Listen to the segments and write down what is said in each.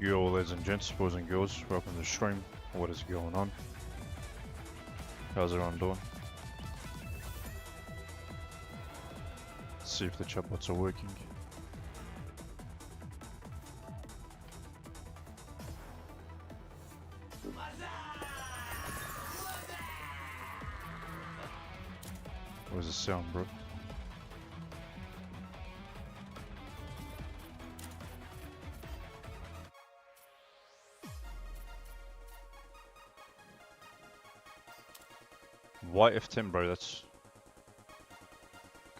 Yo, ladies and gents, boys and girls, welcome to the stream. What is going on? How's everyone doing? See if the chatbots are working. Where's the sound, bro? Why F10, bro? That's...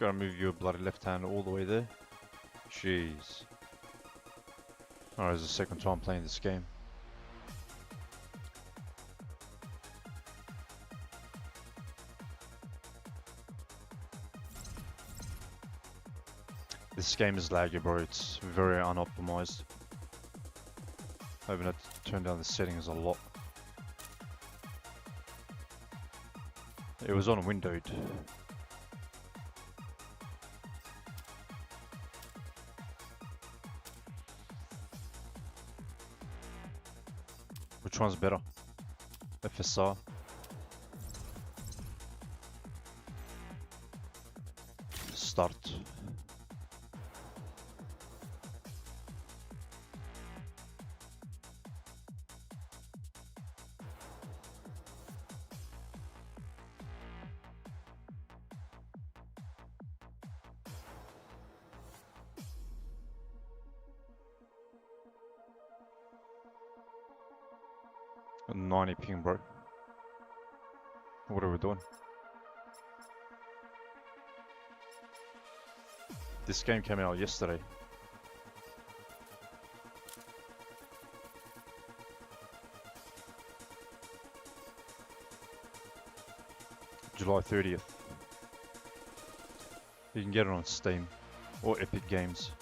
Gotta move your bloody left hand all the way there. Jeez. Alright, it's the second time playing this game. This game is laggy, bro. It's very unoptimized. I even had to turn down the settings a lot. It was on windowed. Which one's better? FSR? Start. A 90 ping, bro. What are we doing? This game came out yesterday. July 30th. You can get it on Steam or Epic Games.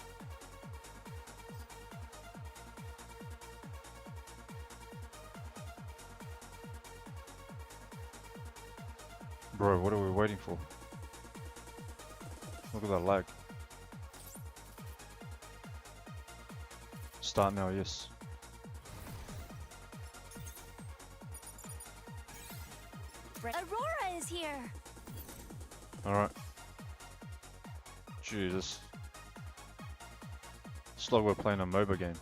Bro, what are we waiting for? Look at that lag. Start now, yes. Aurora is here. Alright. Jesus. It's like we're playing a MOBA game.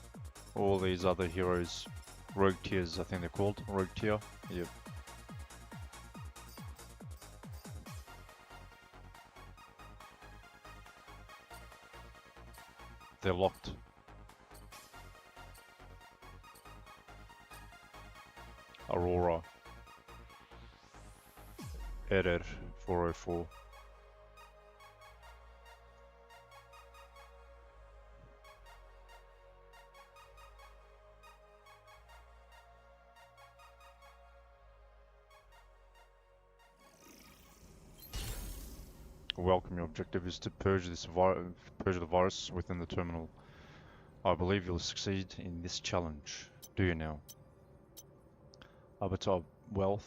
All these other heroes, rogue tiers, I think they're called. Rogue tier. Yep. They're locked. Aurora. Error 404. Welcome. Your objective is to purge the virus within the terminal. I believe you'll succeed in this challenge. Do you now? Arbiter of wealth.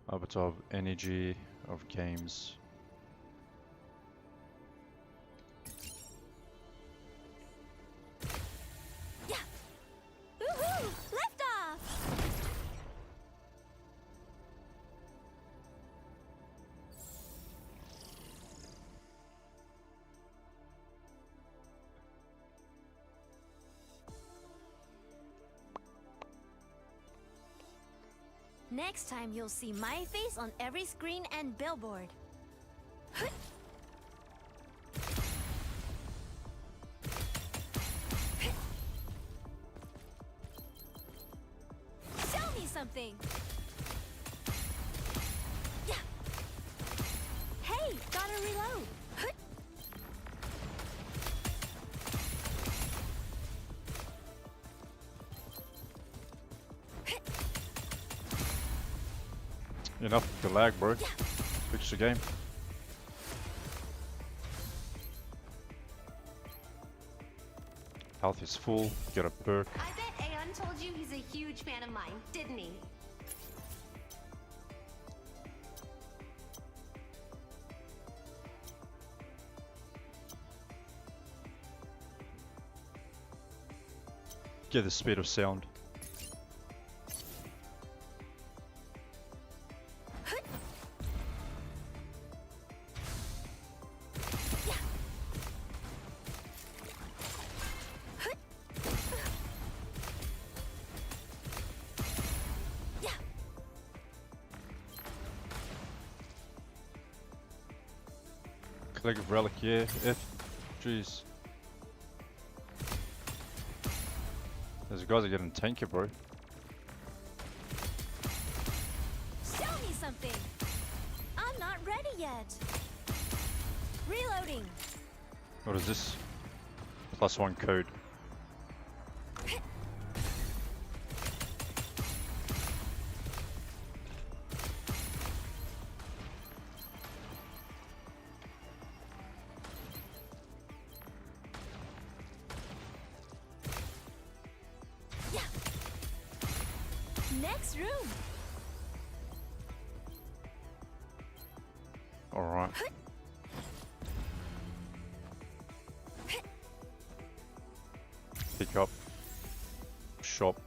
Arbiter of energy, of games. Yeah. Woohoo! Lift off. Next time you'll see my face on every screen and billboard. Show me something. Yeah. Hey, gotta reload. Enough with the lag, bro. Fix the game. Health is full, get a perk. I bet Aeon told you he's a huge fan of mine, didn't he? Get the speed of sound. Collective relic, yeah. F. Jeez. Those guys are getting tanky, bro. Show me something. I'm not ready yet. Reloading. What is this? +1 code. Yeah. Next room. Alright. Pick up. Shop.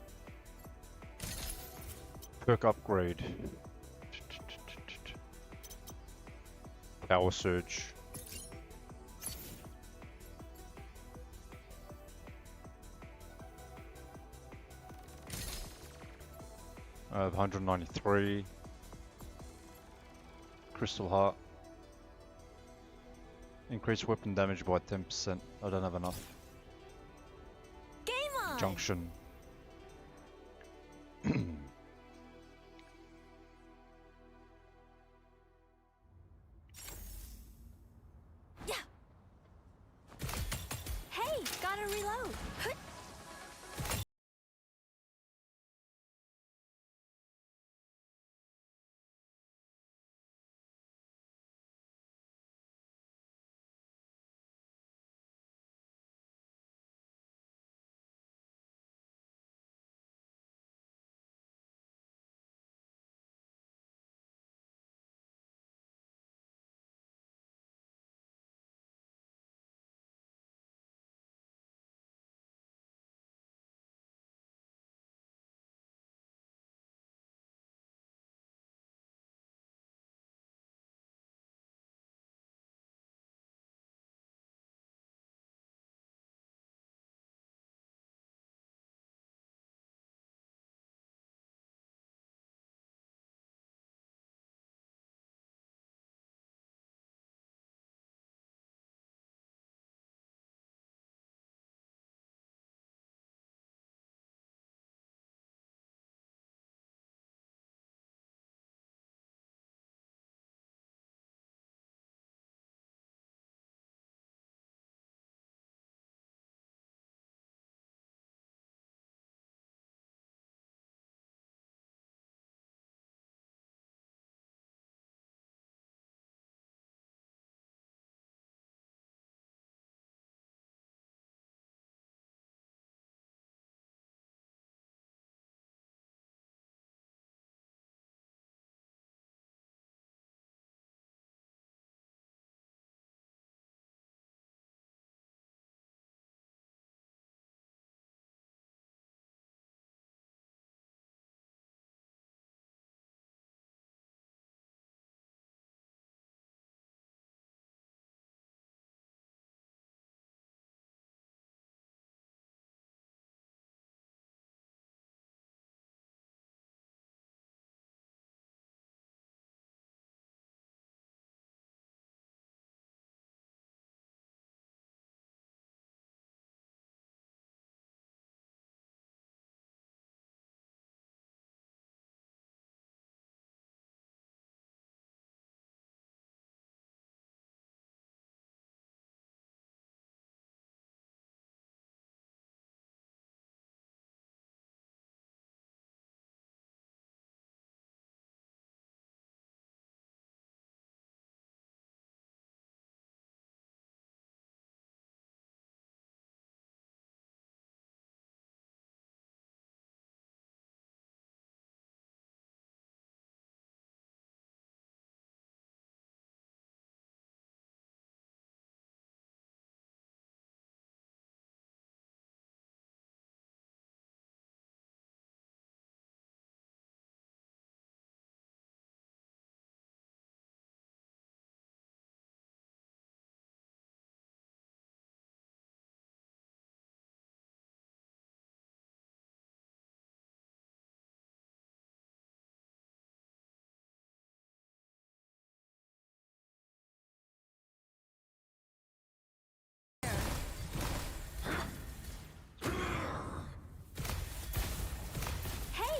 Perk upgrade. Power surge. I have 193. Crystal heart. Increase weapon damage by 10%. I don't have enough. Game on. Junction. Yeah. Hey, gotta reload.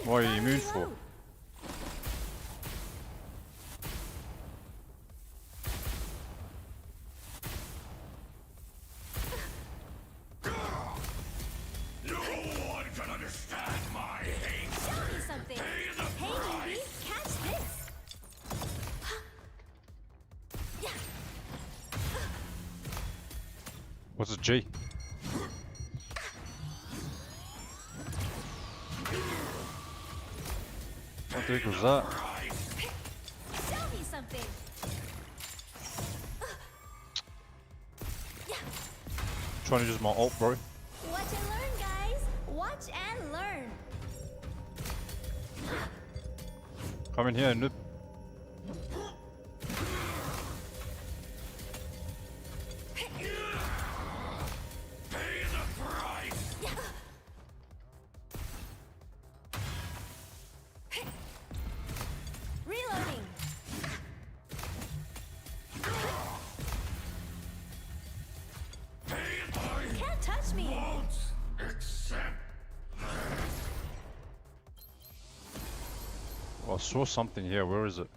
What are you gotta immune for? reload. No one can understand my hate. Show me something. Hey, newbie, catch this. Yeah. What's a G? What the heck was that? Show me something. Yeah. Trying to use my ult, bro. Watch and learn, guys. Watch and learn. Come in here, noob. Pay the price. Reloading. Can't touch me. Accept. I saw something here. Where is it?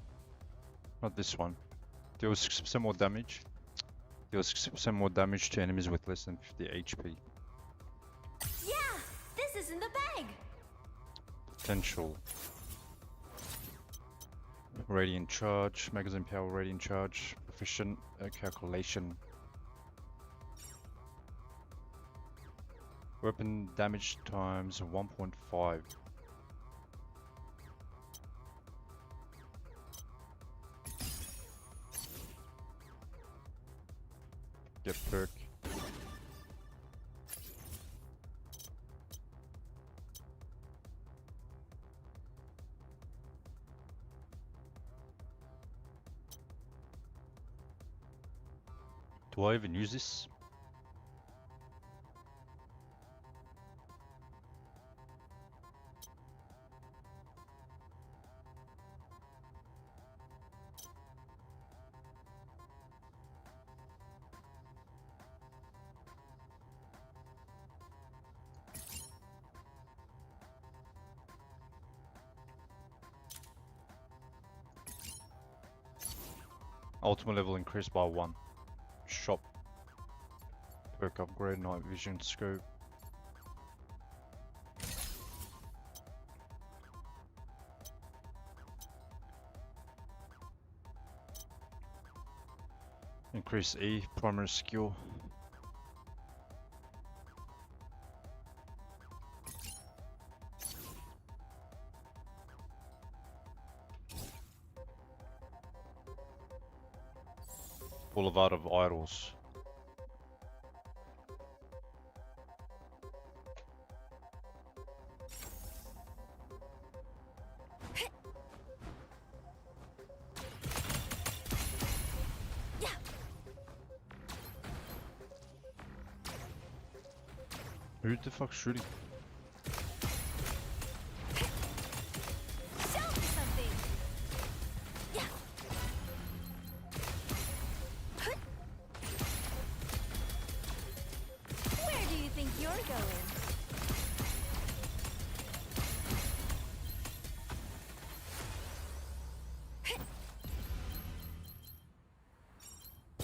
Not this one. Deals 6% more damage. Deals 6% more damage to enemies with less than 50 HP. Yeah, this is in the bag. Potential. Radiant charge. Magazine power, radiant charge. Proficient calculation. Weapon damage times 1.5. Get perk. Do I even use this? Ultimate level increased by 1. Shop. Perk upgrade, night vision scope. Increase E, primary skill. Boulevard of Idols. Yeah. Who the fuck's shooting? Show me something. Yeah. Where do you think you're going?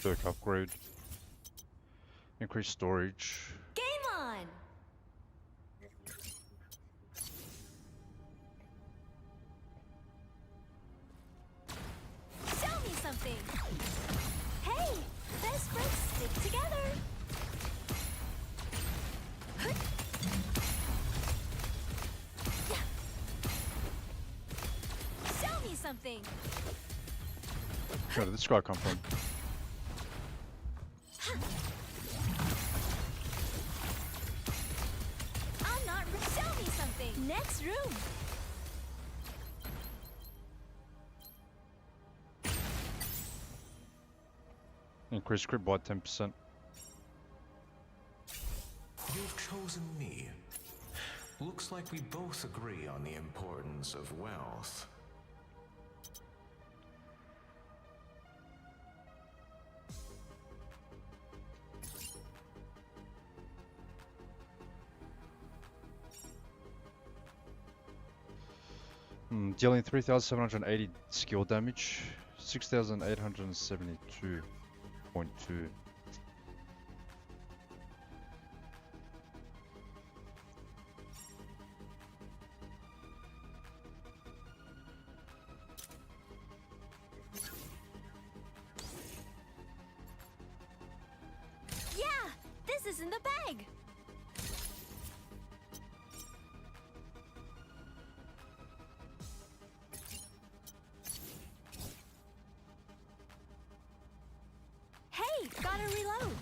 Perk upgrade. Increase storage. Game on. Show me something. Hey, best friends stick together. Yeah. Show me something. Where did this guy come from? I'm not. Show me something. Next room. Increase crit by 10%. You've chosen me. Looks like we both agree on the importance of wealth. Dealing 3,780 skill damage, 6,872.2. Yeah, this is in the bag. Hey, gotta reload.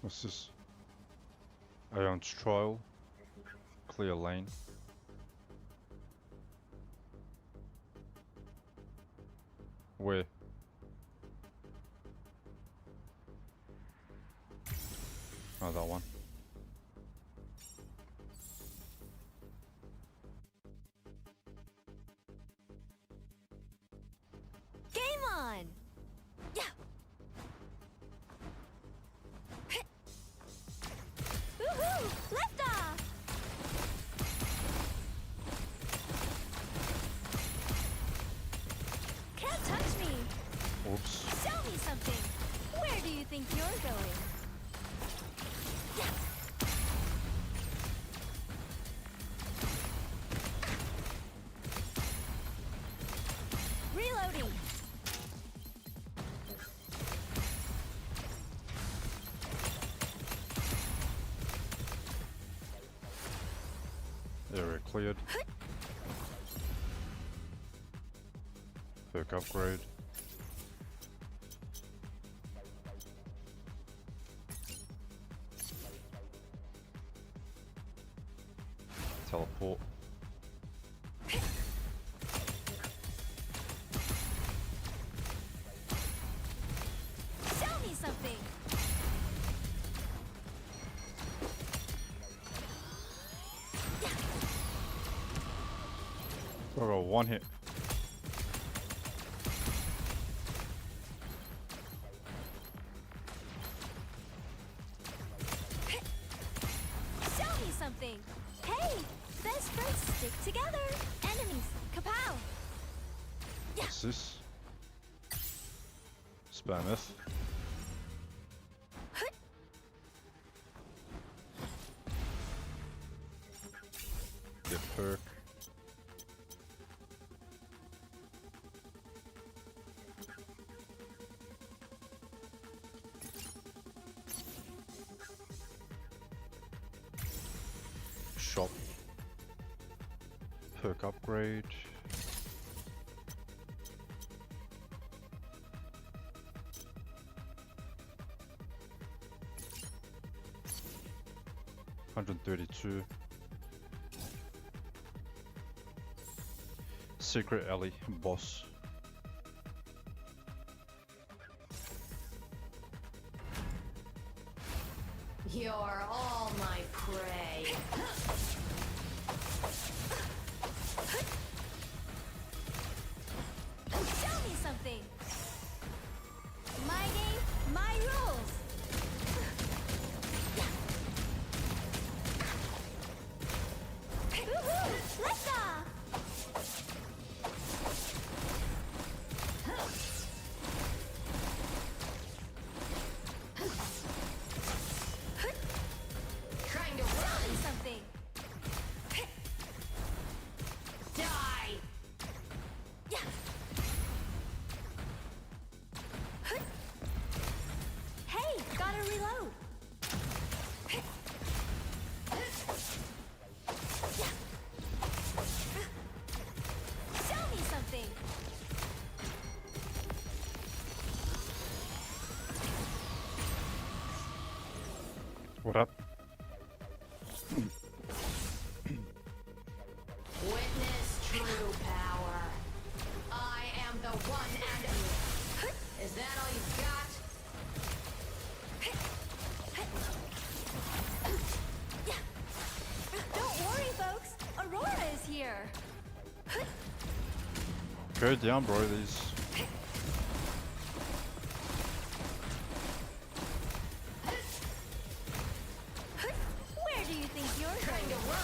What's this? Aeon's Trial. Clear lane. Where? Oh, that one. Game on. Yeah. Woohoo! Lift off. Can't touch me. Oops. Show me something. Where do you think you're going? Yeah. Reloading. Area cleared. Perk upgrade. Teleport. Show me something. I got one hit. Show me something. Hey, best friends stick together. Enemies, kapow. What's this? Spam F. Get perk. Shop. Perk upgrade. $132. Secret alley boss. You're all my prey. Show me something. My game, my rules. Woohoo! Lift off. Trying to Show run. me something. Die. Yeah. Hey, gotta reload. Show me something. What up? Witness true power. I am the one enemy. Is that all you've got? Don't worry, folks. Aurora is here. Go down, bro. These. Where do you think you're Trying to going? run.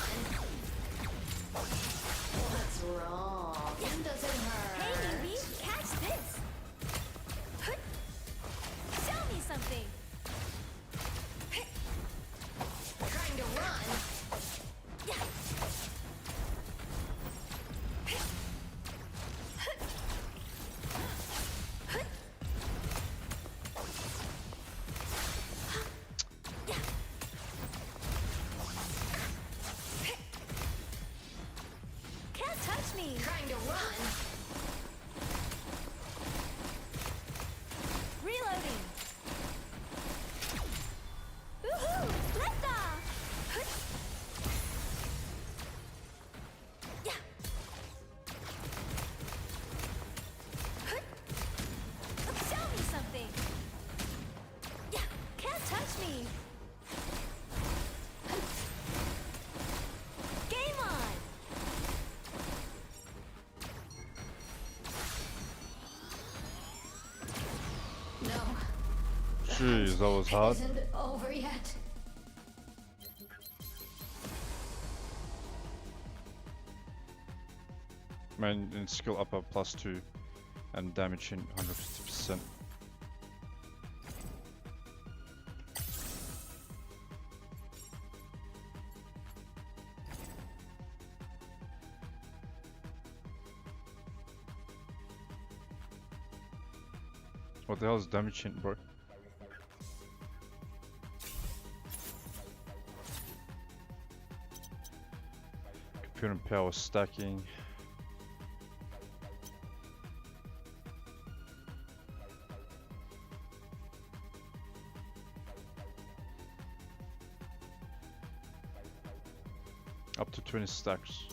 that was hard. Isn't it over yet? Main and skill upper +2 and damage in 150%. What the hell is damage hint, bro? Computer and power stacking. Up to 20 stacks.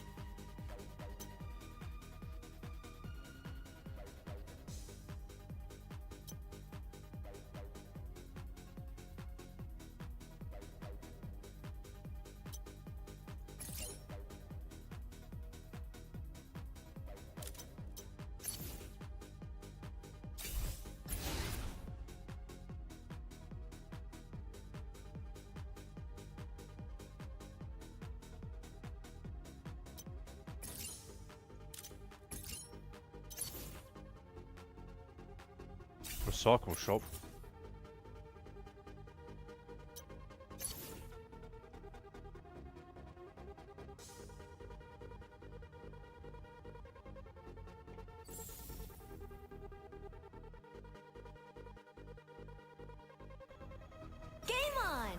Recycle shop. Game on!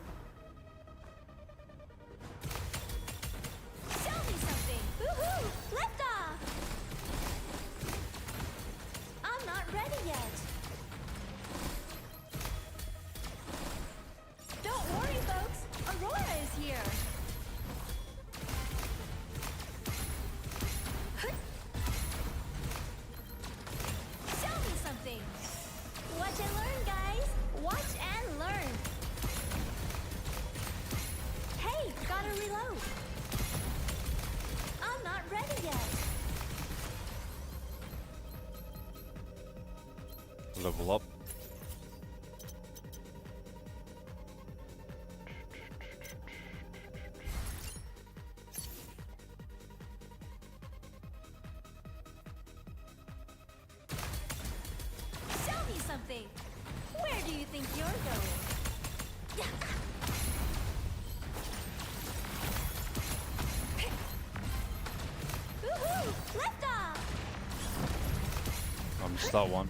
Show me something! Woohoo! Lift off! I'm not ready yet. Don't worry, folks. Aurora is here. Show me something. Watch and learn, guys. Watch and learn. Hey, gotta reload. I'm not ready yet. Level up. Show me something. Where do you think you're going? Woohoo! Lift off! Missed that one.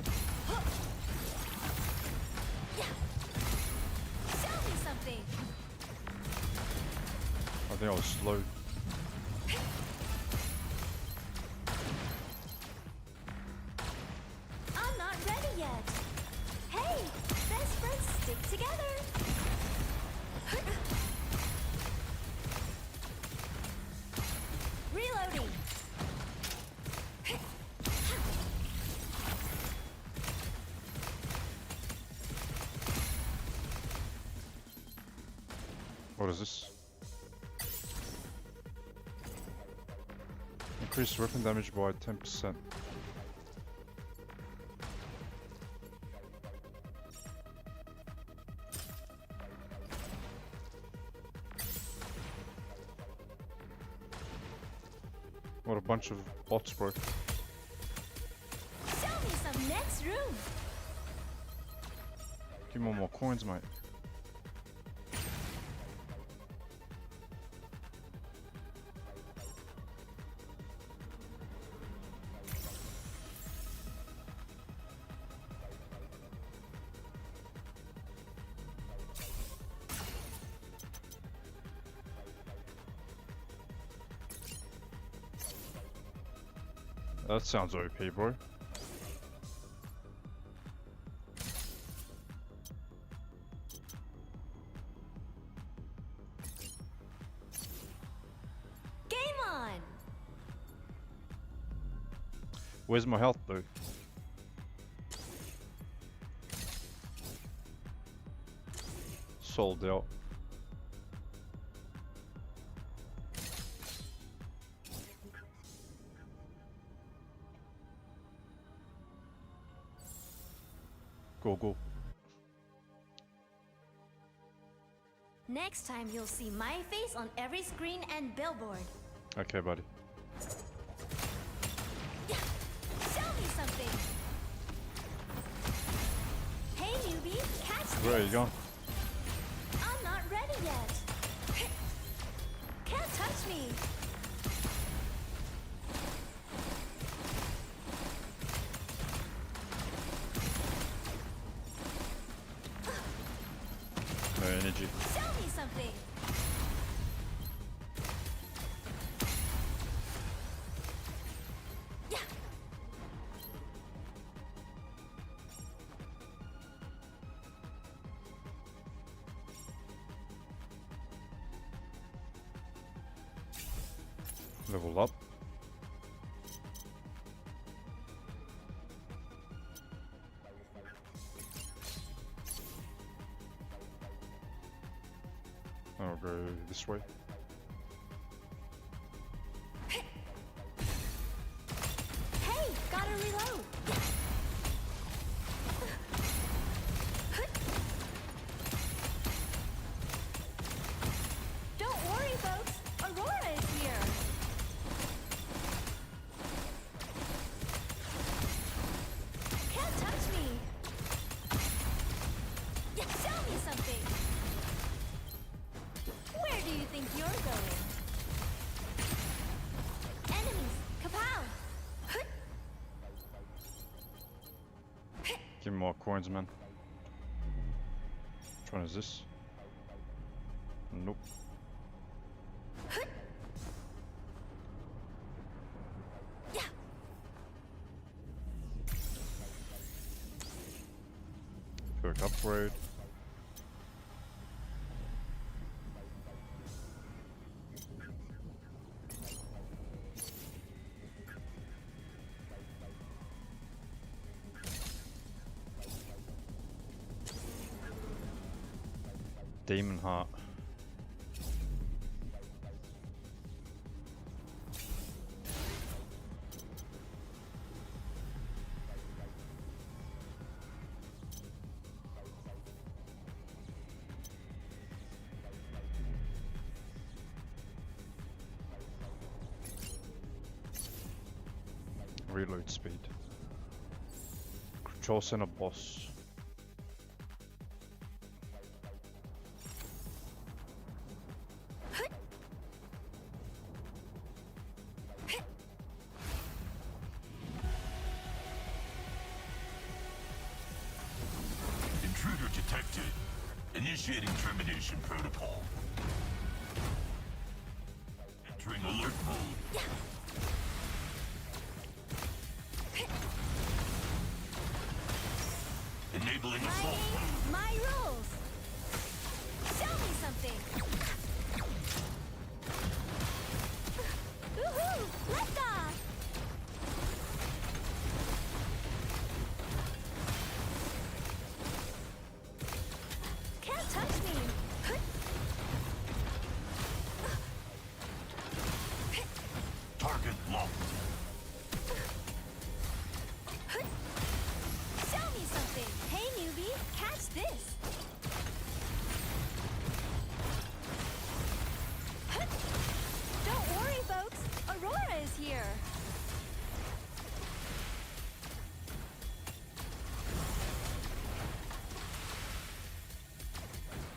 Show me something. I think I was slow. I'm not ready yet. Hey, best friends stick together. Reloading. What is this? Increase weapon damage by 10%. What a bunch of bots, bro. Show me some next room. Give me more coins, mate. That sounds OP, bro. Game on. Where's my health, though? Sold out. Go, go. Next time you'll see my face on every screen and billboard. Okay, buddy. Show me something. Hey newbie, catch Where are you this. going? I'm not ready yet. Can't touch me. No energy. Show me something. Yeah. Level up. I'll go this way. Hey, gotta reload. Don't worry, folks. Aurora is here. Can't touch me. Yeah, show me something. Where do you think you're going? Enemies, kapow! Give me more coins, man. Which one is this? Nope. Yeah. Quick upgrade. Demon Heart. Reload speed. Control center boss. Intruder detected. Initiating termination protocol. Entering alert mode. Enabling assault mode. My rules. Show me something. Woohoo! Lift off. Can't touch me. Target locked. Show me something. Hey newbie, catch this. Don't worry, folks. Aurora is here.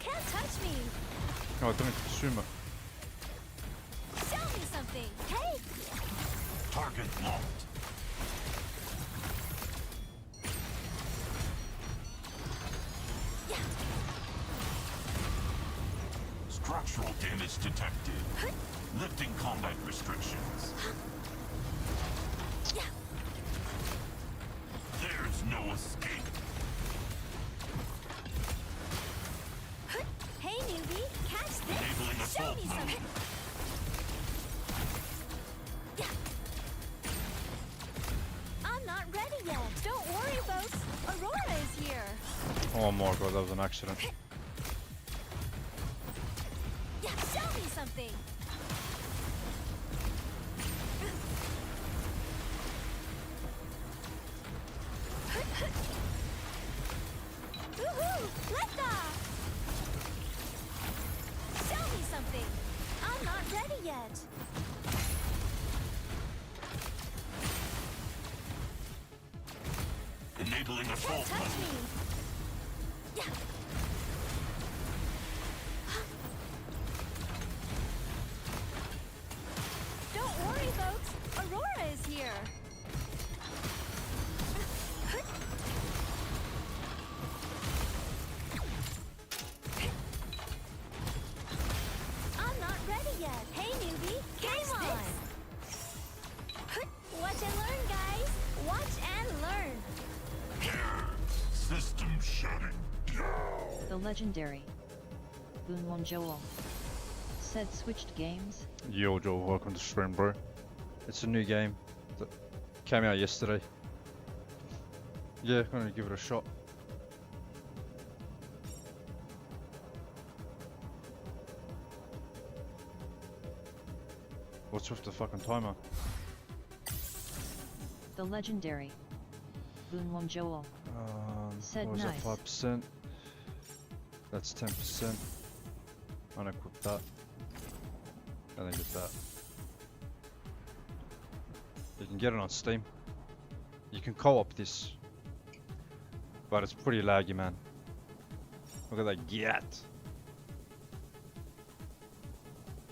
Can't touch me. Oh, I didn't consume it. Show me something. Hey, Target locked. yeah. Structural damage detected. Lifting combat restrictions. Yeah. There's no escape. Hey newbie, catch this. Enabling Show assault me mode. something. Yeah. I'm not ready yet. Don't worry, folks. Aurora is here. Oh my god, that was an accident. Yeah, show me something. Woohoo! Lift off. Enabling assault Don't touch mode. me! Yeah. Don't worry, folks. Aurora is here. I'm not ready yet. Hey, newbie. Game on. Watch and learn, guys. Watch and learn. System shutting down. The legendary Boonwon Joel said switched games. Yo, Joel, welcome to stream, bro. It's a new game that came out yesterday. Yeah, I'm gonna give it a shot. What's with the fucking timer? The legendary Boonwon Joel said What was nice. that, 5%? That's 10%. Unequip that. And then get that. You can get it on Steam. You can co-op this. But it's pretty laggy, man. Look at that gat.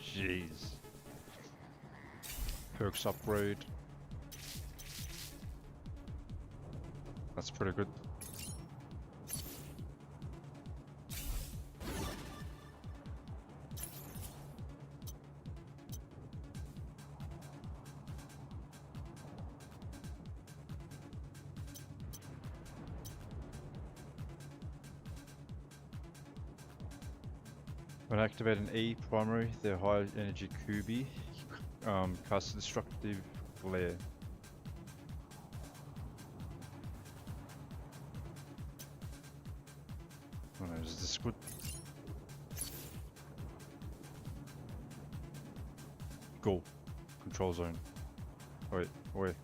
Jeez. Perks upgrade. That's pretty good. When activating E primary, the high energy Kubi casts a destructive glare. Oh no, is this good? Go. Control zone. Wait, wait.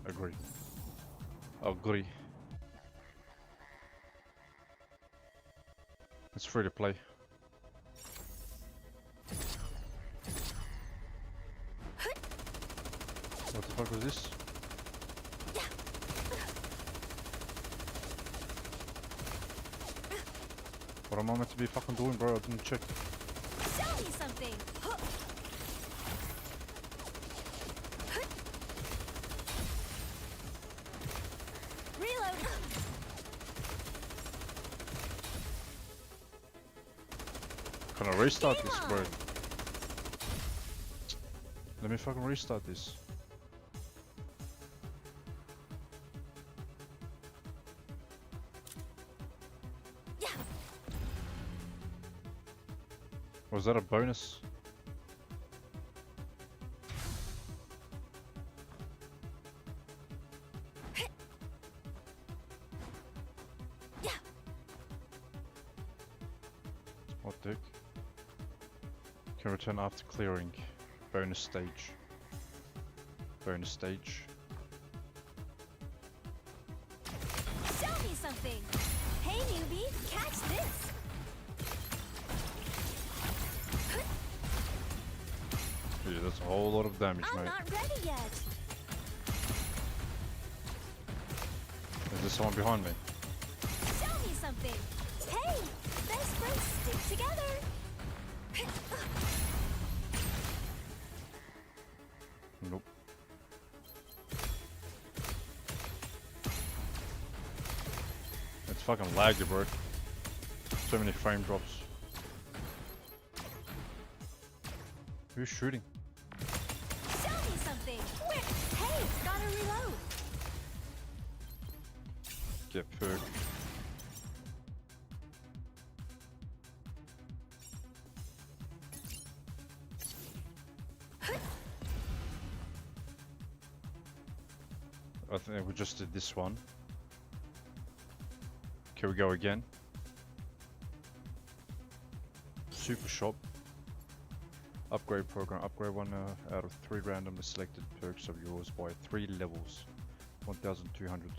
Agree. Agree. It's free to play. What the fuck was this? What am I meant to be fucking doing, bro? I didn't check. Show me something. Reload. Can I restart Game this, bro? on. Let me fucking restart this. Yeah. Was that a bonus? Yeah. What dick? Can return after clearing. Bonus stage. Bonus stage. Show me something. Hey, newbie. Catch this. Yeah, that's a whole lot of damage, I'm mate. not ready yet. Is there someone behind me? Show me something. Hey, best friends stick together. Nope. It's fucking laggy, bro. So many frame drops. Who's shooting? Show me something. Hey, gotta reload. Get perk. I think we just did this one. Can we go again? Super shop. Upgrade program. Upgrade one out of 3 randomly selected perks of yours by 3 levels. 1,200.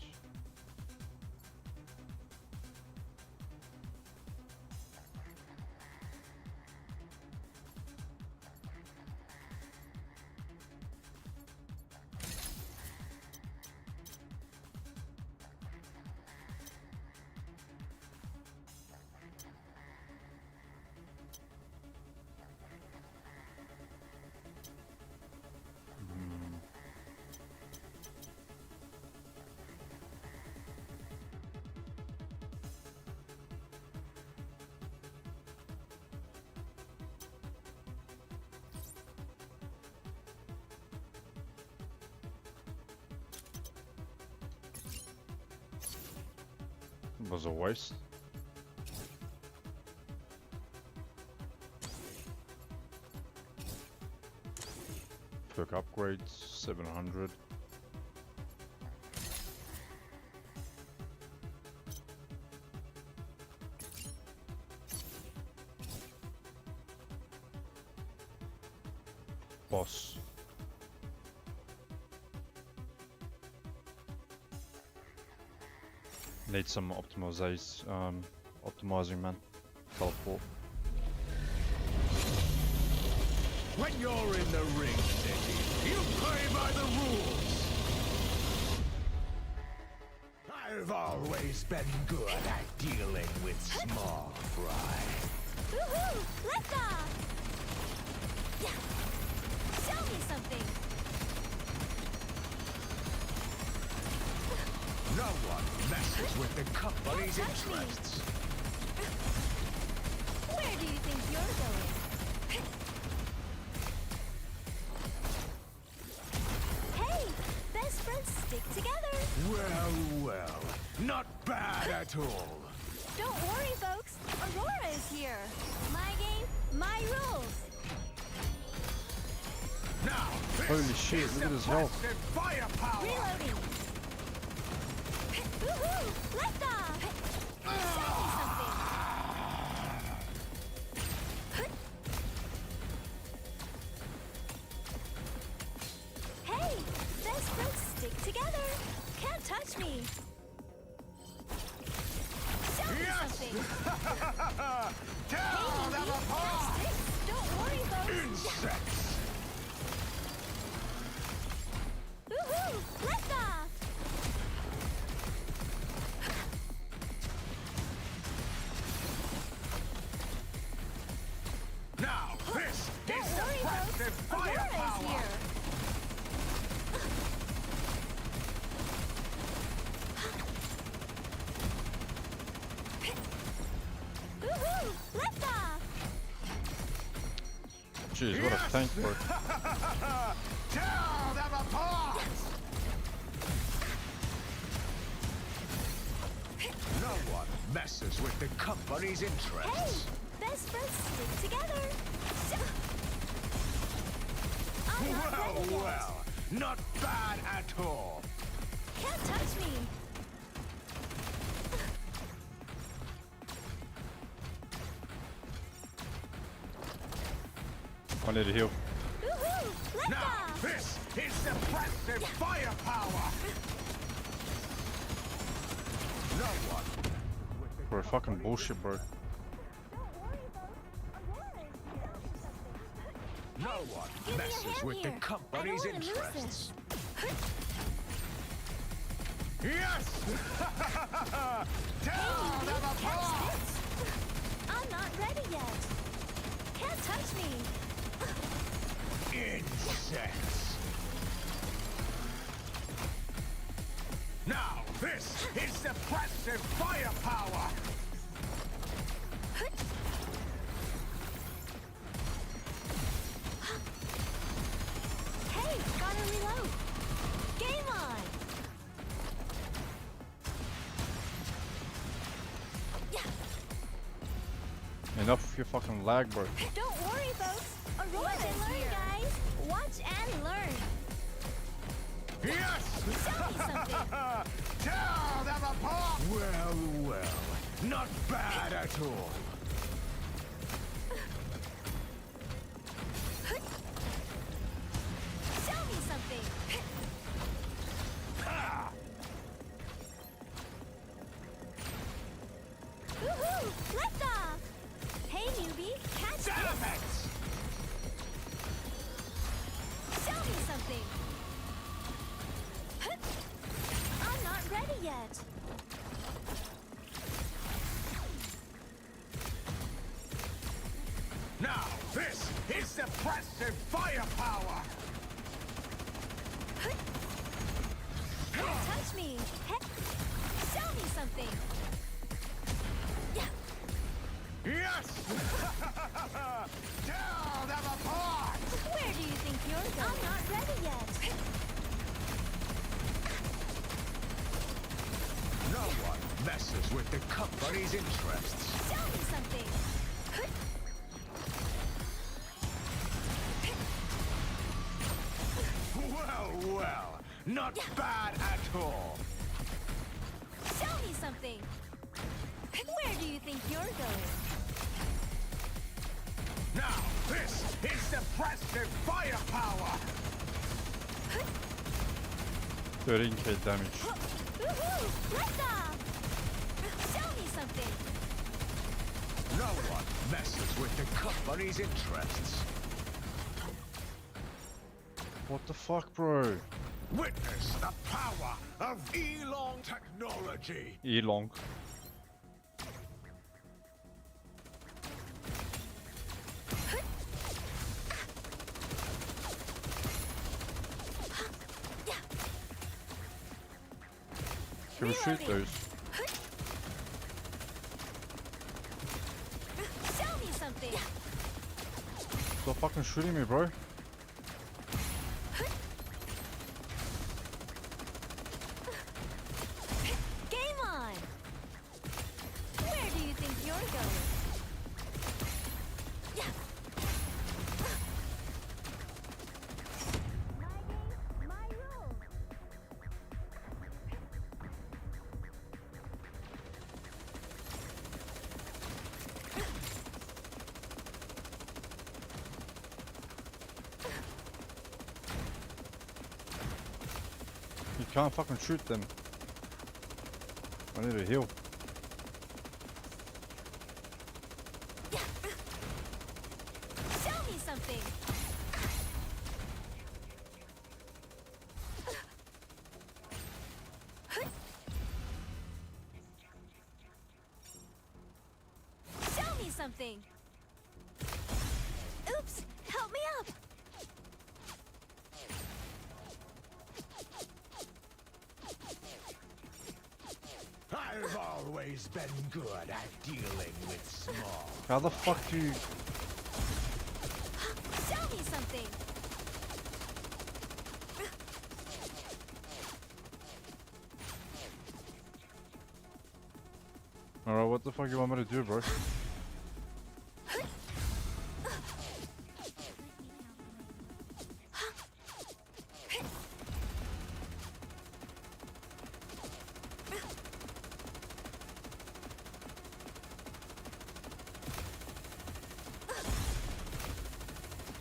It was a waste. Perk upgrades, 700. Boss. Need some optimizing, man. Teleport. When you're in the ring, Nicky, you play by the rules. I've always been good at dealing with small fry. Woohoo! Lift off! Yeah. Show me something! No one messes with the company's Don't touch me. interests. Where do you think you're going? Hey! Best friends stick together! Well, well, not bad at all. Don't worry, folks! Aurora is here! My game, my rules! Now, this Holy shit, is look at his the health. blasted firepower. Reloading! Woohoo! Lift off! Show me something! Hey! Best friends stick together! Can't touch me! Show me Yes! something! Tell them apart! Don't worry, folks! Insects! Woohoo! Lift off! Now, this Don't is worry, the folks! blasted Aurora is firepower. here! Woohoo! Lift off! Jeez, what a tank, bro. Tell them apart! No one messes with the company's Hey! interests. Best friends stick together! I'm not Well, ready yet. well, not bad at all. Can't touch me! I need a heal. Woohoo! Lift Now, off! this is the blasted firepower. No one. Bro, fucking bullshit, bro. No one Give me a messes hand with the here. company's I don't wanna lose interests. this. Yes! Tell them Catch apart! this! I'm not ready yet! Can't touch me! Insects. Now, this is the blasted firepower. Hey, gotta reload! Game on! Yeah, Enough of your fucking lag, bro. don't worry, folks! Aurora is here! Guys! Watch and learn! Yes! Show me something! Tell them apart! Well, well, not bad at all. Show me something! Ah! Woohoo! Lift off! Hey, newbie! Catch Damn this! it! Show me something! I'm not ready yet! Now, this is the blasted firepower. Don't touch me! Hey, show me something! Yeah, Yes! Tell them apart! where do you think you're going? I'm not ready yet! No one messes with the company's interests. Show me something. Well, well, not bad at all. Show me something. Where do you think you're going? Now, this is suppressive firepower. 13k damage. Woohoo! Lift off! Show me something. No one messes with the company's interests. What the fuck, bro? Witness the power of Elong technology. Elong. Can we shoot those? Show me something. Stop fucking shooting me, bro. Game on. Where do you think you're going? My game, my rules. You can't fucking shoot them. I need a heal. Show me something. Show me something. Oops, help me up. I've always been good at dealing with small. How the fuck do you... Show me something. Alright, what the fuck you want me to do, bro?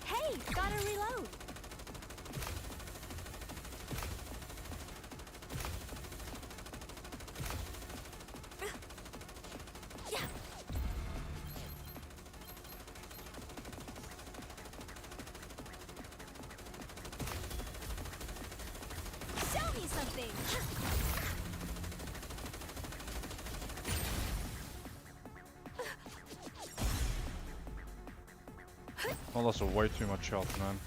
Hey, gotta reload. Yeah. Show me something. I lost way too much health, man.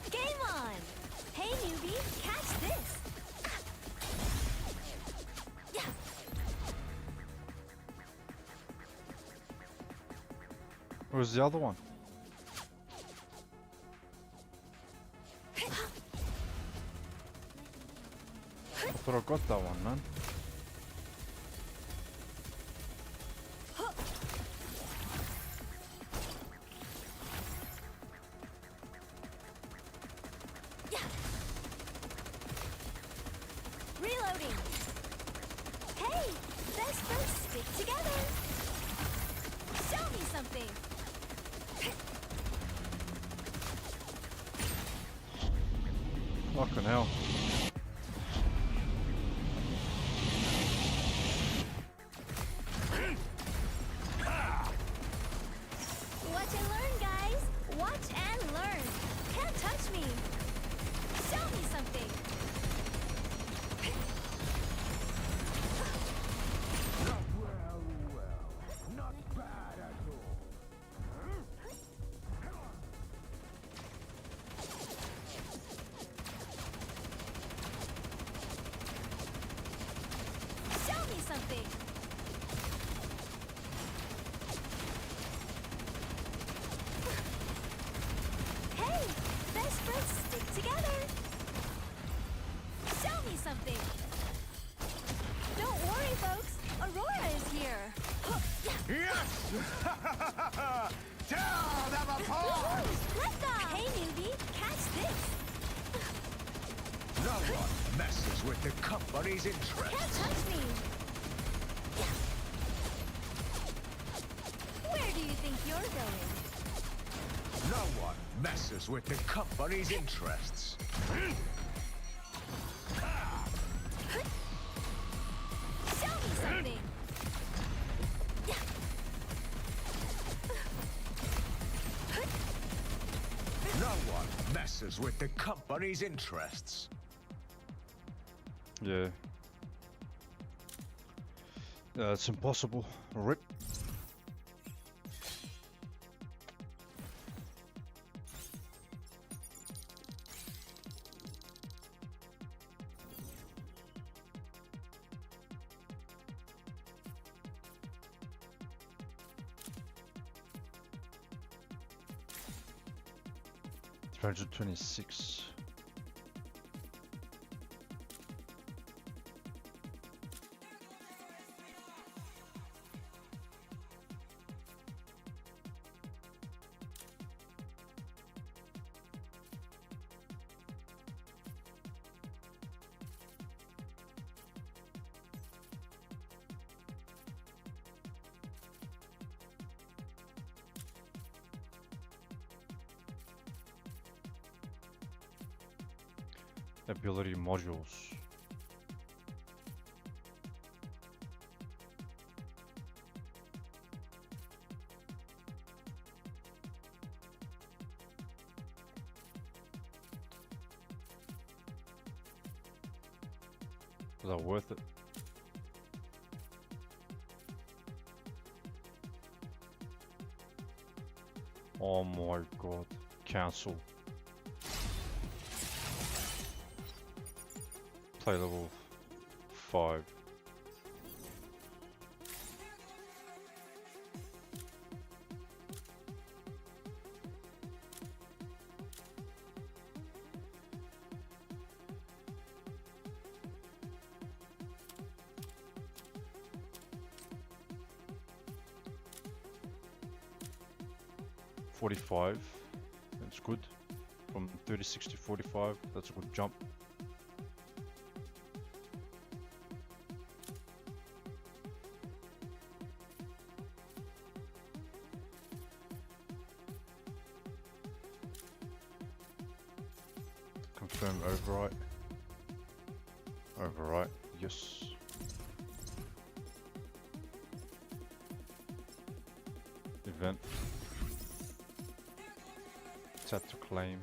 Game on. Hey, newbie, catch this. Yeah. Where's the other one? I thought I got that one, man. Yeah. Reloading. Hey, best friends stick together. Show me something. Fucking hell. Watch and learn, guys. Watch and learn. Can't touch me. Show me something. Well, well, not bad at all. best friends stick together. Show me something. Don't worry, folks. Aurora is here. Yes! Tell them apart! Woohoo! Let's go! Hey, newbie, catch this. No one messes with the company's Can't interests. touch me. Where do you think you're going? No one messes with the company's interests. Show me something. No one messes with the company's interests. Yeah. It's impossible. Rip. $326. Ability modules. Is that worth it? Oh my god. Cancel. Play level 5. $45. That's good. From 36 to 45. That's a good jump. Confirm overwrite. Overwrite, yes. Event. Set to claim.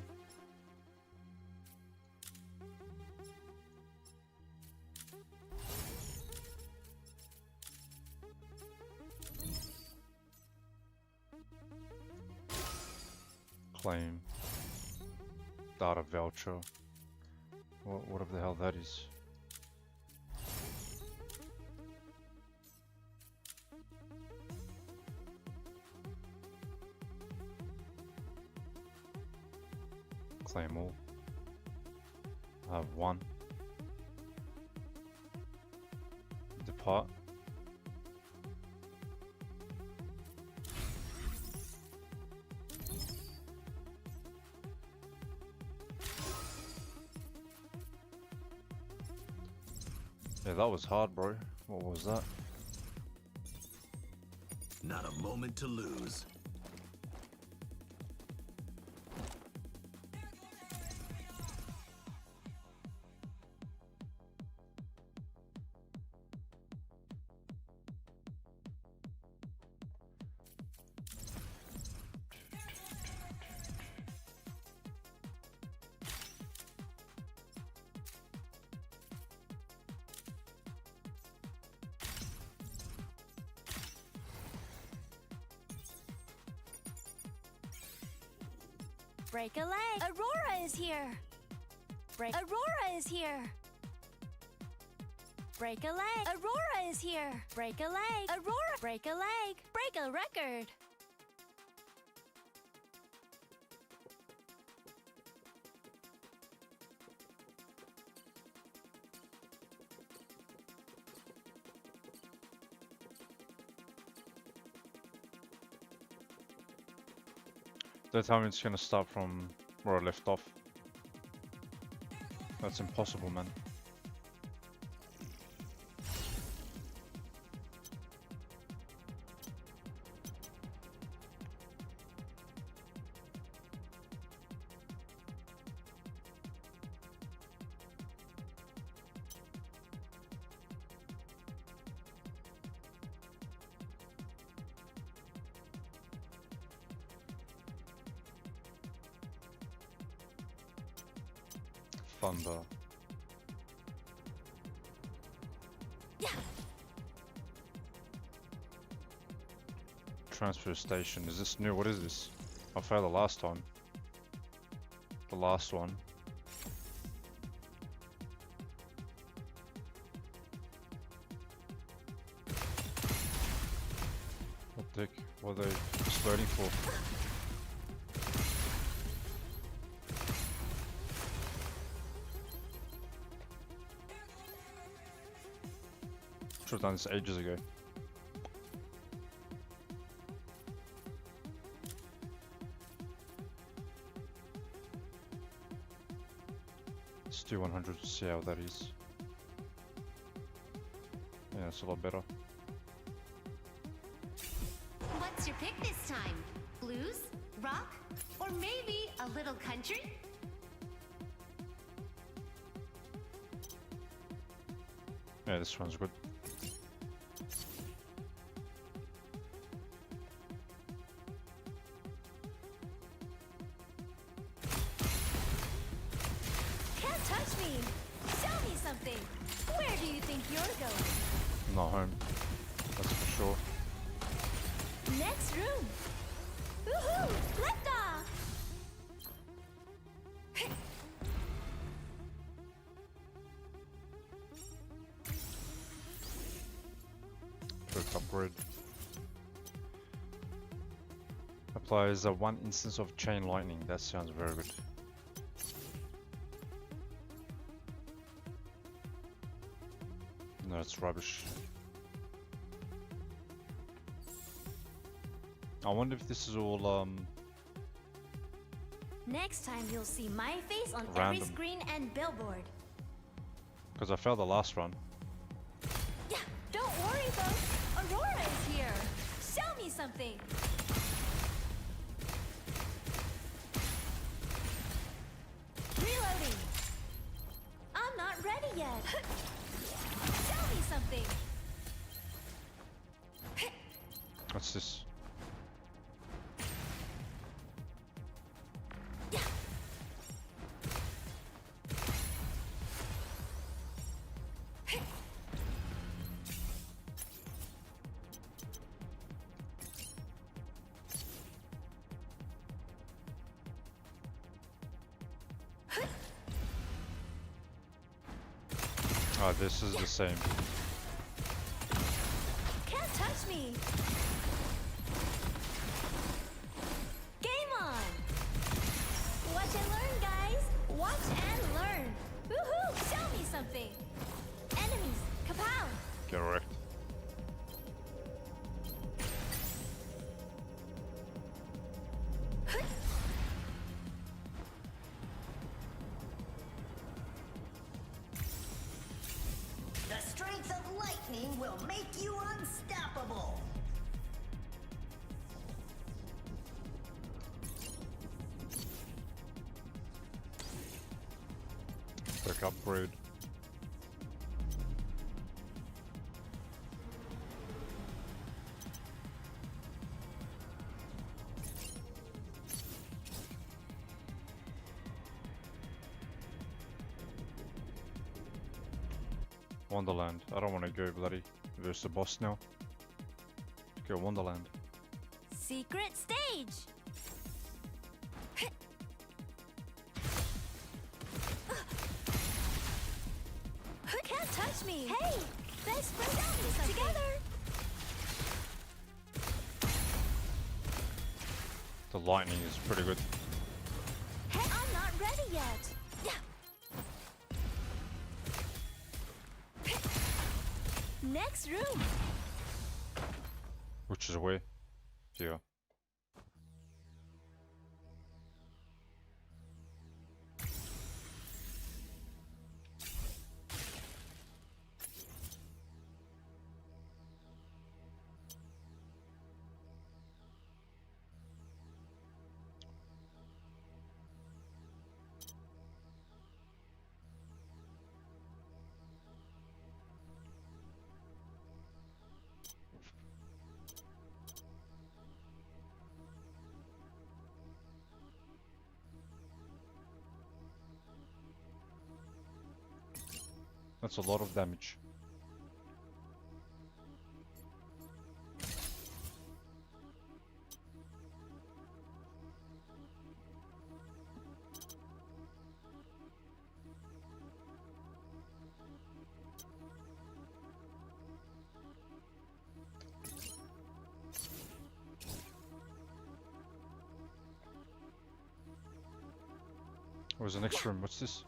Claim. Data voucher. Whatever the hell that is. Claim all. I have one. Depart. Yeah, that was hard, bro. What was that? Not a moment to lose. Break a leg. Aurora is here. Aurora is here. Break a leg. Aurora is here. Break a leg. Aurora. Break a leg. Break a record. That time it's gonna start from where I left off. That's impossible, man. Thunder. Transfer station. Is this new? What is this? I failed the last time. The last one. What the heck? What are they exploding for? Should have done this ages ago. Let's do 100 to see how that is. Yeah, it's a lot better. What's your pick this time? Blues, rock, or maybe a little country? Yeah, this one's good. Can't touch me! Show me something! Where do you think you're going? Not home. That's for sure. Next room! Woohoo! Lift off! Quick upgrade. Applies one instance of chain lightning. That sounds very good. No, it's rubbish. I wonder if this is all Next time you'll see my face on Random. every screen and billboard. because I failed the last run. Yeah, don't worry though. Aurora is here. Show me something. Reloading. I'm not ready yet. Show me something. What's this? Ah, this is the same. Can't touch me. Game on. Watch and learn, guys. Watch and learn. Woohoo! Show me something. Enemies, kapow! Correct. The strength of lightning will make you unstoppable. Quick upgrade. Wonderland. I don't want to go bloody versus the boss now. Let's go Wonderland. Secret stage. Can't touch me. Hey, best friends together. The lightning is pretty good. Hey, I'm not ready yet. Next room. Which is where? Here. That's a lot of damage. Where's the next room? What's this?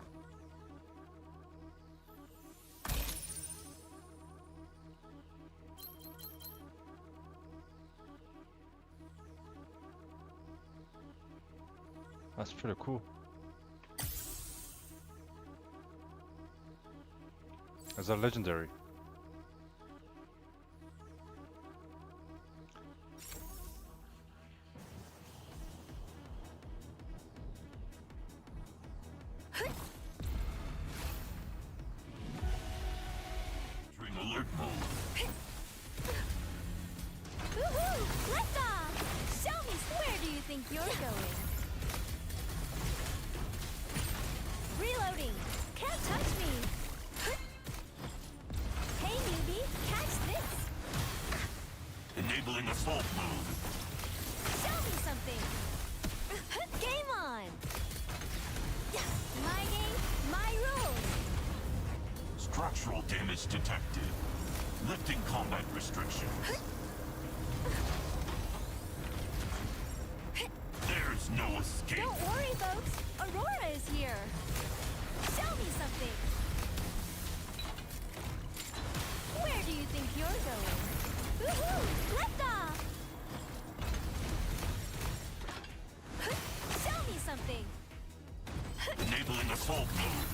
That's pretty cool. Is that legendary? Alert mode. Woohoo! Lift off! Show me where do you think you're going? Reloading! Can't touch me! Hey newbie, catch this! Enabling assault mode. Show me something! Game on! My game, my rules! Structural damage detected. Lifting combat restrictions. There's no escape. Don't worry, folks. Aurora is here. Show me something. Where do you think you're going? Woohoo! Lift off! Show me something. Enabling assault mode.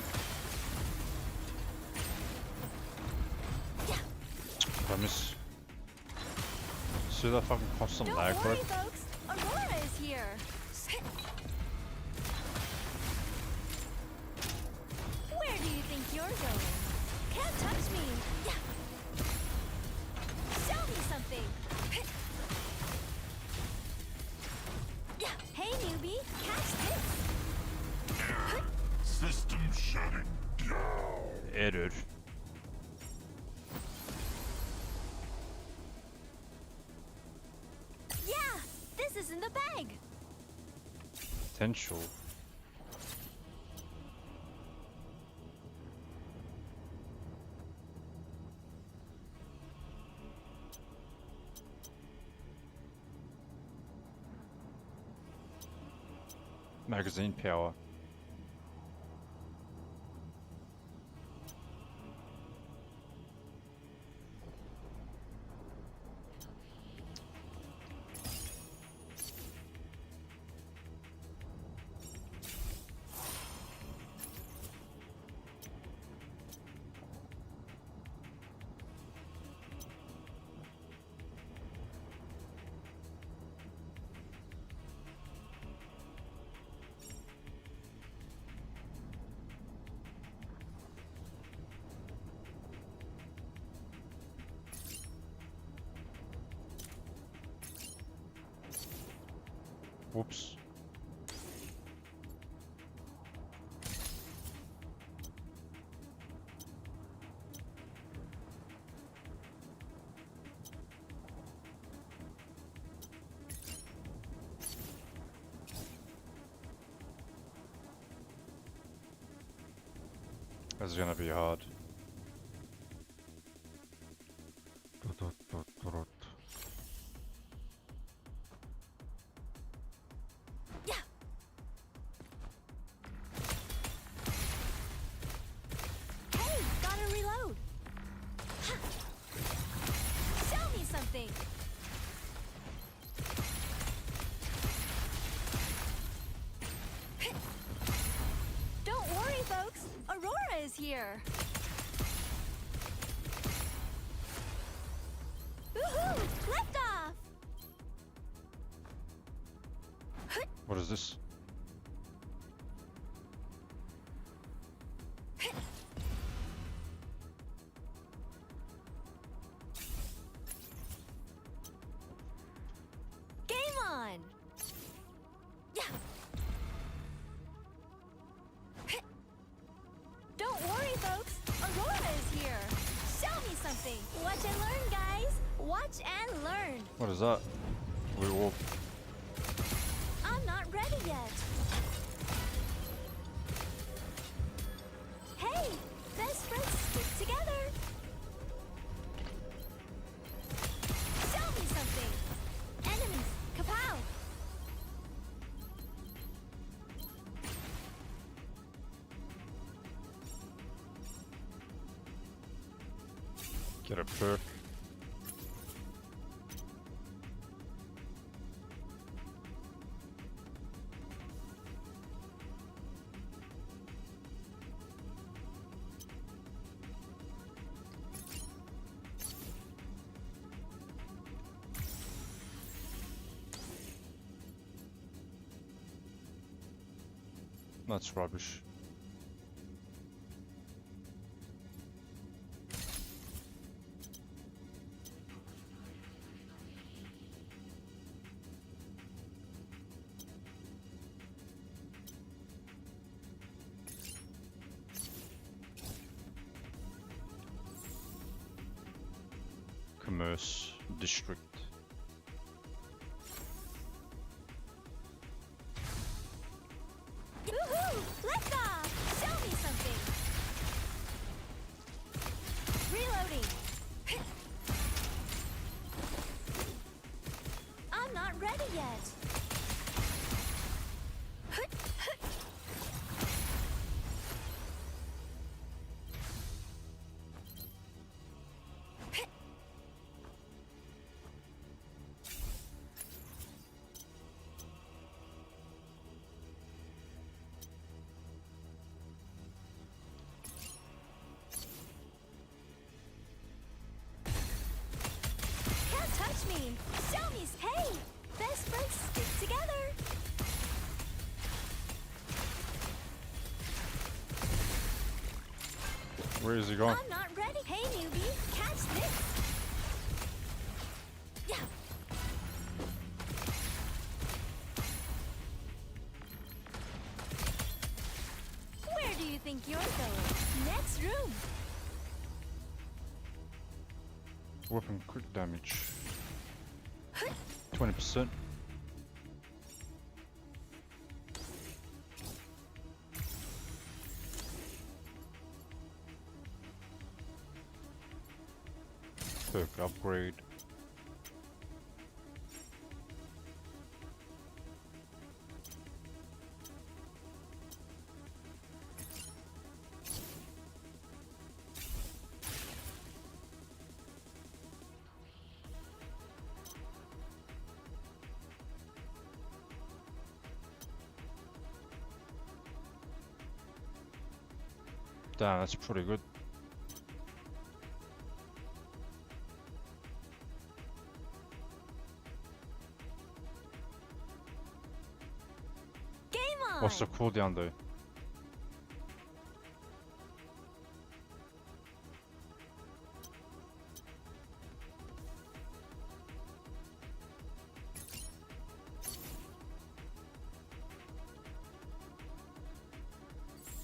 I miss. See that fucking constant Don't lag, bro? worry, folks. Aurora is here. Where do you think you're going? Can't touch me. Show me something. Hey newbie, catch this. Error. System shutting down. Error. Yeah, this is in the bag. Potential. Magazine power. Whoops. This is gonna be hard. Hey, gotta reload. Show me something. Don't worry, folks. Aurora is here. Woohoo! Lift off. What is this? Game on. Yeah. Don't worry, folks. Aurora Watch and learn. What is that? Werewolf. I'm not ready yet. Hey, best friends stick together. Show me something. Enemies, kapow. Get a perk. That's rubbish. Commerce district. Woohoo! Lift off! Show me something. Reloading. I'm not ready yet. Can't touch me. Show me. Hey, best friends stick together. Where is he going? I'm not ready. Hey, newbie, catch this. Yeah. Where do you think you're going? Next room. Weapon quick damage. 20%. Perk upgrade. Damn, that's pretty good. Game on. What's the cooldown though?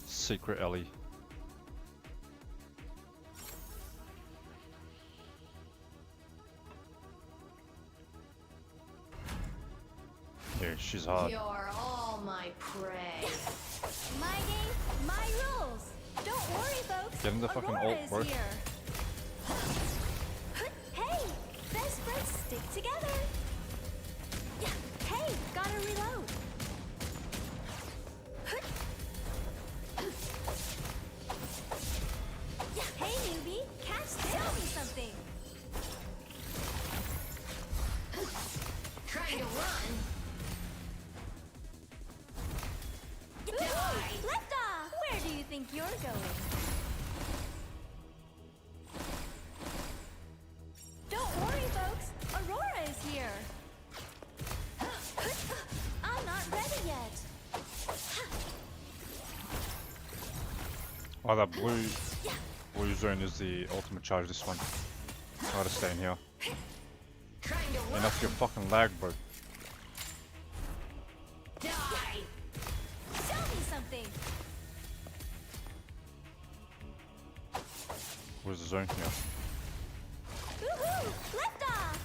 Secret alley. Yeah, she's hard. You're all my prey. My game, my rules. Don't worry, folks. Get in the fucking Aurora ult, is bro. here. Hey, best friends stick together. Yeah. Hey, gotta reload. Yeah. Hey, newbie, catch this. Tell me something. Trying to run. Lift off! Where do you think you're going? Don't worry, folks. Aurora is here. I'm not ready yet. Oh, that blue zone is the ultimate charge. This one. Gotta stay in here. Trying to run. Enough your fucking lag, bro. Die. Show me something. Where's the zone here? Woohoo! Lift off!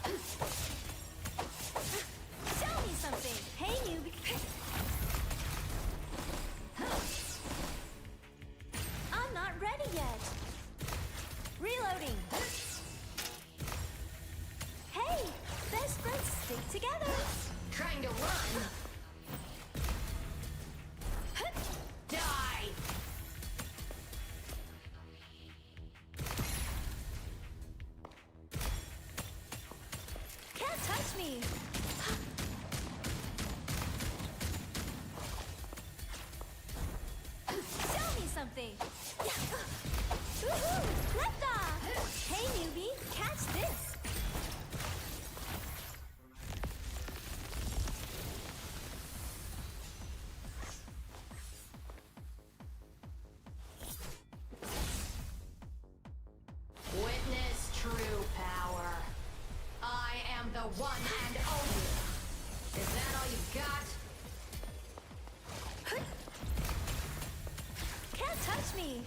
me.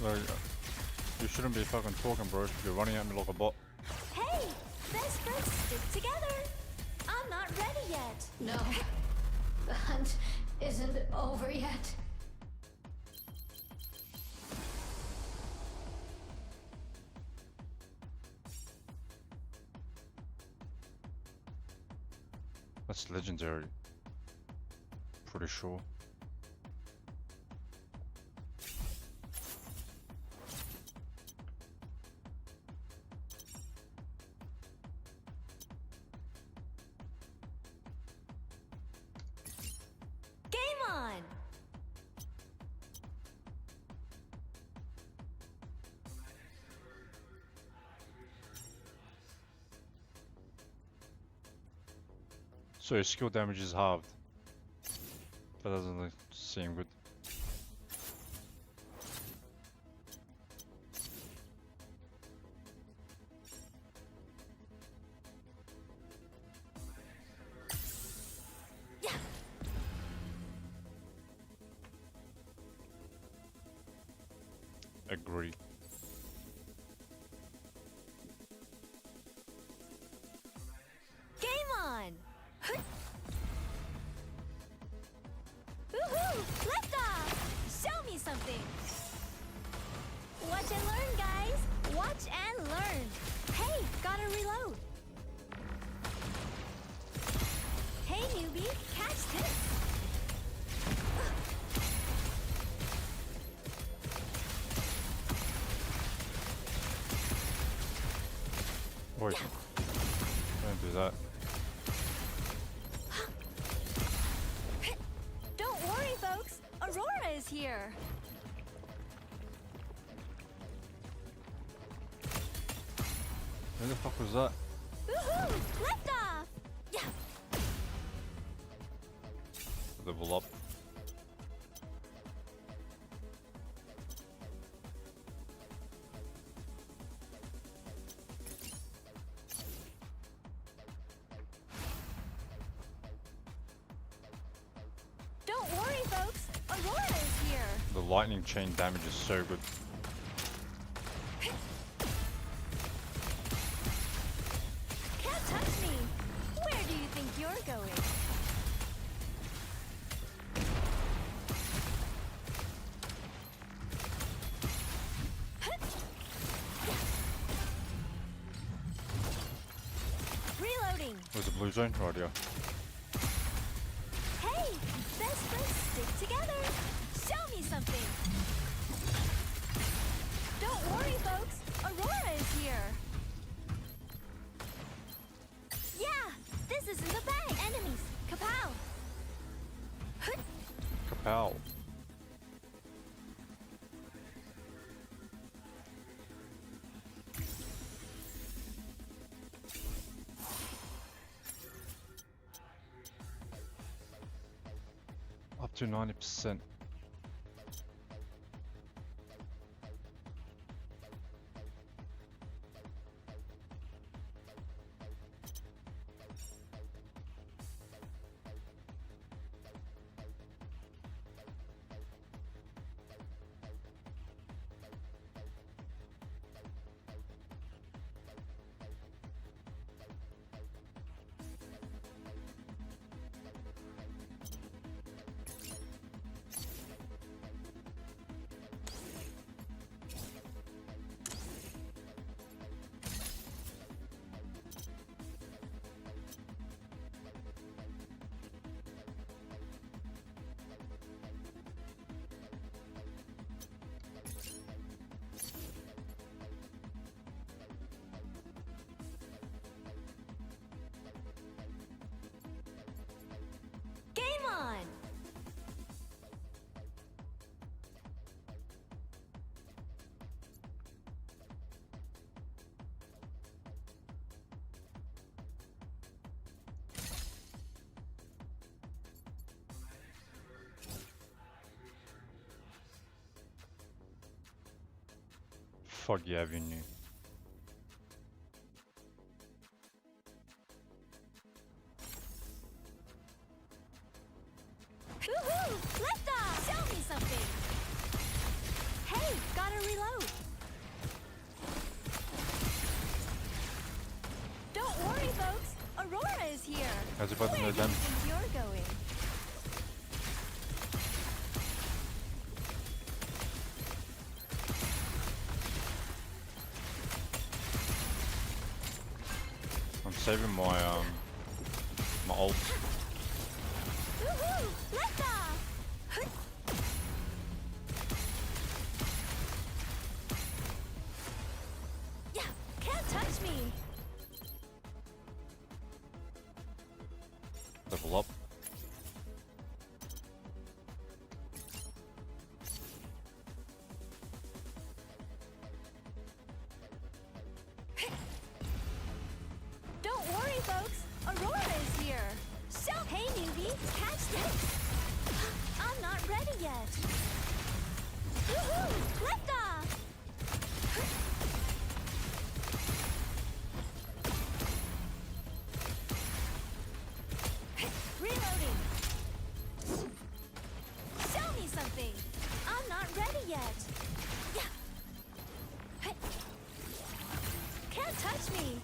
Like, you shouldn't be fucking talking, bro. You're running at me like a bot. Hey, best friends stick together. I'm not ready yet. No, the hunt isn't over yet. That's legendary. Pretty sure. Game on. So your skill damage is halved. That doesn't seem good. Yeah. Agree. Game on. Woohoo! Lift off. Show me something. Watch and learn, guys. Watch and learn. Hey, gotta reload. Hey, newbie, catch this. Wait. Don't do that. Don't worry, folks. Aurora is here. Where the fuck was that? Woohoo! Lift off. Yeah. Level up. Don't worry, folks. Aurora is here. The lightning chain damage is so good. Can't touch me. Where do you think you're going? Reloading. Where's the blue zone? Right here. Hey, best friends stick together. Show me something. Don't worry, folks. Aurora is here. Yeah, this is in the bag. Enemies, kapow. Kapow. Up to 90%. Game on. Foggy Avenue. Woohoo! Lift off! Show me something! Hey, gotta reload! Don't worry, folks! Aurora is here! How's it about Where no do you damage? think you're going? I'm saving my my ult. Woohoo! Lift off! Yeah, can't touch me! Level up. Don't worry, folks! Aurora is here! So, hey, newbie, catch this! I'm not ready yet! Woohoo! Lift off! Reloading! Show me something! I'm not ready yet! Yeah! Can't touch me!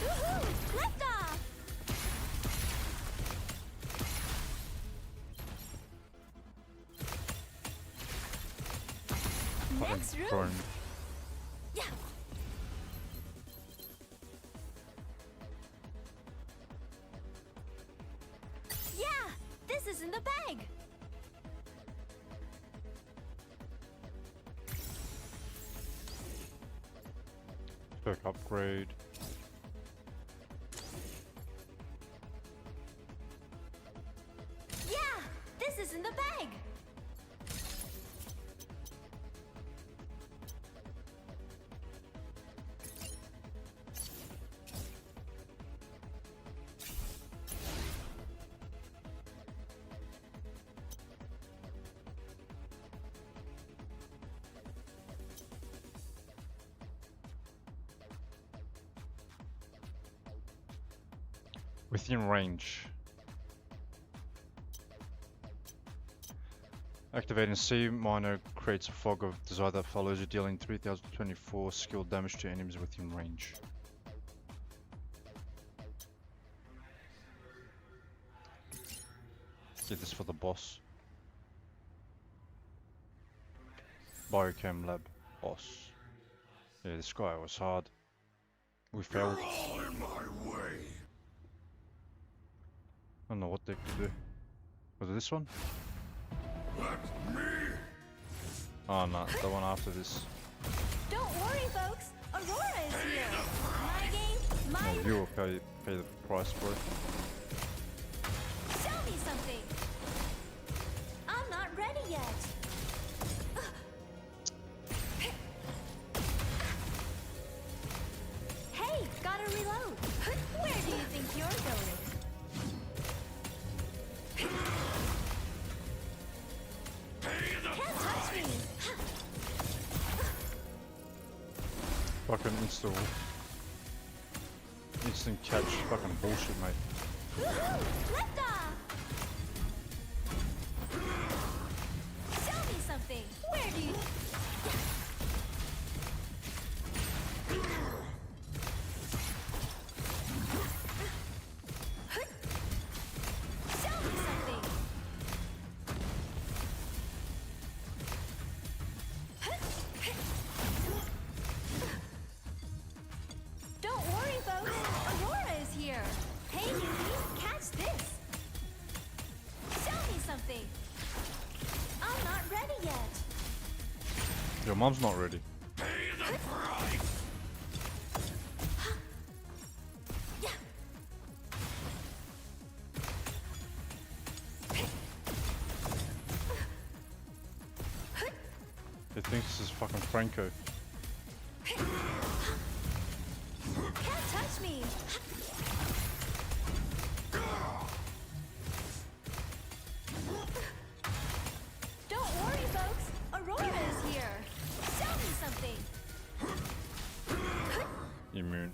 Woohoo! Lift off! Next room. Burn. Yeah. Yeah, this is in the bag. Perk upgrade. Yeah, this is in the bag. Within range. Activating C minor creates a fog of desire that follows you, dealing 3024 skill damage to enemies within range. Did this for the boss. Biochem lab boss. Yeah, this guy was hard. We failed. All in my way. I don't know what they could do. Was it this one? Let me. Oh no, the one after this. Don't worry, folks. Aurora is here. My game, my Oh, you will pay the price for it. Show me something. I'm not ready yet. Hey, gotta reload. Where do you think you're going? Can't touch me. Fucking instant catch, fucking bullshit, mate. Woohoo! Lift off! Show me something. Where do you? Show me something. Don't worry, folks. Aurora is here. Hey, newbies, catch this. Show me something. I'm not ready yet. Your mom's not ready. Pay the price. Yeah. He thinks this is fucking Franco. Can't touch me. Don't worry, folks. Aurora is here. Show me something. Immune.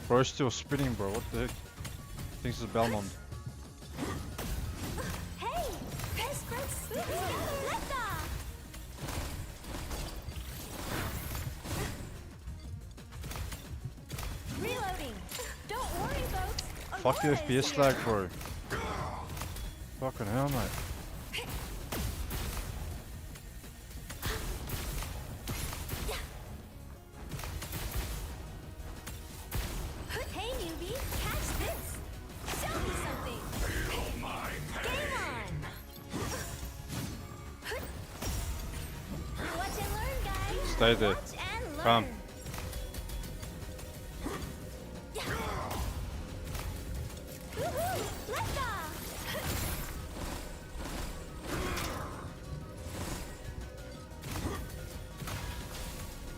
Bro, it's still spinning, bro. What the heck? Thinks it's Belmont. Hey, best friends stick together. Let's go. Reloading. Don't worry, folks. Fuck your Aurora is FPS here. lag, bro. Fucking hell, mate. Hey, newbie, catch this. Show me something. Feel my Game on. Watch and learn, guys. Stay there. Watch and learn. Come. Woohoo! Let's go.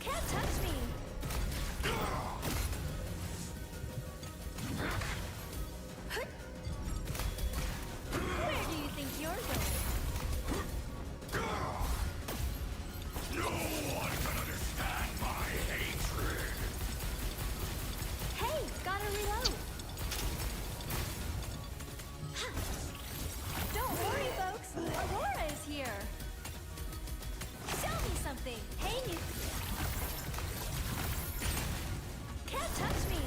Can't touch me. Where do you think you're going? No one can understand my hatred. Hey, gotta reload. Don't worry, folks. Aurora is here. Show me something. Hey, you. Can't touch me.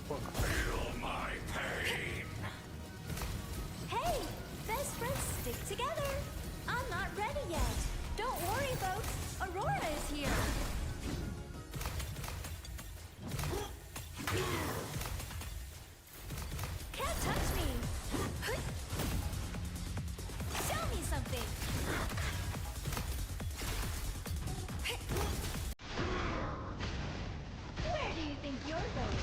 Feel my pain. Hey, best friends stick together. I'm not ready yet. Don't worry, folks. Aurora is here. Can't touch me. Show me something. Where do you think you're going?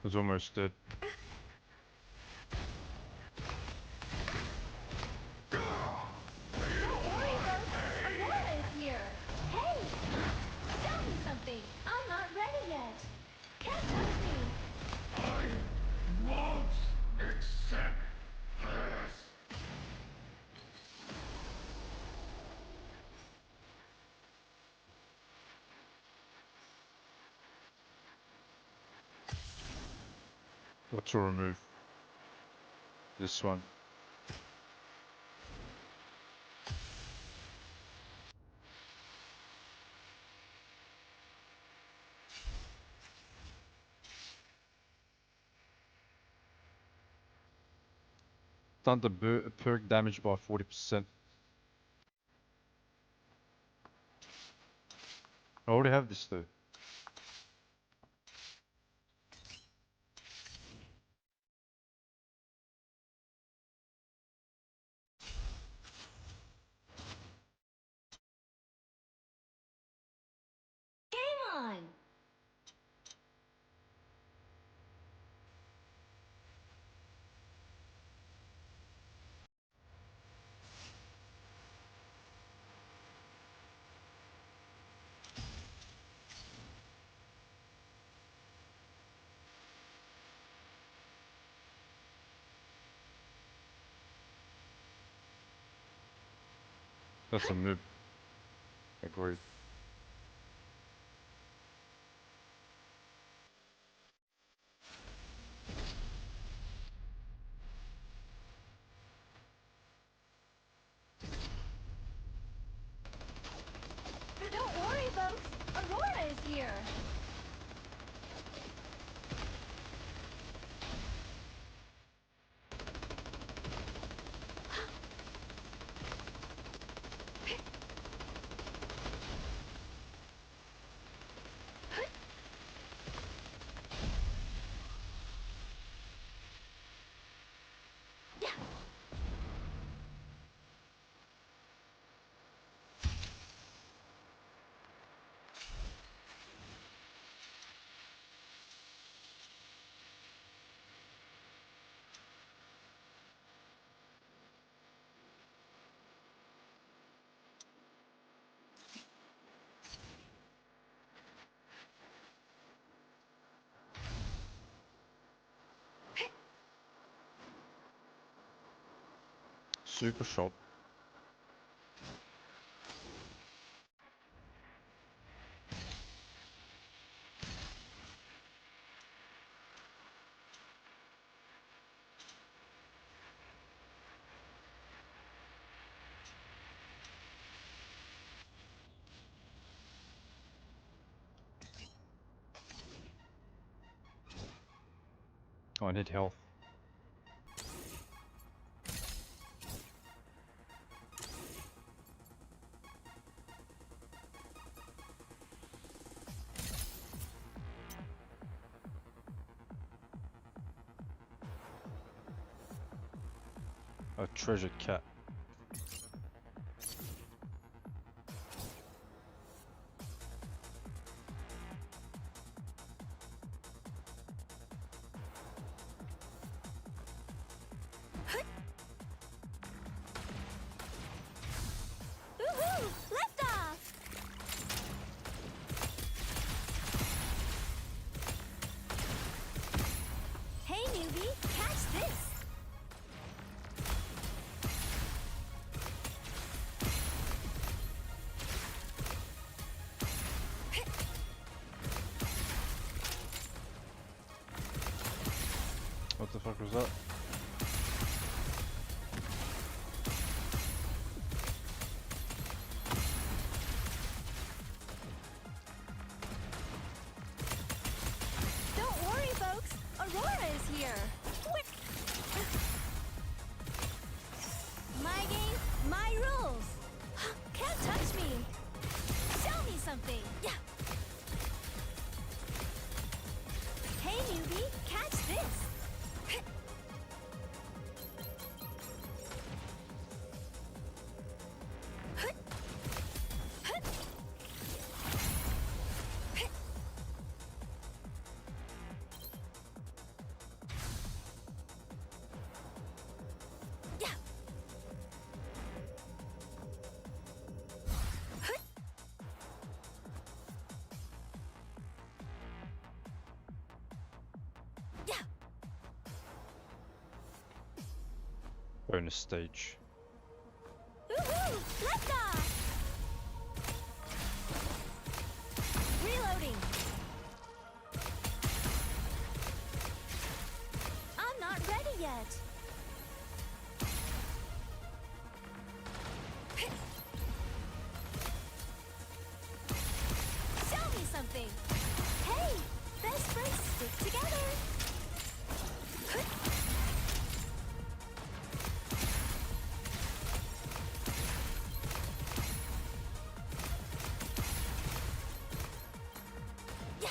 It's almost dead. Don't worry, folks. Aurora is here. Hey, show me something. I'm not ready yet. Can't touch me. I won't accept this. What to remove? This one. Done the perk damage by 40%. I already have this though. Game on. That's a noob. Agreed. Don't worry, folks. Aurora is here. Super shop. Oh, I need health. A treasured cat. Woohoo! Lift off! Hey, newbie, catch this! What the fuck was that? Don't worry, folks. Aurora is here. Quick! My game, my rules. Can't touch me. Show me something. Yeah. Hey, newbie, catch this. Yeah. Yeah. Bonus stage. Woohoo! Lift off! Reloading. I'm not ready yet. Show me something. Hey, best friends stick together. Yeah.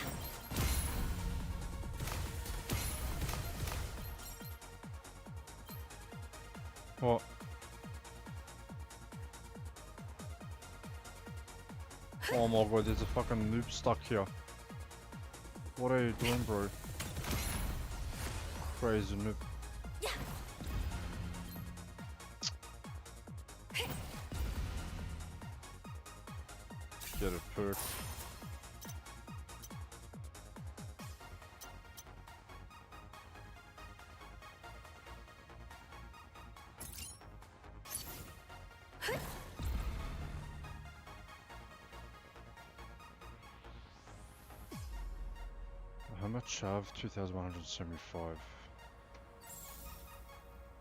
What? Oh my god, there's a fucking noob stuck here. What are you doing, bro? Crazy noob. Yeah. Get a perk. How much I have? 2,175.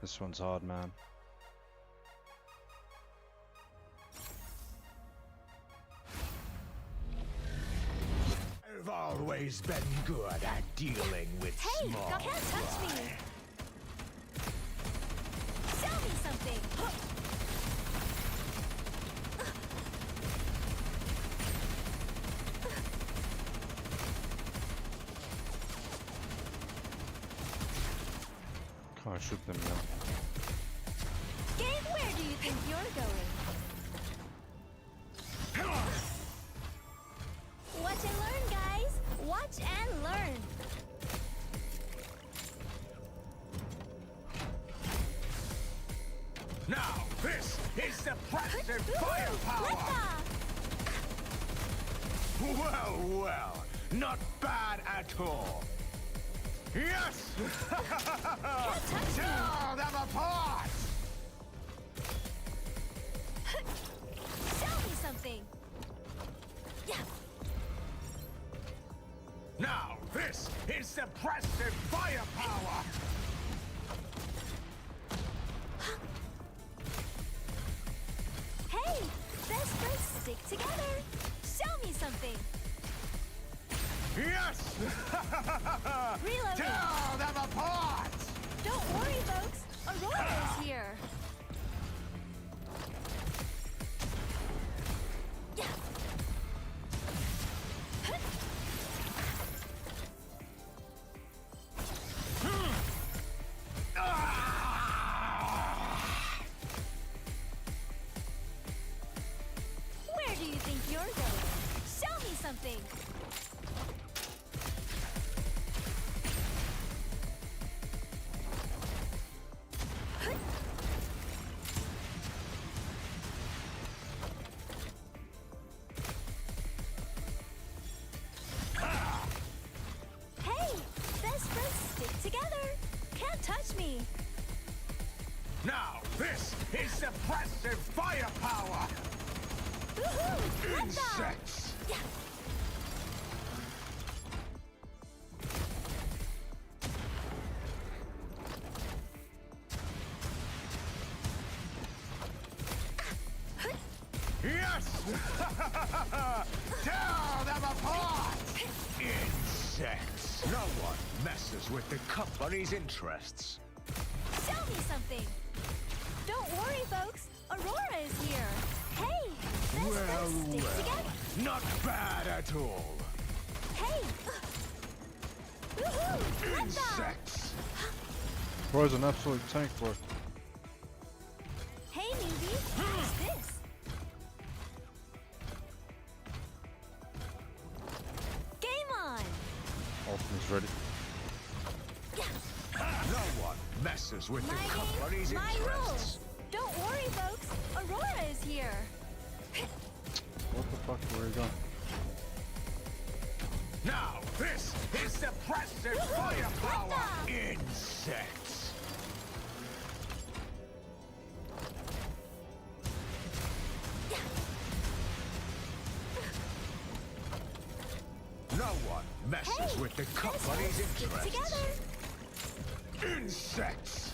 This one's hard, man. I've always been good at dealing with Hey, small can't touch me. fry. Show me something. Can't shoot them now. Gabe, where do you think you're going? Watch and learn, guys. Watch and learn. Now, this is suppressive Lift firepower! off! Well, well, not bad at all. Yes! Can't touch me. Tear them apart! something. Yeah. Now this is impressive firepower! Hey, best friends stick together. Show me something. Yes! Reloading. Tear them apart! Don't worry, folks. Aurora is here. Yeah. Where do you think you're going? Show me something. Hey, best friends stick together. Can't touch me. Now this is impressive firepower! Woohoo! Let them. Insects! Yeah. Yes! Tear them apart! Insects! No one messes with the company's interests. Show me something. Don't worry, folks. Aurora is here. Hey, best friends stick together. Not bad at all. Hey. Woohoo! Let them. Insects! Bro's an absolute tank, bro. Hey, newbie. What's this? Game on. Ultimate's ready. No one messes with My the game, company's my interests. rules. Don't worry, folks. Aurora is here. What the fuck? Where are you going? Now this is impressive Woohoo! firepower! Let them. Insects! No one messes Hey, with the best company's friends stick interests. together. Insects!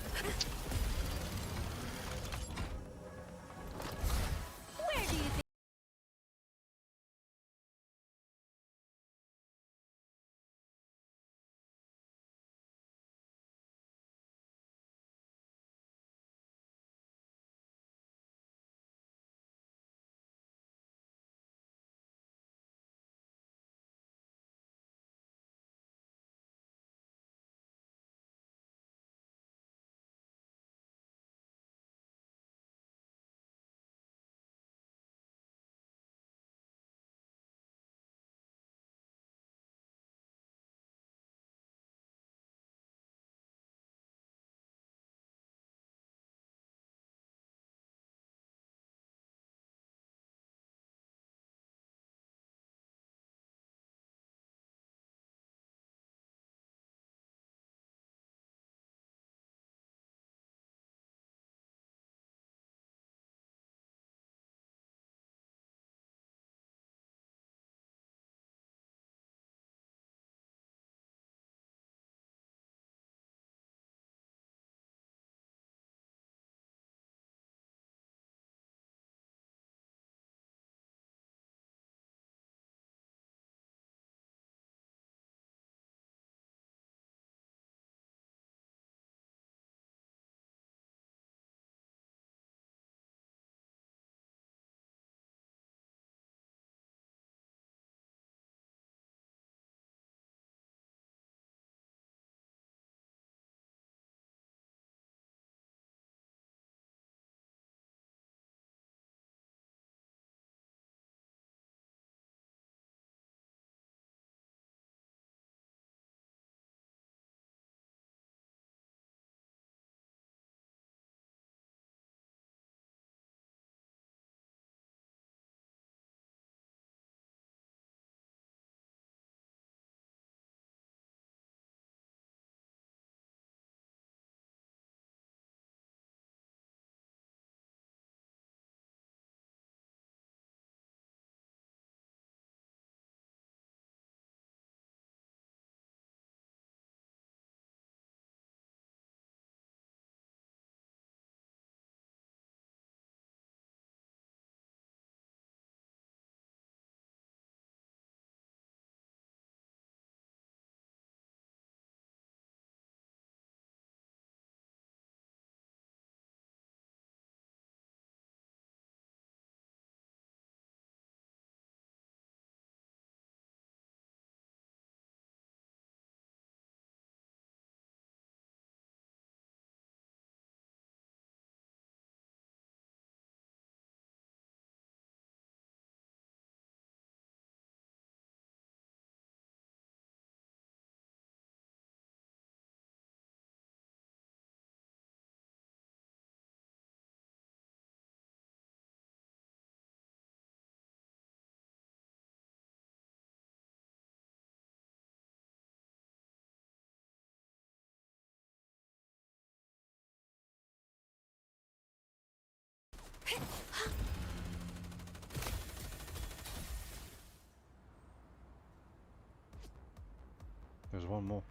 There's one more.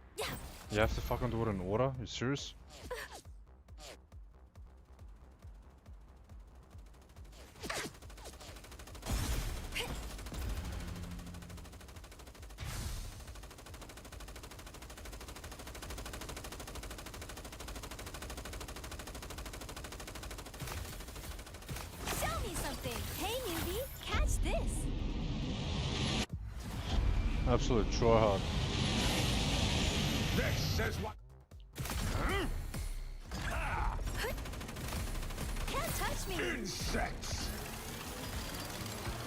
You have to fucking do it in order? You serious? Show me something. Hey, newbie, catch this. Absolute tryhard. This is what. Can't touch me. Insects!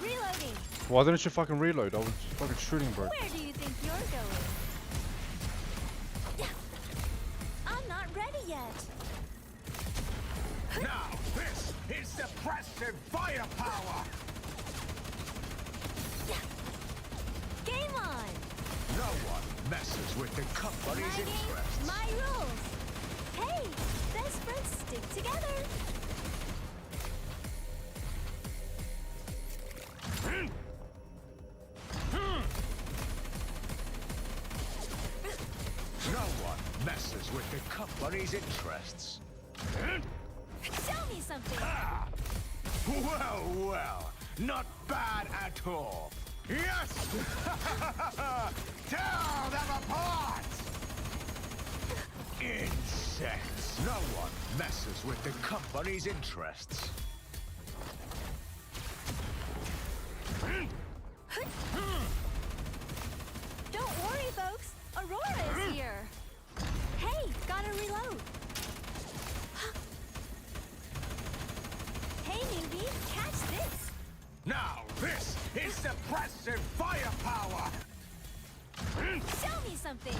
Reloading. Why didn't you fucking reload? I was fucking shooting, bro. Where do you think you're going? I'm not ready yet. Now, this is suppressive firepower! Game on. No one messes with the company's My game, interests. my rules. Hey, best friends stick together. No one messes with the company's interests. Show me something. Well, well, not bad at all. Yes! Tear them apart! Insects! No one messes with the company's interests. Don't worry, folks. Aurora is here. Hey, gotta reload. Hey, newbie, catch this. Now, this is suppressive firepower! Show me something.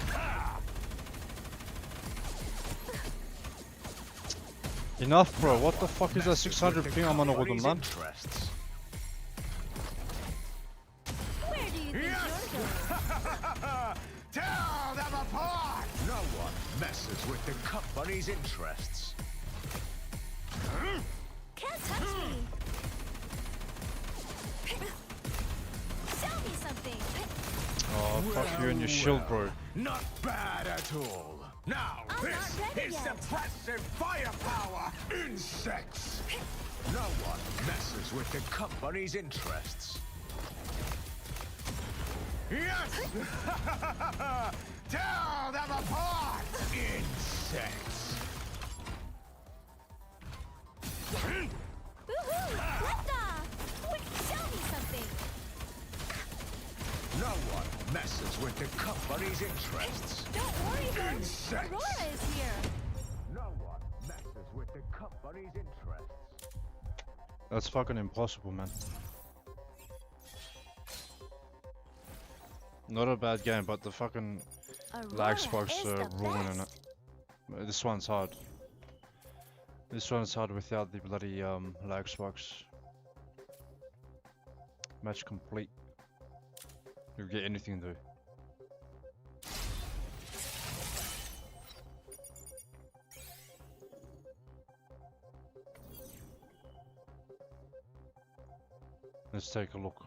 Enough, bro. What the fuck is that 600 ping I'm on a Company's man? interests. Where do you think you're going? Tear them apart! No one messes with the company's interests. Can't touch me. Show me something. Oh, fuck you and your shield, bro. Not bad at all. Now, I'm this not ready is yet. suppressive firepower! Insects! No one messes with the company's interests. Yes! Tear them apart! Insects! Woohoo! Liftoff! Wait, show me something. No one messes with the company's interests. Don't worry, folks. Insects! Aurora is here. No one messes with the company's interests. That's fucking impossible, man. Not a bad game, but the fucking lag spikes is the ruining it. best. This one's hard. This one's hard without the bloody lag spikes. Match complete. You'll get anything though. Let's take a look.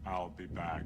I'll be back.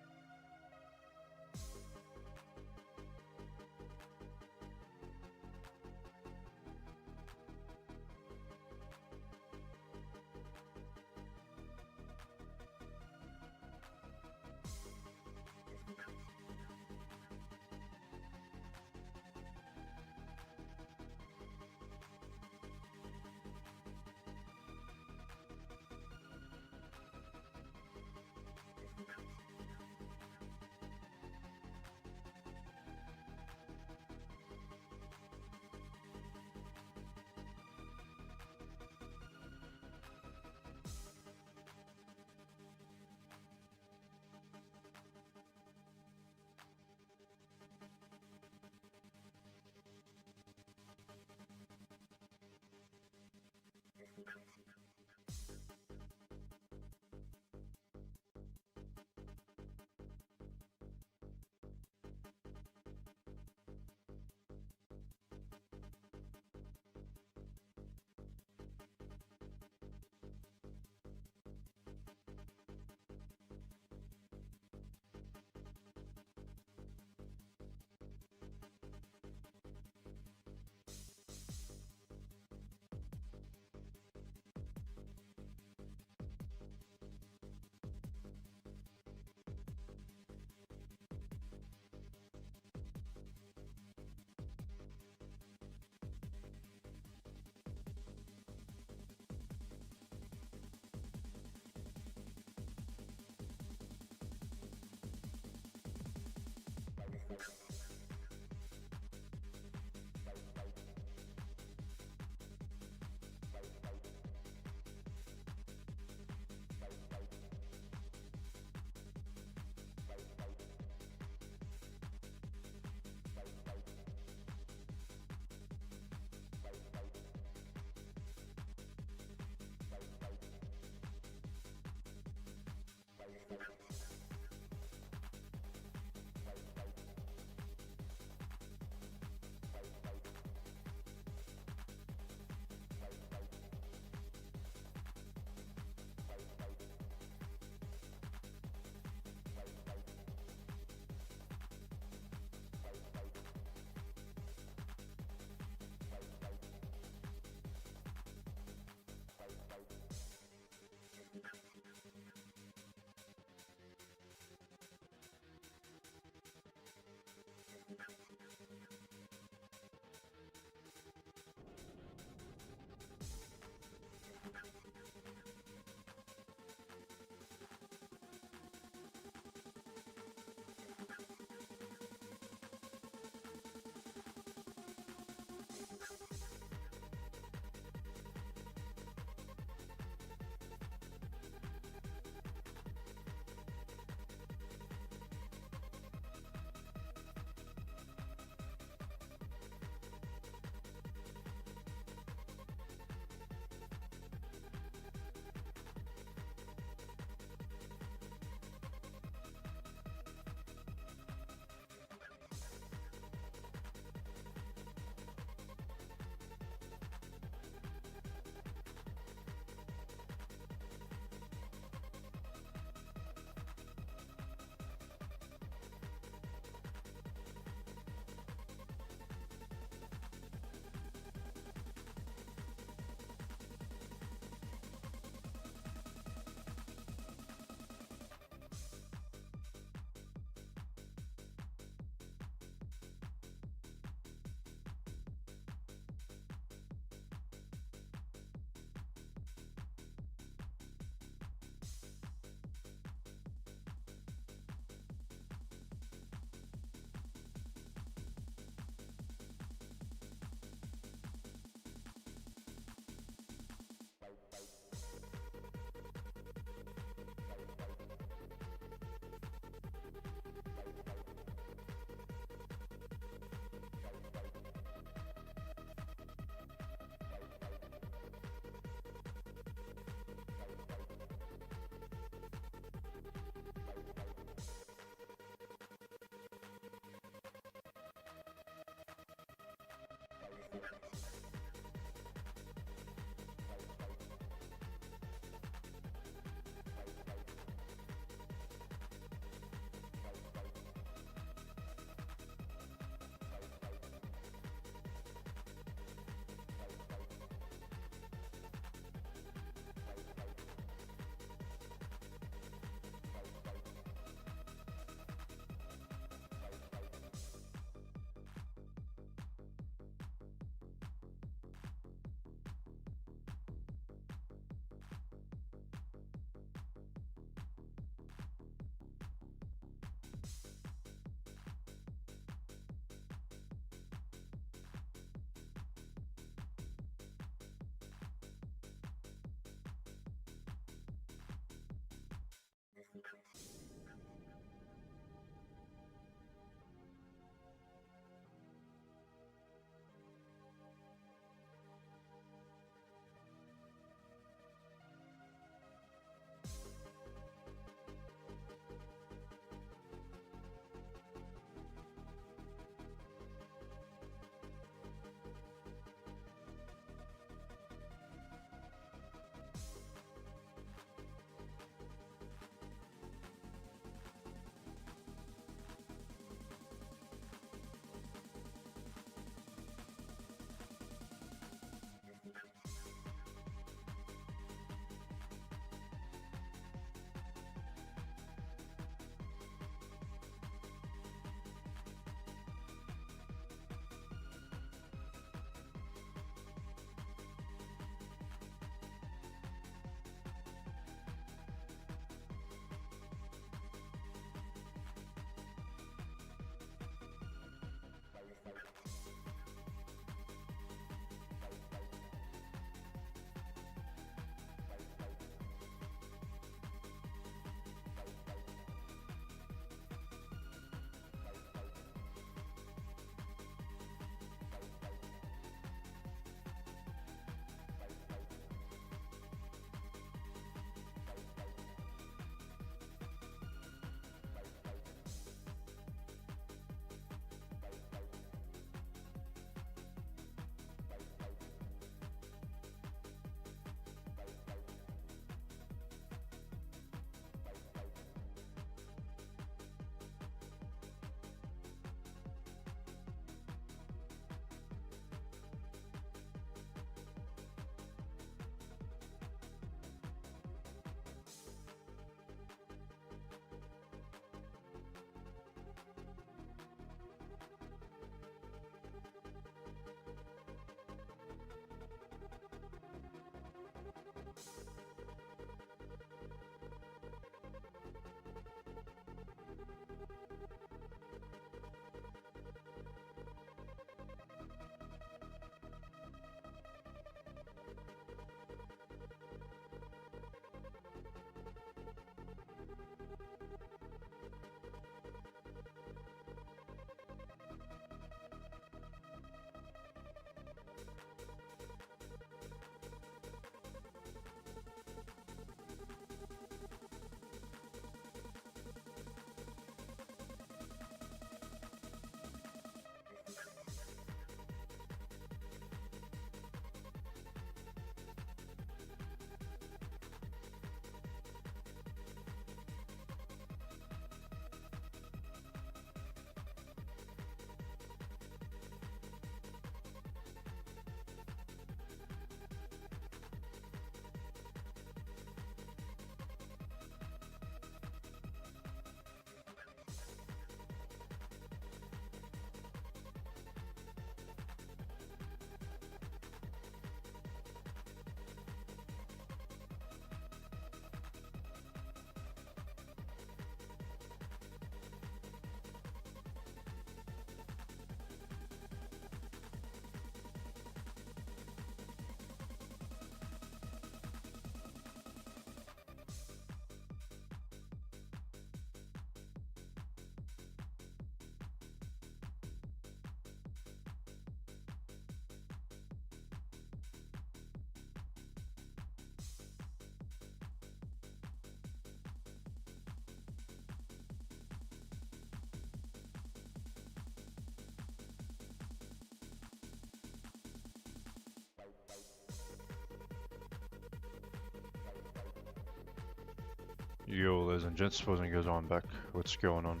Yo, ladies and gents, supposing goes on back. What's going on?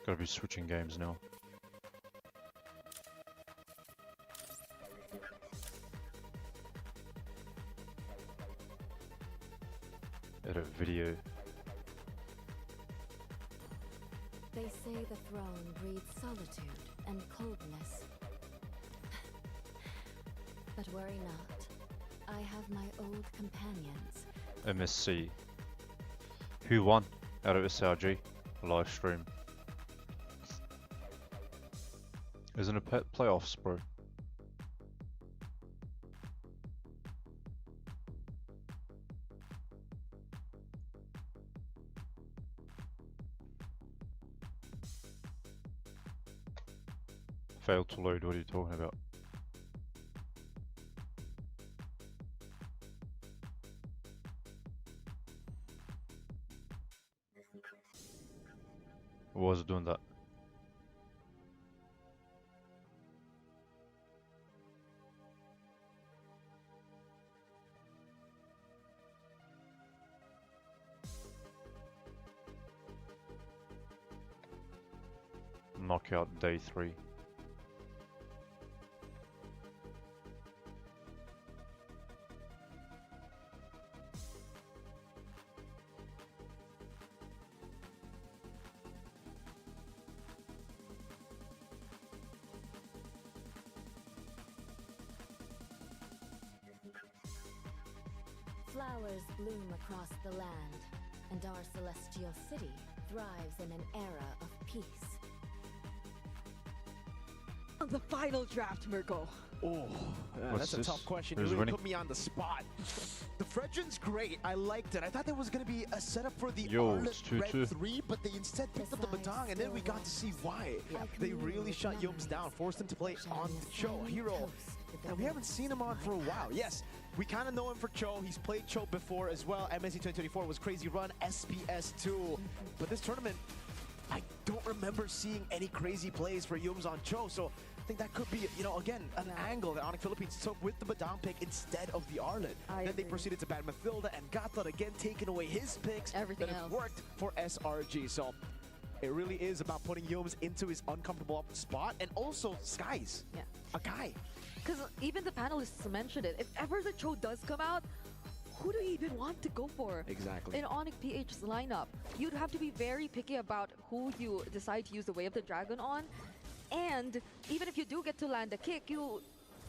Gotta be switching games now. Edit video. They say the throne breeds solitude and coldness. But worry not. I have my old companions. MSC. Who won out of SRG? Live stream. Isn't it playoffs, bro? Failed to load, what are you talking about? What was it doing that? Knockout day 3. Flowers bloom across the land, and our celestial city thrives in an era of peace. The final draft, Mirko. Oh, What's that's a this? tough question. Who's You really winning? put me on the spot. The Fredrin's great. I liked it. I thought there was going to be a setup for the Yo, Arlet it's Red 2-2. 3, but they instead picked up the Batang, and then we got to see why. They really shut Yums down, forced him to play on Cho, a hero that we haven't seen him on for a while. Yes, we kind of know him for Cho. He's played Cho before as well. MSC 2024 was Crazy Run, SPS 2. But this tournament, I don't remember seeing any crazy plays for Yums on Cho, so I think that could be, you know, again, an angle that Onyx Philippines took with the Badang pick instead of the Arlet. Then they proceeded to ban Mathilda and got that again, taking away his picks. Everything that have else worked for SRG. So it really is about putting Yums into his uncomfortable spot, and also Skies, Yeah. a guy. Because even the panelists mentioned it. If ever the Cho does come out, who do you even want to go for? Exactly. In Onyx PH's lineup, you'd have to be very picky about who you decide to use the Way of the Dragon on. And even if you do get to land a kick, you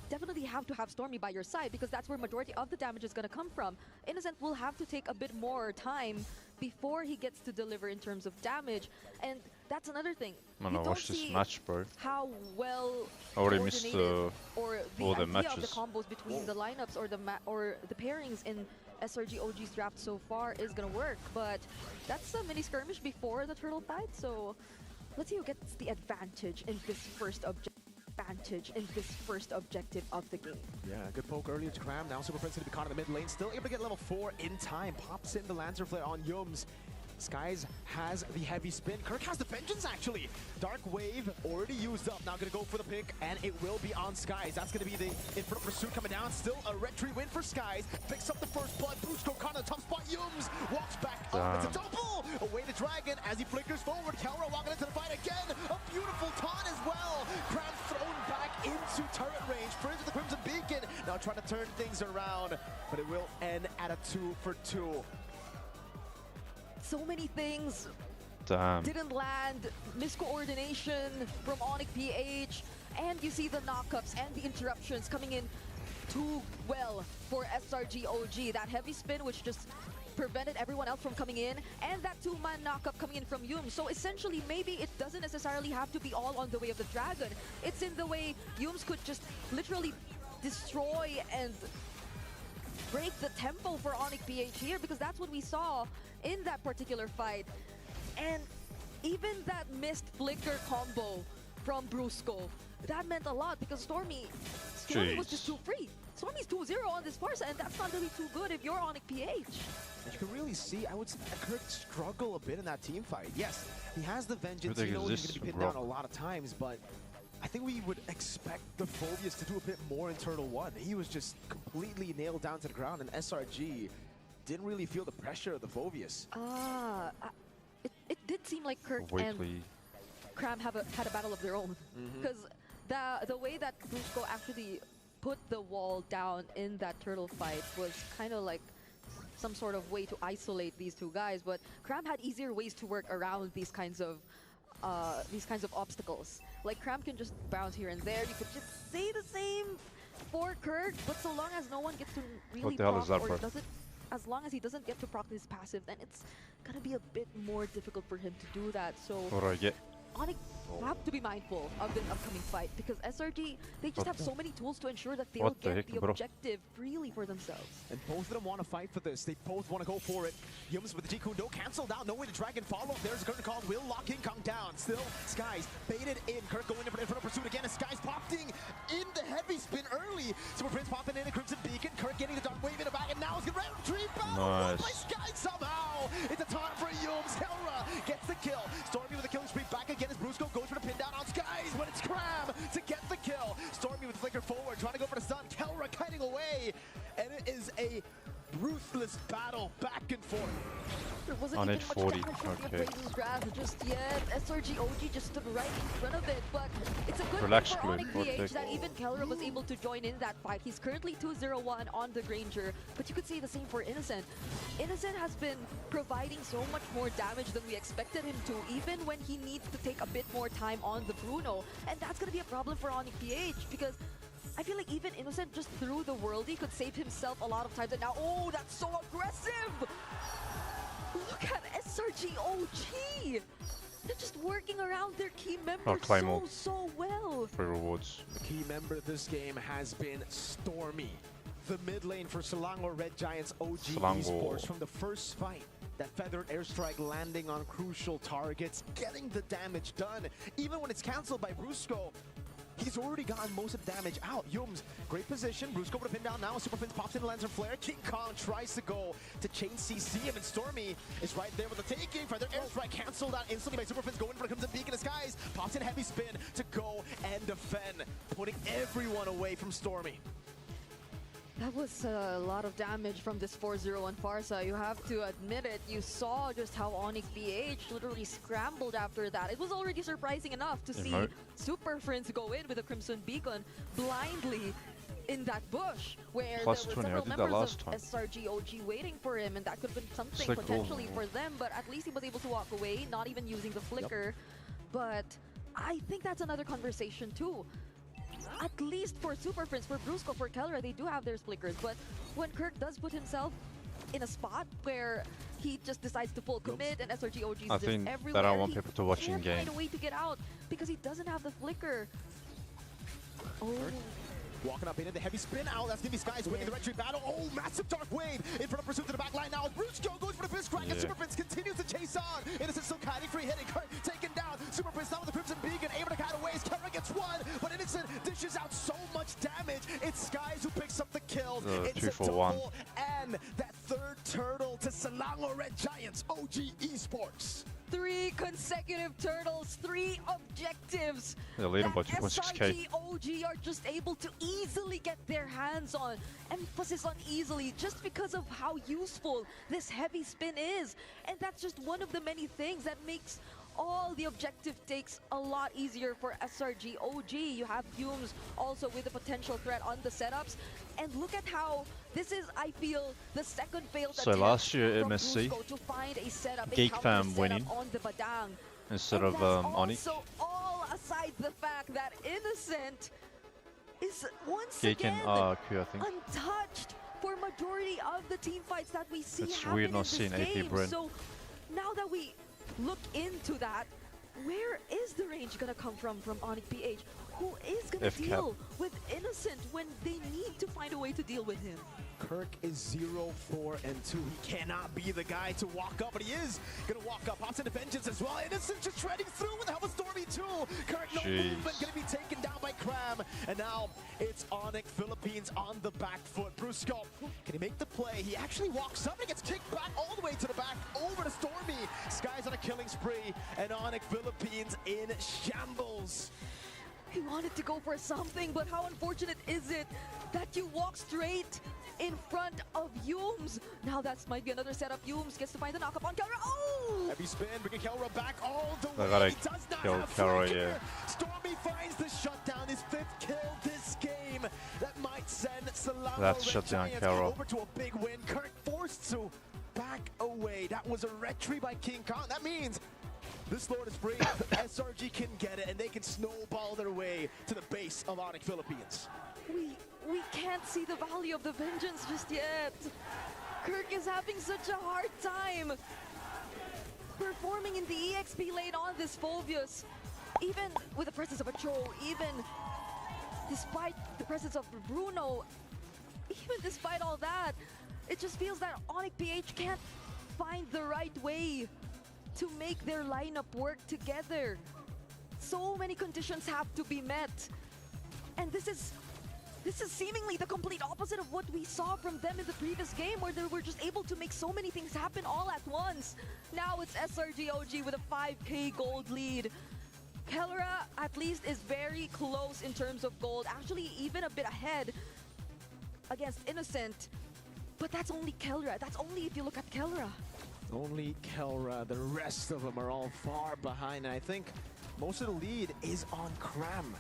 definitely have to have Stormy by your side, because that's where majority of the damage is going to come from. Innocent will have to take a bit more time before he gets to deliver in terms of damage. And that's another thing. Man, You I don't watched this see match, bro. how well I already missed coordinated or the all the idea matches. of the combos between the lineups or the pairings in SRG OG's draft so far is gonna work. But that's a mini skirmish before the turtle fight, so let's see who gets the advantage in this first objective of the game. Yeah, good poke earlier to Cram. Now Super Prince going to be caught in the mid lane. Still able to get level 4 in time. Pops in the Lancer Flare on Yums. Skies has the heavy spin. Kirk has the Vengeance, actually. Dark Wave already used up. Now going to go for the pick, and it will be on Skies. That's going to be the Infinite Pursuit coming down. Still a red tree win for Skies. Picks up the first blood. Brusko caught in the top spot. Yums walks back up. It's a double! Away the Dragon as he flickers forward. Kelra walking into the fight again. A beautiful taunt as well. Cram thrown back into turret range. Frizz with the Crimson Beacon. Now trying to turn things around, but it will end at a 2-for-2. So many things Damn. didn't land, miscoordination from Onyx PH, and you see the knockups and the interruptions coming in too well for SRG OG. That heavy spin which just prevented everyone else from coming in, and that two-man knockup coming in from Yums. So essentially, maybe it doesn't necessarily have to be all on the Way of the Dragon. It's in the way Yums could just literally destroy and break the tempo for Onyx PH here, because that's what we saw in that particular fight. And even that missed flicker combo from Brusko, that meant a lot, because Stormy was just too free. Stormy's 2-0 on this Farsa, and that's not really too good if you're Onyx PH. And you can really see, I would say, Kirk struggle a bit in that team fight. Yes, he has the vengeance, Who the he heck knows is he's this going to be pinned down Rock? a lot of times, but I think we would expect the Phobius to do a bit more in Turtle 1. He was just completely nailed down to the ground, and SRG didn't really feel the pressure of the Phobius. It did seem like Kirk and Weekly. Cram had a battle of their own. Because the way that Brusco actually put the wall down in that turtle fight was kind of like some sort of way to isolate these two guys, but Cram had easier ways to work around these kinds of obstacles. Like Cram can just bounce here and there. You could just say the same for Kirk, but so long as no one gets to really What the hell is proc that, or bro? doesn't, as long as he doesn't get to proc his passive, then it's gonna be a bit more difficult for him to do that. So What do I get? Onyx have to be mindful of this upcoming fight because SRG, they just have so many tools to ensure that they'll What the get heck, the bro? objective freely for themselves. And both of them want to fight for this. They both want to go for it. Yums with the G-Kundo canceled out. No way to dragon follow. There's a curtain call. Will lock King Kong down. Still, Skies baited in. Kirk going in front of pursuit again. And Skies popping in the heavy spin early. Super Prince popping in a Crimson Beacon. Kirk getting the Dark Wave in the back. And now he's going to retrieve battle. Nice. By Skies somehow. It's a taunt for Yums. Kelra gets the kill. Stormy with the killing spree back again as Brusco goes for the pin down on Skies. But it's Cram to get the kill. Stormy with flicker forward. Trying to go for the stun. Kelra kiting away. And it is a ruthless battle back and forth. There wasn't On even it much 40, damage from the okay. Abrasion's grasp just yet. SRG OG just stood right in front of it, but it's a good Relax, thing for Blue. Onyx What the PH heck? that even Keller was able to join in that fight. He's currently 2-0-1 on the Granger, but you could say the same for Innocent. Innocent has been providing so much more damage than we expected him to, even when he needs to take a bit more time on the Bruno, and that's going to be a problem for Onyx PH because I feel like even Innocent just through the worldie could save himself a lot of times, and now, oh, that's so aggressive! Look at SRG OG! They're just working around their key members Claymore. so well. Free rewards. The key member of this game has been Stormy. The mid lane for Selangor Red Giants OG Selangor. Esports from the first fight. That feathered airstrike landing on crucial targets, getting the damage done. Even when it's cancelled by Brusco, he's already gotten most of the damage out. Yums, great position. Brusco with a pin down now. Super Fins pops in, lands her flare. King Kong tries to go to chain CC him, and Stormy is right there with the taking. Feathered airstrike canceled out instantly by Super Fins. Going for the Crimson Beacon in the skies. Pops in heavy spin to go and defend, putting everyone away from Stormy. That was a lot of damage from this 4-0 Farsa. You have to admit it. You saw just how Onyx BH literally scrambled after that. It was already surprising enough to see Emote. Super Friends go in with a Crimson Beacon blindly in that bush where Plus there were 20, I several did that members last of time. SRG OG waiting for him, and that could have been something like, oh. potentially for them, but at least he was able to walk away, not even using the flicker. But I think that's another conversation too. At least for Super Friends, for Brusco, for Keller, they do have their flickers, but when Kirk does put himself in a spot where he just decides to full commit and SRG OG is I just think everywhere, that I want he people to watch in can't find game. a way to get out because he doesn't have the flicker. Oh. Walking up into the heavy spin out. That's Nimby Skies winning the retreat battle. Oh, massive dark wave in front of pursuit to the back line now. Brusco goes for the fist crack, and Super Prince continues to chase on. Innocent still kiting, free hitting, Kurt taken down. Super Prince now with the Crimson Beacon, able to kite away. Kara gets one, but Innocent dishes out so much damage. It's Skies who picks up the kills. It's 2 a for double, and that third turtle to Selangor Red Giants, OG Esports. 3 consecutive turtles, 3 objectives. They're leading by that 2.6k. SRG OG are just able to easily get their hands on. Emphasis on easily, just because of how useful this heavy spin is. And that's just one of the many things that makes all the objective takes a lot easier for SRG OG. You have Humes also with a potential threat on the setups. And look at how this is, I feel, the second failed So attempt last year from MSC, Brusco to find a setup, a Geek counter Fam setup winning on the Badang. instead And of that's Onyx. also all aside the fact that Innocent is once Geek again and RQ, I think. untouched for majority of the team fights that we see It's happening weird not in this seeing AP game. Bren. So now that we look into that, where is the range gonna come from Onyx PH? Who is gonna F-cap. deal with Innocent when they need to find a way to deal with him? Kirk is 0-4-2. He cannot be the guy to walk up, but he is gonna walk up. Pops into Vengeance as well. Innocent just shredding through with the help of Stormy too. Kirk, no Jeez. movement, gonna be taken down by Cram, and now it's Onyx Philippines on the back foot. Brusco, can he make the play? He actually walks up and gets kicked back all the way to the back, over to Stormy. Sky's on a killing spree, and Onyx Philippines in shambles. He wanted to go for something, but how unfortunate is it that you walk straight in front of Yums? Now that might be another setup. Yums gets to find the knockup on Kelra. Oh! Heavy spin, bringing Kelra back all the I way. gotta He does not kill have Kelra, flank here. yeah. Stormy finds the shutdown, his 5th kill this game. That might send Salamo That's Red shut down Giants Kelra. over to a big win. Kirk forced to back away. That was a retry by King Kong. That means this Lord is free. SRG can get it, and they can snowball their way to the base of Onyx Philippines. We can't see the value of the vengeance just yet. Kirk is having such a hard time performing in the EXP lane on this Phobius. Even with the presence of a Cho, even despite the presence of Bruno, even despite all that, it just feels that Onyx PH can't find the right way to make their lineup work together. So many conditions have to be met. And this is seemingly the complete opposite of what we saw from them in the previous game, where they were just able to make so many things happen all at once. Now it's SRGOG with a 5k gold lead. Kelra at least is very close in terms of gold, actually even a bit ahead against Innocent. But that's only Kelra. That's only if you look at Kelra. Only Kelra, the rest of them are all far behind. And I think most of the lead is on Cram.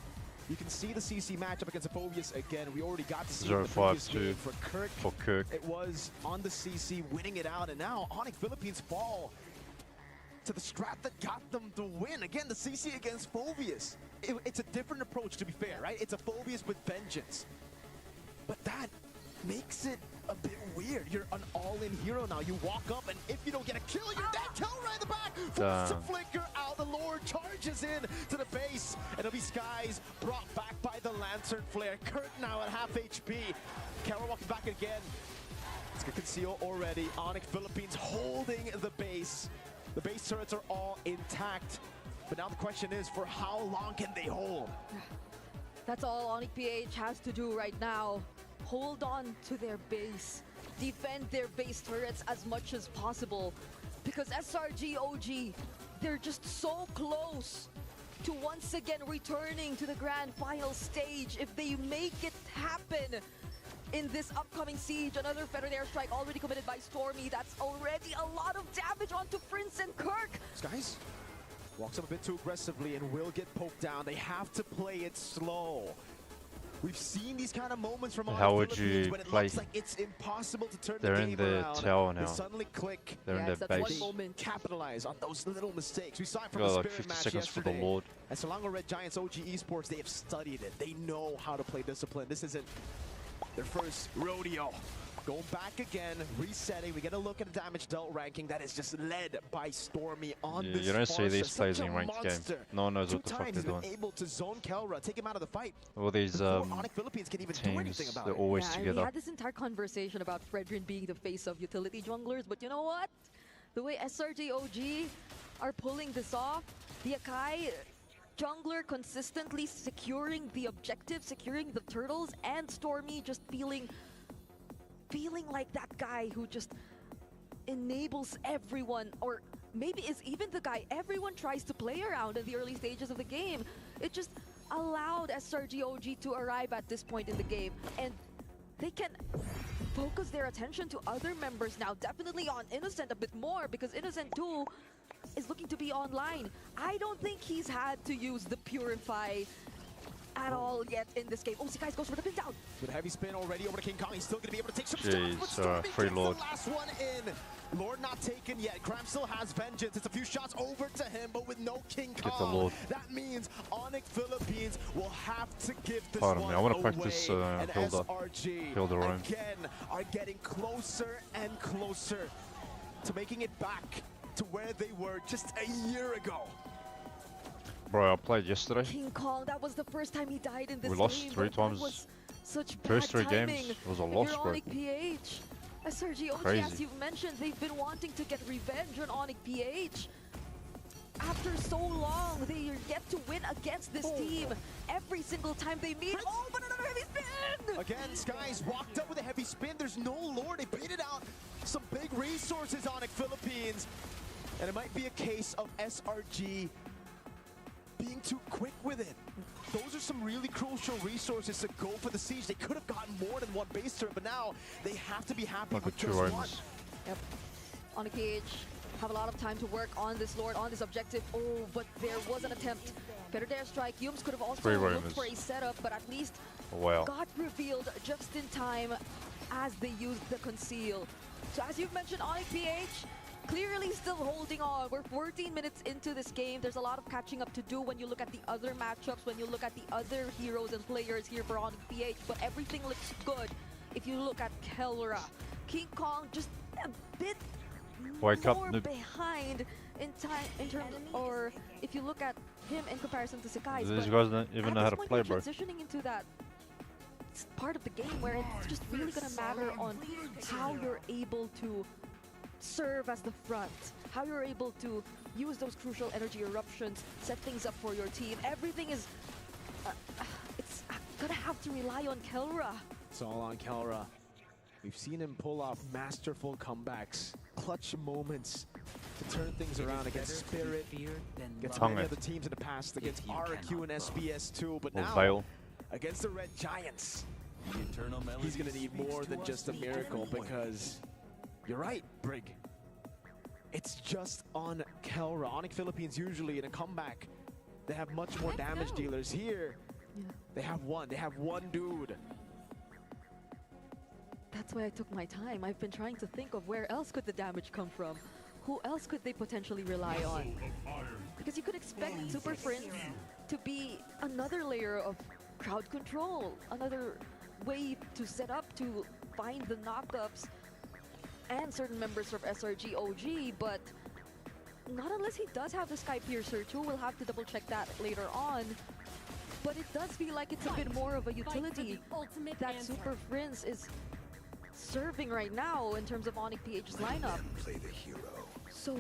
You can see the CC matchup against Phobius again. We already got to see the previous game for Kirk. It was on the CC winning it out, and now Onyx Philippines fall to the strat that got them the win. Again, the CC against Phobius. It's a different approach, to be fair, right? It's a Phobius with vengeance. But that makes it a bit weird. You're an all-in hero now. You walk up, and if you don't get a kill, you're dead. Kill right in the back. Forced to flicker out. The Lord charges in to the base, and it'll be Skies brought back by the Lantern Flare. Kurt now at half HP. Kelra walking back again. It's gonna conceal already. Onyx Philippines holding the base. The base turrets are all intact. But now the question is, for how long can they hold? That's all Onyx PH has to do right now. Hold on to their base. Defend their base turrets as much as possible. Because SRG OG, they're just so close to once again returning to the grand final stage. If they make it happen in this upcoming siege, another Federal airstrike already committed by Stormy. That's already a lot of damage onto Prince and Kirk. Skies walks up a bit too aggressively and will get poked down. They have to play it slow. We've seen these kind of moments from How would Philippines you when it play? looks like it's impossible to turn They're the in game the around. tower They now. suddenly click. They're in Yeah, their that's one base. moment. Capitalize on those little mistakes. We saw it from Got the like Spirit 50 match seconds for the yesterday. Lord. And Selangor Red Giants OG Esports, they have studied it. They know how to play discipline. This isn't their first rodeo. Going back again, resetting. We get a look at the damage dealt ranking that is just led by Stormy on this You don't see Farsa. these players Such a in ranked game. monster. No one knows Two what the fuck times they're he's been doing. able to zone Kelra, take him out of the fight. All these Before Onyx Philippines can even do anything teams, about they're it. always Yeah, and we together. had this entire conversation about Fredrin being the face of utility junglers, but you know what? The way SRG OG are pulling this off, the Akai jungler consistently securing the objective, securing the turtles, and Stormy just feeling like that guy who just enables everyone, or maybe is even the guy everyone tries to play around in the early stages of the game. It just allowed SRG OG to arrive at this point in the game, and they can focus their attention to other members now, definitely on Innocent a bit more, because Innocent 2 is looking to be online. I don't think he's had to use the Purify at all yet in this game. Oh, Skies goes for the pin down. With a heavy spin already over to King Kong, he's still going to be able to take some Jeez, shots, but Stormy free gets Lord. the last one in. Lord not taken yet. Cram still has vengeance. It's a few shots over to him, but with no King Kong. Get the Lord. That means Onyx Philippines will have to give this Pardon me, one I wanna away. practice, And Hilda. SRG Hilda Rome. again are getting closer and closer to making it back to where they were just a year ago. Bro, I played yesterday. King Kong, that was the first time he died in this We game. lost 3 but times. That was such First bad 3 timing. games was a If loss, you're bro. Onyx PH, SRG OG, Crazy. as you've mentioned, they've been wanting to get revenge on Onyx PH after so long. They are yet to win against this team every single time they meet. Oh, but another heavy spin! Again, Skies walked up with a heavy spin. There's no lore. They baited out some big resources on it, Philippines. And it might be a case of SRG being too quick with it. Those are some really crucial resources to go for the siege. They could have gotten more than one base turret, but now they have to be happy Look with at two just one. items. Yep. On a cage, have a lot of time to work on this lord, on this objective. Oh, but there was an attempt. Better dare strike. Yums could have also Three looked roamers. for a setup, but at least Wow. got revealed just in time as they used the conceal. So as you've mentioned, Onyx PH clearly still holding on. We're 14 minutes into this game. There's a lot of catching up to do when you look at the other matchups, when you look at the other heroes and players here for Onyx PH, but everything looks good. If you look at Kelra, King Kong just a bit Wake up, more noob. behind in time, in terms, or if you look at him in comparison to Sakai. These guys don't even know how to play, bro. Transitioning into that part of the game where it's just really gonna matter on how you're able to serve as the front, how you're able to use those crucial energy eruptions, set things up for your team. Everything is, it's gonna have to rely on Kelra. It's all on Kelra. We've seen him pull off masterful comebacks, clutch moments to turn things around against Spirit, against Tongue many it. other teams in the past, against RQ and SBS too, but Or now Veil. against the Red Giants, he's gonna need more than just a miracle because you're right, Brig. It's just on Kelra. Onyx Philippines usually in a comeback, they have much more damage dealers. Here, they have one dude. That's why I took my time. I've been trying to think of where else could the damage come from. Who else could they potentially rely on? Because you could expect Super Prince to be another layer of crowd control, another way to set up to find the knockups and certain members of SRG OG, but not unless he does have the Sky Piercer too. We'll have to double check that later on. But it does feel like it's a bit more of a utility that Super Prince is serving right now in terms of Onyx PH's lineup. Play the hero. So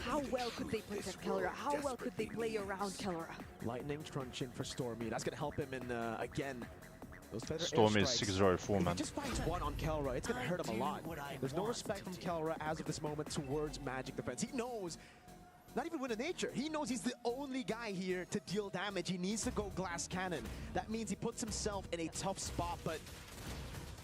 how well could they protect Kelra? How well could they play around Kelra? Lightning truncheon for Stormy. That's gonna help him in again. Those feather Storm is airstrikes. 604, If man. he just finds one on Kelra, it's gonna hurt him a lot. There's no respect from Kelra as of this moment towards magic defense. He knows, not even with nature, he knows he's the only guy here to deal damage. He needs to go glass cannon. That means he puts himself in a tough spot, but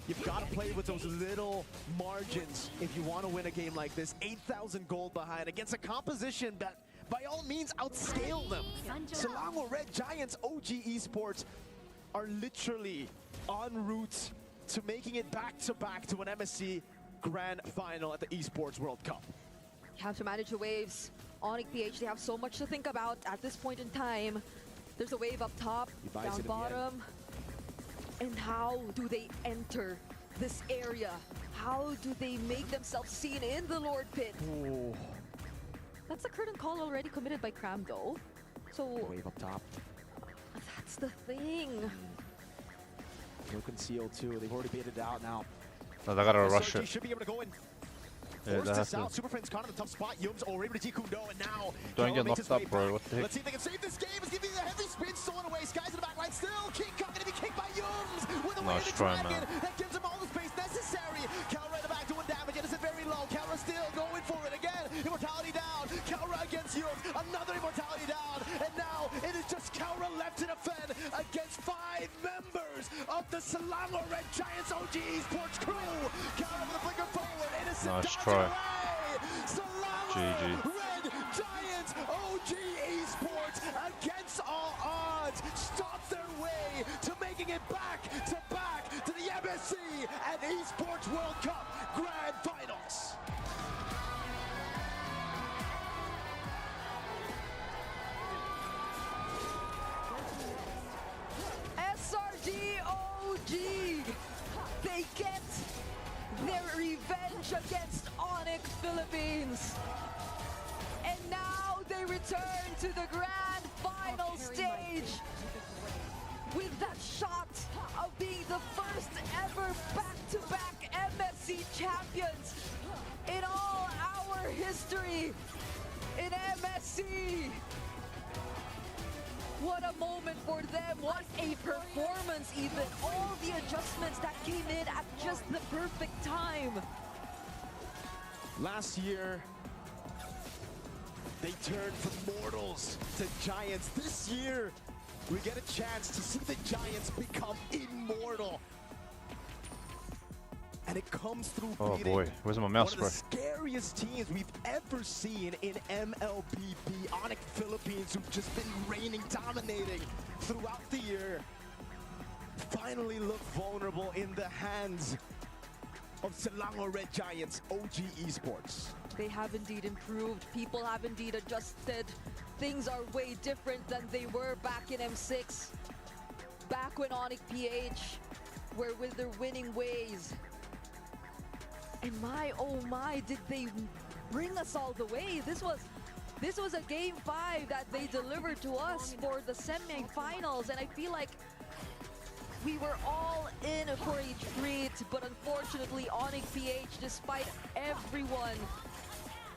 you've got to play with those little margins if you want to win a game like this. 8,000 gold behind against a composition that by all means outscale them. Selangor Red Giants OG Esports are literally en route to making it back-to-back to an MSC Grand Final at the Esports World Cup. You have to manage the waves. Onyx PH, they have so much to think about at this point in time. There's a wave up top, He buys down it in the bottom. And how do they enter this area? How do they make themselves seen in the Lord Pit? Ooh, That's a curtain call already committed by Cram though. So wave up top. that's the thing. No conceal too. They've already baited it out now. No, they gotta rush SRG it. should be able to go in. Yeah, Force they this have out. to. Super Friends caught in a tough spot. Yums already to Kundo, and now Don't Kelra get makes his knocked way up, bro. back. What the heck? Let's see if they can save this game. It's giving the heavy spin stolen away. Skies in the back line still. King Kong gonna be kicked by Yums with a Nice wave try, dragon. man. That gives him all the space necessary. Kelra in the back doing damage, and it's very low. Kelra still going for it again. Immortality down. Kelra against Yums. Another immortality down, and now it is just Kelra left to defend against 5 members of the Selangor Red Giants OG Esports crew. Kelra with a flicker forward. Innocent Nice dodging try. away. Selangor GG. Red Giants OG Esports against all odds stop their way to making it back to the MSC and Esports World Cup Grand Finals. SRG OG! They get their revenge against Onyx Philippines. And now they return to the grand final stage with that shot of being the first ever back-to-back MSC champions in all our history in MSC. a moment for them. What a performance even. All the adjustments that came in at just the perfect time. Last year, they turned from mortals to giants. This year, we get a chance to see the giants become immortal. And it comes through Oh beating boy, where's my mouse, one bro? of the scariest teams we've ever seen in MLBB. Onyx Philippines, who've just been reigning, dominating throughout the year, finally look vulnerable in the hands of Selangor Red Giants, OG Esports. They have indeed improved. People have indeed adjusted. Things are way different than they were back in M6. Back when Onyx PH were with their winning ways. And my, oh my, did they bring us all the way. This was a game 5 that they delivered to us for the semi-finals, and I feel like we were all in for a treat, but unfortunately Onyx PH, despite everyone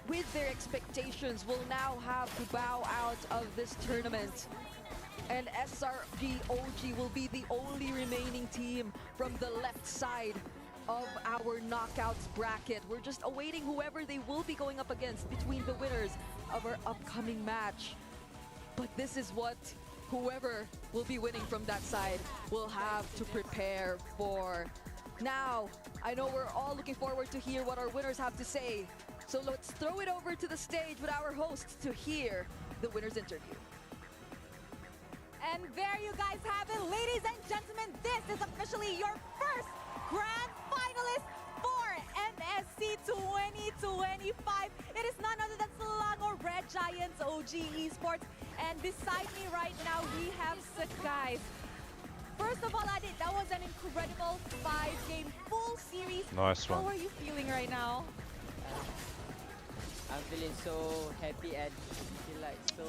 with their expectations, will now have to bow out of this tournament. And SRG OG will be the only remaining team from the left side of our knockouts bracket. We're just awaiting whoever they will be going up against between the winners of our upcoming match. But this is what whoever will be winning from that side will have to prepare for. Now, I know we're all looking forward to hear what our winners have to say. So let's throw it over to the stage with our hosts to hear the winners' interview. And there you guys have it, ladies and gentlemen. This is officially your first grand finalist for MSC 2025. It is none other than Selangor Red Giants OG Esports. And beside me right now, we have Sakai. First of all, Adi, that was an incredible 5-game full series. Nice one. How are you feeling right now? I'm feeling so happy and feel like so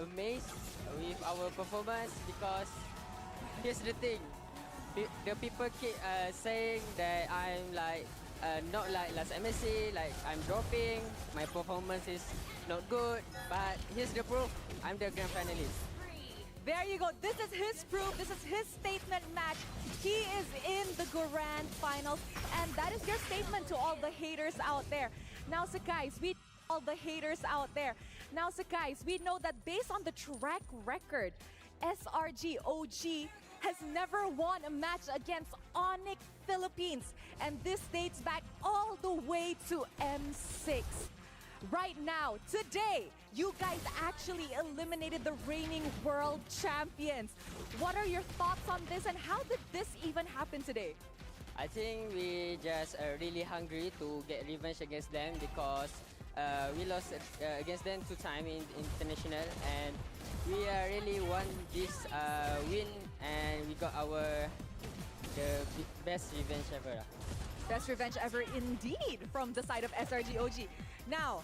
amazed with our performance, because here's the thing. The people keep saying that I'm like not like last MSC, like I'm dropping, my performance is not good, but here's the proof, I'm the grand finalist. There you go. This is his proof. This is his statement match. He is in the grand finals, and that is your statement to all the haters out there. Now, Sakai, we all the haters out there. Now, Sakai, we know that based on the track record, SRG OG has never won a match against Onyx Philippines, and this dates back all the way to M6. Right now, today, you guys actually eliminated the reigning world champions. What are your thoughts on this, and how did this even happen today? I think we just really hungry to get revenge against them, because we lost against them 2 times in international, and we really won this win, and we got the best revenge ever. Best revenge ever indeed from the side of SRG OG. Now,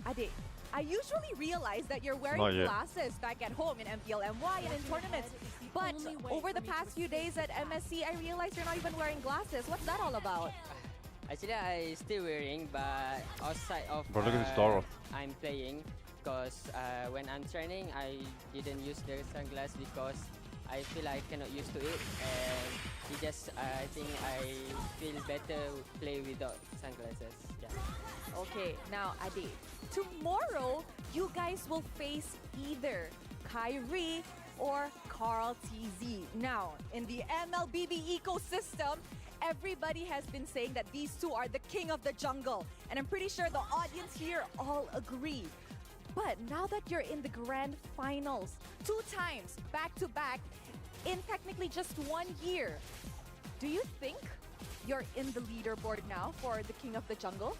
Ade, I usually realize that you're wearing glasses back at home in MPL-MY and in tournaments. But over the past few days at MSC, I realized you're not even wearing glasses. What's that all about? Actually, I still wearing, but outside of Bro, look at this Doro. I'm playing, because when I'm training, I didn't use the sunglasses because I feel I cannot use to it, and it just I think I feel better play without sunglasses. Yeah. Okay, now Ade, tomorrow you guys will face either Kyrie or Carl TZ. Now, in the MLBB ecosystem, everybody has been saying that these two are the king of the jungle, and I'm pretty sure the audience here all agree. But now that you're in the grand finals 2 times back-to-back in technically just 1 year, do you think you're in the leaderboard now for the king of the jungle?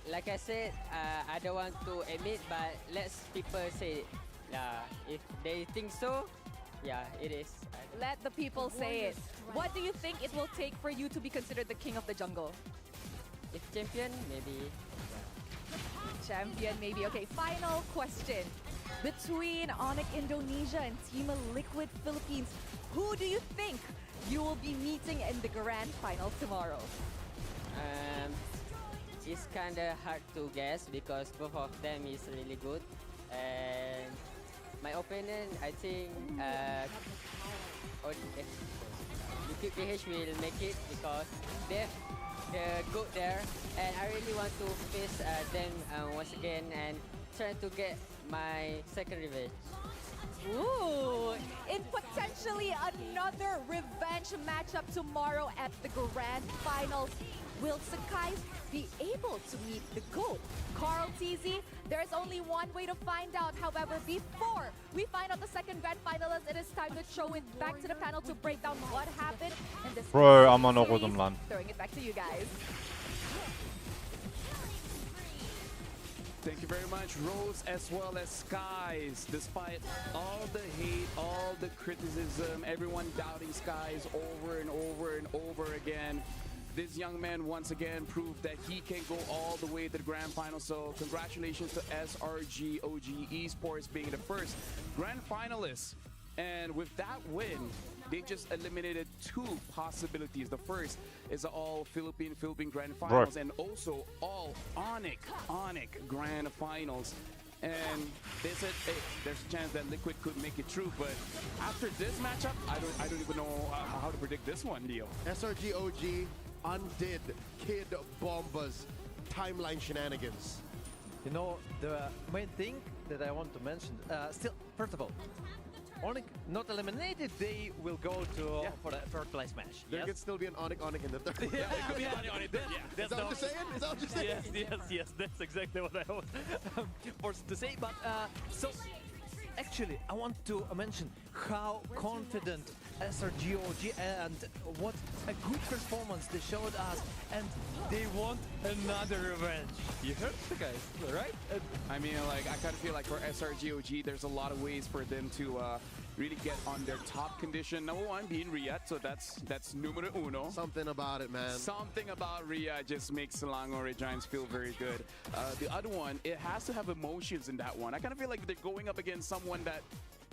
Like I said, I don't want to admit, but let's people say it. If they think so, yeah, it is. Let the people say it. What do you think it will take for you to be considered the king of the jungle? If champion, maybe. Champion, maybe. Okay, final question. Between Onyx Indonesia and Team Liquid Philippines, who do you think you will be meeting in the grand final tomorrow? it's kind of hard to guess because both of them is really good. And my opinion, I think Liquid PH will make it because they're good there, and I really want to face them once again and try to get my second revenge. Ooh, in potentially another revenge matchup tomorrow at the Grand Finals. Will Sakai be able to meet the GOAT? Carl TZ, there's only one way to find out. However, before we find out the second Grand Finalist, it is time to show it back to the panel to break down what happened in this Bro, I'm on series. okudum lan. Throwing it back to you guys. Thank you very much, Rose, as well as Skies. Despite all the hate, all the criticism, everyone doubting Skies over and over and over again, this young man once again proved that he can go all the way to the grand final. So congratulations to SRG OG Esports being the first grand finalist. And with that win, they just eliminated two possibilities. The first is the all Philippine Grand Finals, and also all Onyx Grand Finals. And they said, hey, there's a chance that Liquid could make it true. But after this matchup, I don't even know how to predict this one, Leo. SRG OG undid Kid Bomba's timeline shenanigans. You know, the main thing that I want to mention, first of all, Onyx not eliminated, they will go to for the third place match. There could still be an Onyx in the third. Yeah, it could be Onyx. Is that what you're saying? Is that what you're saying? Yes, that's exactly what I was forced to say. But so, actually, I want to mention how confident SRGOG and what a good performance they showed us, and they want another revenge. You heard the guys, right? I mean, like, I kind of feel like for SRGOG, there's a lot of ways for them to really get on their top condition. Number one being Riyadh, so that's numero uno. Something about it, man. Something about Riyadh just makes Selangor Giants feel very good. The other one, it has to have emotions in that one. I kind of feel like they're going up against someone that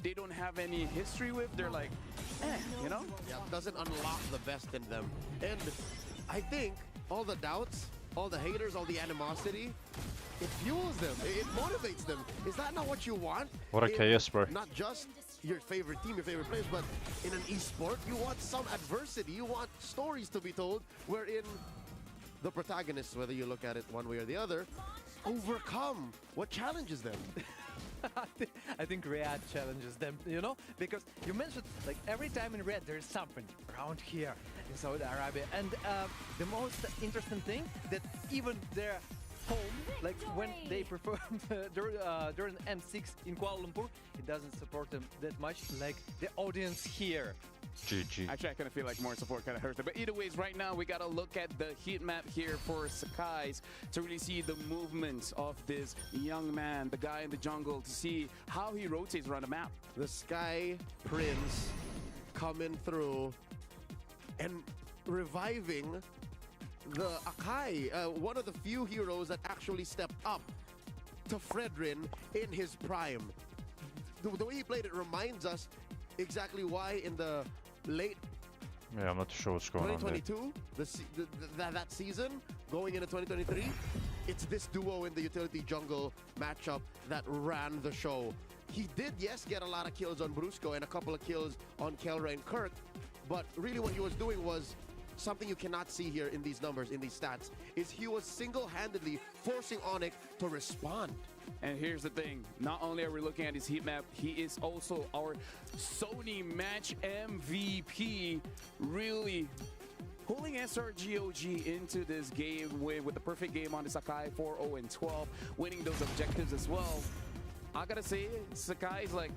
they don't have any history with. They're like, you know? Yeah, doesn't unlock the best in them. And I think all the doubts, all the haters, all the animosity, it fuels them. It motivates them. Is that not what you want? What a chaos, bro. Not just your favorite team, your favorite players, but in an esport, you want some adversity. You want stories to be told wherein the protagonists, whether you look at it one way or the other, overcome what challenges them. I think Riyadh challenges them, you know, because you mentioned like every time in Riyadh there's something around here in Saudi Arabia, and the most interesting thing that even their home, like when they perform during M6 in Kuala Lumpur, it doesn't support them that much like the audience here. GG. Actually, I kind of feel like more support kind of hurts them. But either ways, right now, we got to look at the heat map here for Sakai's to really see the movements of this young man, the guy in the jungle, to see how he rotates around the map. The Sky Prince coming through and reviving the Akai, one of the few heroes that actually stepped up to Fredrin in his prime. The way he played it reminds us exactly why in the late Yeah, I'm not too sure what's going on there. 2022, that season, going into 2023, it's this duo in the utility jungle matchup that ran the show. He did, yes, get a lot of kills on Brusco and a couple of kills on Kelra and Kirk, but really what he was doing was something you cannot see here in these numbers, in these stats, is he was single-handedly forcing Onyx to respond. And here's the thing, not only are we looking at his heat map, he is also our Sony match MVP, really pulling SRGOG into this game with the perfect game on the Sakai 4-0-12, winning those objectives as well. I gotta say, Sakai's like,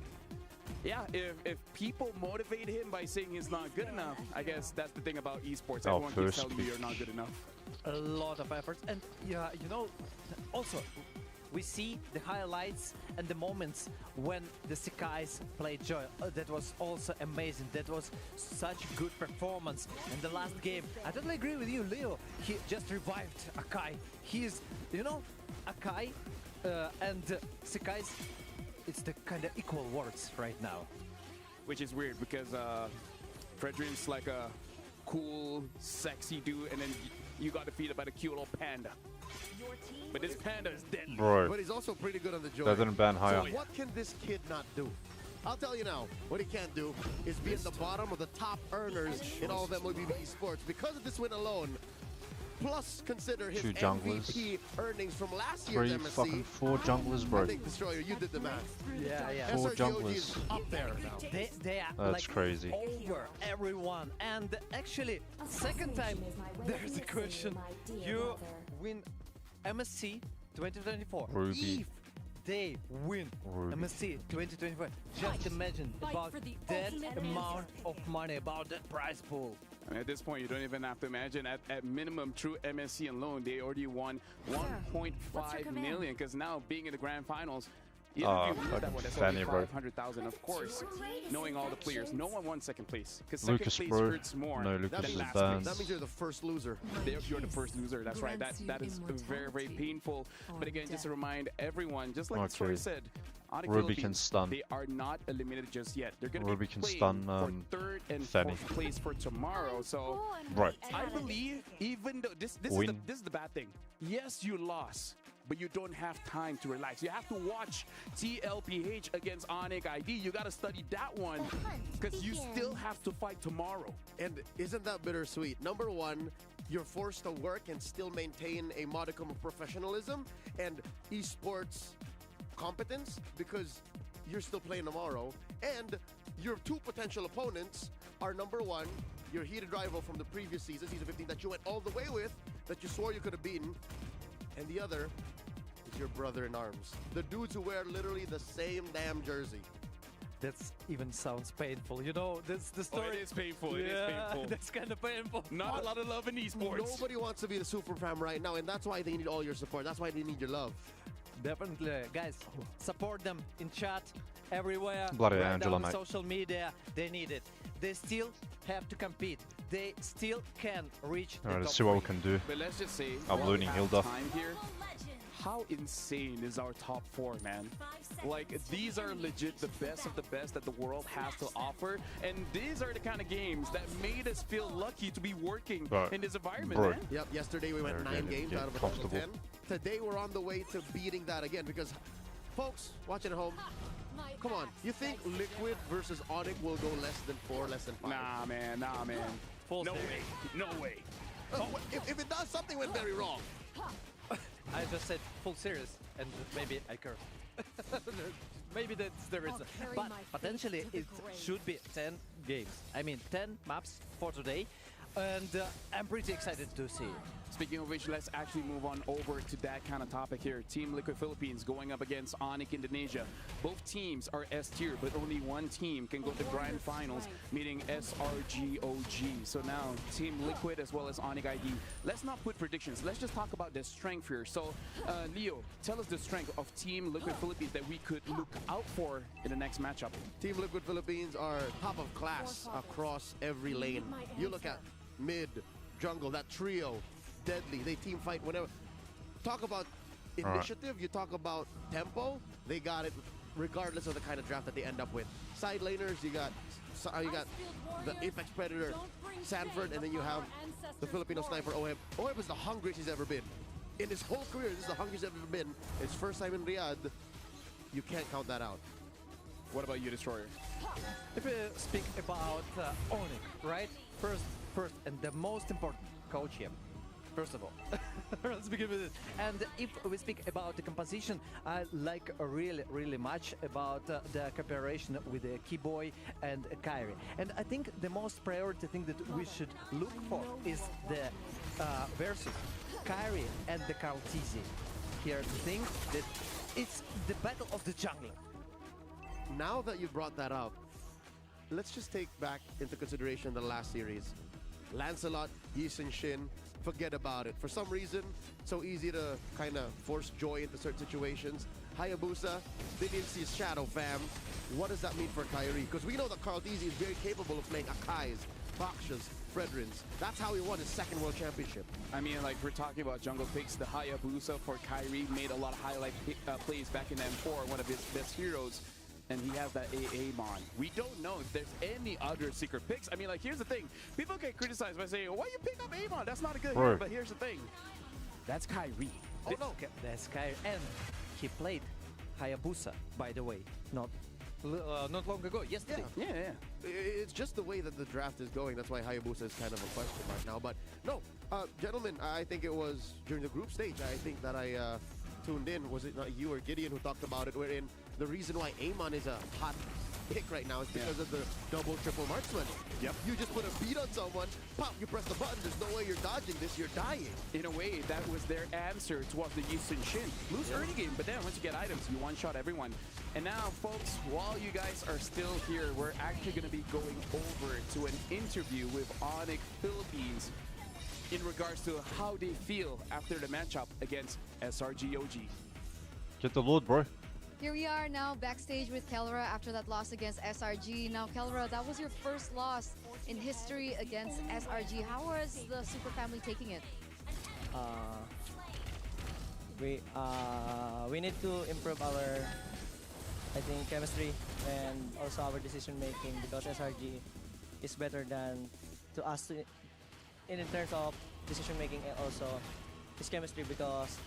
yeah, if people motivate him by saying he's not good enough, I guess that's the thing about esports. Everyone keeps telling you you're not good enough. A lot of efforts, and yeah, you know, also we see the highlights and the moments when the Sakai's played Joy. That was also amazing. That was such good performance in the last game. I totally agree with you, Leo. He just revived Akai. He's, you know, Akai and Sakai's, it's the kind of equal words right now. Which is weird because Fredrin's like a cool, sexy dude, and then you got defeated by the cute little panda. But this Panda is deadly. Bro, But he's also pretty good on the Joy. that didn't ban higher. So what can this kid not do? I'll tell you now, what he can't do is be at the bottom of the top earners in all of MLB Esports. Because of this win alone, plus consider his 2 junglers. MVP earnings from last year's 3 MSC. fucking 4 junglers, bro. I think Destroyer, you did the math. Yeah. 4 SRGOG is junglers. up there now. They are That's like crazy. over everyone. And actually, second time there's a question. You win MSC 2024. Ruby. If they win Ruby. MSC 2024, just imagine about that amount of money, about that prize pool. I mean, at this point, you don't even have to imagine. At minimum, through MSC alone, they already won 1.5 million. Because now, being in the grand finals, even if you lose that one, that's only Fanny, bro. 500,000. Of course, knowing all the players, no one won second place. Because second Lucas, place bro. hurts more No, than Lucas is last banned. place. That means you're the first loser. You're the first loser. That's right. That is very, very painful. But again, just to remind everyone, just like the story Okay. said, Onyx Ruby can Philippines, stun. they are not eliminated just yet. They're going to Ruby be can playing stun, for third and Fanny. fourth place for tomorrow. So Right. I believe, even though this Win. is the bad thing. Yes, you lost, but you don't have time to relax. You have to watch TLPH against Onyx ID. You got to study that one because you still have to fight tomorrow. And isn't that bittersweet? Number one, you're forced to work and still maintain a modicum of professionalism and esports competence because you're still playing tomorrow. And your 2 potential opponents are number one, your heated rival from the previous season, season 15, that you went all the way with, that you swore you could have beaten. And the other is your brother in arms. The dudes who wear literally the same damn jersey. That even sounds painful. You know, that's the story. Oh, it is painful. It is Yeah, painful. that's kind of painful. Not a lot of love in esports. Nobody wants to be the super fam right now, and that's why they need all your support. That's why they need your love. Definitely, guys, support them in chat, everywhere. Bloody right Angela, down mate. social media, they need it. They still have to compete. They still can reach the Alright, let's top see what we 3. can do. But let's just say, I'm while we looting have Hilda. time here, how insane is our top 4, man? Like, these are legit the best of the best that the world has to offer, and these are the kind of games that made us feel lucky to be working But, in this environment, bro. man. Yep, yesterday we went They're 9 getting- games getting out of a total of comfortable. 10. Today we're on the way to beating that again because, folks, watching at home, come on, you think Liquid versus Onyx will go less than 4, less than 5? Nah, man. Full No series. way. No way. If it does, something went very wrong. I just said full series, and maybe I cursed. Maybe that's the reason. But potentially it should be 10 games. I mean, 10 maps for today. And I'm pretty excited to see it. Speaking of which, let's actually move on over to that kind of topic here. Team Liquid Philippines going up against Onyx Indonesia. Both teams are S tier, but only one team can go to grand finals, meeting SRGOG. So now, Team Liquid as well as Onyx ID. Let's not put predictions. Let's just talk about the strength here. So, Leo, tell us the strength of Team Liquid Philippines that we could look out for in the next matchup. Team Liquid Philippines are top of class across every lane. You look at mid, jungle, that trio, deadly. They team fight whenever. Talk about initiative, you talk about tempo, they got it regardless of the kind of draft that they end up with. Side laners, you got the Apex Predator, Sanford, and then you have the Filipino sniper, Oheb. Oheb is the hungriest he's ever been. In his whole career, this is the hungriest he's ever been. His first time in Riyadh, you can't count that out. What about you, Destroyer? If we speak about Onyx, right? First, and the most important, coach him. First of all, let's begin with it. And if we speak about the composition, I like really much about the cooperation with Keyboy and Kyrie. And I think the most priority thing that we should look for is the versus Kyrie and the Carltese. Here's the thing, that it's the battle of the jungler. Now that you brought that up, let's just take back into consideration the last series. Lancelot, Yisun Shin, forget about it. For some reason, so easy to kind of force joy into certain situations. Hayabusa, they didn't see his shadow, fam. What does that mean for Kyrie? Because we know that Carltese is very capable of playing Akai's, Bakshas, Fredrins. That's how he won his second world championship. I mean, like, we're talking about jungle picks. The Hayabusa for Kyrie made a lot of highlight plays back in M4, one of his best heroes. And he has that AA Mon. We don't know if there's any other secret picks. I mean, like, here's the thing. People get criticized by saying, why you pick up Amon? That's not a good hero. But here's the thing. That's Kyrie. Oh no. Okay, that's Kyrie. And he played Hayabusa, by the way, not long ago, yesterday. Yeah. It's just the way that the draft is going. That's why Hayabusa is kind of a question mark now. But no, gentlemen, I think it was during the group stage. I think that I tuned in. Was it not you or Gideon who talked about it? Wherein the reason why Amon is a hot pick right now is because of the double, triple marksman. Yep. You just put a beat on someone, pop, you press the button. There's no way you're dodging this. You're dying. In a way, that was their answer towards the Yushin Shin. Lose early game, but then once you get items, you one-shot everyone. And now, folks, while you guys are still here, we're actually going to be going over to an interview with Onyx Philippines in regards to how they feel after the matchup against SRGOG. Get the load, bro. Here we are now backstage with Kelra after that loss against SRG. Now, Kelra, that was your first loss in history against SRG. How was the Super Family taking it? We need to improve our, I think, chemistry and also our decision making, because SRG is better than to us in terms of decision making and also his chemistry, because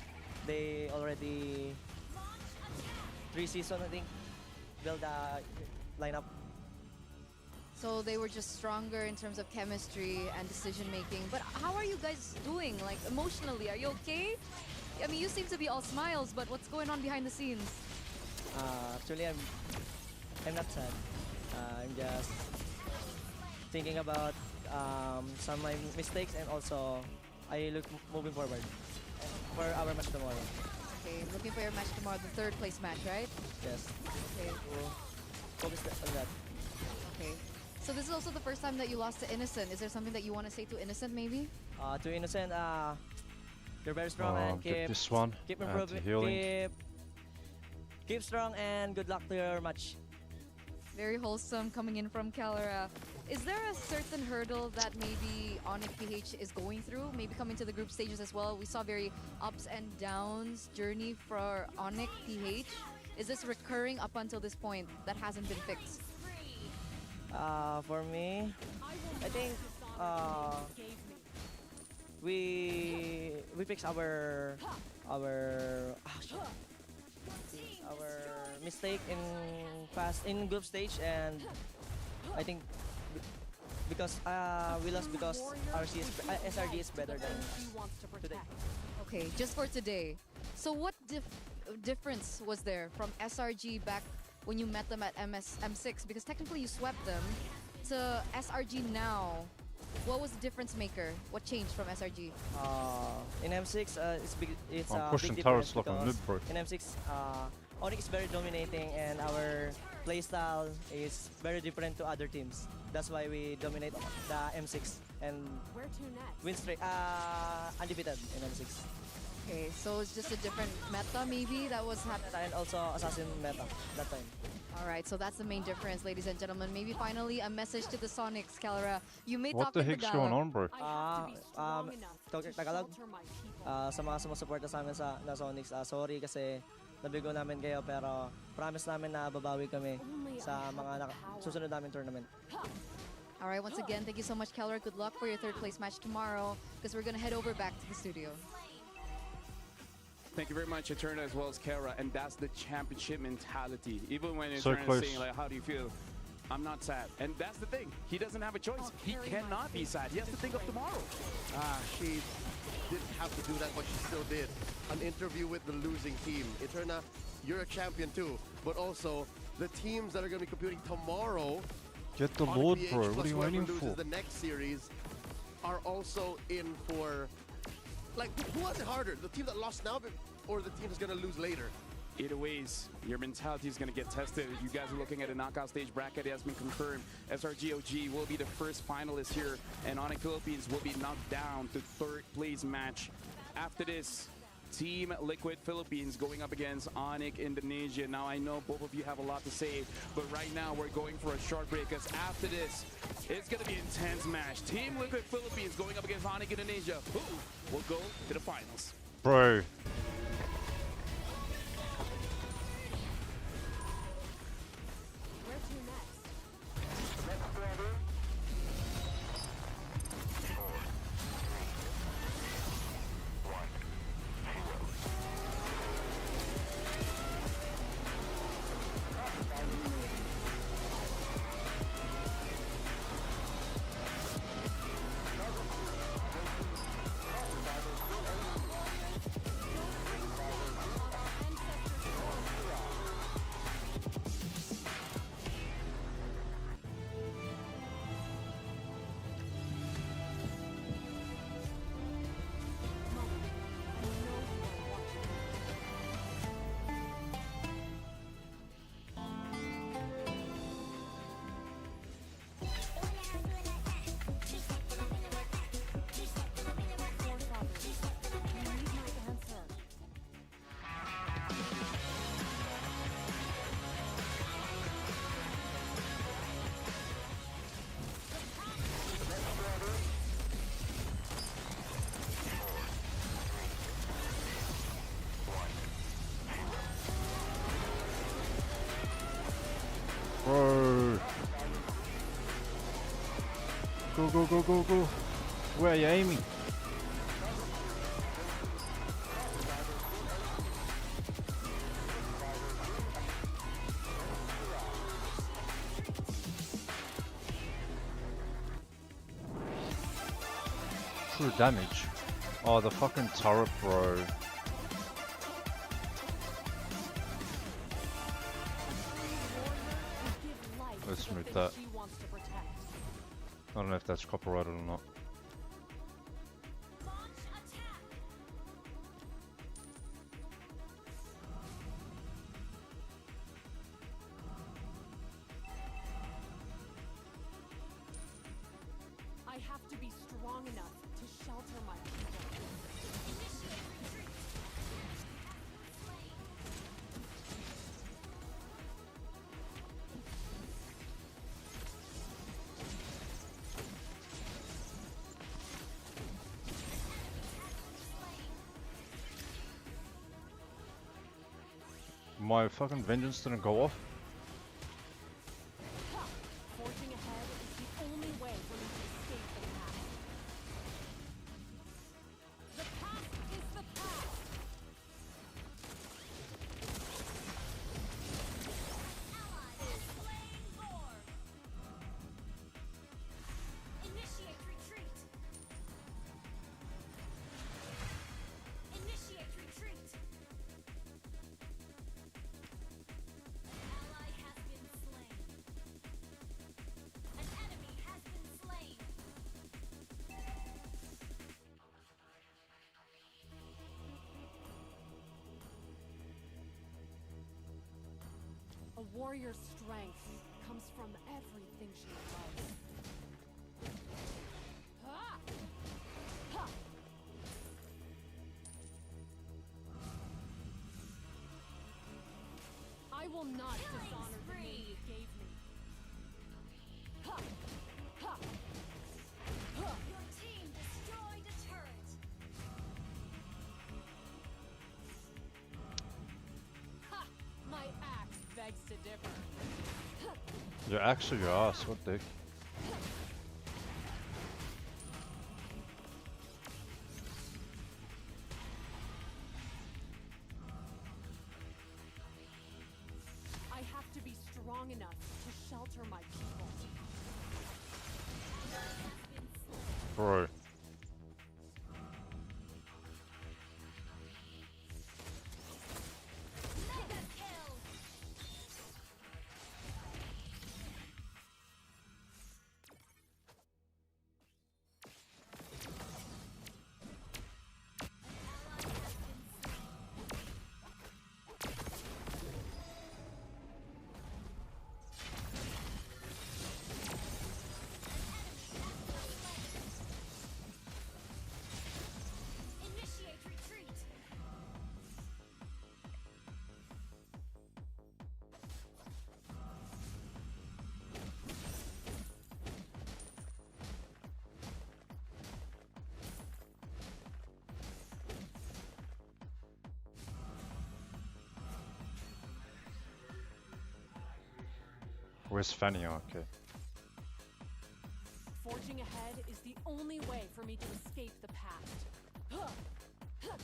they already 3 seasons, I think, build a lineup. So they were just stronger in terms of chemistry and decision making. But how are you guys doing, like, emotionally? Are you okay? I mean, you seem to be all smiles, but what's going on behind the scenes? Actually, I'm not sad. I'm just thinking about some of my mistakes, and also I look moving forward for our match tomorrow. Okay, looking for your match tomorrow, the third place match, right? Yes. Okay. We'll focus on that. Okay. So this is also the first time that you lost to Innocent. Is there something that you want to say to Innocent, maybe? To Innocent, you're very strong and Get this one. keep to improving. healing. Keep strong and good luck to your match. Very wholesome coming in from Kelra. Is there a certain hurdle that maybe Onyx PH is going through? Maybe coming to the group stages as well. We saw very ups and downs journey for Onyx PH. Is this recurring up until this point that hasn't been fixed? For me, I think we fix our mistake in group stage, and I think because we lost because SRG is better than us today. Okay, just for today. So what difference was there from SRG back when you met them at M6? Because technically you swept them, to SRG now. What was the difference maker? What changed from SRG? In M6, it's a pushing big turrets difference like a because noob, bro. in M6, Onyx is very dominating, and our playstyle is very different to other teams. That's why we dominate the M6 and win straight, undefeated in M6. Okay, so it's just a different meta maybe that was happening. And also assassin meta that time. Alright, so that's the main difference, ladies and gentlemen. Maybe finally a message to the Sonics, Kelra. You may What talk the in heck's Tagalog. going on, bro? Tagalog, sa mga sumusuporta sa amin sa Sonics, sorry kasi nabigo namin kayo, pero promise namin na babawi kami sa mga susunod namin tournament. Alright, once again, thank you so much, Kelra. Good luck for your third place match tomorrow, because we're gonna head over back to the studio. Thank you very much, Eterna, as well as Kara, and that's the championship mentality. Even when So Eterna close. is saying, like, how do you feel? I'm not sad. And that's the thing. He doesn't have a choice. He cannot be sad. He has to think of tomorrow. She didn't have to do that, but she still did. An interview with the losing team. Eterna, you're a champion too, but also the teams that are going to be competing tomorrow. Get the Onyx load, PH bro. What plus are you whoever waiting loses for? the next series are also in for, like, who has it harder? The team that lost now or the team that's going to lose later? Either ways, your mentality is going to get tested. You guys are looking at a knockout stage bracket. It has been confirmed. SRGOG will be the first finalist here, and Onyx Philippines will be knocked down to third place match. After this, Team Liquid Philippines going up against Onyx Indonesia. Now, I know both of you have a lot to say, but right now we're going for a short break, because after this, it's going to be an intense match. Team Liquid Philippines going up against Onyx Indonesia. Who will go to the finals? Bro. Bro. Go, go, go, go, go. Where are you aiming? True damage. Oh, the fucking turret, bro. Let's move that. I don't know if that's copyrighted or not. I have to be strong enough to shelter my people. My fucking vengeance didn't go off. Forging ahead is the only way for me to escape the past. The past is the past. Initiate retreat. Initiate retreat. Ally has been slain. An enemy has been slain. A warrior's strength comes from everything she loves. Ha! Ha! I will not dishonor the name you gave me. Ha! Ha! Ha! Your team destroyed a turret. Ha! My axe begs to differ. Your axe or your ass? What the heck? I have to be strong enough to shelter my people. Bro. Mega kill. Initiate retreat. Where's Fanny? Okay. Forging ahead is the only way for me to escape the past. Huh! Huh!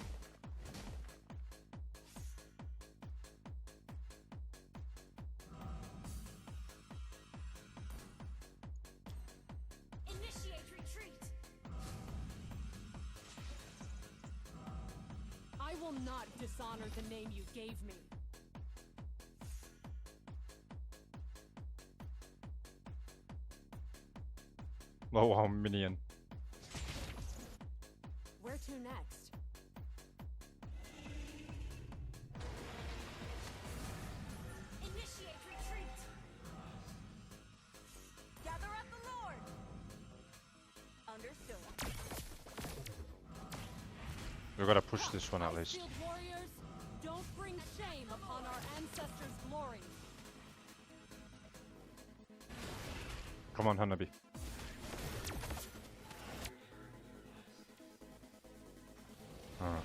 Initiate retreat. I will not dishonor the name you gave me. Oh wow, minion. Where to next? Initiate retreat. Gather up the Lord. Understood. We gotta push this one at least. Shield warriors, don't bring shame upon our ancestors' glory. Come on, Hanabi. Alright.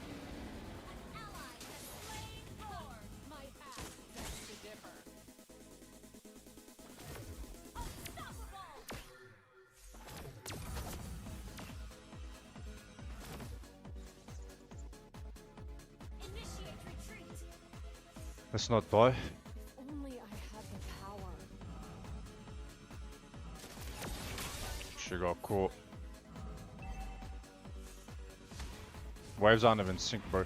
My axe begs to differ. Let's not die. Only I had the power. She got caught. Waves aren't even sync, bro. A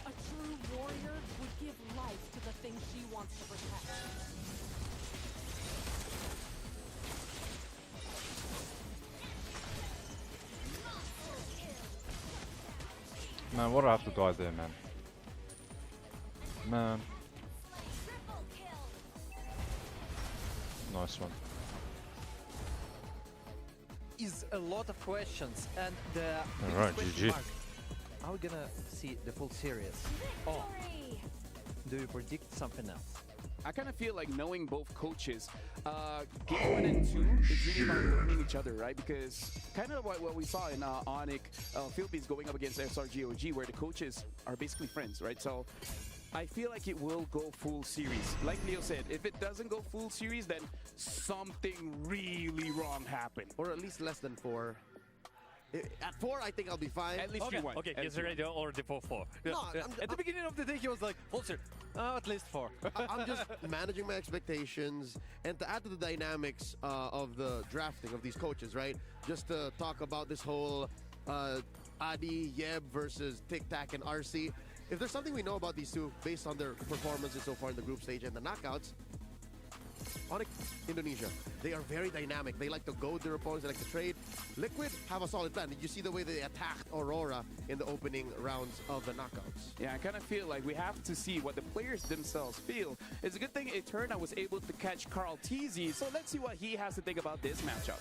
true warrior would give life to the thing she wants to protect. Man, what do I have to die there, man? Man. Nice one. Is a lot of questions, and the Alright, biggest GG. question mark, are we gonna see the full series? Or do you predict something else? I kind of feel like knowing both coaches, game 1 and 2 is really about learning each other, right? Because kind of what we saw in Onyx Philippines going up against SRGOG, where the coaches are basically friends, right? So I feel like it will go full series. Like Leo said, if it doesn't go full series, then something really wrong happened. Or at least less than 4. At 4, I think I'll be fine. At least Okay, you won. okay, At he's least you already won. already for 4. No, At the beginning of the day, he was like, full series. At least 4. I'm just managing my expectations, and to add to the dynamics of the drafting of these coaches, right? Just to talk about this whole Adi, Yeb versus Tic Tac and RC. If there's something we know about these two based on their performances so far in the group stage and the knockouts, Onyx Indonesia, they are very dynamic. They like to goad their opponents, they like to trade. Liquid have a solid plan. Did you see the way they attacked Aurora in the opening rounds of the knockouts? Yeah, I kind of feel like we have to see what the players themselves feel. It's a good thing Eterna was able to catch Carl Teasy, so let's see what he has to think about this matchup.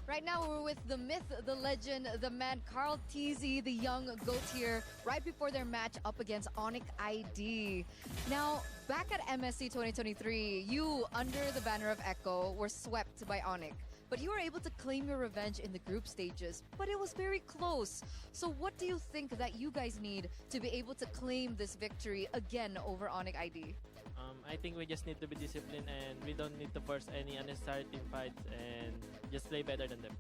Right now, we're with the myth, the legend, the man, Carl Teasy, the young GOAT here, right before their match up against Onyx ID. Now, back at MSC 2023, you, under the banner of Echo, were swept by Onyx. But you were able to claim your revenge in the group stages, but it was very close. So what do you think that you guys need to be able to claim this victory again over Onyx ID? I think we just need to be disciplined and we don't need to force any unnecessary team fights and just play better than them.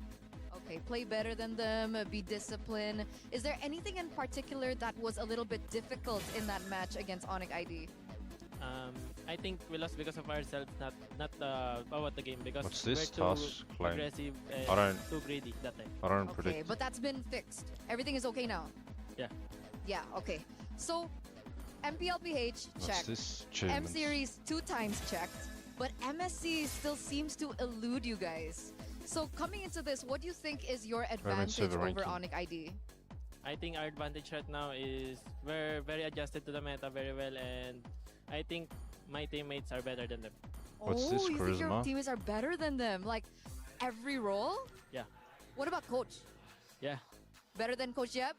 Okay, play better than them, be disciplined. Is there anything in particular that was a little bit difficult in that match against Onyx ID? I think we lost because of ourselves, not about the game, because What's this we're too task claim? aggressive I and don't- too greedy that time. I don't Okay, predict. but that's been fixed. Everything is okay now? Yeah. Yeah, okay. So, MPLPH, What's checked. this? Achievements. M-Series 2 times checked. But MSC still seems to elude you guys. So, coming into this, what do you think is your advantage server over ranking. Onyx ID? I think our advantage right now is we're very adjusted to the meta very well, and I think my teammates are better than them. What's oh, this, you think your charisma? teammates are better than them? Like, every role? Yeah. What about Coach? Yeah. Better than Coach Yeb?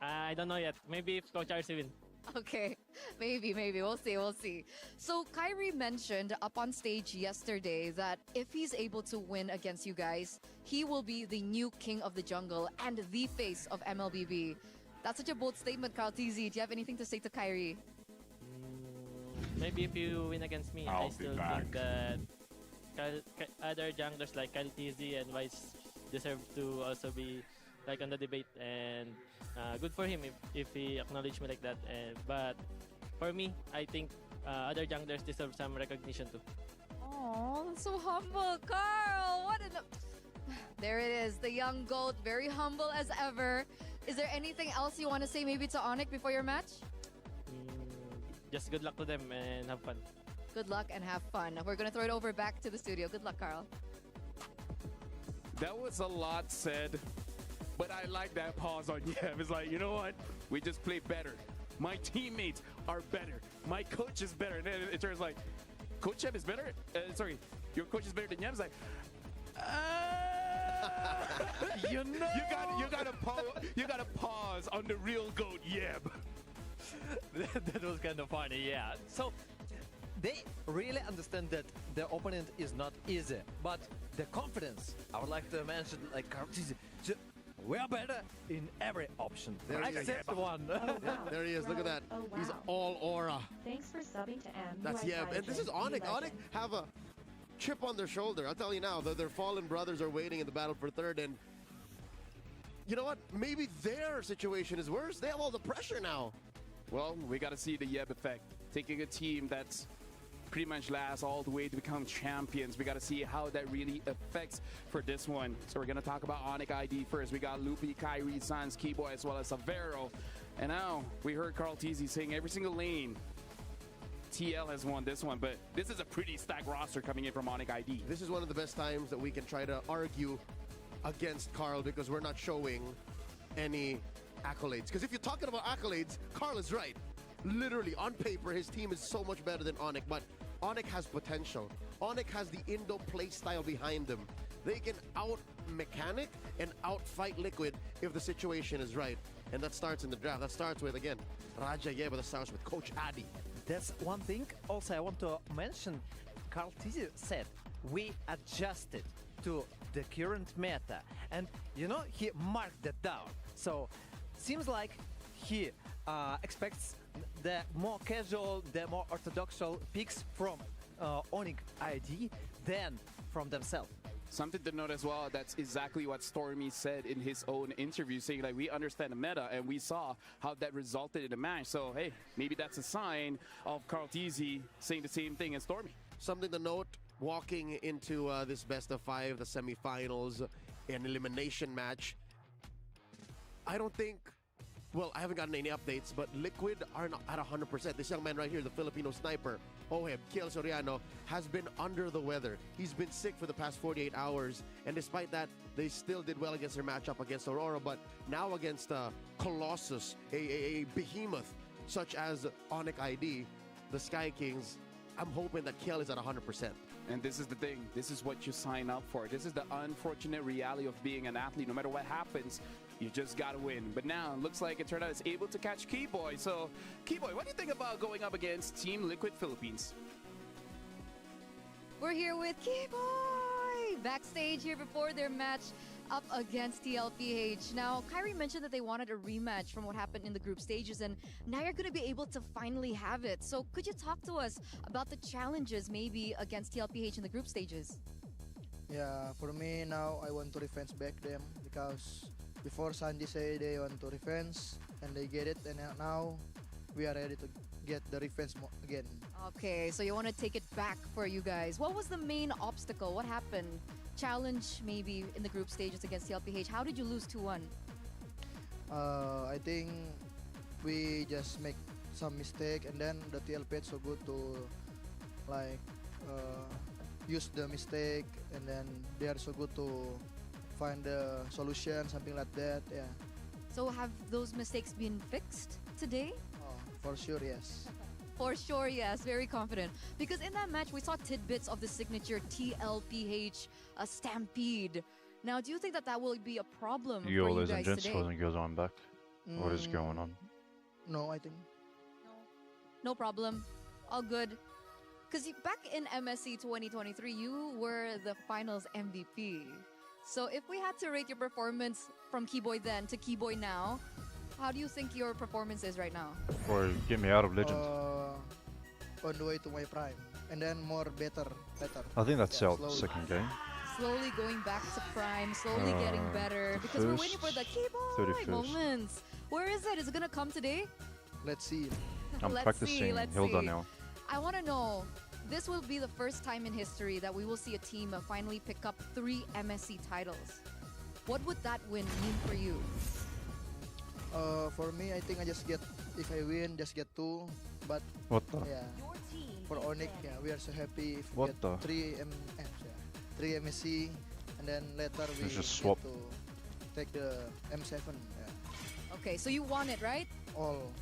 I don't know yet. Maybe if Coach RC win. Okay, maybe. We'll see. So Kyrie mentioned up on stage yesterday that if he's able to win against you guys, he will be the new king of the jungle and the face of MLBB. That's such a bold statement, Carl TZ. Do you have anything to say to Kyrie? Maybe if you win against me, I'll I be still back. think that other junglers like Kyle TZ and Vice deserve to also be like on the debate, and good for him if he acknowledged me like that. But for me, I think other junglers deserve some recognition too. Oh, so humble, Carl. What in the... There it is, the young GOAT, very humble as ever. Is there anything else you want to say maybe to Onyx before your match? Just good luck to them and have fun. Good luck and have fun. We're going to throw it over back to the studio. Good luck, Carl. That was a lot said, but I like that pause on Yev. It's like, you know what? We just play better. My teammates are better. My coach is better. And then it turns like, Coach Yev is better? Sorry, your coach is better than Yev? It's like, You know, you gotta pause on the real GOAT Yeb. that was kind of funny, yeah. So they really understand that their opponent is not easy, but the confidence, I would like to mention, like, we are better in every option. There he is. Except one. There he is. Look at that. He's all aura. Thanks for subbing to M. That's Yeb. And this is Onyx. Onyx have a chip on their shoulder. I'll tell you now, their fallen brothers are waiting in the battle for third, and you know what? Maybe their situation is worse. They have all the pressure now. Well, we got to see the Yeb effect. Taking a team that's pretty much last all the way to become champions. We got to see how that really affects for this one. So we're going to talk about Onyx ID first. We got Lupi, Kyrie, Sans, Keyboy, as well as Savero. And now we heard Carl Teasy saying every single lane TL has won this one, but this is a pretty stacked roster coming in from Onyx ID. This is one of the best times that we can try to argue against Carl because we're not showing any accolades. Because if you're talking about accolades, Carl is right. Literally, on paper, his team is so much better than Onyx, but Onyx has potential. Onyx has the Indo play style behind them. They can out-mechanic and out-fight Liquid if the situation is right. And that starts in the draft. That starts with, again, Raja Yeba. That starts with Coach Adi. That's one thing. Also, I want to mention, Carl Tizzi said, we adjusted to the current meta. And, you know, he marked that down. So, seems like he expects the more casual, the more orthodox picks from Onyx ID than from themselves. Something to note as well, that's exactly what Stormy said in his own interview, saying like we understand the meta and we saw how that resulted in the match. So hey, maybe that's a sign of Carl Teasy saying the same thing as Stormy. Something to note, walking into this best of 5, the semifinals, an elimination match, I don't think, well, I haven't gotten any updates, but Liquid are not at 100%. This young man right here, the Filipino sniper, Oheb, Kiel Soriano, has been under the weather. He's been sick for the past 48 hours, and despite that, they still did well against their matchup against Aurora, but now against Colossus, a behemoth such as Onyx ID, the Sky Kings, I'm hoping that Kiel is at 100%. And this is the thing. This is what you sign up for. This is the unfortunate reality of being an athlete. No matter what happens, you just gotta win. But now, it looks like Eterna is able to catch Keyboy. So, Keyboy, what do you think about going up against Team Liquid Philippines? We're here with Keyboy backstage here before their match up against TLPH. Now, Kyrie mentioned that they wanted a rematch from what happened in the group stages, and now you're going to be able to finally have it. So could you talk to us about the challenges maybe against TLPH in the group stages? Yeah, for me now, I want to revenge back them because before Sanji say they want to revenge and they get it, and now we are ready to get the revenge again. Okay, so you want to take it back for you guys. What was the main obstacle? What happened? Challenge maybe in the group stages against TLPH. How did you lose 2-1? I think we just make some mistake, and then the TLPH so good to like use the mistake, and then they are so good to find the solution, something like that. Yeah. So have those mistakes been fixed today? For sure, yes. For sure, yes. Very confident. Because in that match, we saw tidbits of the signature TLPH stampede. Now, do you think that that will be a problem for you guys today? Goes on back. What is going on? No, I think. No problem. All good. Because back in MSC 2023, you were the finals MVP. So if we had to rate your performance from Keyboy then to Keyboy now, how do you think your performance is right now? Or get me out of Legend. On the way to my prime, and then more better. I think that's out second game. Slowly going back to prime, slowly getting better. Because we're waiting for the Keyboy moments. Where is it? Is it gonna come today? Let's see. I'm practicing Hilda now. I want to know, this will be the first time in history that we will see a team finally pick up 3 MSC titles. What would that win mean for you? For me, I think I just get, if I win, just get 2. But what the? Yeah, for Onyx, yeah, we are so happy if we What get the? 3 MSC, and then later we just swap. get to take the M7. Yeah. Okay, so you want it, right? All.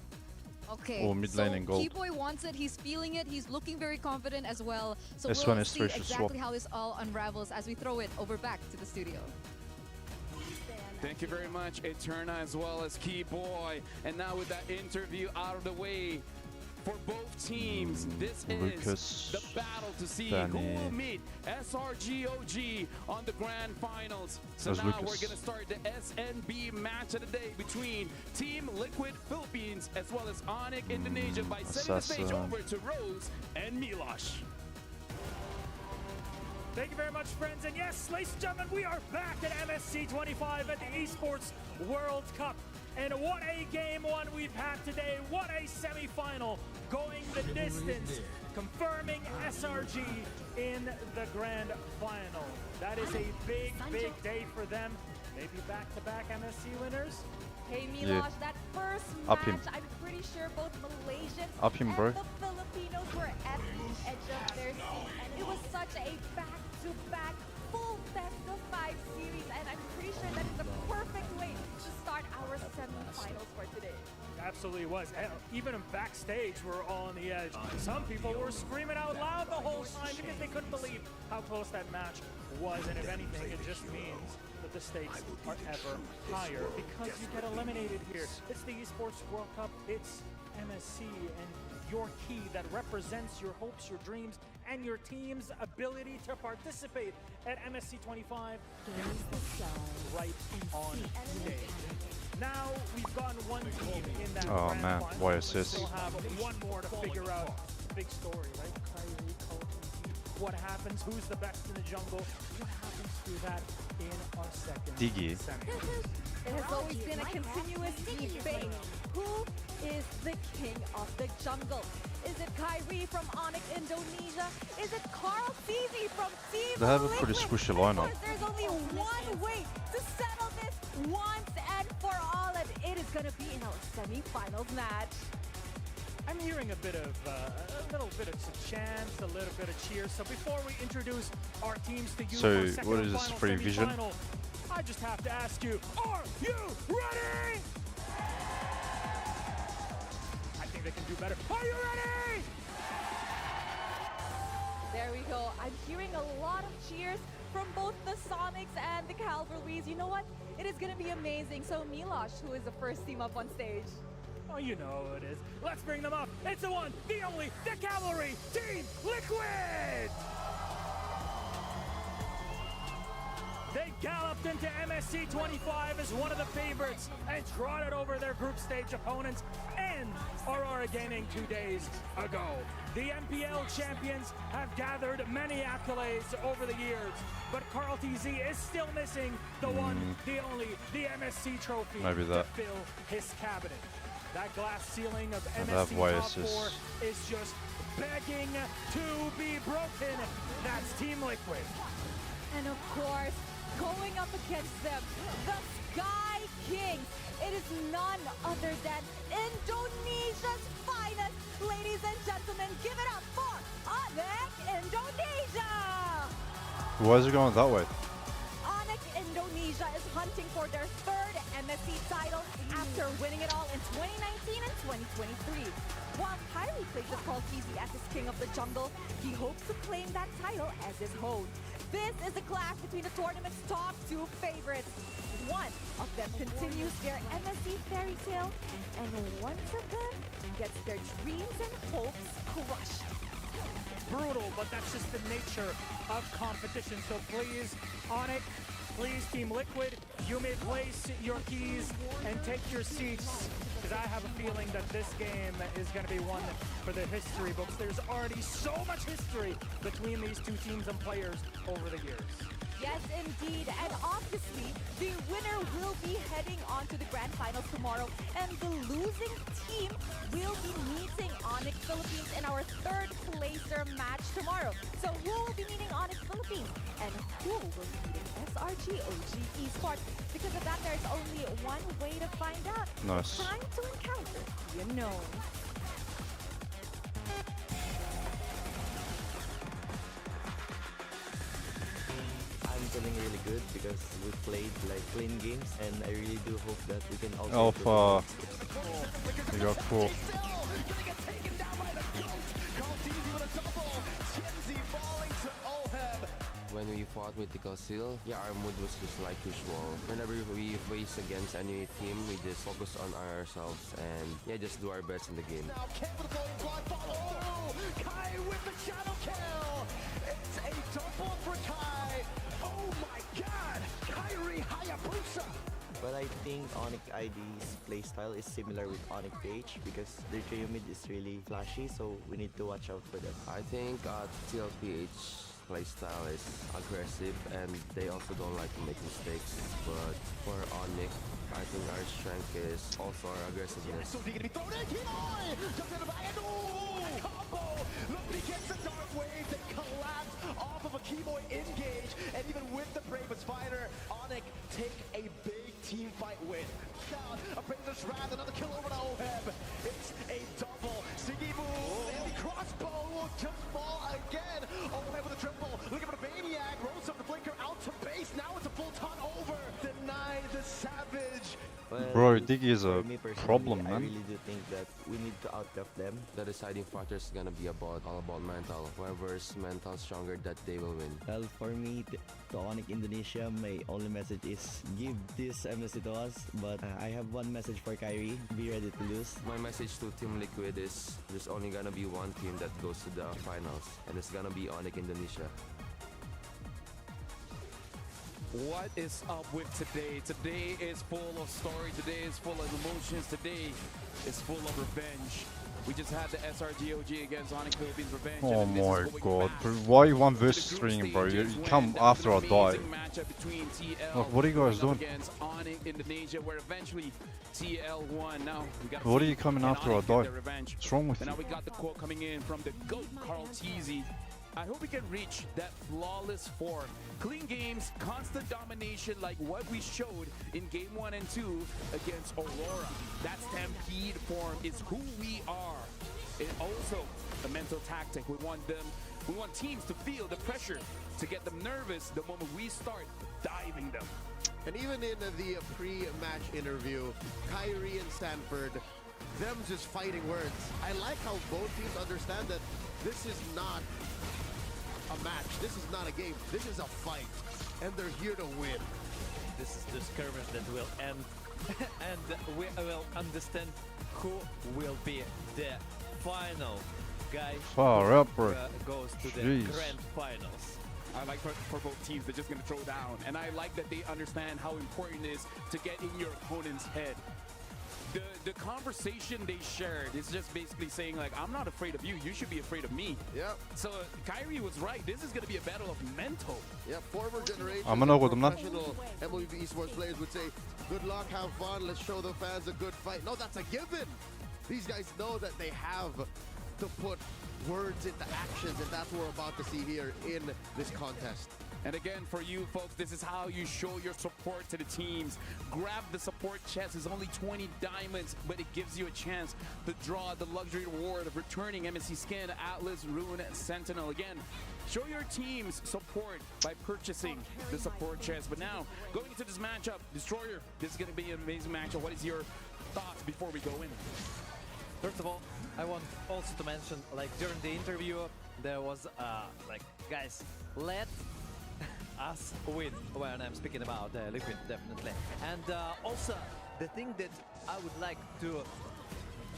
Okay, Oh, mid so lane and gold. Keyboy wants it, he's feeling it, he's looking very confident as well. So This we'll one is see three should exactly swap. how this all unravels as we throw it over back to the studio. Thank you very much, Eterna, as well as Keyboy. And now with that interview out of the way, for both teams, this Lucas, is the battle to see Danny. who will meet SRGOG on the grand finals. So That's now Lucas. we're going to start the SNB match of the day between Team Liquid Philippines as well as Onyx Indonesia by sending the stage Assassin. over to Rose and Milosh. Thank you very much, friends. And yes, ladies and gentlemen, we are back at MSC 25 at the Esports World Cup. And what a game one we've had today. What a semifinal going the distance, confirming SRG in the grand final. That is a big, big day for them. Maybe back-to-back MSC winners. Hey Milosh, that first Up him. match, I'm pretty sure both Malaysians Up him, bro. and the Filipinos were at the edge of their seat. And it was such a back-to-back full best of 5 series. And I'm pretty sure that is the perfect way to start our semifinals for today. Absolutely was. And even backstage, we're all on the edge. Some people were screaming out loud the whole time because they couldn't believe how close that match was. And if anything, it just means that the stakes are ever higher because you get eliminated here. It's the Esports World Cup. It's MSC and your key that represents your hopes, your dreams, and your team's ability to participate at MSC 25 right on stage. Now we've gotten one team in that grand final. Why We assist? still have one more to figure out. Big story, right? Kyrie, what happens? Who's the best in the jungle? What happens to that in our second Diggy. semi? It has always been a continuous debate. Who is the king of the jungle? Is it Kyrie from Onyx Indonesia? Is it Carl Ceesay from Team They have a pretty Liquid? squishy Of lineup. course, there's only one way to settle this once and for all, and it is going to be in our semifinals match. I'm hearing a little bit of chants, a little bit of cheers. So before we introduce our teams to you So, for second what and is this, final free vision? semifinal, I just have to ask you, are you ready? I think they can do better. Are you ready? There we go. I'm hearing a lot of cheers from both the Sonics and the Cavalries. You know what? It is going to be amazing. So Milosh, who is the first team up on stage? Oh, you know who it is. Let's bring them up. It's the one, the only, the Cavalry Team Liquid! They galloped into MSC 25 as one of the favorites and trotted over their group stage opponents and Aurora Gaming 2 days ago. The MPL champions have gathered many accolades over the years, but Carl TZ is still missing the one, the only, the MSC trophy Maybe to that. fill his cabinet. That glass ceiling of And that MSC why top assist. 4 is just begging to be broken. That's Team Liquid. And of course, going up against them, the Sky Kings. It is none other than Indonesia's finest. Ladies and gentlemen, give it up for Onyx Indonesia! Why is it going that way? Onyx Indonesia is hunting for their third MSC title after winning it all in 2019 and 2023. While Kyrie plays as Carl Ceesay as his king of the jungle, he hopes to claim that title as his own. This is a clash between the tournament's top 2 favorites. One of them continues their MSC fairy tale, and one of them gets their dreams and hopes crushed. Brutal, but that's just the nature of competition. So please, Onyx, please, Team Liquid, you may place your keys and take your seats, because I have a feeling that this game is going to be one for the history books. There's already so much history between these two teams and players over the years. Yes, indeed. And obviously, the winner will be heading on to the grand finals tomorrow. And the losing team will be meeting Onyx Philippines in our third placer match tomorrow. So who will be meeting Onyx Philippines? And who will be meeting SRG OG Esports? Because of that, there's only one way to find out. Nice. Time to encounter the unknown. I'm feeling really good because we played like clean games, and I really do hope that we can also Alpha. You got cool. When we fought with Mythical Seal, yeah, our mood was just like usual. Whenever we face against any team, we just focus on ourselves and yeah, just do our best in the game. Kai with the shadow kill! It's a double for Kai! Oh my god! Kyrie Hayabusa! But I think Onyx ID's playstyle is similar with Onyx PH because their trio mid is really flashy, so we need to watch out for them. I think TLPH playstyle is aggressive and they also don't like to make mistakes. But for Onyx, I think our strength is also our aggressiveness. So gonna be thrown in, Kinoy! Jumps in the back and combo! Look, he gets the Dark Wave, they collapse off of a Kimoy engage, and even with the Bravest Fighter, Onyx take a big team fight win. Down, a Bravest Wrath, another kill over to Oheb. It's a double. Sigibu, the crossbow will just fall again. Oheb with a triple, looking for the Maniac, rolls up the Blinker out to base, now it's a full ton over. Denied the Savage. Well, Bro, Diggy is for a me personally, problem, I man. really do think that we need to out-def them. The deciding factor is gonna be all about mental. Whoever's mental stronger, that they will win. Well, for me, to Onyx Indonesia, my only message is give this MSC to us. But I have one message for Kyrie: be ready to lose. My message to Team Liquid is there's only gonna be one team that goes to the finals, and it's gonna be Onyx Indonesia. What is up with today? Today is full of story. Today is full of emotions. Today is full of revenge. We just had the SRGOG against Onyx Philippines Revenge. Oh and this my is going god, back bro. Why you one to the versus group stream, bro? You stages come when after I there was an die. amazing matchup between TL Look, what are you guys going up doing? against Onyx Indonesia, where eventually TL won. Now we got. What are you coming after I die? Revenge. What's wrong with And you? now we got the quote coming in from the GOAT, Carl Teasy. I hope we can reach that flawless form. Clean games, constant domination like what we showed in game 1 and 2 against Aurora. That Stampede form is who we are. And also the mental tactic. We want teams to feel the pressure, to get them nervous the moment we start diving them. And even in the pre-match interview, Kyrie and Stanford, them just fighting words. I like how both teams understand that this is not a match. This is not a game. This is a fight. And they're here to win. This is the skirmish that will end. And we will understand who will be the final guy Far who up, bro. goes to the Jeez. grand finals. I like for both teams, they're just going to throw down. And I like that they understand how important it is to get in your opponent's head. The conversation they shared is just basically saying, like, I'm not afraid of you. You should be afraid of me. Yeah. So Kyrie was right. This is going to be a battle of mental. Yeah, former generation I'm gonna go with them now. professional MLB esports players would say, good luck, have fun, let's show the fans a good fight. No, that's a given. These guys know that they have to put words into actions, and that's what we're about to see here in this contest. And again, for you folks, this is how you show your support to the teams. Grab the support chest. It's only 20 diamonds, but it gives you a chance to draw the luxury reward of returning MSC Skin, Atlas, Rune, Sentinel. Again, show your team's support by purchasing the support chest. But now, going into this matchup, Destroyer, this is going to be an amazing matchup. What is your thoughts before we go in? First of all, I want also to mention, like, during the interview, there was, like, guys, let us win when I'm speaking about Liquid, definitely. And also, the thing that I would like to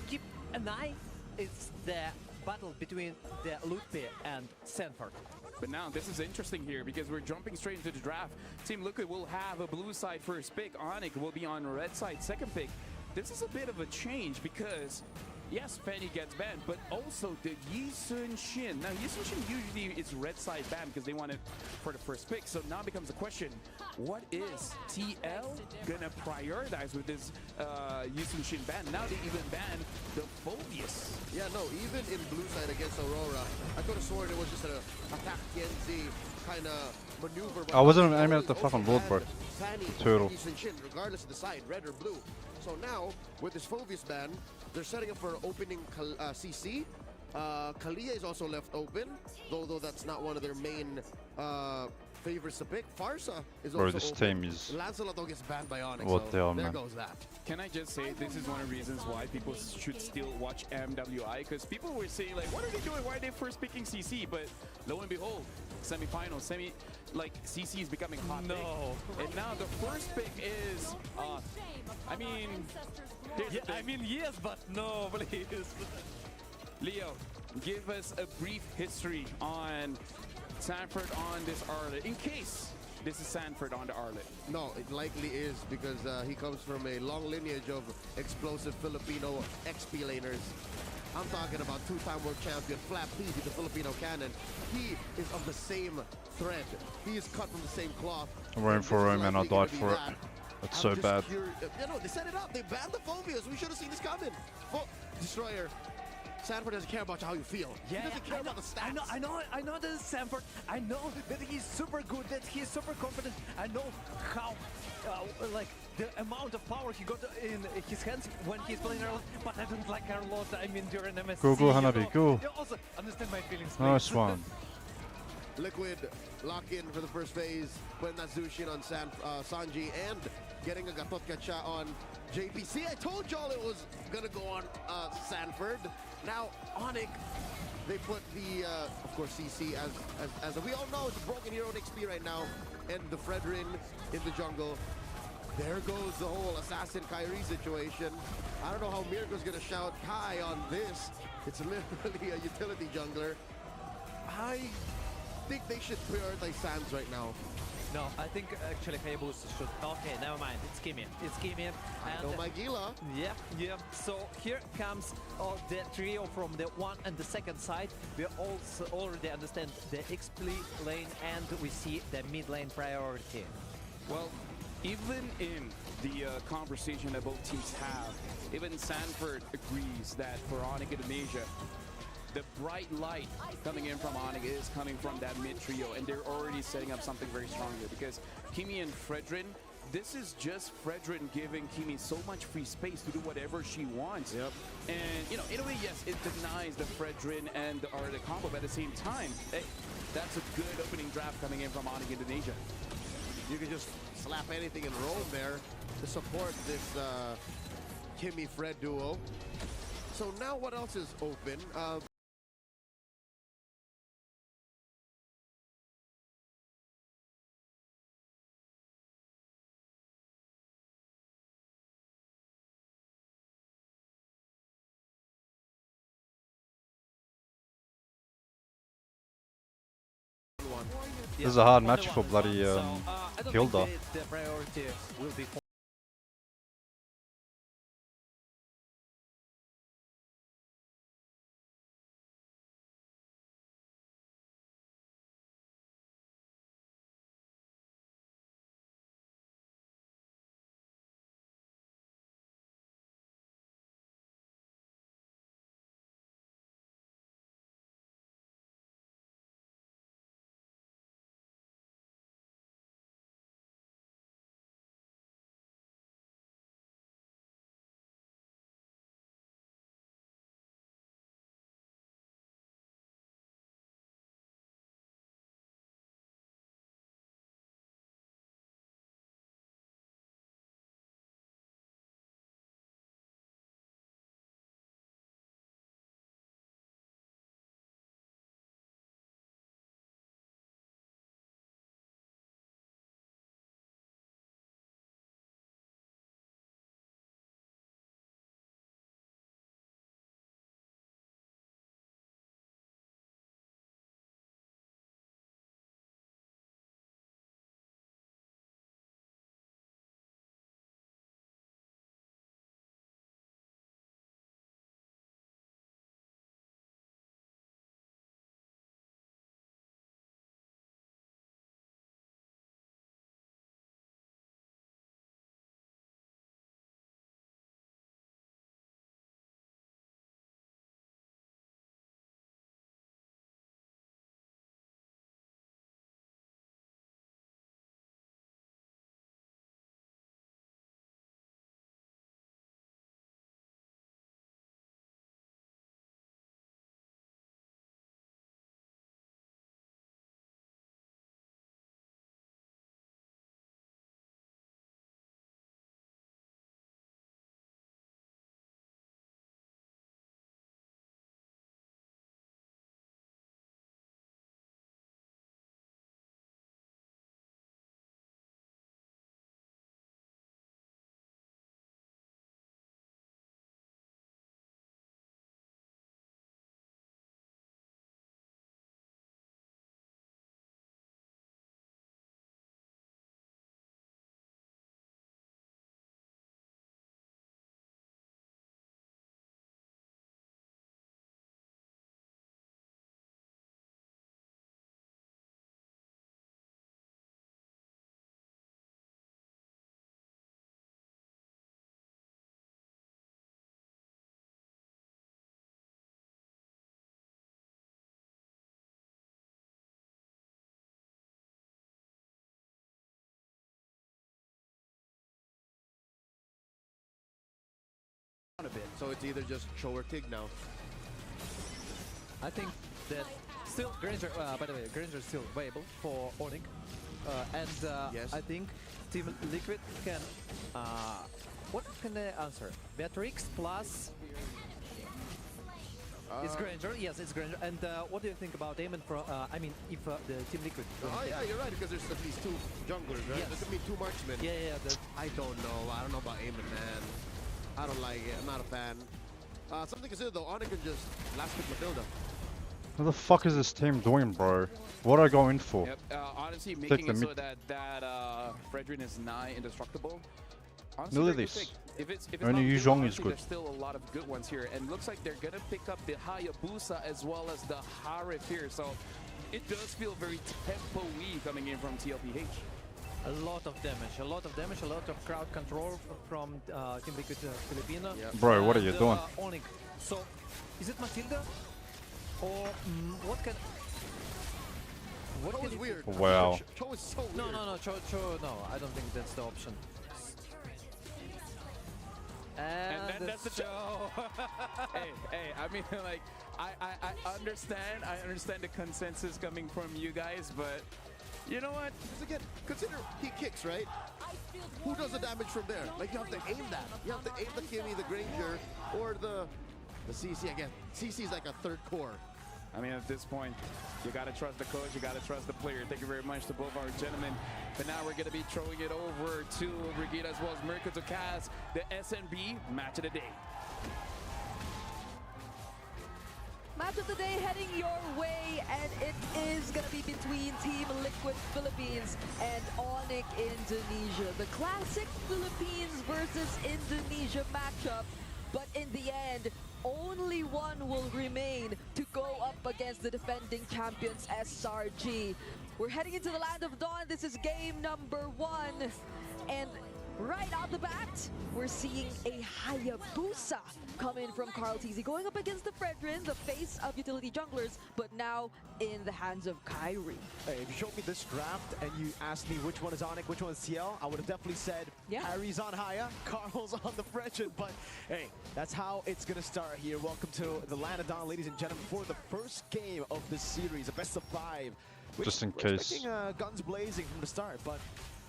keep an eye is the battle between the Lupe and Sanford. But now, this is interesting here because we're jumping straight into the draft. Team Liquid will have a blue side first pick. Onyx will be on red side second pick. This is a bit of a change because, yes, Penny gets banned, but also the Yi Sun Shin. Now, Yi Sun Shin usually is red side banned because they want it for the first pick. So now becomes the question, what is TL gonna prioritize with this Yi Sun Shin ban? Now they even ban the Phobius. Yeah, no, even in blue side against Aurora, I could have sworn it was just an attack Genzi kind of maneuver. I wasn't aiming at the fucking board, bro. Turtle. Regardless of the side, red or blue. So now, with this Phobius ban, they're setting up for an opening CC. Kalia is also left open, though that's not one of their main favorites to pick. Farsa is Bro, also this open. team is... Lancelot though gets banned by Onyx, What so the hell, there man. goes that. Can I just say this is one of the reasons why people should still watch MWI, because people were saying, like, what are they doing? Why are they first picking CC? But lo and behold, semifinals, CC is becoming hot pick. And now the first pick is, I mean, here's the thing. I mean, yes, but no, please. Leo, give us a brief history on Sanford on this Arla, in case this is Sanford on the Arlet. No, it likely is because he comes from a long lineage of explosive Filipino XP laners. I'm talking about two-time world champion Flap P, the Filipino cannon. He is of the same thread. He is cut from the same cloth. I'm waiting for him and I died for it. That's so bad. You know, they set it up. They banned the phobias. We should have seen this coming. Destroyer. Sanford doesn't care about how you feel. He doesn't care about the stats. I know that Sanford. I know that he's super good, that he's super confident. I know how, like, the amount of power he got in his hands when he's playing Arlot, but I don't like Arlot. I mean, during MSC. Go, Hanabi, go. You also understand my feelings, please. Nice one. Liquid lock in for the first phase. Putting that Zushin on Sanji and getting a Gatot Gacha on JPC. I told y'all it was gonna go on Sanford. Now Onyx, they put the of course CC as we all know, it's a broken hero in XP right now, and the Fredrin in the jungle. There goes the whole assassin Kyrie situation. I don't know how Mirko's gonna shout Kai on this. It's literally a utility jungler. I think they should prioritize Sans right now. No, I think actually Hayabusa should. Okay, never mind. It's Kimi. It's Kimi. I know my Gila. Yeah. So here comes the trio from the one and the second side. We also already understand the XP lane and we see the mid lane priority. Well, even in the conversation that both teams have, even Sanford agrees that for Onyx Indonesia, the bright light coming in from Onyx is coming from that mid trio, and they're already setting up something very strong here because Kimi and Fredrin, this is just Fredrin giving Kimi so much free space to do whatever she wants. Yep. And, you know, in a way, yes, it denies the Fredrin and the Arlet combo, but at the same time, hey, that's a good opening draft coming in from Onyx Indonesia. You can just slap anything and roll there to support this Kimi-Fred duo. So now what else is open? This is a hard match for bloody Hilda. The priority will be So it's either just Cho or Tig now. I think that still Granger, by the way, Granger is still viable for Onyx. Yes. I think Team Liquid can, what can they answer? Beatrix plus... it's Granger, yes, it's Granger. And what do you think about Damon from, I mean, if the Team Liquid... Oh yeah, you're right, because there's at least 2 junglers, right? Yes. There could be 2 marksmen. Yeah. I don't know. I don't know about Eamon, man. I don't like it. I'm not a fan. Something to consider though, Onyx can just last pick Matilda. What the fuck is this team doing, bro? What are I going for? Yep, honestly, Take making the it so mid. that Fredrin is nigh indestructible. Look very at good this. pick. If it's Only not Yu good, Zhong is honestly, good. There's still a lot of good ones here, and looks like they're gonna pick up the Hayabusa as well as the Harif here. So it does feel very tempo-y coming in from TLPH. A lot of damage, a lot of crowd control from Team Liquid Filipino. Bro, what are you doing? Onyx. So, is it Matilda? Or what can... Cho is weird. Wow. Cho is so weird. No, Cho, no, I don't think that's the option. And then that's the Cho. hey, I mean, like, I understand the consensus coming from you guys, but you know what? Because again, consider he kicks, right? Who does the damage from there? Like, you have to aim that. You have to aim the Kimmy, the Granger, or the CC again. CC is like a third core. I mean, at this point, you gotta trust the coach, you gotta trust the player. Thank you very much to both our gentlemen. But now we're gonna be throwing it over to Brigitte as well as Mirko to cast the SNB match of the day. Match of the day heading your way, and it is going to be between Team Liquid Philippines and Onyx Indonesia. The classic Philippines versus Indonesia matchup, but in the end, only one will remain to go up against the defending champions SRG. We're heading into the Land of Dawn. This is game number 1, and right out the bat, we're seeing a Hayabusa come in from Carl TZ, going up against the Fredrin, the face of utility junglers, but now in the hands of Kyrie. Hey, if you showed me this draft and you asked me which one is Onyx, which one is CL, I would have definitely said Kyrie's on Haya, Carl's on the Fredrin, but hey, that's how it's gonna start here. Welcome to the Land of Dawn, ladies and gentlemen, for the first game of this series, a best of 5. Just in We're case. expecting guns blazing from the start, but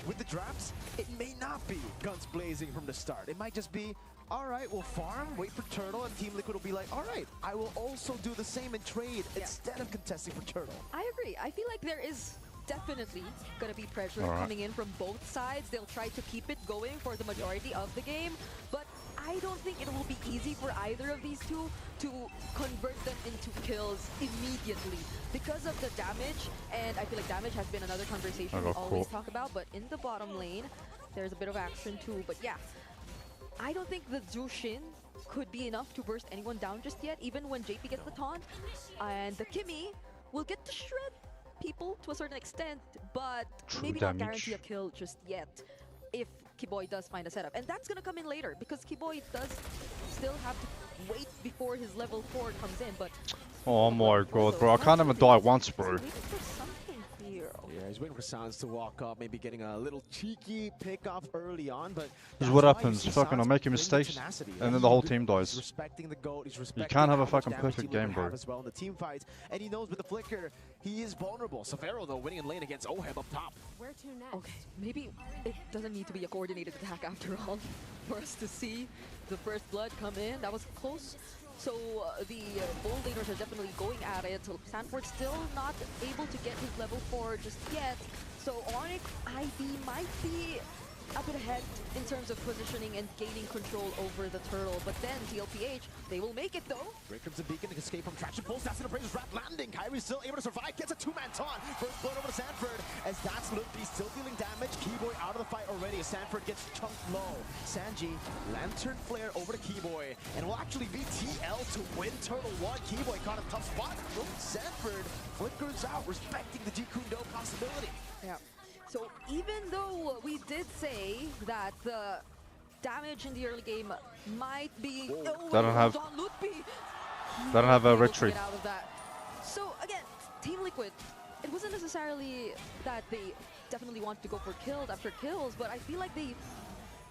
with the drafts, it may not be guns blazing from the start. It might just be, all right, we'll farm, wait for Turtle, and Team Liquid will be like, all right, I will also do the same and trade instead of contesting for Turtle. I agree. I feel like there is definitely going to be pressure coming in from both sides. They'll try to keep it going for the majority of the game, but I don't think it will be easy for either of these two to convert them into kills immediately because of the damage, and I feel like damage has been another conversation we always talk about, but in the bottom lane, there's a bit of action too, but yeah. I don't think the Jushin could be enough to burst anyone down just yet, even when JP gets the taunt, and the Kimmy will get to shred people to a certain extent, but maybe not guarantee a kill just yet if Kiboy does find a setup. And that's gonna come in later because Kiboy does still have to wait before his level 4 comes in, but Oh my god, bro. I can't even die once, bro. Yeah, he's waiting for Sounds to walk up, maybe getting a little cheeky pick off early on, but This is what happens. Fucking I make a mistake, and then the whole team dies. Respecting the GOAT, he's respecting You can't have a how much fucking damage perfect Team game, Liquid bro. have as well in the team fights, and he knows with the flicker, he is vulnerable. Severo, though, winning in lane against Oheb up top. Where to next? okay, maybe it doesn't need to be a coordinated attack after all for us to see the first blood come in. That was close. So the bold laners are definitely going at it. So Sanford's still not able to get his level 4 just yet. So Onyx ID might be a bit ahead in terms of positioning and gaining control over the turtle. But then TLPH, they will make it though. Great Crimson Beacon to escape from traction pulse. That's an Abraser's Wrap landing. Kyrie's still able to survive. Gets a 2-man taunt. First blood over to Sanford as that's Limpy still dealing damage. Keyboy out of the fight already as Sanford gets chunked low. Sanji, Lantern Flare over to Keyboy. And will actually be TL to win Turtle 1. Keyboy caught a tough spot. Sanford flickers out, respecting the Jikundo possibility. Yeah. So even though we did say that the damage in the early game might be... They don't have... They don't have a retreat. Out of that. So again, Team Liquid, it wasn't necessarily that they definitely want to go for kills after kills, but I feel like they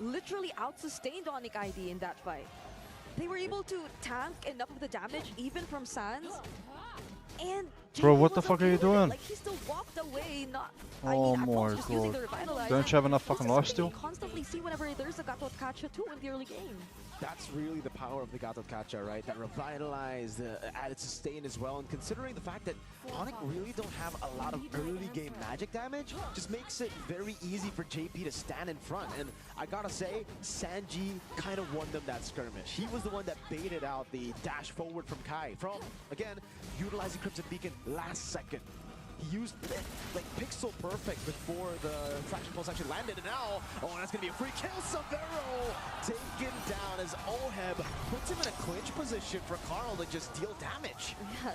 literally out-sustained Onyx ID in that fight. they were able to tank enough of the damage even from Sans. And Bro, JP what the was fuck okay are you with it. doing? Like, he still walked away, not... Oh at my most just using the god. Revitalize. Don't you have enough This fucking is life something still? we constantly see whenever there's a Gatot Kacha too in the early game. That's really the power of the Gatot Kacha, right? That revitalized, added sustain as well. And considering the fact that Onyx really don't have a lot of early game magic damage, just makes it very easy for JP to stand in front. And I gotta say, Sanji kind of won them that skirmish. He was the one that baited out the dash forward from Kai from, again, utilizing Crimson Beacon last second. He used it like pixel perfect before the Fraction Pulse actually landed, and now, oh, that's gonna be a free kill. Severo taken down as Oheb puts him in a clinch position for Carl to just deal damage. Yeah,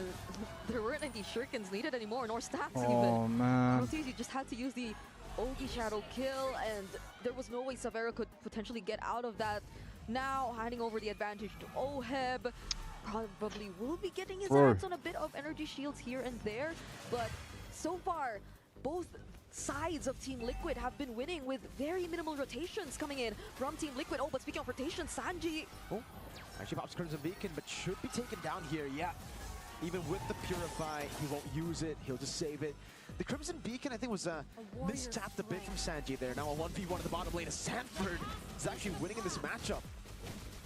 there weren't any shurikens needed anymore, nor stacks Oh, even. man. Cortez just had to use the Ogi Shadow kill, and there was no way Severo could potentially get out of that. Now, handing over the advantage to Oheb. Probably will be getting his hands on a bit of energy shields here and there, but so far, both sides of Team Liquid have been winning with very minimal rotations coming in from Team Liquid. Oh, but speaking of rotations, Sanji... Oh, actually pops Crimson Beacon, but should be taken down here, yeah. Even with the Purify, he won't use it, he'll just save it. The Crimson Beacon, I think, was mistapped a bit from Sanji there. Now a 1v1 in the bottom lane, as Sanford is actually winning in this matchup.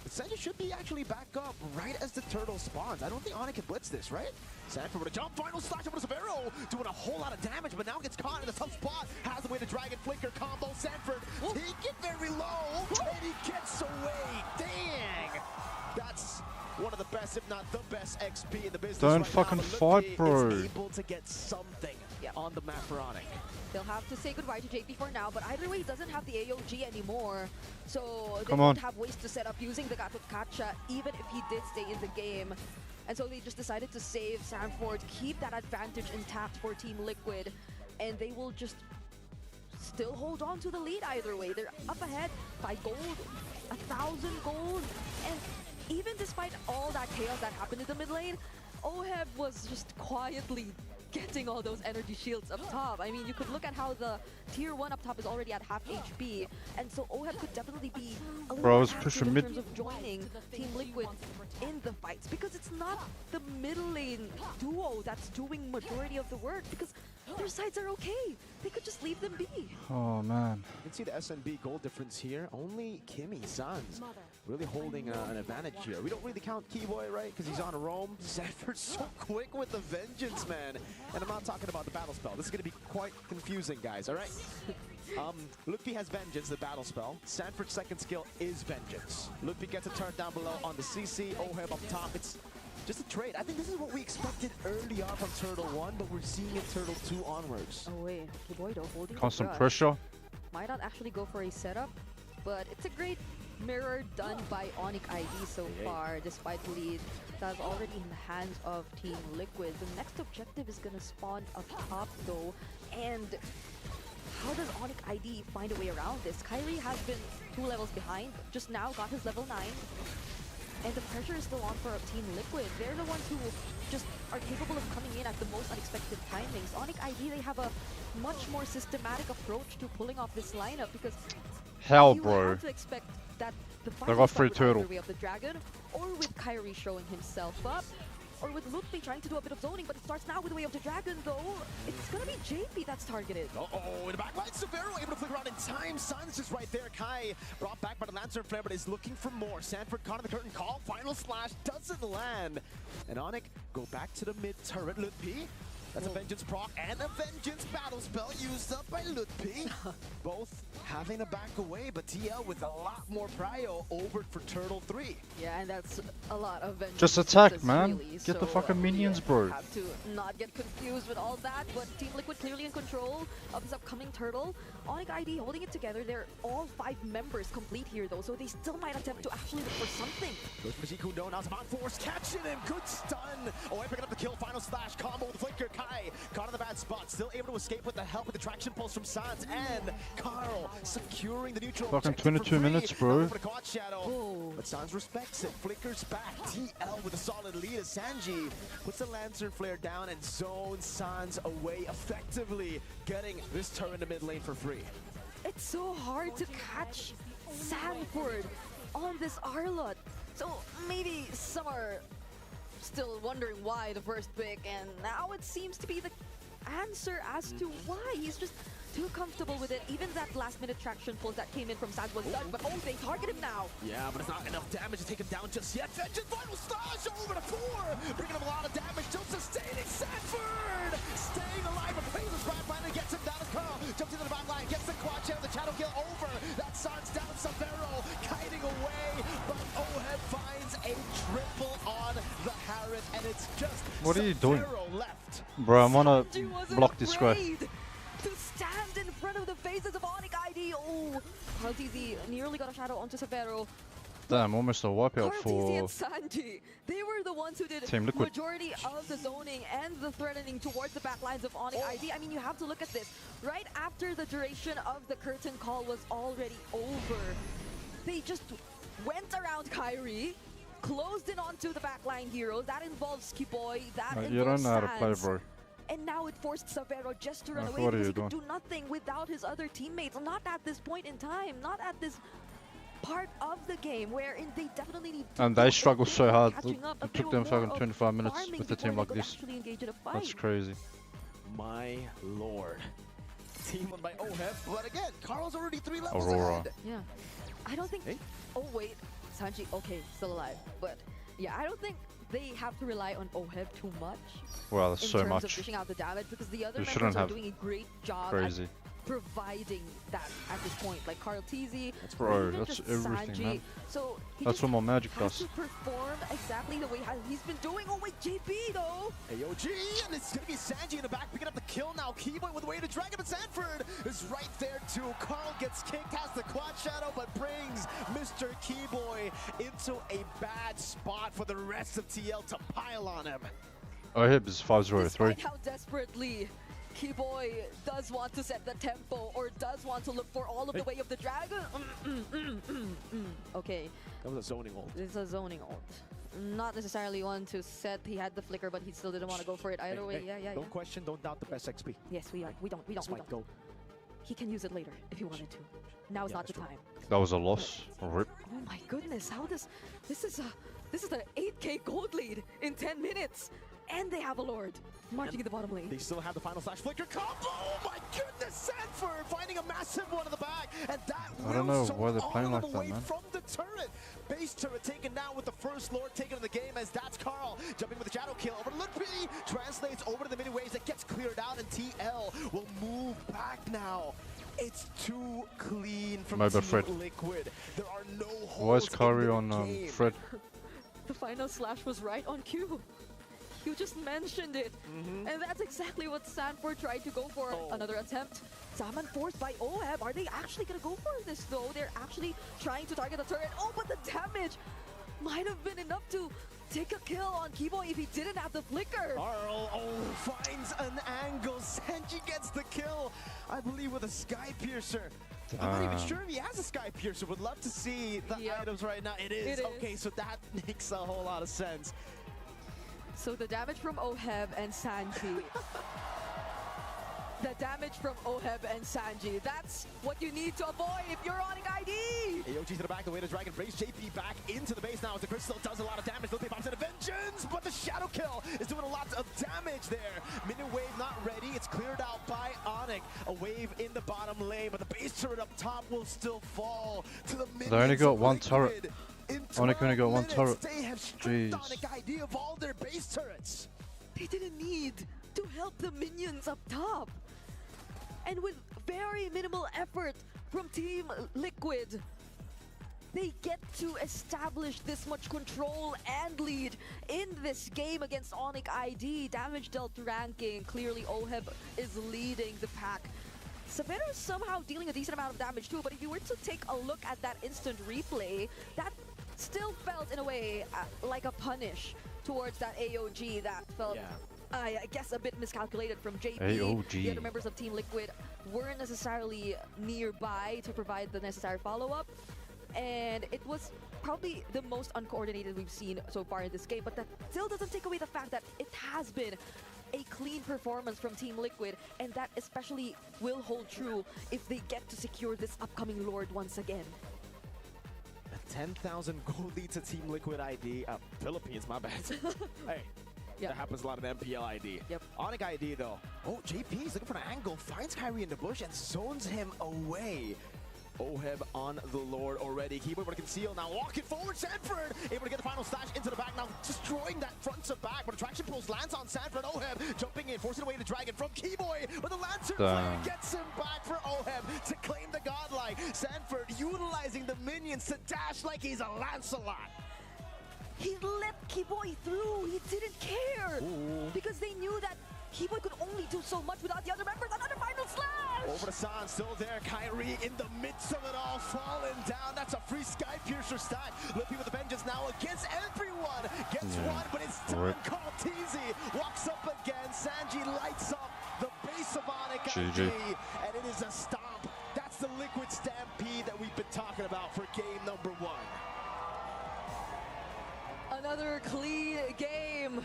Sanji should be actually back up right as the turtle spawns. I don't think Onyx can blitz this, right? Sanford with a jump, final slash over to Severo, doing a whole lot of damage, but now gets caught in a tough spot. Has the way to Dragon Flicker combo. Sanford take it very low, and he gets away. Dang! That's one of the best, if not the best XP in the business. Don't right fucking now, fight, bro. is able to get something on the map for Onyx. They'll have to say goodbye to JP for now, but either way, he doesn't have the AOG anymore. So they Come don't on. have ways to set up using the Gatot Kacha, even if he did stay in the game. And so they just decided to save Sanford, keep that advantage intact for Team Liquid, and they will just still hold on to the lead either way. They're up ahead by gold, 1,000 gold, and even despite all that chaos that happened in the mid lane, Oheb was just quietly getting all those energy shields up top. I mean, you could look at how the tier 1 up top is already at half HP, and so Oheb could definitely be a little Bro, I was active pushing in mid. terms of joining Team Liquid in the fights, because it's not the middle lane duo that's doing majority of the work, because their sides are okay. They could just leave them be. Oh, man. You can see the SNB goal difference here. Only Kimmy Sans really holding an advantage here. We don't really count Keyboy, right? Because he's on a roam. Sanford's so quick with the Vengeance, man. And I'm not talking about the battle spell. This is going to be quite confusing, guys, all right? Ludwig has Vengeance, the battle spell. Sanford's second skill is Vengeance. Ludwig gets a turn down below on the CC. Oheb up top. It's just a trade. I think this is what we expected early on from Turtle 1, but we're seeing it Turtle 2 onwards. Oh wait, Keyboy though holding the Constant brush. pressure. Might not actually go for a setup, but it's a great mirror done by Onyx ID so far, despite the lead that's already in the hands of Team Liquid. The next objective is gonna spawn up top though, and how does Onyx ID find a way around this? Kyrie has been 2 levels behind, just now got his level 9. And the pressure is still on for Team Liquid. They're the ones who just are capable of coming in at the most unexpected timings. Onyx ID, they have a much more systematic approach to pulling off this lineup, because Hell, you bro. have to expect that the They final got start free would turtle. either way of the dragon, or with Kyrie showing himself up, or with Ludwig trying to do a bit of zoning, but it starts now with the Way of the Dragon though. It's gonna be JP that's targeted. Uh-oh, in the back line, Severo able to flick around in time. Sans is right there. Kai brought back by the Lancer Flare, but is looking for more. Sanford caught in the curtain call. Final slash doesn't land. And Onyx go back to the mid turret. Ludwig, that's a Vengeance proc and a Vengeance battle spell used up by Ludwig. Both having to back away, but TL with a lot more prio over for Turtle 3. Yeah, and that's a lot of Vengeance. Just attack, uses, man. really. Get the So, fucking minions, yeah, bro. Have to not get confused with all that, but Team Liquid clearly in control of his upcoming turtle. Onyx ID holding it together. They're all 5 members complete here though, so they still might attempt to actually look for something. Goes for Kundo, now it's about force catching him. Good stun. Oh, picking up the kill. Final slash combo with Flicker. Kai caught in the bad spot. Still able to escape with the help with the traction pulse from Sans. And Carl securing the neutral. Fucking objective for 22 minutes, free. bro. Now for the Caught Shadow. But Sans respects it. Flickers back. TL with a solid lead as Sanji puts the Lancer Flare down and zones Sans away effectively, getting this turret in the mid lane for free. It's so hard to catch Sanford on this Arlott. So maybe some are still wondering why the first pick, and now it seems to be the answer as to why. He's just too comfortable with it. Even that last-minute traction pulse that came in from Sans was done, but oh, they target him now. Yeah, but it's not enough damage to take him down just yet. Vengeance Vital Stash over to 4, bringing him a lot of damage, still sustaining Sanford, staying alive, but Phases Brad finally gets him down as Carl jumps into the back line, gets the quad share, the shadow kill over. That Sans down Severo, kiting away, but Oheb finds a triple on the Harrod, and it's just What are you doing? left. Bro, I'm on a Sanji wasn't block this guy. afraid to stand in front of the faces of Onyx ID. Oh, Karl-TZ nearly got a shadow onto Severo. Damn, almost a wipeout Karl-TZ for and Sanji, they were the ones who did Team Liquid. majority of the zoning and the threatening towards the back lines of Onyx ID. I mean, you have to look at this. Right after the duration of the curtain call was already over, they just went around Kyrie, closed in onto the backline heroes. That involves Kiboy, that involves you don't know how to play, Sans. bro. And now it forced Severo just to run Like, away what are because you he could doing? do nothing without his other teammates. Not at this point in time, not at this part of the game wherein they definitely need to And do they a struggle bit so of hard. catching up, It but they took were them more fucking of 25 minutes farming with a before team they like could this. actually engage in a fight. That's crazy. My lord. Team won by Oheb, but again, Carl's already 3 levels Aurora. ahead. Yeah. I don't think... Oh, wait. Sanji, okay, still alive. But, yeah, I don't think they have to rely on Oheb too much. Wow, that's in so terms much. of dishing out the damage, because the other You members shouldn't are have. doing a great job Crazy. at providing that at this point. Like Karl-TZ, Bro, even that's just everything, Sanji. man. So he That's just what my magic has does. to perform exactly the way he's been doing. Oh wait, JP though! AOG, and it's gonna be Sanji in the back picking up the kill now. Keyboy with a way to drag him, and Sanford is right there too. Carl gets kicked, has the quad shadow, but brings Mr. Keyboy into a bad spot for the rest of TL to pile on him. Oheb is 5-0-3. Despite how desperately Keyboy does want to set the tempo or does want to look for all of the way of the dragon. Okay. That was a zoning ult. It's a zoning ult. Not necessarily one to set. He had the flicker, but he still didn't want to go for it either way. Yeah. Don't question, don't doubt the best XP. Yes, we don't. Go. He can use it later if he wanted to. Now is not the time. That was a loss. Rip. Oh my goodness! How this is an 8K gold lead in 10 minutes, and they have a Lord marching in the bottom lane. They still have the final slash flicker combo. Oh my goodness, Sanford finding a massive one in the back, and that I don't know will why they're all playing of like the that, way man. from the turret. Base turret taken down with the first Lord taken in the game, as that's Carl jumping with the shadow kill over to Ludwig. Translates over to the mini waves, that gets cleared out, and TL will move back now. It's too clean from Maybe Team Fred. Liquid. There are no holes. Why is Kari in the on game. Fred? The final slash was right on cue. You just mentioned it. And that's exactly what Sanford tried to go for. Another attempt. Zaman forced by Oheb. Are they actually going to go for this though? They're actually trying to target the turret. Oh, but the damage might have been enough to take a kill on Keyboy if he didn't have the flicker. Carl, finds an angle. Sanji gets the kill, I believe, with a Sky Piercer. I'm not even sure if he has a Sky Piercer. Would love to see the items right now. It is. Okay, so that makes a whole lot of sense. So the damage from Oheb and Sanji. The damage from Oheb and Sanji. That's what you need to avoid if you're on ID. AOG to the back, the way to Dragon brings JP back into the base now as the Crystal does a lot of damage. Lil bombs into Vengeance, but the Shadow Kill is doing a lot of damage there. Mini wave not ready. It's cleared out by Onyx. A wave in the bottom lane, but the base turret up top will still fall to the minions. They only got of one Liquid. turret. In Onyx only got one 12 turret. minutes, They have stripped Jeez. Onyx ID of all their base turrets. They didn't need to help the minions up top. And with very minimal effort from Team Liquid, they get to establish this much control and lead in this game against Onyx ID. Damage dealt ranking, clearly Oheb is leading the pack. Severo is somehow dealing a decent amount of damage too, but if you were to take a look at that instant replay, that still felt in a way like a punish towards that AOG. That felt, I guess, a bit miscalculated from JP. AOG. The other members of Team Liquid weren't necessarily nearby to provide the necessary follow-up, and it was probably the most uncoordinated we've seen so far in this game, but that still doesn't take away the fact that it has been a clean performance from Team Liquid, and that especially will hold true if they get to secure this upcoming Lord once again. 10,000 gold lead to Team Liquid ID. Philippines, my bad. Hey, that happens a lot in MPL ID. Yep. Onyx ID though. Oh, JP is looking for an angle, finds Kyrie in the bush and zones him away. Oheb on the Lord already. Keyboy able to conceal. Now walking forward. Sanford able to get the final stash into the back. Now destroying that front to back. But attraction pulls lands on Sanford. Oheb jumping in, forcing away the dragon from Keyboy. But the Lancer Flare gets him back for Oheb to claim the godlike. Sanford utilizing the minions to dash like he's a Lancelot. He let Keyboy through. He didn't care. Because they knew that Keyboy could only do so much without the other members. Another final slash! Over to San, still there. Kyrie in the midst of it all, falling down. That's a free Sky Piercer stack. Lippy with the vengeance now against everyone. Gets one, but it's time. Call Teasy walks up again. Sanji lights up the base of Onyx ID, and it is a stomp. That's the Liquid Stampede that we've been talking about for game number 1. Another clean game.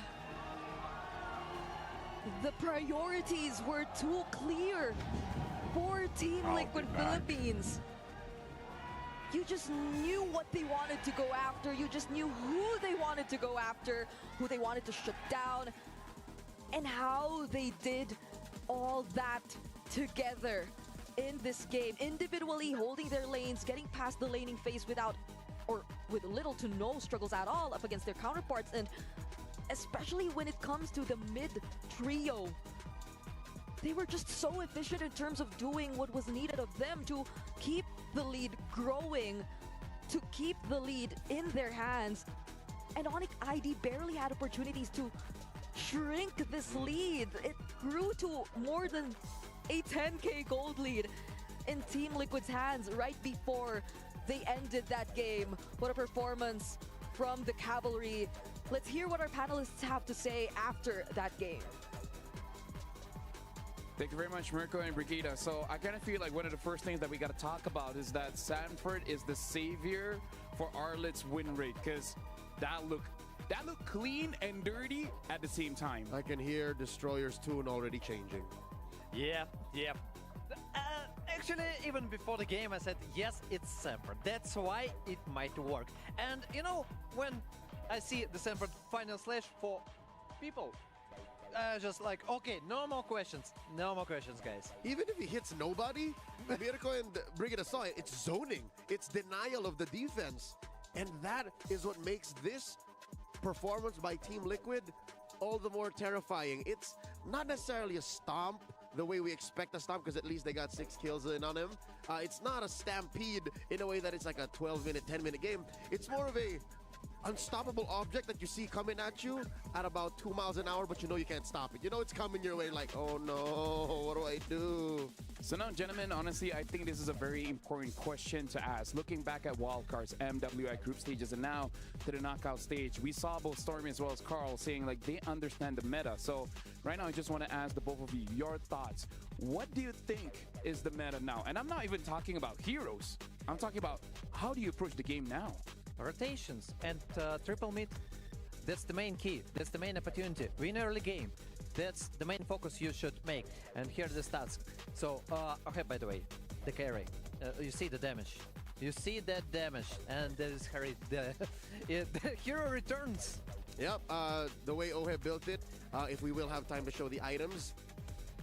The priorities were too clear for Team Liquid Philippines. You just knew what they wanted to go after. You just knew who they wanted to go after, who they wanted to shut down, and how they did all that together in this game. Individually holding their lanes, getting past the laning phase without or with little to no struggles at all up against their counterparts, and especially when it comes to the mid trio. They were just so efficient in terms of doing what was needed of them to keep the lead growing, to keep the lead in their hands. And Onyx ID barely had opportunities to shrink this lead. It grew to more than a 10k gold lead in Team Liquid's hands right before they ended that game. What a performance from the Cavalry. Let's hear what our panelists have to say after that game. Thank you very much, Mirko and Brigida. So I kind of feel like one of the first things that we got to talk about is that Sanford is the savior for Arlet's win rate, because that looked clean and dirty at the same time. I can hear Destroyer's tune already changing. Yeah. Actually, even before the game, I said, yes, it's Sanford. That's why it might work. And, you know, when I see the Sanford final slash for people, just like, okay, no more questions. No more questions, guys. Even if he hits nobody, Mirko and Brigida saw it, it's zoning. It's denial of the defense. And that is what makes this performance by Team Liquid all the more terrifying. It's not necessarily a stomp the way we expect a stomp, because at least they got 6 kills in on him. It's not a stampede in a way that it's like a 12-minute, 10-minute game. It's more of a unstoppable object that you see coming at you at about 2 miles an hour, but you know you can't stop it. You know it's coming your way, like, oh no, what do I do? So now, gentlemen, honestly, I think this is a very important question to ask. Looking back at wildcards, MWI group stages, and now to the knockout stage, we saw both Stormy as well as Carl saying like they understand the meta. So right now, I just want to ask the both of you your thoughts. What do you think is the meta now? And I'm not even talking about heroes. I'm talking about how do you approach the game now? Rotations and triple mid, that's the main key. That's the main opportunity. Win early game. That's the main focus you should make. And here are the stats. So, okay, by the way, the carry. You see the damage. You see that damage. And there is Harry. The hero returns. Yep, the way Oheb built it, if we will have time to show the items,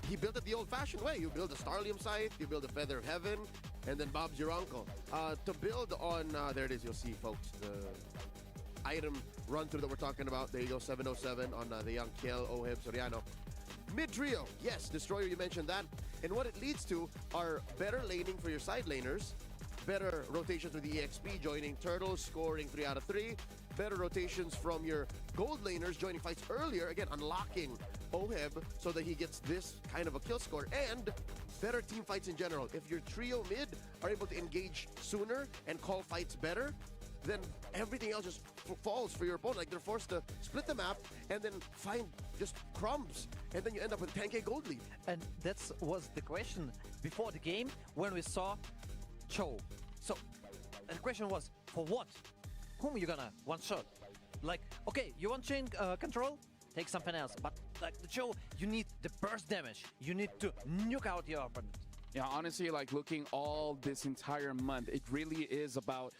he built it the old-fashioned way. You build a Starlium Scythe, you build a Feather of Heaven, and then Bob's your uncle. To build on, there it is, you'll see, folks, the item run-through that we're talking about. There you go, 707 on the young Kiel, Oheb, Soriano. Mid-trio, yes, Destroyer, you mentioned that. And what it leads to are better laning for your side laners, better rotations with the EXP, joining Turtles, scoring 3 out of 3, better rotations from your gold laners, joining fights earlier, again, unlocking Oheb so that he gets this kind of a kill score, and better team fights in general. If your trio mid are able to engage sooner and call fights better, then everything else just falls for your opponent. Like, they're forced to split the map and then find just crumbs, and then you end up with a 10k gold lead. And that was the question before the game when we saw Cho. So the question was, for what? Whom are you gonna one-shot? Like, okay, you want chain control? Take something else. But like the Cho, you need the burst damage. You need to nuke out your opponent. Yeah, honestly, like looking all this entire month, it really is about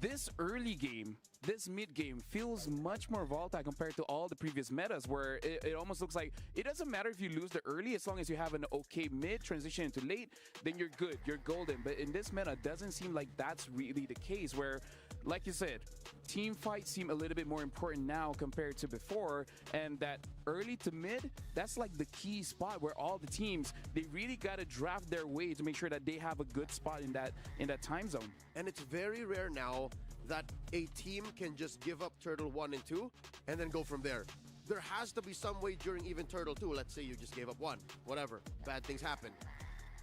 this early game, this mid game feels much more volatile compared to all the previous metas, where it almost looks like it doesn't matter if you lose the early, as long as you have an okay mid transition into late, then you're good, you're golden. But in this meta, it doesn't seem like that's really the case, where, like you said, team fights seem a little bit more important now compared to before, and that early to mid, that's like the key spot where all the teams, they really got to draft their way to make sure that they have a good spot in that time zone. And it's very rare now that a team can just give up Turtle 1 and 2 and then go from there. There has to be some way during even Turtle 2, let's say you just gave up 1, whatever, bad things happen.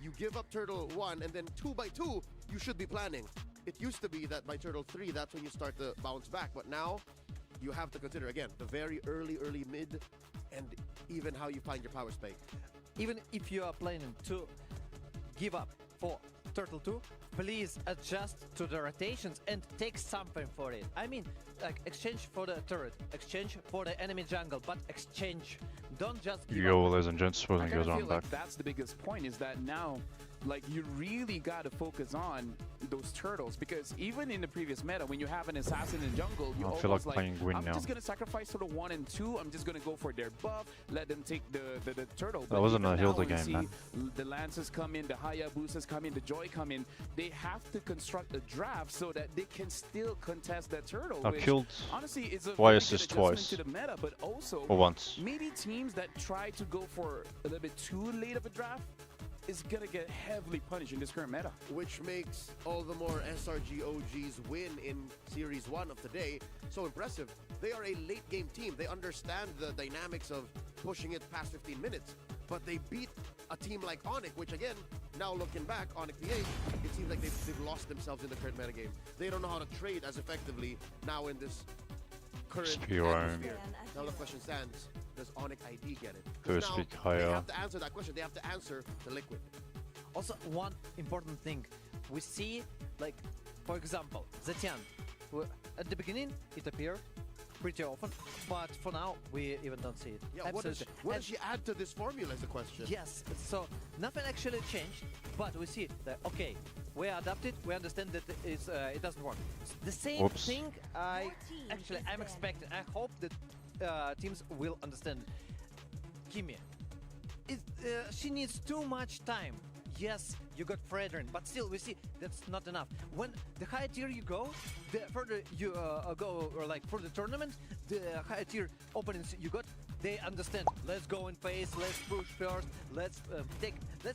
You give up Turtle 1 and then 2 by 2, you should be planning. It used to be that by Turtle 3, that's when you start to bounce back, but now you have to consider, again, the very early mid and even how you find your power spike. Even if you are planning to give up for Turtle 2, please adjust to the rotations and take something for it. I mean, like, exchange for the turret, exchange for the enemy jungle, but exchange. Don't just give Yo, up. ladies and gents, wasn't I goes feel on like back. that's the biggest point, is that now, like, you really got to focus on those turtles, because even in the previous meta, when you have an assassin in jungle, you I feel almost like playing Gwyn I'm now. just gonna sacrifice to the 1 and 2. I'm just gonna go for their buff, let them take the turtle. That But wasn't even a now, Hilda when you game, see man. The Lances come in, the Hayabusas come in, the Joy come in. They have to construct a draft so that they can still contest that turtle. I which killed honestly is a Y very assist good adjustment twice. to the meta, but also Or once. maybe teams that try to go for a little bit too late of a draft is gonna get heavily punished in this current meta. Which makes all the more SRG OG's win in Series 1 of today so impressive. They are a late game team. They understand the dynamics of pushing it past 15 minutes, but they beat a team like Onyx, which again, now looking back, Onyx PH, it seems like they've lost themselves in the current metagame. They don't know how to trade as effectively now in this current Spear arm. atmosphere. Now the question stands, does Onyx ID get it? 'Cause First now pick they higher. have to answer that question. They have to answer the Liquid. Also, one important thing, we see, like, for example, Zetian. At the beginning, it appeared pretty often, but for now, we even don't see it. Yeah, what does she add to this formula is the question. Yes, so nothing actually changed, but we see that, okay, we adapted, we understand that it doesn't work. The same Oops. thing I'm expecting. I hope that teams will understand. Kimmy, she needs too much time. Yes, you got Fredrin, but still we see that's not enough. When the higher tier you go, the further you go, or like for the tournament, the higher tier opponents you got, they understand. Let's go in phase, let's push first, let's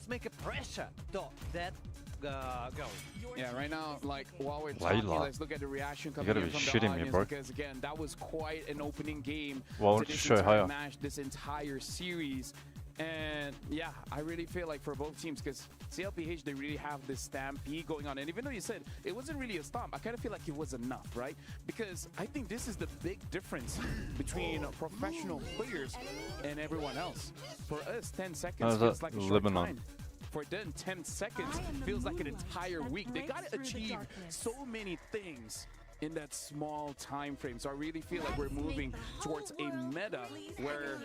make a pressure to that girl. Yeah, right now, like, while we're talking, let's look at the reaction coming gotta in be from the shitting me, audience, bro. because again, that was quite an opening game Well, to just this show entire higher. match, this entire series. And yeah, I really feel like for both teams, because CLPH, they really have this stampede going on. And even though you said it wasn't really a stomp, I kind of feel like it was enough, right? Because I think this is the big difference between professional players and everyone else. For us, 10 seconds feels like a short Lebanon. time. For them, 10 seconds feels like an entire week. They got to achieve so many things in that small time frame. So I really feel like we're moving towards a meta where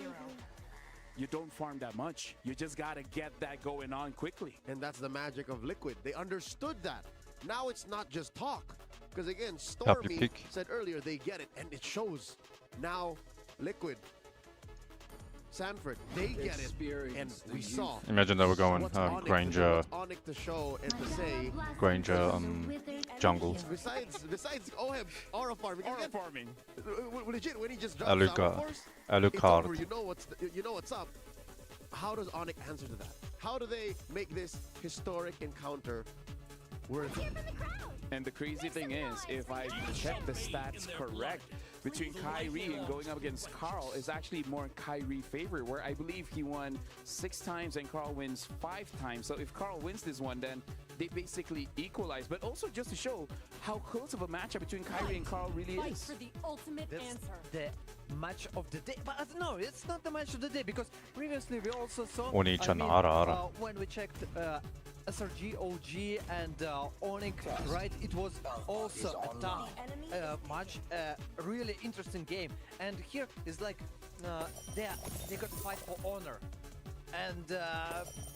you don't farm that much. You just got to get that going on quickly. And that's the magic of Liquid. They understood that. Now it's not just talk. Because again, Stormy pick. said earlier they get it, and it shows. Now, Liquid, Sanford, they get it, and we saw. Imagine they were going what's Onyx to Granger, do, what's Onyx to show and to say. Granger, jungle. Besides Oheb, aura farming. Aura farming. Legit, when he just drops Alucard. Sound Force, it's Alucard. over. You know what's up. How does Onyx answer to that? How do they make this historic encounter worthy? And the crazy thing is, if I check the stats correct, between Kyrie and going up against Carl is actually more Kyrie favor, where I believe he won 6 times and Carl wins 5 times. So if Carl wins this one, then they basically equalize. But also just to show how close of a matchup between Kyrie and Carl really Fight is. for the ultimate That's answer. the match of the day. But no, it's not the match of the day, because previously we also saw Oni-chan, ara. when we checked SRG, OG and Onyx, right? It was also a tough match, really interesting game. And here is like they got to fight for honor. And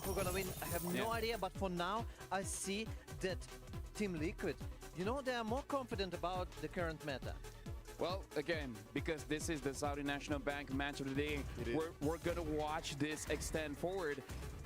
who's gonna win? I have no idea. But for now, I see that Team Liquid you know, they are more confident about the current meta. Well, again, because this is the Saudi National Bank match of the day, we're gonna watch this extend forward.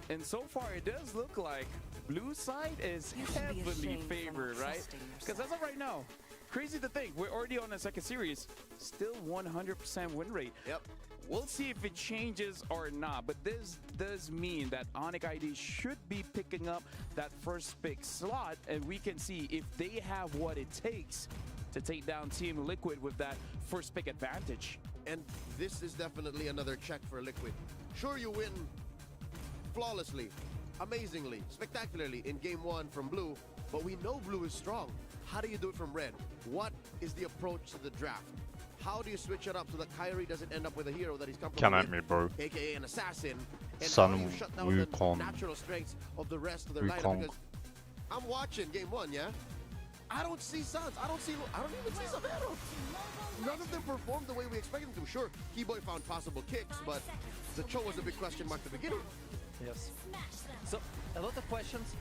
And so far, it does look like blue side is heavily favored, right? Because as of right now, crazy to think, we're already on the second series, still 100% win rate. Yep. We'll see if it changes or not, but this does mean that Onyx ID should be picking up that first pick slot, and we can see if they have what it takes to take down Team Liquid with that first pick advantage. And this is definitely another check for Liquid. Sure, you win flawlessly, amazingly, spectacularly in game 1 from Blue, but we know Blue is strong. How do you do it from Red? What is the approach to the draft? How do you switch it up so that Kyrie doesn't end up with a hero that he's comfortable Come at with, me, bro. aka an assassin? And Son how do you shut down the Wukong. natural strengths of the rest of their lineup? Wukong. Because I'm watching game 1, yeah? I don't see Suns. I don't even see Savero. None of them performed the way we expected them to. Sure, Keyboy found possible kicks, but the Cho was a big question mark to begin with. Yes. So a lot of questions,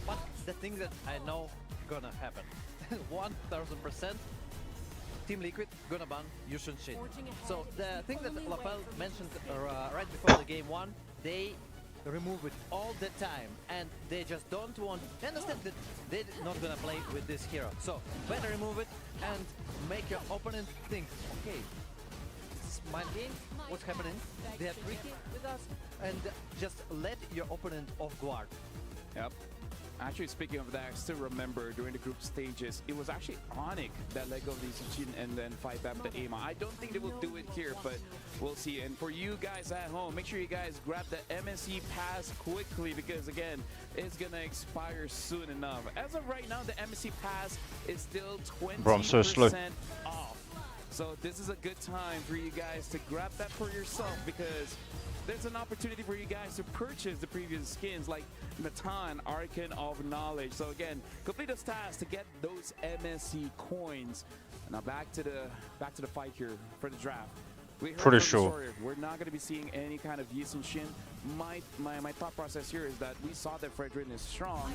but the thing that I know gonna happen, 1000%. Team Liquid gonna ban Yushin Shin. So the thing that Lapel mentioned right before the game 1, they remove it all the time, and they just don't want. They understand that they're not gonna play with this hero. So better remove it and make your opponent think, okay, it's my game. What's happening? They are tricky with us, and just let your opponent off guard. Yep. Actually, speaking of that, I still remember during the group stages, it was actually Onyx that let go of the Shin and then fight back with the Ama. I don't think they will do it here, but we'll see. And for you guys at home, make sure you guys grab the MSC pass quickly because, again, it's going to expire soon enough. As of right now, the MSC pass is still 20% Bro, I'm so slow. off. So this is a good time for you guys to grab that for yourself because there's an opportunity for you guys to purchase the previous skins like Natan, Arcan of Knowledge. So again, complete this task to get those MSC coins. Now back to the fight here for the draft. We heard Pretty from the sure. story, we're not going to be seeing any kind of Yisun Shin. My thought process here is that we saw that Fredrin is strong,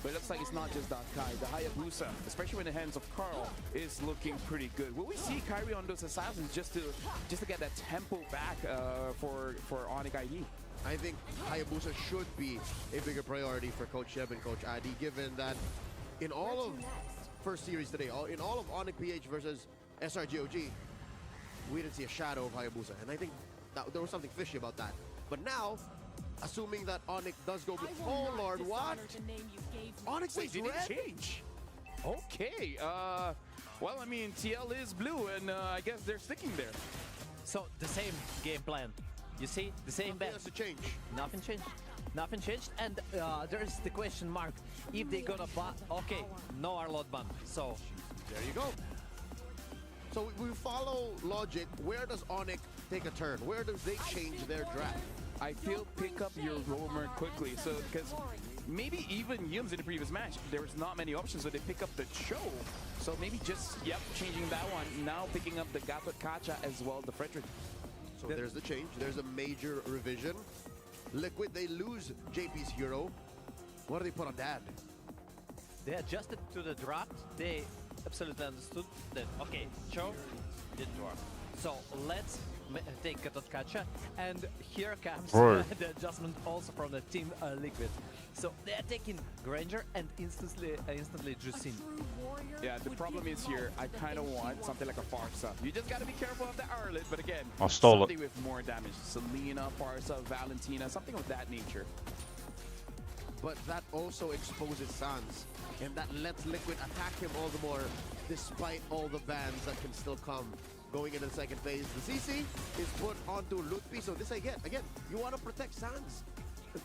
but it looks like it's not just Dankai. The Hayabusa, especially in the hands of Carl, is looking pretty good. Will we see Kyrie on those assassins just to get that tempo back for Onyx ID? I think Hayabusa should be a bigger priority for Coach Sheb and Coach Adi, given that in all of first series today, in all of Onyx PH versus SRGOG, we didn't see a shadow of Hayabusa, and I think that there was something fishy about that. But now, assuming that Onyx does go with, oh Lord, what? Onyx Wait, is did red? it change? Okay, well, I mean, TL is blue, and I guess they're sticking there. So the same game plan. You see, the same bet. Nothing has to change. Nothing changed. Nothing changed, and there is the question mark. If they gonna ban, okay, no Arlot ban. So there you go. So we follow logic. Where does Onyx take a turn? Where do they change their draft? I feel pick up your roamer quickly, so because maybe even Yums in the previous match, there was not many options, so they pick up the Cho. So maybe just, yep, changing that one. Now picking up the Gatot Kacha as well, the Frederick. So there's the change. There's a major revision. Liquid, they lose JP's hero. What do they put on Dad? they adjusted to the draft. They absolutely understood that, okay, Cho didn't work. So let's take Gatot Kacha, and here comes the adjustment also from the team Liquid. So they're taking Granger and instantly Juicing. Yeah, the problem is here, I kind of want something like a Farsa. You just got to be careful of the Arlet, but again, I stole something it. with more damage. Selena, Farsa, Valentina, something of that nature. But that also exposes Sans, and that lets Liquid attack him all the more, despite all the bans that can still come. Going into the second phase, the CC is put onto Lutfi, so this again, you want to protect Sans.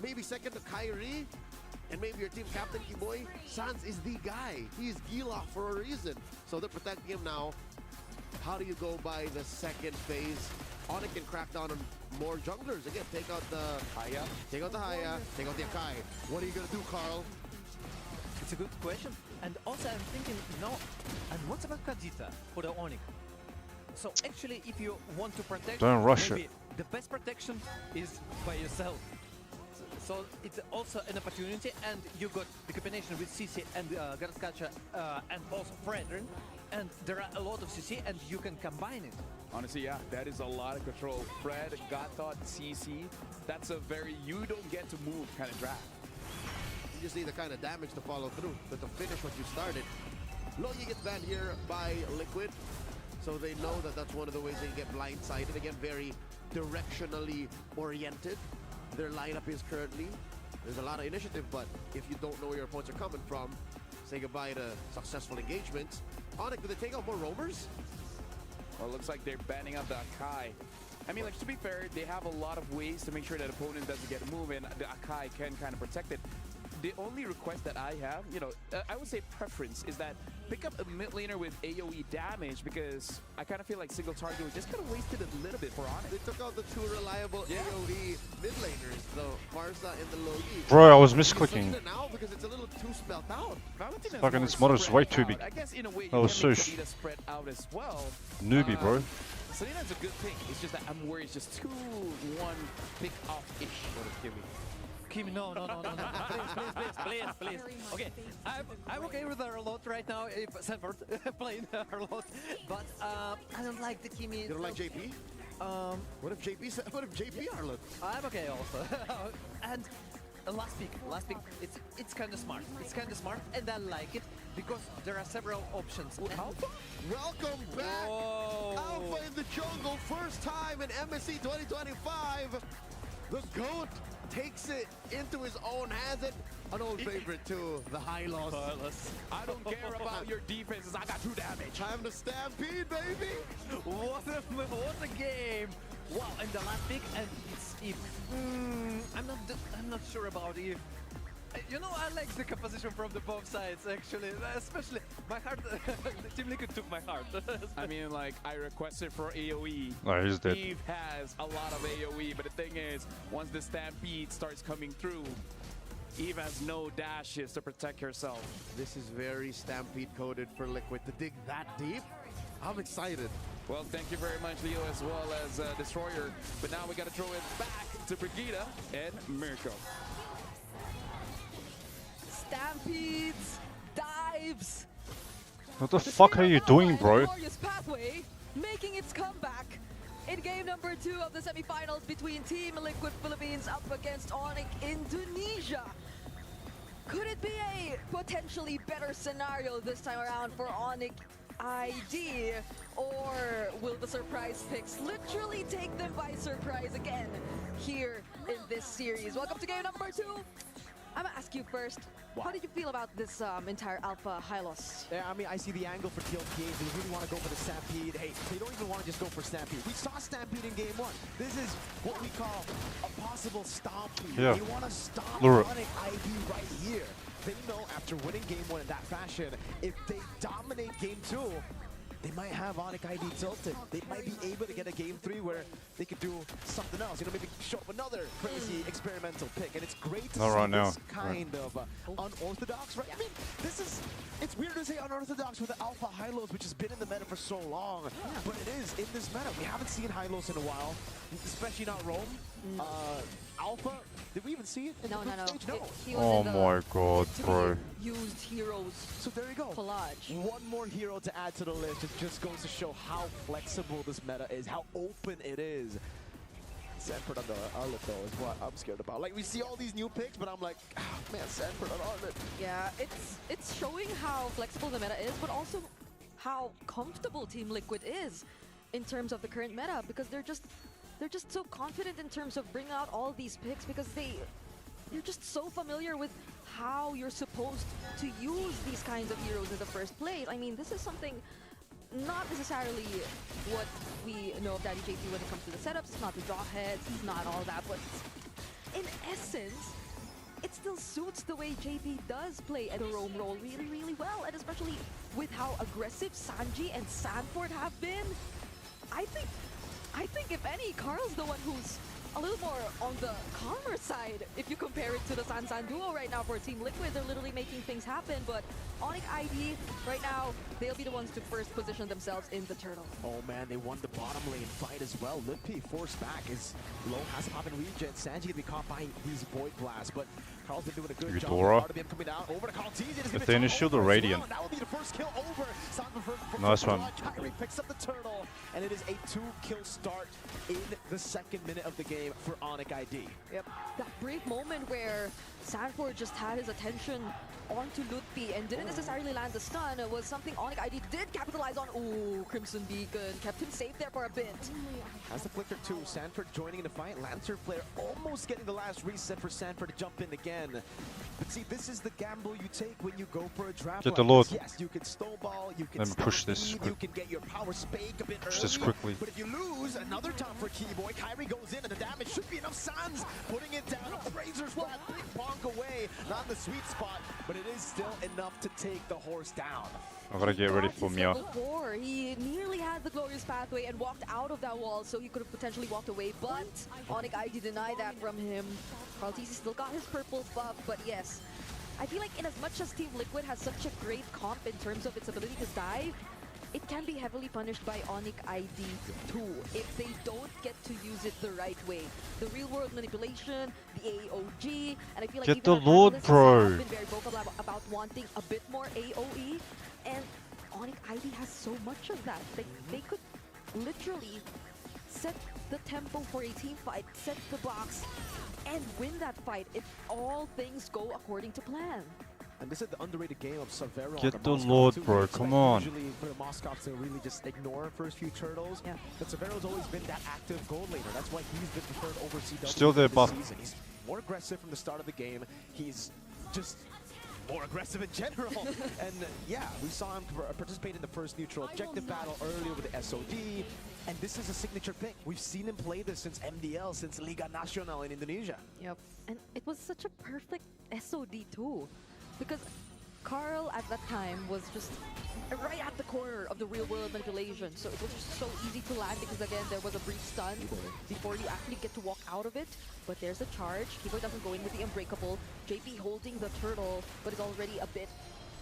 Maybe second to Kyrie, and maybe your team captain, Kiboy. Sans is the guy. He's Gila for a reason. So they're protecting him now. How do you go by the second phase? Onyx can crack down on more junglers. Again, take out the Haya, take out the Akai. What are you going to do, Carl? It's a good question. And also I'm thinking, and what's about Kadita for the Onyx? So actually, if you want to protect, Don't rush maybe it. the best protection is by yourself. So it's also an opportunity, and you got the combination with CC and Garaskacha and also Fredrin, and there are a lot of CC, and you can combine it. Honestly, yeah, that is a lot of control. Fred, Gothot, CC, that's a very you don't get to move kind of draft. You just need the kind of damage to follow through, but to finish what you started. Logi gets banned here by Liquid, so they know that that's one of the ways they get blindsided. Again, very directionally oriented. Their lineup is currently, there's a lot of initiative, but if you don't know where your opponents are coming from, say goodbye to successful engagements. Onyx, do they take out more roamers? Well, it looks like they're banning out the Akai. I mean, like, to be fair, they have a lot of ways to make sure that opponent doesn't get a move, and the Akai can kind of protect it. The only request that I have, you know, I would say preference, is that pick up a mid laner with AoE damage, because I kind of feel like single target was just kind of wasted a little bit for Onyx. They took out the two reliable AoE mid laners, though Barca and the Logi. Bro, I was misclicking. Now because it's a little too spelled out. Fucking this model is way too big. I guess in a way That was so spread out as well. newbie, bro. Selina's a good pick. It's just that I'm worried it's just 2-1 pick off-ish for the Kimi. Kimi, no. Please. Okay, I'm okay with Arlott right now if Sanford playing Arlott, but I don't like the Kimi. You don't like JP? What if JP Arlott? I'm okay also. And last pick, it's kind of smart. It's kind of smart, and I like it because there are several options. Alpha? Welcome back! Whoa. Alpha in the jungle, first time in MSC 2025. The GOAT takes it into his own hands. It an old favorite too, the Hylos. I don't care about your defenses. I got 2 damage. Time to stampede, baby. What a game! Wow, and the last pick, and it's Eve. I'm not sure about Eve. You know, I like the composition from the both sides, actually. Especially my heart. Team Liquid took my heart. I mean, like, I requested for AoE. Oh, he's dead. Eve has a lot of AoE, but the thing is, once the Stampede starts coming through, Eve has no dashes to protect herself. This is very Stampede coded for Liquid to dig that deep. I'm excited. Well, thank you very much, Leo, as well as Destroyer. But now we got to throw it back to Brigida and Mirko. Stampedes, dives. What the fuck are you doing, bro? Glorious Pathway making its comeback in game number 2 of the semifinals between Team Liquid Philippines up against Onyx Indonesia. Could it be a potentially better scenario this time around for Onyx ID, or will the surprise picks literally take them by surprise again here in this series? Welcome to game number 2. I'm gonna ask you first, how did you feel about this entire Alpha Hylos? Yeah, I mean, I see the angle for TLK. They really want to go for the Stampede. Hey, they don't even want to just go for Stampede. We saw Stampede in game 1. This is what we call a possible Stampede. Yeah. They want to stop Lure. running ID right here. They know after winning game 1 in that fashion, if they dominate game 2, they might have Onyx ID tilted. They might be able to get a game 3 where they could do something else. You know, maybe show up another crazy experimental pick. And it's great to Not see right now. this kind of unorthodox, right? I mean, it's weird to say unorthodox with the Alpha Hylos, which has been in the meta for so long. But it is in this meta. We haven't seen Hylos in a while, especially not Rome. Alpha, did we even see it in the group stage? No. He was Oh in the my god, bro. used heroes. So there you go. Collage. One more hero to add to the list. It just goes to show how flexible this meta is, how open it is. Sanford on the Arlet though is what I'm scared about. Like, we see all these new picks, but I'm like, man, Sanford on Arlet. Yeah, it's showing how flexible the meta is, but also how comfortable Team Liquid is in terms of the current meta, because they're just so confident in terms of bringing out all these picks, because they're just so familiar with how you're supposed to use these kinds of heroes in the first place. I mean, this is something not necessarily what we know of Daddy JP when it comes to the setups. It's not the draw heads, it's not all that, but in essence, it still suits the way JP does play the roam role really, really well, and especially with how aggressive Sanji and Sanford have been. I think if any, Carl's the one who's a little more on the calmer side if you compare it to the Sansan duo right now for Team Liquid. They're literally making things happen, but Onyx ID right now, they'll be the ones to first position themselves in the turtle. Oh man, they won the bottom lane fight as well. Lippy forced back as Low has pop in regen. Sanji gonna be caught by these Void Blasts, but Carl's been doing a good job. Eudora. Part of him coming down over to Carl Teasy. If they initial the Radiant. That will be the first kill over. Nice one. Kyrie picks up the turtle, and it is a 2-kill start in the second minute of the game for Onyx ID. Yep. That brief moment where Sanford just had his attention onto Lutfi and didn't necessarily land the stun was something Onyx ID did capitalize on. Ooh, Crimson Beacon kept him safe there for a bit. Has the flicker too. Sanford joining in the fight. Lancer Flare almost getting the last reset for Sanford to jump in again. But see, this is the gamble you take when you go for a draft. Get the like Lord. this. Yes, you can snowball, you can Let me push this you can get your power spake a bit Push this earlier, quickly. But if you lose, another top for Keyboy. Kyrie goes in and the damage should be enough. Sans putting it down. Razor's flat, big bonk away. Not in the sweet spot, but it is still enough to take the horse down. I gotta get ready for Mia. Before, he nearly had the glorious pathway and walked out of that wall, so he could have potentially walked away, but Onyx ID denied that from him. Carl TC still got his purple buff, but yes, I feel like in as much as Team Liquid has such a great comp in terms of its ability to dive, it can be heavily punished by Onyx ID too if they don't get to use it the right way. The real world manipulation, the AOG, and I feel like Get even the Lord, Antagonist bro. have been very vocal about wanting a bit more AOE, and Onyx ID has so much of that. They could literally set the tempo for a team fight, set the box, and win that fight if all things go according to plan. And this is the underrated game of Severo. Get the Lord, bro. Come on. Usually for the Moscovs to really just ignore first few turtles. Yeah. But Severo's always been that active gold laner. That's why he's been preferred over CW. Still there, this buff. season. He's more aggressive from the start of the game. He's just more aggressive in general. And yeah, we saw him participate in the first neutral objective battle earlier with the SOD. And this is a signature pick. We've seen him play this since MDL, since Liga Nacional in Indonesia. Yep. And it was such a perfect SOD too. Because Carl at that time was just right at the corner of the real world manipulation. So it was just so easy to land because again, there was a brief stun before you actually get to walk out of it. But there's a charge. Keyboy doesn't go in with the unbreakable. JP holding the turtle, but is already a bit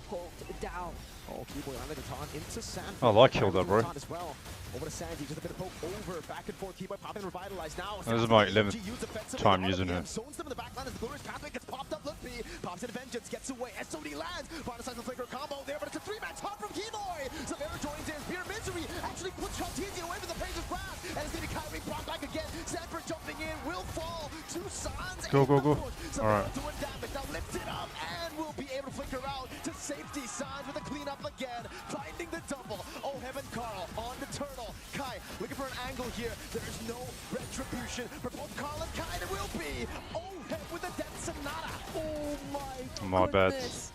pulled down. Oh, Keyboy on the Baton into Sanford. I like Hilda, bro. As well. Over to Sanji, just a bit of poke over, back and forth. Keyboy popping revitalize now. This is my 11th time using it. Zones them in the back line as the glorious pathway gets popped up. Lippy pops in Vengeance, gets away. SOD lands. Bottom side of the flicker combo there, but it's a 3-man top from Keyboy. Severo joins in. Pure Misery actually puts Chaltizi away from the Page's grasp. And it's going to be Kyrie brought back again. Sanford jumping in, will fall. Two Sans. Go, go, go. Alright. Doing damage. Now lifts it up and will be able to flicker out to safety. Sans with a cleanup again. Finding the double. Oh, Heaven Carl on the turtle. Kai looking for an angle here. There's no retribution for both Carl and Kai. There will be. Oh, head with a Death Sonata. Oh My bad. Goodness.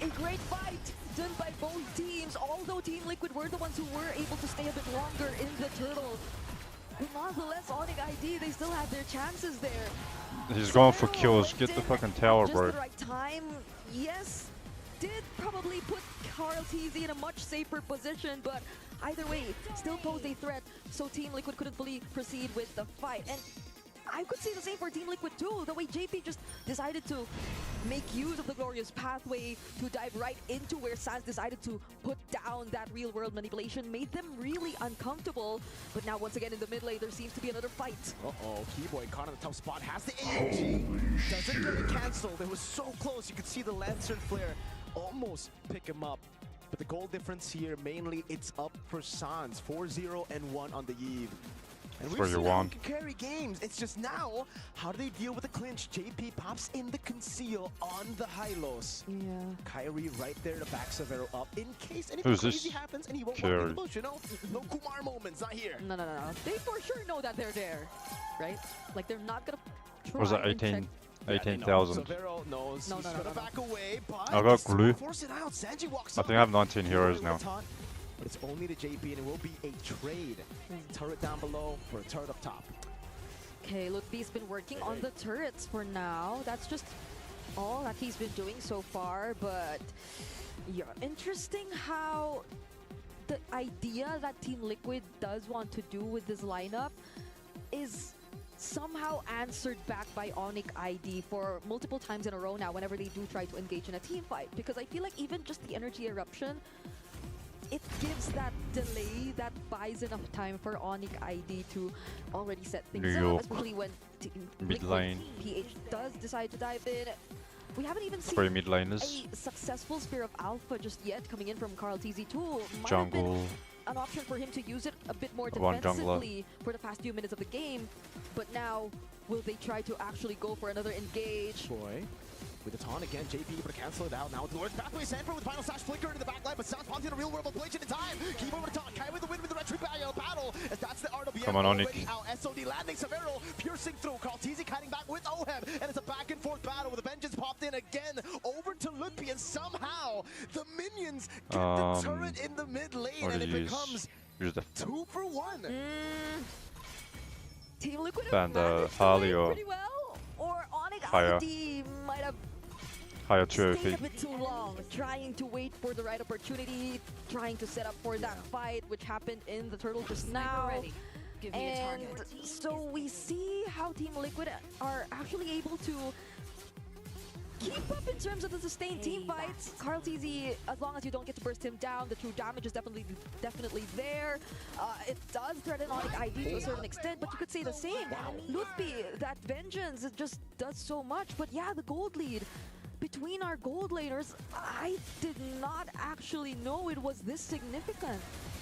A great fight done by both teams, although Team Liquid were the ones who were able to stay a bit longer in the turtle. But nonetheless, Onyx ID, they still had their chances there. He's going for kills. Get the fucking tower, Just bro. the right time, yes, did probably put Carl TZ in a much safer position, but either way, still posed a threat, so Team Liquid couldn't fully proceed with the fight. And I could see the same for Team Liquid too, the way JP just decided to make use of the glorious pathway to dive right into where Sans decided to put down that real world manipulation, made them really uncomfortable. But now once again in the mid lane, there seems to be another fight. Uh-oh, Keyboy caught in a tough spot, has the AOG, doesn't get it cancelled. It was so close, you could see the Lancer Flare almost pick him up. But the goal difference here, mainly it's up for Sans, 4-0 and 1 on the Eve. And we've seen how he can carry games. It's just now, how do they deal with the clinch? JP pops in the conceal on the Hylos. Yeah. Kyrie right there to back Severo up in case anything Who's crazy this? happens and he won't walk in the bush, you know? No Kumar moments, not here. No. They for sure know that they're there, right? Like they're not gonna try Was it and check. 18,000? Severo knows No, he's no, gonna no, no. back away, but I got glue. force it out. Sanji walks I think I have 19 heroes now. But it's only the JP and it will be a trade. Turret down below for a turret up top. Okay, Lutfi's been working on the turrets for now. That's just all that he's been doing so far, but yeah, interesting how the idea that Team Liquid does want to do with this lineup is somehow answered back by Onyx ID for multiple times in a row now whenever they do try to engage in a team fight. Because I feel like even just the energy eruption, it gives that delay that buys enough time for Onyx ID to already set things up, especially when mid lane. PH does decide to dive in. We haven't even seen 3 mid laners. a successful Spear of Alpha just yet coming in from Carl TZ2. Might have Jungle. been an option for him to use it a bit more One jungler. defensively for the past few minutes of the game. But now, will they try to actually go for another engage? Boy. With the taunt again, JP able to cancel it out. Now the Lord's Pathway Sanford with final slash flicker into the backline, but Sounds Ponty in a real world ablation in time. Keep over the taunt. Kai with the win with the retreat battle, as that's the RWM. Come on, Onyx. already out. SOD landing Severo, piercing through. Carl TZ kiting back with Oheb, and it's a back and forth battle with the Vengeance popped in again over to Ludpi, and somehow the minions get the turret in the mid lane, and it becomes use the 2 for 1. Team Liquid Band, have managed to Harley win or pretty well, or Onyx higher. ID might have Higher stayed 2 a bit too long, trying to wait for the right opportunity, trying to set up for that fight, which happened in the turtle just now. Give me a And target. so we see how Team Liquid are actually able to keep up in terms of the sustained team fights. Carl TZ, as long as you don't get to burst him down, the true damage is definitely there. It does threaten Onyx ID to a certain extent, but you could say the same. Ludpi, that vengeance, it just does so much. But yeah, the gold lead between our gold laners, I did not actually know it was this significant.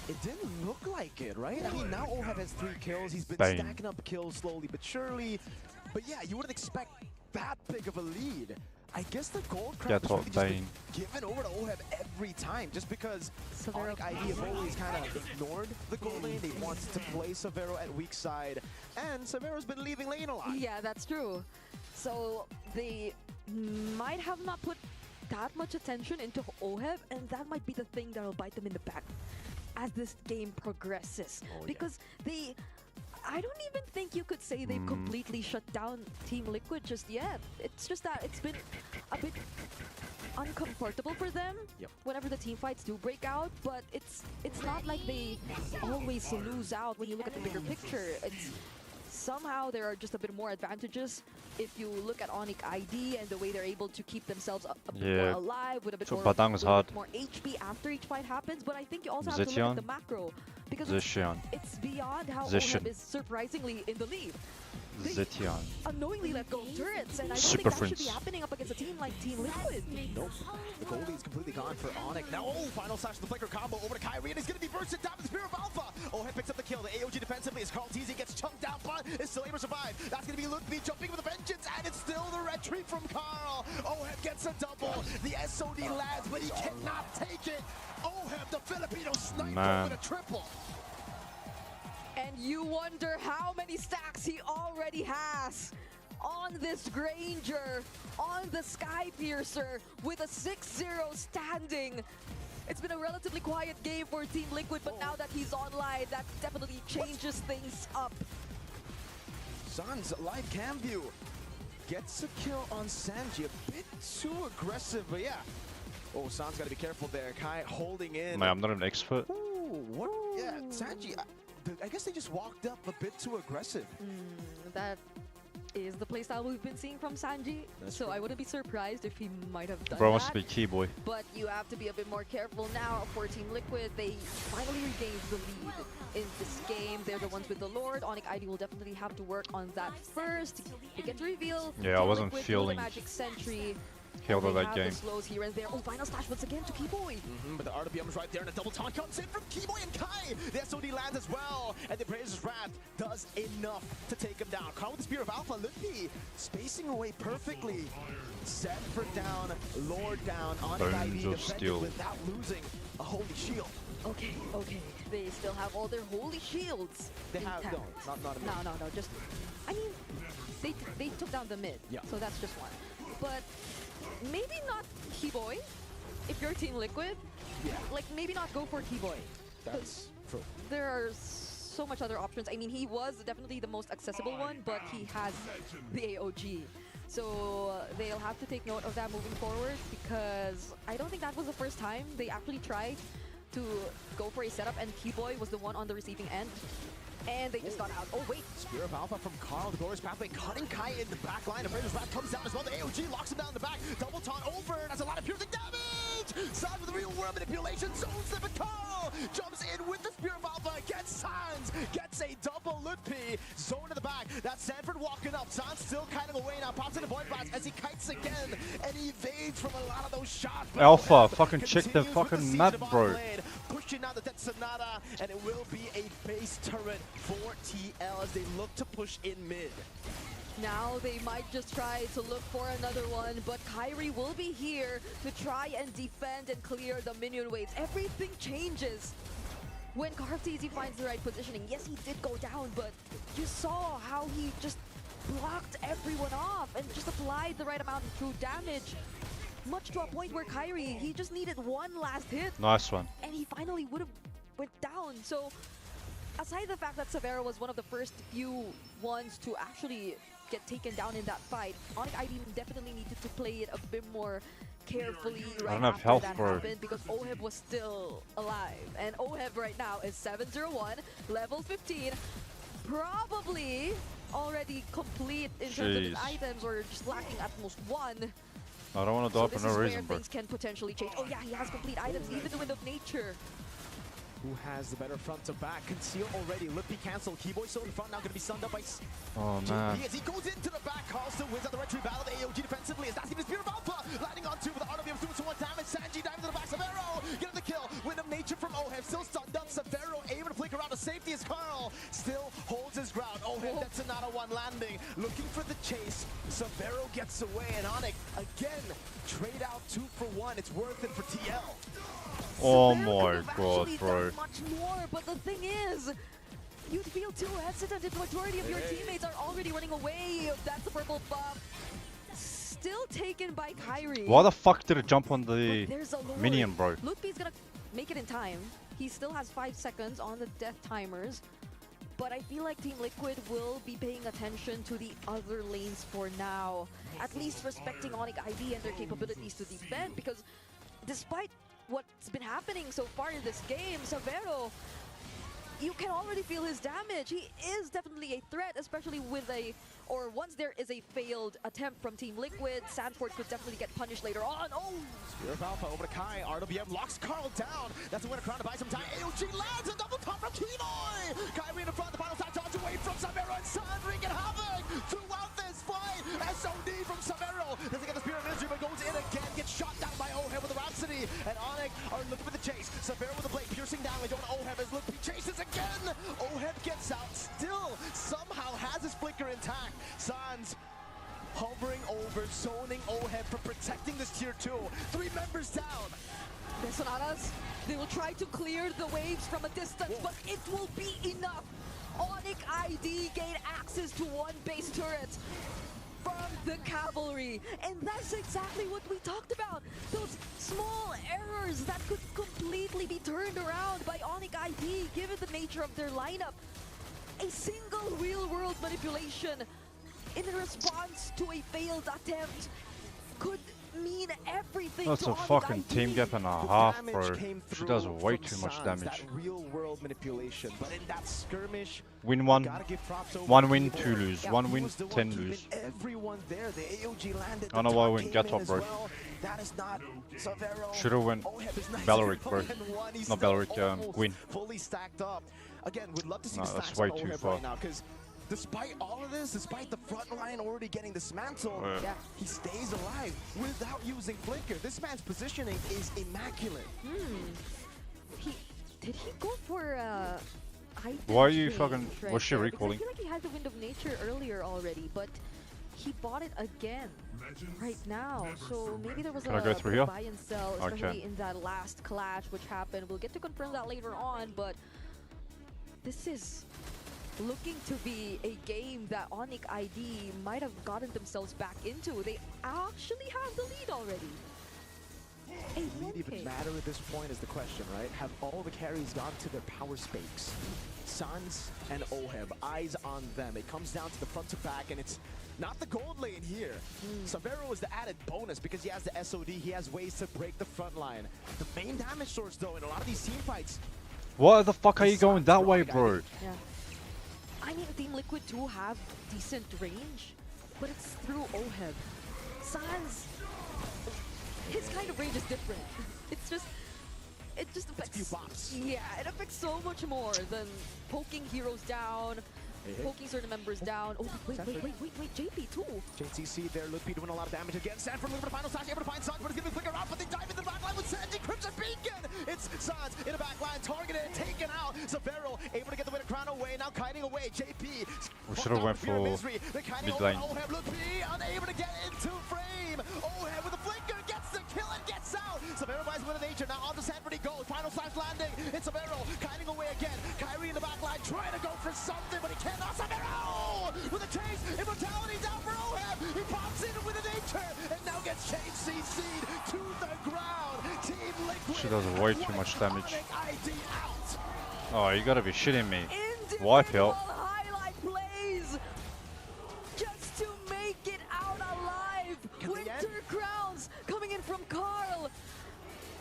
It didn't look like it, right? I mean, now Oheb has 3 kills. He's been Bane. stacking up kills slowly but surely. But yeah, you wouldn't expect that big of a lead. I guess the gold crown Get has hot, really just been Bane. given over to Oheb every time, just because Onyx ID have always kind of ignored the gold lane. They wanted to play Severo at weak side, and Severo's been leaving lane a lot. Yeah, that's true. So they might have not put that much attention into Oheb, and that might be the thing that will bite them in the back as this game progresses. Because I don't even think you could say they've completely shut down Team Liquid just yet. It's just that it's been a bit uncomfortable for them whenever the team fights do break out, but it's not like they always lose out when you look at the bigger picture. It's somehow there are just a bit more advantages if you look at Onyx ID and the way they're able to keep themselves a bit more alive with a bit So more, Badang is hard. more HP after each fight happens. But I think you also have to look at the macro, because Zetian. it's beyond how Zetian. Oheb is surprisingly in the lead. Zetian. Unknowingly let go of turrets, and I don't Super think that should be Prince. happening up against a team like Team Liquid. Nope. The gold lead's completely gone for Onyx. Now, final slash the flicker combo over to Kyrie, and he's going to be bursted down with the Spear of Alpha. Oheb picks up the kill. The AOG defensively as Carl TZ gets chunked down, but is still able to survive. That's going to be Ludwig jumping with a vengeance, and it's still the retreat from Carl. Oheb gets a double. The SOD lands, but he cannot take it. Oheb, the Filipino sniper, with a triple. And you wonder how many stacks he already has on this Granger, on the Sky Piercer, with a 6-0 standing. It's been a relatively quiet game for Team Liquid, but now that he's online, that definitely changes things up. Sans live cam view gets a kill on Sanji, a bit too aggressive, but yeah. Oh, Sans got to be careful there. Kai holding in. Man, I'm not an expert. Ooh, what? Yeah, Sanji, I guess they just walked up a bit too aggressive. That is the playstyle we've been seeing from Sanji, so I wouldn't be surprised if he might have done Bro that. wants to be key boy. But you have to be a bit more careful now for Team Liquid. They finally regained the lead in this game. They're the ones with the Lord. Onyx ID will definitely have to work on that first. They get to reveal. Yeah, I Team wasn't Liquid, feeling the Magic Sentry. killed of They that have game. the slows here and there. Oh, final slash once again to Keyboy. But the RWM is right there, and a double taunt comes in from Keyboy and Kai. The SOD lands as well, and the Praise's Wrath does enough to take him down. Carl with the Spear of Alpha, Ludwig spacing away perfectly. Zedford down, Lord down, Onyx ID Bones of defended Steel. without losing a holy shield. Okay. They still have all their holy shields. They have, intact. no, not a mid. No, just, I mean, they took down the mid, so that's just one. But maybe not Keyboy, if you're Team Liquid. Like, maybe not go for Keyboy. That's true. There are so much other options. I mean, he was definitely the most accessible one, but he has the AOG. So they'll have to take note of that moving forward, because I don't think that was the first time they actually tried to go for a setup, and T-Boy was the one on the receiving end. And they just got out. Oh, wait. Spear of Alpha from Carl, the Glorious Pathway, cutting Kai in the back line. Abrader's Wrath comes down as well. The AOG locks him down in the back. Double taunt over. That's a lot of piercing damage. Sans with the real world manipulation. Zone slip, and Carl jumps in with the Spear of Alpha. Gets Sans. Gets a double Lutpi. Zone in the back. That's Sanford walking up. Sans still kiting away now. Pops in a Void Blast as he kites again. And he evades from a lot of those shots. Alpha, fucking check the fucking map, bro. Pushing out the Death Sonata, and it will be a base turret for TL as they look to push in mid. Now they might just try to look for another one, but Kyrie will be here to try and defend and clear the minion waves. Everything changes when Cartesi finds the right positioning. Yes, he did go down, but you saw how he just blocked everyone off and just applied the right amount of true damage. Much to a point where Kyrie, he just needed one last hit. Nice one. And he finally would have went down. So aside the fact that Severo was one of the first few ones to actually get taken down in that fight, Onyx ID definitely needed to play it a bit more carefully right have after health, that bro. happened, because Oheb was still alive. And Oheb right now is 701, level 15, probably already complete in terms of his Jeez. items, or just lacking at most one. I don't want to So die this for no is where reason, bro. things can potentially change. Oh yeah, he has complete items, even the Wind of Nature. Who has the better front to back? Conceal already. Lippy cancelled. Keyboy still in front, now going to be sunned up by Oh man. JP as he goes into the back. Carl still wins out the retreat battle. The AOG defensively as that's even Spear of Alpha landing on two with the RWM doing some more damage. Sanji diving to the back. Severo getting the kill. Wind of Nature from Oheb still stunned up. Severo able to flick around to safety as Carl still holds his ground. Oheb, that's another one landing. Looking for the chase. Severo gets away, and Onyx again trade out 2 for 1. It's worth it for TL. Oh Severo my could have god, actually bro. done much more, but the thing is, you'd feel too hesitant if the majority of your teammates are already running away. That's the purple buff. Still taken by Kyrie. Why the fuck did it jump on the There's a lure. minion, bro? Lupi's gonna make it in time. He still has 5 seconds on the death timers. But I feel like Team Liquid will be paying attention to the other lanes for now. At least respecting Onyx ID and their capabilities to defend, because despite what's been happening so far in this game, Severo, you can already feel his damage. He is definitely a threat, especially with once there is a failed attempt from Team Liquid, Sanford could definitely get punished later on. Oh! Spear of Alpha over to Kai. RWM locks Carl down. That's a winner crown to buy some time. AOG lands a double top from Keyboy. Kyrie in the front, the final side dodge away from Severo, and San wreaking havoc throughout this fight. SOD from Severo. Doesn't get the Spear of Ministry, but goes in again. Gets shot down by Oheb with the Rhapsody. And Onyx are looking for the chase. Severo with the blade piercing down. Going to Oheb as Luke chases again. Oheb gets out. Still somehow has his flicker intact. Sans hovering over, zoning Oheb for protecting this tier 2. 3 members down. The Sonatas, they will try to clear the waves from a distance, but it will be enough. Onyx ID gain access to one base turret from the cavalry, and that's exactly what we talked about. Those small errors that could completely be turned around by Onyx ID given the nature of their lineup. A single real-world manipulation in response to a failed attempt could mean everything. That's to a Onyx fucking ID. team gap and a half, bro. She does way too much Sans, damage. that real world manipulation, but in that skirmish, Win 1, gotta give props over 1 win, Keyboy. 2 lose. Yeah, 1 he win, was the one 10 keeping lose. Everyone there. The AOG landed. I don't know the why I top went came get in top, as bro. well. That is not Severo. Should've went Oheb is nice Belleric, and bro. one. He's Not still Belleric, almost Gwyn. fully stacked up. Again, we'd love to see No, the that's stacks way on too Oheb far. right now, because despite all of this, despite the front line already getting dismantled, Yeah. he stays alive without using Flicker. This man's positioning is immaculate. Did he go for item Why are you change fucking- right was she there? Because recalling? I feel like he had the Wind of Nature earlier already, but he bought it again right now. So maybe there was Can I a go through bit of here? buy and sell, Okay. especially in that last clash which happened. We'll get to confirm that later on, but this is looking to be a game that Onyx ID might have gotten themselves back into. They actually have the lead already. Will it even matter at this point is the question, right? Have all the carries gone to their power spakes? Sans and Oheb, eyes on them. It comes down to the front to back, and it's not the gold lane here. Savero is the added bonus because he has the SOD. He has ways to break the front line. The main damage source, though, in a lot of these team fights. What the fuck are you going that way, bro? Yeah. I mean, Team Liquid do have decent range, but it's through Oheb. Sans, his kind of range is different. It just affects. It's a few bops. Yeah, it affects so much more than poking heroes down, poking certain members down. Oh, wait, JP too. JTC there, Ludwig doing a lot of damage again. Sanford looking for the final slash, able to find Sans, but it's gonna be flicker out, but they dive in the backline with Sanji, Crimson Beacon! It's Sans in the backline, targeted, taken out. Zavero able to get the winner crown away, now kiting away. JP. We should have went for mid lane. Oheb, Ludwig unable to get into frame. Oheb with a flicker, gets the kill and gets out. Zavero buys with nature, now on to Sanford he goes. Final slash landing, it's Zavero, kiting away again. Kyrie in the backline, trying to go for something, but he cannot. Zavero with a chase, immortality down for Oheb. He pops in with a nature and now gets chain CC'd to the ground. Team Liquid. She does way too much damage. Oh, you gotta be shitting me. Wipe out. Highlight plays just to make it out alive. Winter crowns coming in from Carl.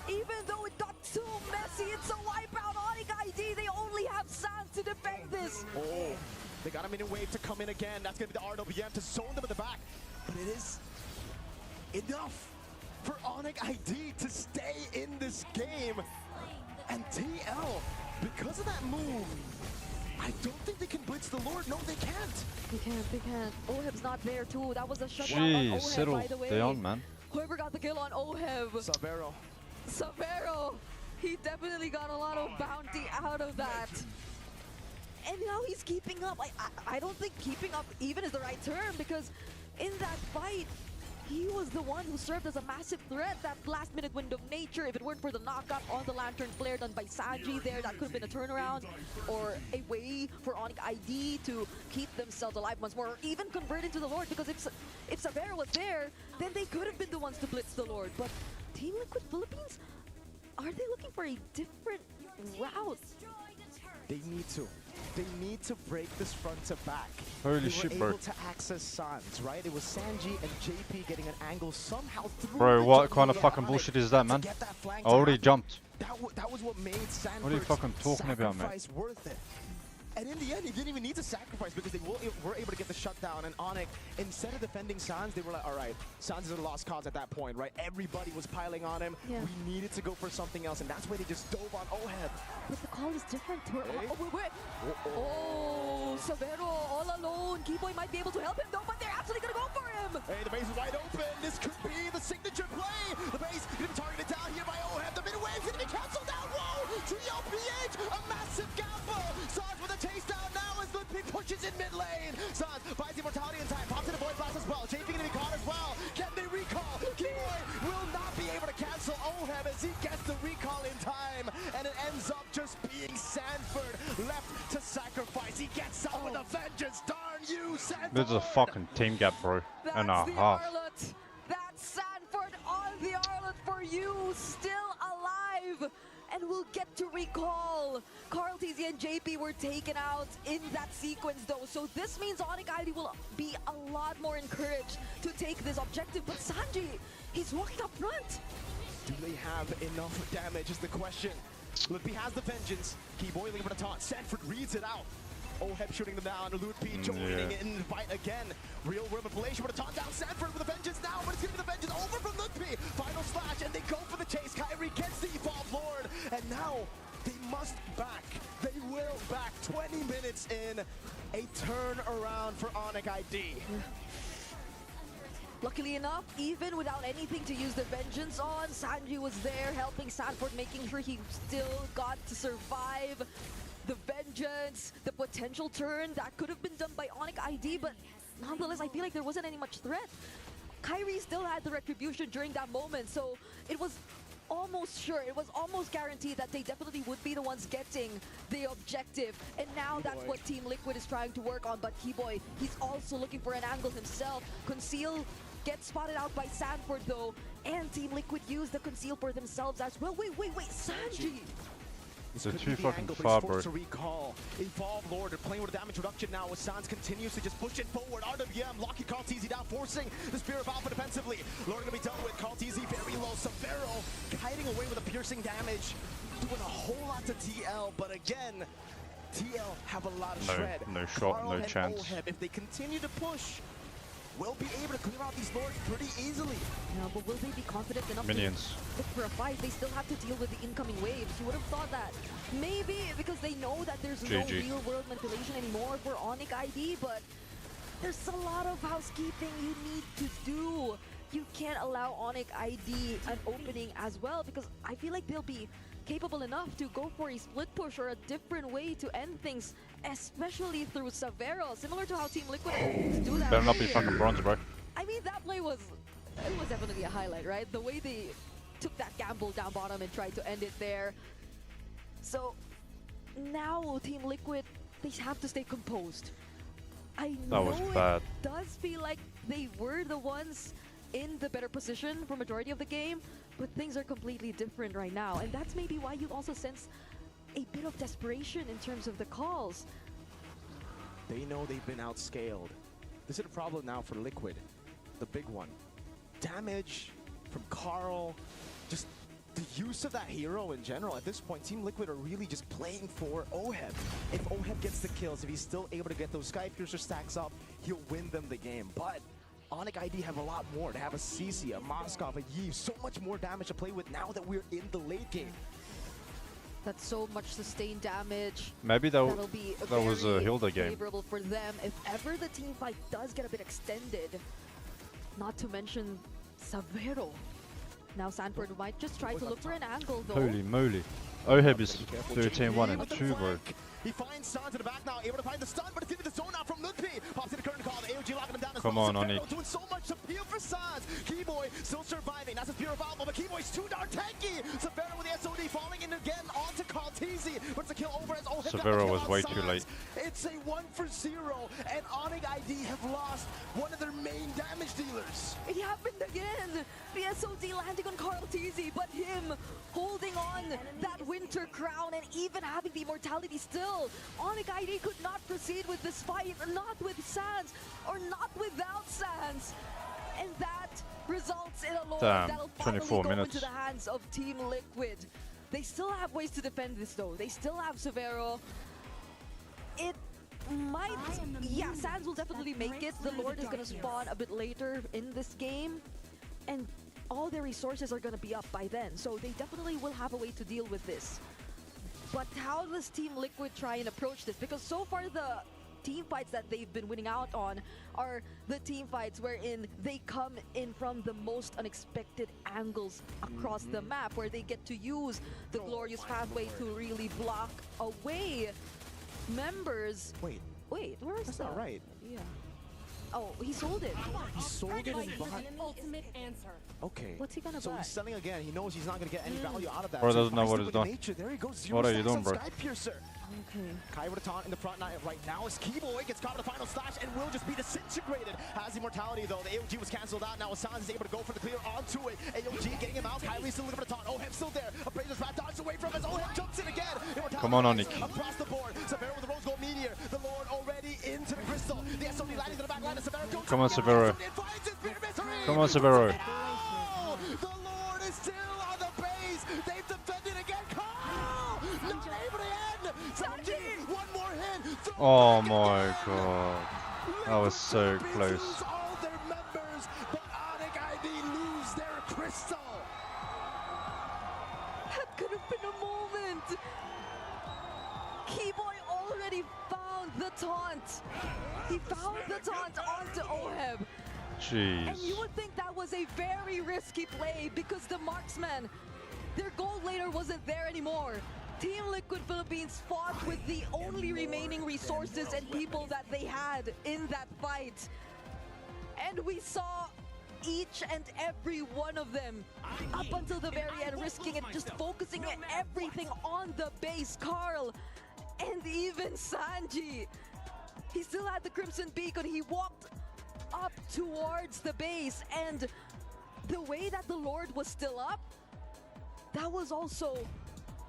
Even though it got too messy, it's a wipeout. Onyx ID, they only have Sans to defend this. Oh, they got a minion wave to come in again. That's going to be the RWM to zone them in the back. But it is enough for Onyx ID to stay in this game. And TL, because of that move, I don't think they can blitz the Lord. No, they can't. They can't. Oheb's not there too. That was a shutdown on Jeez, Oheb, settle by the way. down, man. Whoever got the kill on Oheb. Savero. He definitely got a lot of bounty out of that. And now he's keeping up. I don't think keeping up even is the right term, because in that fight, he was the one who served as a massive threat. That last minute wind of nature, if it weren't for the knockup on the lantern flare done by Sanji there, that could have been a turnaround or a way for Onyx ID to keep themselves alive once more, or even convert into the Lord, because if Savero was there, then they could have been the ones to blitz the Lord. But Team Liquid Philippines, are they looking for a different route? They need to. They need to break this front to back. Holy shit, bro. Able to access Sans, right? It was Sanji and JP getting an angle somehow through. Bro, what kind of fucking bullshit is that, man? I already jumped. That was what made Sanford's What are you fucking talking about, man? sacrifice worth it. And in the end, he didn't even need to sacrifice because they were able to get the shutdown. And Onyx, instead of defending Sans, they were like, all right, Sans is a lost cause at that point, right? Everybody was piling on him. Yeah. We needed to go for something else, and that's why they just dove on Oheb. But the call is different. Hey. Oh, Savero all alone. Keyboy might be able to help him though, but they're actually gonna go for him. Hey, the base is wide open. This could be the signature play. The base gonna be targeted down here by Oheb. The mid wave's gonna be canceled out. Whoa! Trio PH, a massive gamble. Sans with a chase down now as Ludwig pushes in mid lane. Sans buys immortality in time, pops in a void blast as well. JP gonna be caught as well. Can they recall? Keyboy will not be able to cancel Oheb as he gets the recall in time, and it ends up just being Sanford left to sacrifice. He gets out with a vengeance. Darn you, Sanford! This is a fucking team gap, bro. And a half. Arlet. That's Sanford on the Arlet for you, still alive. And we'll get to recall. Carl, TZ, and JP were taken out in that sequence though. So this means Onyx ID will be a lot more encouraged to take this objective. But Sanji, he's walking up front. Do they have enough damage is the question. Ludwig has the vengeance. Keyboy looking for the taunt. Sanford reads it out. Oheb shooting them down. Ludwig joining in the fight again. Real world manipulation with a taunt down. Sanford with a vengeance now, but it's going to be the vengeance over from Ludwig. Final slash, and they go for the chase. Kyrie gets the Evolve Lord, and now they must back. They will back. 20 minutes in, a turnaround for Onyx ID. Luckily enough, even without anything to use the vengeance on, Sanji was there helping Sanford, making sure he still got to survive. The vengeance, the potential turn, that could have been done by Onyx ID, but nonetheless, I feel like there wasn't any much threat. Kyrie still had the retribution during that moment, so it was almost sure, it was almost guaranteed that they definitely would be the ones getting the objective. And now that's what Team Liquid is trying to work on, but Keyboy, he's also looking for an angle himself. Conceal gets spotted out by Sanford though, and Team Liquid use the conceal for themselves as well. Wait, Sanji! This They're could too be the fucking angle, but far, he's forced bro. to recall. Evolve Lord, they're playing with a damage reduction now as Sans continues to just push it forward. RWM locking Carl TZ down, forcing the Spear of Alpha defensively. Lord gonna be dealt with. Carl TZ very low. Severo kiting away with a piercing damage, doing a whole lot to TL, but again, TL have a lot of shred. No shot, Carl no and chance. Oheb, if they continue to push, will be able to clear out these Lords pretty easily. No, but will they be confident enough Minions. to look for a fight? They still have to deal with the incoming waves. You would have thought that. Maybe because they know that there's no GG. real world manipulation anymore for Onyx ID, but there's a lot of housekeeping you need to do. You can't allow Onyx ID an opening as well, because I feel like they'll be capable enough to go for a split push or a different way to end things, especially through Severo, similar to how Team Liquid do that. Better not be earlier. fucking bronze, bro. I mean, that play was definitely a highlight, right? The way they took that gamble down bottom and tried to end it there. So now Team Liquid, they have to stay composed. I know was bad. it does feel like they were the ones in the better position for majority of the game, but things are completely different right now, and that's maybe why you also sense a bit of desperation in terms of the calls. They know they've been outscaled. This is a problem now for Liquid, the big one. Damage from Carl, just the use of that hero in general. At this point, Team Liquid are really just playing for Oheb. If Oheb gets the kills, if he's still able to get those Sky Piercer stacks up, he'll win them the game. But Onyx ID have a lot more. They have a CC, a Moskov, a Yves, so much more damage to play with now that we're in the late game. That's so much sustained damage. Maybe That'll be that was a very Hilda game. favorable for them if ever the team fight does get a bit extended. Not to mention Severo. Now Sanford might just try to look for an angle though. Holy moly. Oheb is 13-1 and 2, bro. He finds Sans in the back now, able to find the stun, but it's giving the zone out from Ludpi. Pops in the current call, the AOG locking him down as Come well. on, Severo Onyx. doing so much to peel for Sans. Keyboy still surviving. That's his pure Alpha, but Keyboy's too darn tanky. Severo with the SOD falling in again onto Carl TZ. But it's a kill over as Oheb got the Severo kill was on way Sans. too late. It's a 1-for-0, and Onyx ID have lost one of their main damage dealers. It happened again! The SOD landing on Carl TZ, but him holding on that winter crown and even having the immortality still. Onyx ID could not proceed with this fight, not with Sans, or not without Sans. And that results in a Lord Damn, that'll finally 24 go minutes. into the hands of Team Liquid. They still have ways to defend this though. They still have Severo. It might, yeah, Sans will definitely make it. The Lord is gonna spawn a bit later in this game, and all their resources are gonna be up by then, so they definitely will have a way to deal with this. But how does Team Liquid try and approach this? Because so far the team fights that they've been winning out on are the team fights wherein they come in from the most unexpected angles across the map, where they get to use the glorious pathway to really block away members. Wait, where is that's that? not right. Yeah. Oh, he sold it. He sold it and bought. An ultimate answer. Okay. What's he gonna so buy? he's selling again. He knows he's not going to get any value out of that. Or so he doesn't know buys what it he's with done. nature. There he goes. Zero What are you stacks doing, on bro? Sky Piercer. Okay. Kai with a taunt in the front line right now as Keyboy gets caught with the final slash and will just be disintegrated. Has immortality though. The AOG was cancelled out. Now Sans is able to go for the clear onto it. AOG getting him out. Kyrie's still looking for the taunt. Oheb still there. Appraiser's back dodged away from us. Oheb jumps in again. Immortality Come on, Onyx. across the board. Severo with the rose gold meteor. The Lord already into the crystal. The SOD landing to the back line. Severo goes. Come on, Severo. Come on, Severo. Oh, the Lord is still on the base. They've defended again. Carl! Not able to end. Sanji, one more hit. Oh my god. That was so close. Lose all their members, but Onyx ID lose their crystal. That could have been a moment. Keyboy already found the taunt. He found the taunt onto Oheb. Jeez. And you would think that was a very risky play because the marksman, their gold laner wasn't there anymore. Team Liquid Philippines fought with the only remaining resources and people that they had in that fight. And we saw each and every one of them up until the very end, risking it, just focusing everything on the base. Carl and even Sanji. He still had the Crimson Beacon. He walked up towards the base, and the way that the Lord was still up, that was also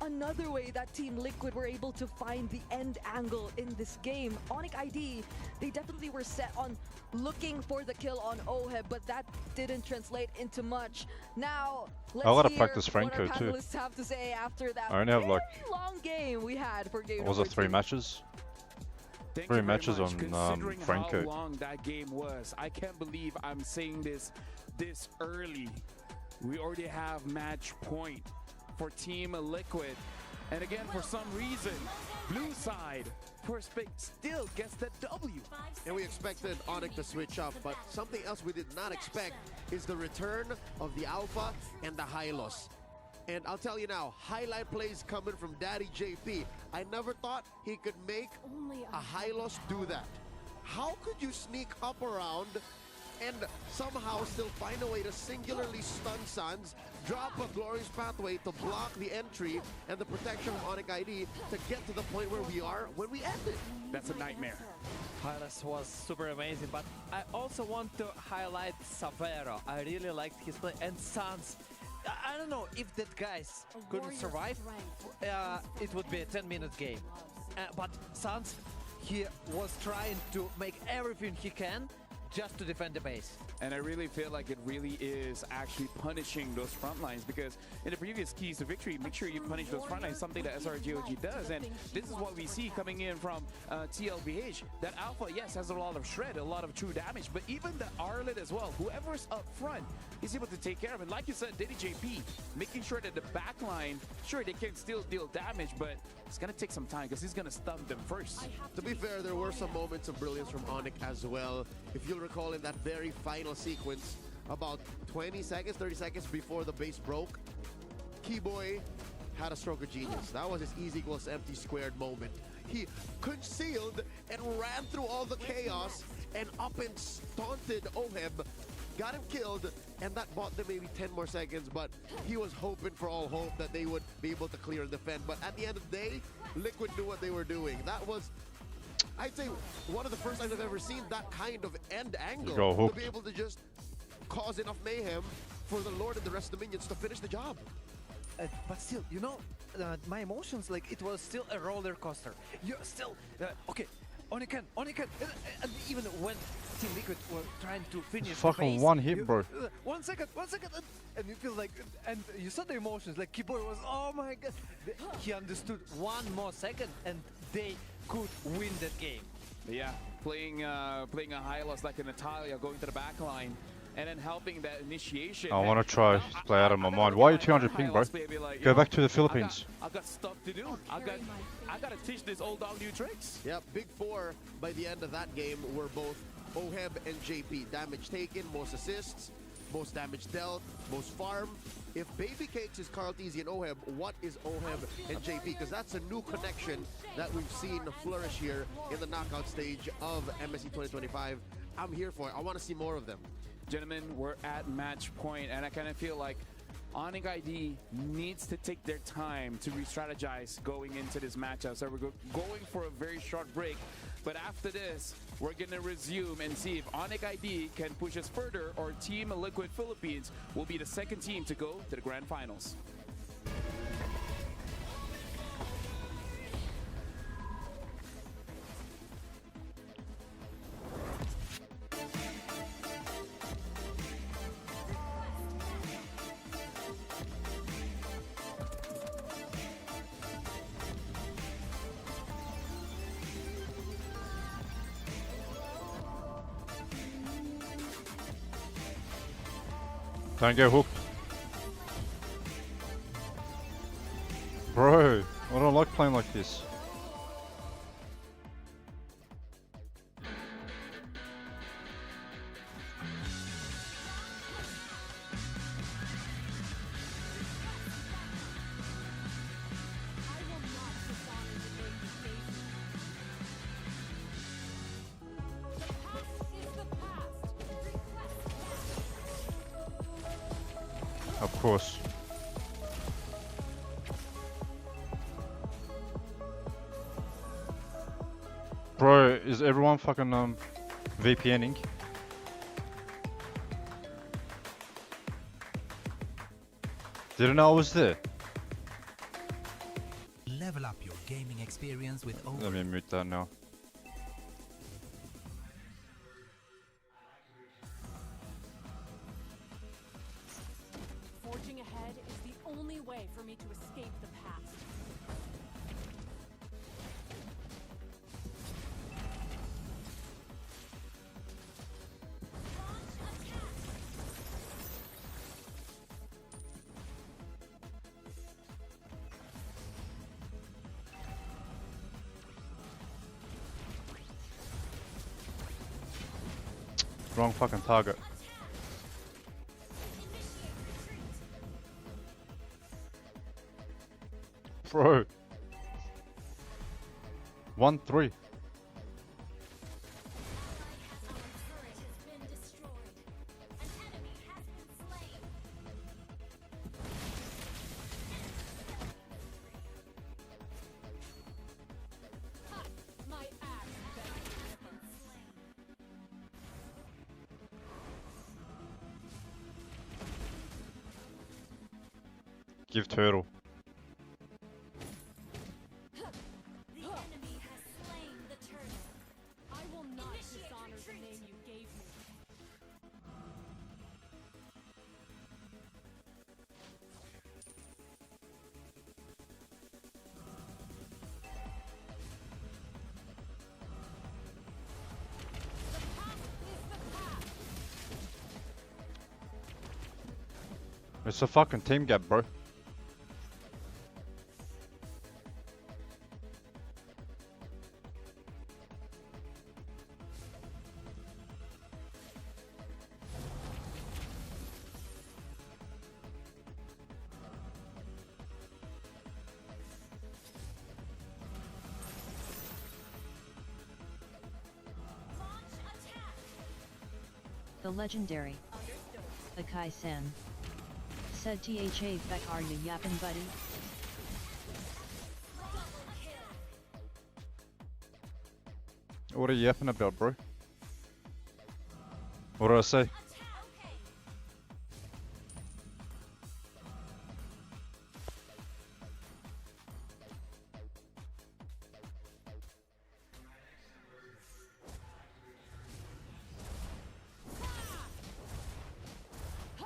another way that Team Liquid were able to find the end angle in this game. Onyx ID, they definitely were set on looking for the kill on Oheb, but that didn't translate into much. Now, let's I gotta hear practice what our Franco too. panelists have to say after that I only have like long game we had for game was number it 3 2. matches? Thank 3 you very matches much. on Considering Franco. how long that game was, I can't believe I'm saying this early. We already have match point for Team Liquid. And again, for some reason, blue side first pick still gets the W. And we expected Onyx to switch up, but something else we did not expect is the return of the Alpha and the Hylos. And I'll tell you now, highlight plays coming from Daddy JP. I never thought he could make a Hylos do that. How could you sneak up around and somehow still find a way to singularly stun Suns, drop a glorious pathway to block the entry and the protection of Onyx ID to get to the point where we are when we ended? That's a nightmare. Hylas was super amazing, but I also want to highlight Savero. I really liked his play, and Sans. I don't know if that guys couldn't survive, it would be a 10-minute game. But Sans, he was trying to make everything he can just to defend the base. And I really feel like it really is actually punishing those front lines, because in the previous keys to victory, make sure you punish those front lines, something that SRGOG does. And this is what we see coming in from TLBH. That Alpha, yes, has a lot of shred, a lot of true damage, but even the Arlet as well, whoever's up front is able to take care of it. Like you said, Diddy JP, making sure that the back line, sure, they can still deal damage, but it's going to take some time because he's going to stun them first. To be fair, there were some moments of brilliance from Onyx as well. If you'll recall in that very final sequence, about 20 seconds, 30 seconds before the base broke, Keyboy had a stroke of genius. That was his easy equals empty squared moment. He concealed and ran through all the chaos and up and taunted Oheb, got him killed, and that bought them maybe 10 more seconds, but he was hoping for all hope that they would be able to clear and defend. But at the end of the day, Liquid knew what they were doing. That was, I'd say, one of the first times I've ever seen that kind of end angle to be able to just cause enough mayhem for the Lord and the rest of the minions to finish the job. But still, you know, my emotions, like, it was still a roller coaster. You're still, okay, Oniken, and even when Team Liquid were trying to finish fucking the base, one hit, bro. 1 second, and you feel like, and you saw the emotions, like Keyboy was, oh my god, he understood 1 more second, and they could win that game. Yeah, playing a Hylos like a Natalia, going to the back line, and then helping that initiation. I want to try to play out of my mind. Why are you 200 ping, bro? Go back to the Philippines. I got stuff to do. I gotta teach this old dog new tricks. Yep, Big Four by the end of that game were both Oheb and JP. Damage taken, most assists, most damage dealt, most farm. If Baby Cakes is Carlteasy and Oheb, what is Oheb and JP? Because that's a new connection that we've seen flourish here in the knockout stage of MSC 2025. I'm here for it. I want to see more of them. Gentlemen, we're at match point, and I kind of feel like Onyx ID needs to take their time to re-strategize going into this matchup. So we're going for a very short break, but after this, we're going to resume and see if Onyx ID can push us further, or Team Liquid Philippines will be the second team to go to the Grand Finals. Don't get hooked. Bro, I don't like playing like this. Of course. Bro, is everyone fucking VPNing? Didn't know I was there. Level up your gaming experience with Let me mute that now. Forging ahead is the only way for me to escape the past. Wrong fucking target. Bro. 1-3. Give turtle. The enemy has slain the turtle. I will not dishonor the name you gave me. It's a fucking team gap, bro. The legendary Akai-san said, "THA feck, are you yapping, buddy?" What are you yapping about, bro? What did I say?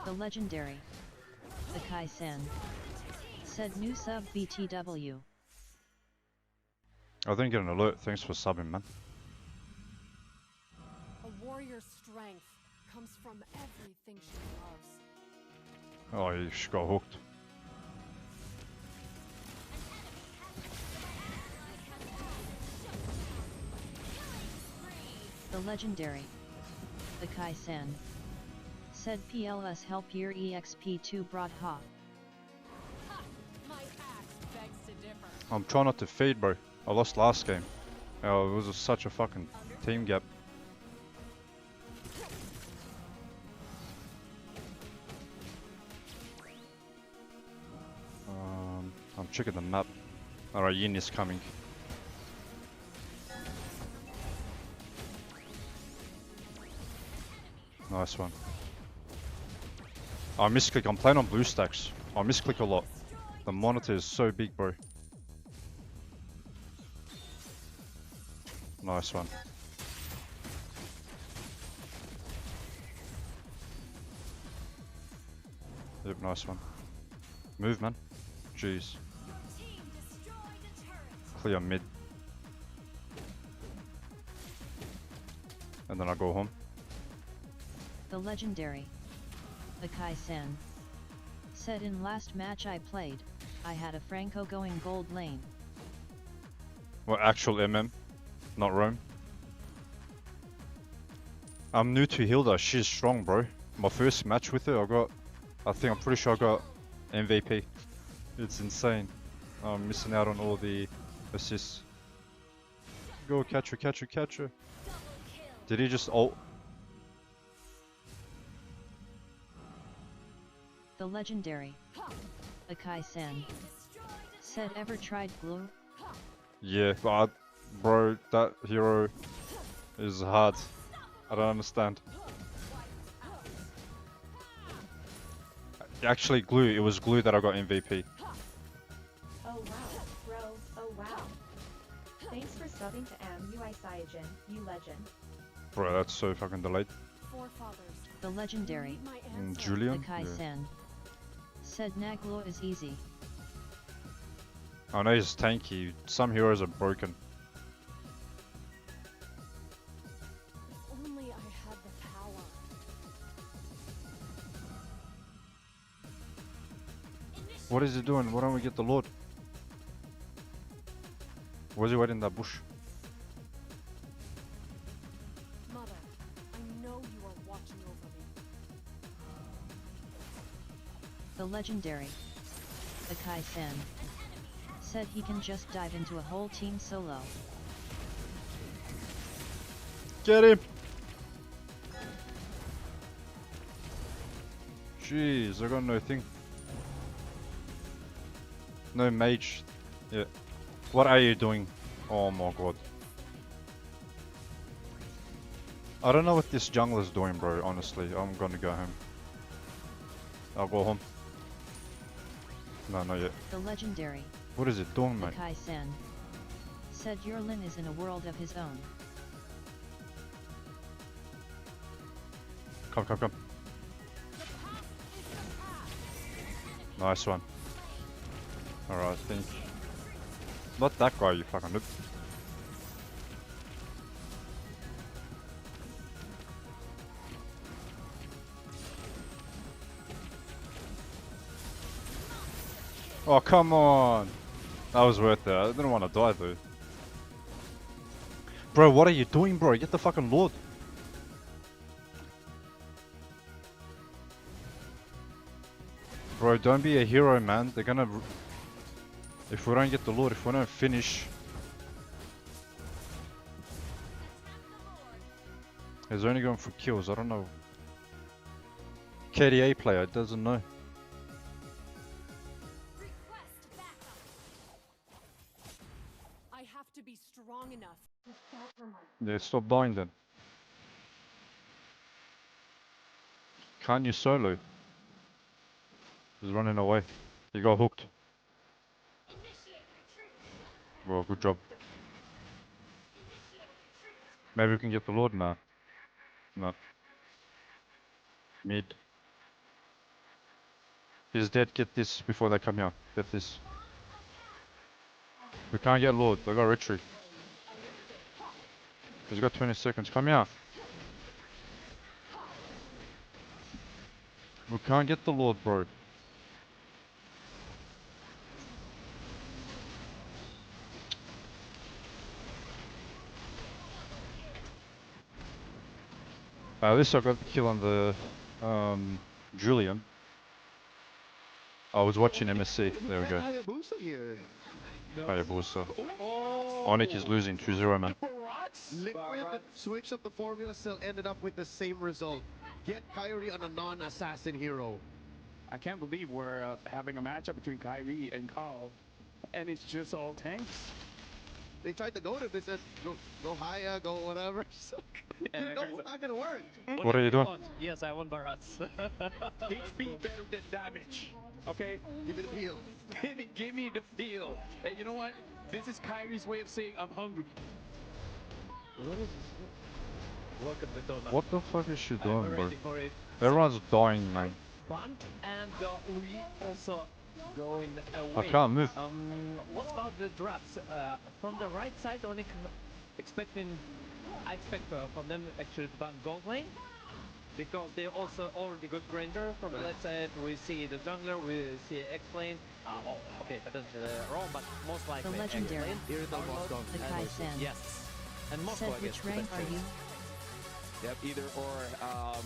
The legendary Akai-san said, "New sub BTW." I didn't get an alert. Thanks for subbing, man. A warrior's strength comes from everything she loves. Oh, you just got hooked. The legendary Akai-san said, "PLS help your EXP2 brought ha." My axe begs to differ. I'm trying not to feed, bro. I lost last game. Oh, it was such a fucking team gap. I'm checking the map. Alright, Yin is coming. Nice one. I misclick. I'm playing on blue stacks. I misclick a lot. The monitor is so big, bro. Nice one. Yep, nice one. Move, man. Jeez. Clear mid. And then I go home. The legendary Akai-san said, "In last match I played, I had a Franco going gold lane." Well, actual MM, not Rome. I'm new to Hilda. She's strong, bro. My first match with her, I'm pretty sure I got MVP. It's insane. I'm missing out on all the assists. Go, catch her, catch her, catch her. Did he just ult? The legendary Akai-san said, "Ever tried glue?" Yeah, but bro, that hero is hard. I don't understand. Actually, Glue. It was Glue that I got MVP. Oh wow, bro. Oh wow. Thanks for subbing to MUI Cyajin, you legend. Bro, that's so fucking delayed. The legendary Julian? the Kai-sen said Naglo is easy. I know he's tanky. Some heroes are broken. Only I had the power. What is he doing? Why don't we get the Lord? Where's he waiting in that bush? Mother, I know you are watching over me. The legendary the Kai-sen said he can just dive into a whole team solo. Get him! Jeez, I got no thing. No mage. Yeah. What are you doing? Oh my god. I don't know what this jungler's doing, bro, honestly. I'm gonna go home. I'll go home. No, not yet. The legendary What is it doing, the mate? Kai-sen said Yurlin is in a world of his own. Come, come, come. Nice one. Alright, I think. Not that guy, you fucking noob. Oh, come on! That was worth it. I didn't want to die though. Bro, what are you doing, bro? Get the fucking Lord. Bro, don't be a hero, man. They're gonna... If we don't get the Lord, if we don't finish... He's only going for kills, I don't know. KDA player, doesn't know. I have to be strong enough to stop her. Yeah, stop dying then. Can't you solo? He's running away. He got hooked. Well, good job. Maybe we can get the Lord now. No. Mid. He's dead. Get this before they come here. Get this. We can't get Lord. They got retreat. He's got 20 seconds. Come here. We can't get the Lord, bro. At least I got the kill on the Julian. I was watching MSC. There we go. Hayabusa here. Hayabusa. Onyx is losing 2-0, man. Liquid switch up the formula, still ended up with the same result. Get Kyrie on a non-assassin hero. I can't believe we're having a matchup between Kyrie and Carl, and it's just all tanks. They tried to go to this, said go higher, go whatever. So, no, it's not gonna work. What are you doing? Yes, I want Barats. HP better than damage. Okay? Give me the feel. Give me the feel. Hey, you know what? This is Kyrie's way of saying I'm hungry. What is this? Look at the donut. What the fuck is she I'm doing, bro? ready for it. Everyone's dying, man. Bunt and we also going away. I can't move. What about the drafts? From the right side, only I expect from them actually to ban gold lane because they also already got Granger. From the left side, we see the jungler, we see X lane. Okay, that is wrong, but most likely The legendary the Kai-sen Yes, and most said likely which rank are you? Yep, either or.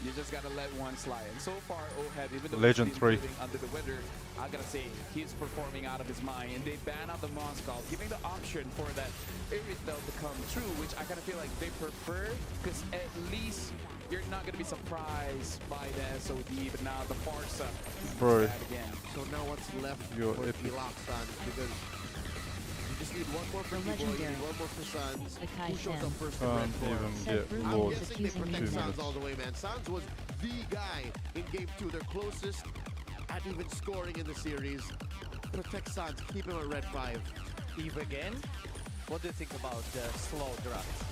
You just gotta let one slide. And so far, OHEB, even though Legend he's been 3. under the weather, I gotta say, he's performing out of his mind. And they ban out the Moscow, giving the option for that Irithel to come true, which I kinda feel like they prefer, because at least you're not gonna be surprised by the SOD, but now the Farsa Bro. is bad again. So now what's left Yo, for if Philoxan, because you just just need one more for Kiboy, you need one more for Sans. Who shows up first in Can't red form? even get I'm Lord. guessing they 2 protect Sans minutes. all the way, man. Sans was the guy in Game 2, their closest at even scoring in the series. Protect Sans, keep him at red 5. Eve again? What do you think about the slow draft?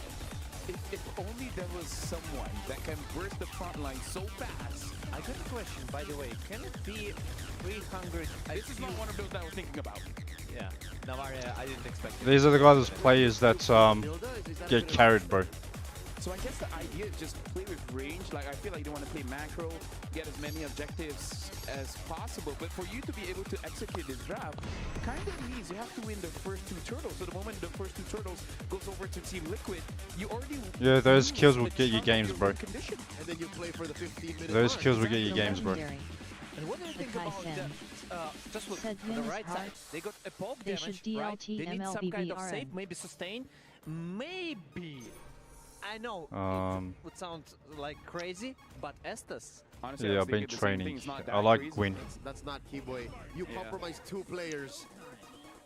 If only there was someone that can burst the front line so fast. I got a question, by the way. Can it be 300 This is not one of those that I was thinking about. Yeah. Navaria, I didn't expect it. These are the guys, players that get carried, bro. So I guess the idea is just play with range. Like, I feel like you want to play macro, get as many objectives as possible. But for you to be able to execute this draft, kind of means you have to win the first 2 turtles. So the moment the first 2 turtles goes over to Team Liquid, you already Yeah, those kills will get you games, bro. And then you play for the 15-minute Those mark. kills will get you games, bro. And what do you think about the, just look on the right side, they got a poke They damage, should right? They need some kind of DLT save, maybe sustain, maybe. I know it would sound like crazy, but Estes. Honestly, Yeah, I've been training. I like Gwyn. That's not Kiboy. You compromise 2 players.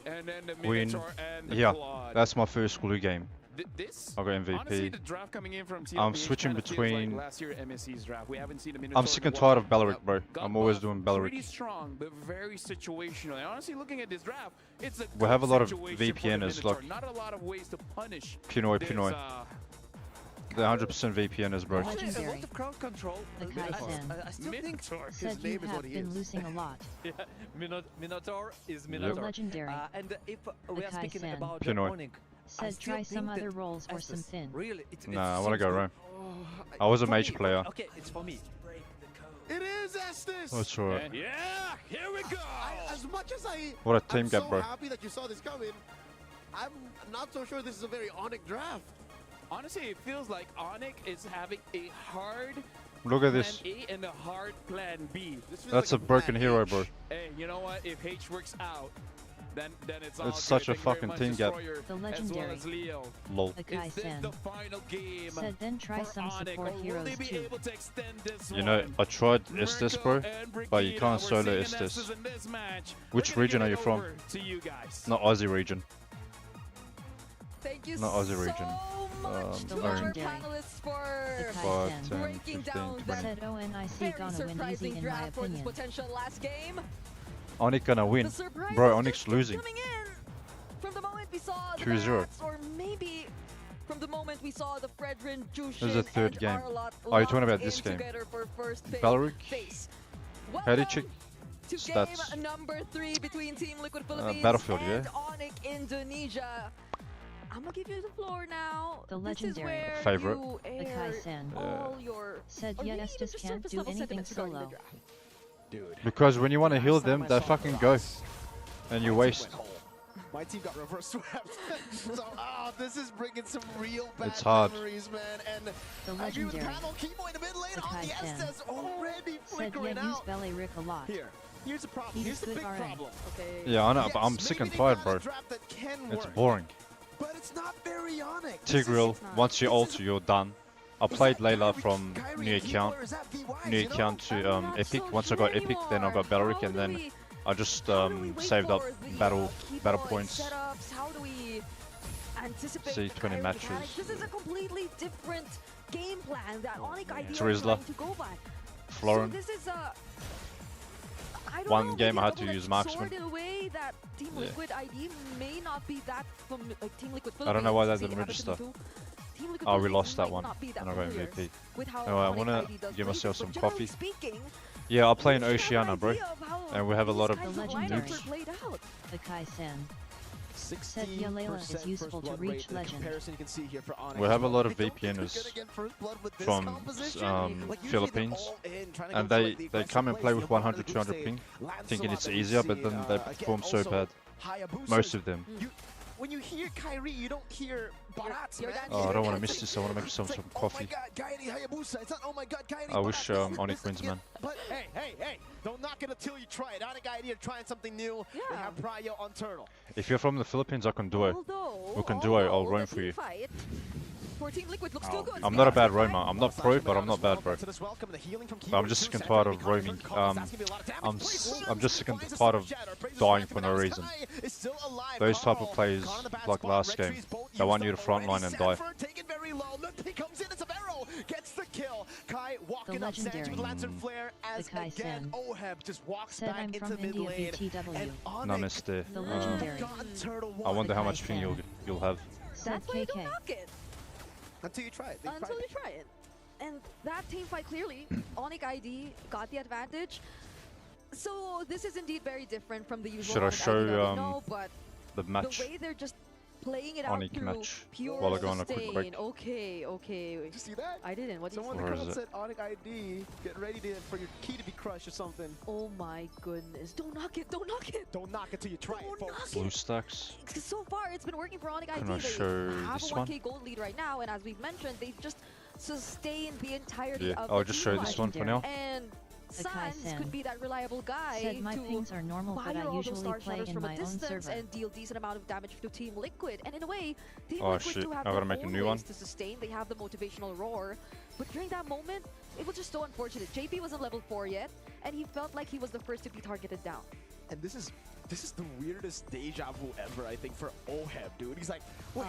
And then the Gwyn. Minotaur and the Yeah, Quad. that's my first glue game. This, I got MVP. honestly, the draft coming in from I'm TLPH switching kinda feels between. like last year MSC's draft. We haven't seen the Minotaur I'm sick and tired of Belleric, bro. I'm always doing Pretty Belleric. strong, but very situational. And honestly, looking at this draft, it's a We have a lot of situation for the VPNers, Minotaur. like Not a lot of ways to punish. Pinoy, this, Pinoy. The 100% VPNers, bro. A lot of crowd control. The Kai-Sen. I still think Said you have been losing a lot. Yeah, Minotaur is You're Minotaur. legendary. And if we are speaking Kai-Sen. about Pinoy. the Onyx, I Said still try some think other that roles or Estes some thin. Really, Nah, I want to go seems Rome. good. I was a For mage me, player. Okay, it's for me. It is Estes! That's right. Yeah, here we go! As much as What a team I'm gap, so bro. happy that you saw this coming, I'm not so sure this is a very Onyx draft. Honestly, it feels like Onyx is having a hard Look at plan this. A and a hard plan B. That's a broken hero, bro. Hey, you know what? If H works out, then it's all It's good. such a Thank you very fucking much, team gap. Destroyer, The as well legendary. as Leo. Lol. The Is this Kai-Sen. the final game Said then try for some Onyx, support or will heroes they be too. able to extend this You know, one? I tried Estes, bro, and but you Brigida, can't we're solo seeing Estes. Estes in this match. Which We're gonna region give are it you from? over to you guys. Not Aussie region. Thank you Not so Aussie region. much to The our legendary. panelists for The 5, Kai-Sen. 10, breaking 15, down 20. that Said ONIC very gonna win easy surprising in my draft for this opinion. potential last game. Onyx gonna win. The surprise Bro, is Onyx just losing. coming in from the moment we saw the 2-0. Nats, or maybe from the moment we saw the Fredrin, Jushin, This is the third and game. Arlott Oh, you're talking locked about this in game. together for first Belleric? face. How do you check To stats? game number 3 between Team Liquid Philippines Battlefield, and yeah. Onyx Indonesia. I'm gonna give you the floor now. The This is legendary. where Favorite? you The air Kai-Sen. all your Said or yet maybe Estes just can't surface do level anything sentiments regarding the solo. draft. Dude. Because when you want to heal them, they fucking go. And you waste. My team got reverse swept. So, this is bringing some real bad It's hard. memories, man. And The I agree with the legendary. panel. Kibo in the mid lane The on the Kai-Sen. Estes already Said flickering yeah use out. Belleric a lot. Here's the problem. He's Here's the good big RN. problem. Okay. Yeah, I know, but I'm Yes, sick maybe and they tired, got bro. a draft that can It's work, boring. but it's not very Onyx. This is- Tigreal, once you ult, you're done. I played Layla from new account, Epic. Once I got Epic, then I got Belleric, and then I just saved up battle points. Setups? How do we anticipate See the 20 Kyrie matches. mechanics? This is a completely different game plan that Onyx ideally is Trizla. trying to go by. Florin. So this is a I don't One know, game maybe I a had to double-edged use marksman. sword in a way that Team Yeah. Liquid ID may not be that from Team Liquid I don't know why that Philippines, didn't see, register. Everton Team Liquid Oh, we Philippines lost that might one, not be that and I got familiar MVP. with how Anyway, I Onyx wanna ID does give play myself this, some but generally coffee. speaking, Yeah, I play in we should have an Oceania, bro. idea of how And we have a lot of these The kinds lineups legendary. are played out. The Kai-Sen. Said Yalela is useful to reach legend. Comparison you can see here for Onyx. We have a lot of I don't think they're VPNers gonna get first blood with this from composition. Like, usually they're Philippines, all in, trying to and go for, they like, the they come and aggressive play plays, with you know, 100, the 200 boost ping, Lancelot thinking it's that we easier, but see, then they again, perform so also bad. Hayabusa. Most of them. When you hear Kyrie, you don't hear Barats, man. Oh, I don't want to miss this. I want to make some coffee. Oh my god, Kairi Hayabusa. It's not, oh my god, Kairi I wish Barats. Onyx This wins, is- man. But hey, don't knock it until you try it. Onyx idea of trying something new. They have Pryo on Turtle. If you're from the Philippines, I can duo. Although, We can duo. I'll roam for you. fight for Team Liquid looks too good. I'm not a bad roamer. I'm not pro, but I'm not bad, bro. So let's welcome the healing from But I'm just sick and tired of roaming. I'm just sick and tired of dying for no reason. Those type of players, like last game, they want you to frontline and die. Taken very low. He comes in, it's a barrel. Gets the kill. Kai walking The up, Sanji with Lance and legendary. Flare as The Kai again Sen. Oheb just walks Said back I'm into from mid India lane. BTW. And Namaste. The legendary. I wonder how The much Kai ping Sen. you'll have. Said That's why you don't KK. knock it. Until you try it. Until you try it. And that team fight clearly, Onyx ID got the advantage. So this is indeed very different from the usual Should I Onyx ID that we show know, but the match? the way they're just playing it out Onyx through match pure while I go on a quick sustain. break. Okay, okay. Did you see that? I didn't. What did Someone you in see? the Or is crowd said Onyx ID, get ready for your key to be crushed or something. Oh my goodness. Don't knock it, don't knock it. Don't knock it till you try it, folks. Blue stacks. So far, it's been working for Onyx ID. Can I They show have this a one? 1k gold lead right now, and as we've mentioned, they've just sustained the entirety Yeah, of I'll the just team show this fight. one for now. And The Kai Sans Sen. could be that reliable guy Said my to pings are normal, but fire I all those usually star play shatters in from a my own distance server. and deal decent amount of damage to Team Liquid. And in a way, Team Oh, Liquid shit. do have I gotta their make a own new ways one. to sustain. They have the motivational roar. But during that moment, it was just so unfortunate. JP wasn't level 4 yet, and he felt like he was the first to be targeted down. And this is the weirdest deja vu ever, I think, for Oheb, dude. He's like, wait,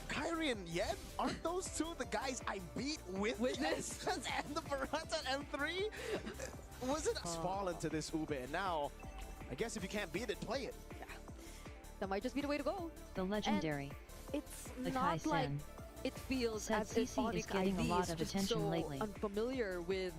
Kyrie and Yen, aren't those two the guys I beat with this and the Barats at M3? Was it fall into this Ube? And now, I guess if you can't beat it, play it. Yeah. That might just be the way to go. The legendary. And it's The Kai not like Sen. it feels Said as if CC is Onyx getting a ID lot is of just attention so lately. unfamiliar with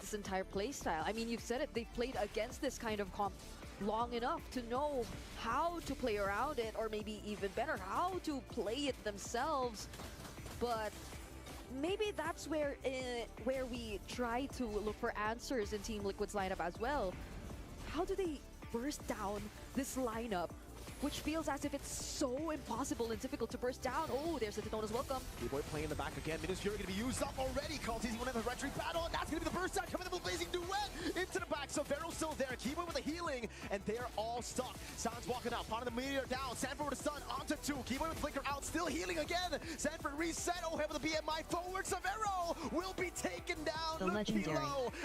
this entire playstyle. I mean, you've said it, they've played against this kind of comp long enough to know how to play around it, or maybe even better, how to play it themselves. But maybe that's where we try to look for answers in Team Liquid's lineup as well. How do they burst down this lineup, which feels as if it's so impossible and difficult to burst down? Oh, there's the Detona's welcome. B-Boy playing in the back again. Minus Fury going to be used up already. Caltese winning the retreat battle, and that's going to be the burst down coming in the blazing duet into the back. So Vero's still there. Keyboy with the healing, and they're all stuck. Sans walking out, finding the meteor down. Sanford with the stun onto 2. Keyboy with flicker out, still healing again. Sanford reset. Oh, with the BMI forward. Severo will be taken down. The legendary.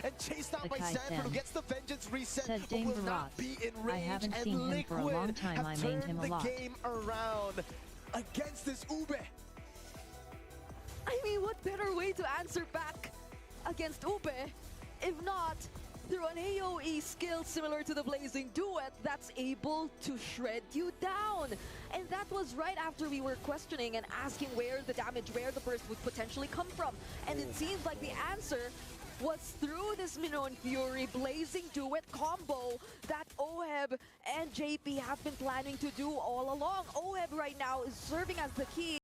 And chased out The by Kai Sanford, who Sen. gets the vengeance reset, Said but Dame will not Barat. be in I range. haven't And seen him for a Liquid long time. have I mained turned him a the lot. game around against this Ube. I mean, what better way to answer back against Ube if not through an AoE skill similar to the Blazing Duet that's able to shred you down? And that was right after we were questioning and asking where the burst would potentially come from. And it seems like the answer was through this Minon Fury Blazing Duet combo that Oheb and JP have been planning to do all along. Oheb right now is serving as the key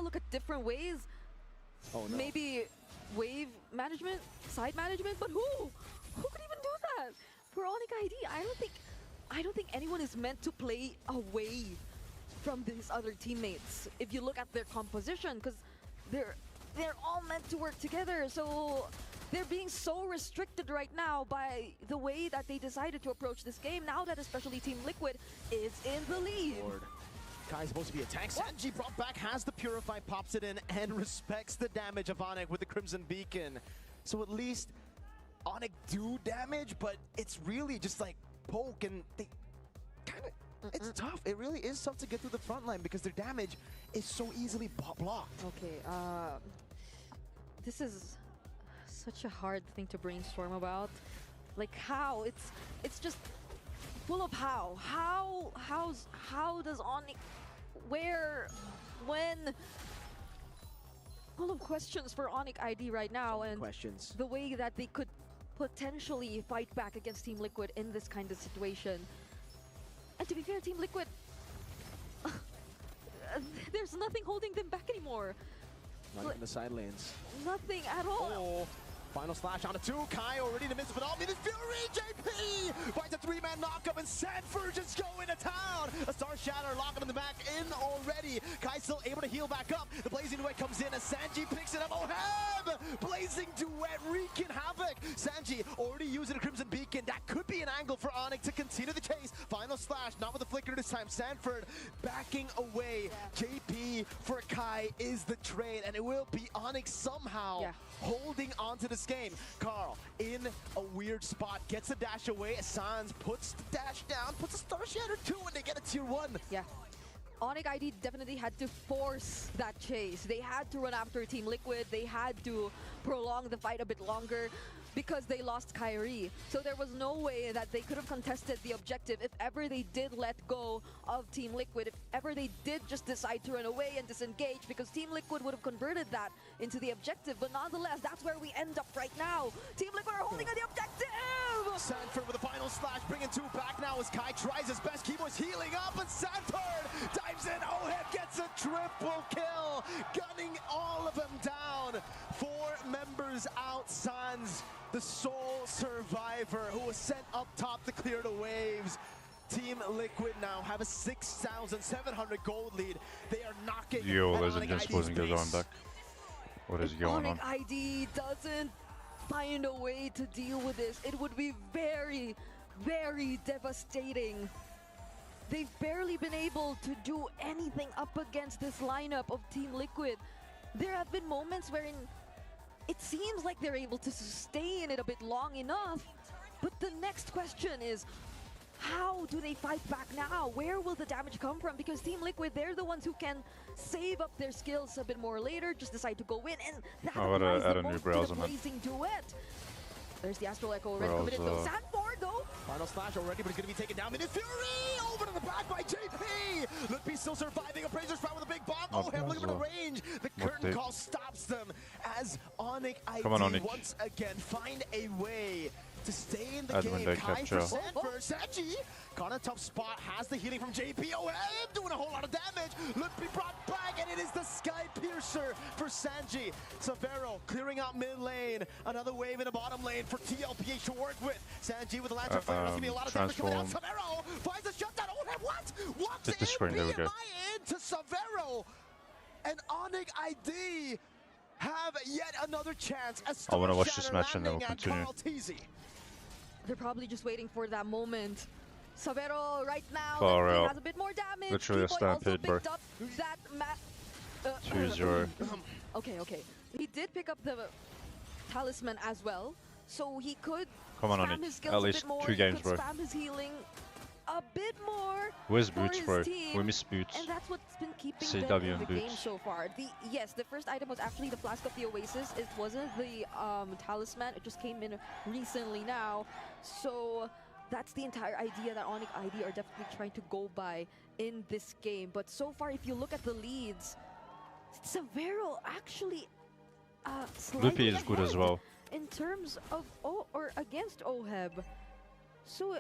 to look at different ways. Oh no. Maybe wave management, side management, but who? Who could even do that? For Onyx ID, I don't think anyone is meant to play away from these other teammates. If you look at their composition, because they're all meant to work together, so they're being so restricted right now by the way that they decided to approach this game, now that especially Team Liquid is in the lead. Lord. Kai's supposed to be attacked. Sanji brought back, has the Purify, pops it in, and respects the damage of Onyx with the Crimson Beacon. So at least Onyx do damage, but it's really just like poke, and they kind of, it's tough. It really is tough to get through the front line because their damage is so easily blocked. Okay, this is such a hard thing to brainstorm about. Like how? It's just full of how. How does Onyx, where, when? Full of questions for Onyx ID right now, and questions. The way that they could potentially fight back against Team Liquid in this kind of situation. And to be fair, Team Liquid, there's nothing holding them back anymore. Not even the side lanes. Nothing at all. Oh, final slash on a 2. Kai already in the midst of it all. Minus Fury, JP finds a 3-man knockup, and Sanford just going to town. A Star Shatter locking in the back in already. Kai still able to heal back up. The Blazing Duet comes in as Sanji picks it up. Oheb! Blazing Duet wreaking havoc. Sanji already using a Crimson Beacon. That could be an angle for Onyx to continue the chase. Final slash, not with the flicker this time. Sanford backing away. JP for Kai is the trade, and it will be Onyx somehow holding on to this game. Carl in a weird spot, gets the dash away. Sans puts the dash down, puts a Star Shatter too, and they get a tier 1. Yeah. Onyx ID definitely had to force that chase. They had to run after Team Liquid. They had to prolong the fight a bit longer because they lost Kyrie. So there was no way that they could have contested the objective if ever they did let go of Team Liquid, if ever they did just decide to run away and disengage, because Team Liquid would have converted that into the objective. But nonetheless, that's where we end up right now. Team Liquid are holding on the objective! Sanford with a final slash, bringing 2 back now as Kai tries his best. Keyboard's healing up, and Sanford dives in. Oheb gets a triple kill, gunning all of them down. 4 members out. Sans, the sole survivor who was sent up top to clear the waves. Team Liquid now have a 6,700 gold lead. They are knocking. Yo, there's a Gen Sporting going back. What is going on? Onyx ID doesn't find a way to deal with this, it would be very, very devastating. They've barely been able to do anything up against this lineup of Team Liquid. There have been moments wherein it seems like they're able to sustain it a bit long enough, but the next question is, how do they fight back now? Where will the damage come from? Because Team Liquid, they're the ones who can save up their skills a bit more later, just decide to go in, and that applies the most to the Blazing Duet. There's the Astral Echo already committed though. Sanford though! Final slash already, but he's going to be taken down. Minute Fury! Over to the back by JP! Lippy still surviving. Appraiser's round with a big bomb. Oh, him looking for the range. The curtain call stops them as Onyx ID once again find a way to stay in the game. Kai for Sanford. Sanji got a tough spot, has the healing from JP. Oh, doing a whole lot of damage. Lippy brought back, and it is the Sky Piercer for Sanji. Severo clearing out mid lane. Another wave in the bottom lane for TLPH to work with. Sanji with the Lantern Flare. That's going to be a lot of damage coming out. Severo finds a shutdown. Oh, what? Walks in. BMI into Severo. And Onyx ID have yet another chance. I want to watch this match and then we'll continue. They're probably just waiting for that moment. Savero right now has a bit more damage. Literally a stampede, bro. 2-0. Okay. He did pick up the talisman as well, so he could Come on, spam Onyx. his skills At least a bit more. 2 games, bro. Spam his healing a bit more. Where's Boots, bro? Team, We miss Boots. and that's what's been keeping CW them in and the game Boots. so far. The first item was actually the Flask of the Oasis. It wasn't the talisman. It just came in recently now. So that's the entire idea that Onyx ID are definitely trying to go by in this game. But so far, if you look at the leads, Severo actually Loopy is good as well. in terms of against Oheb. So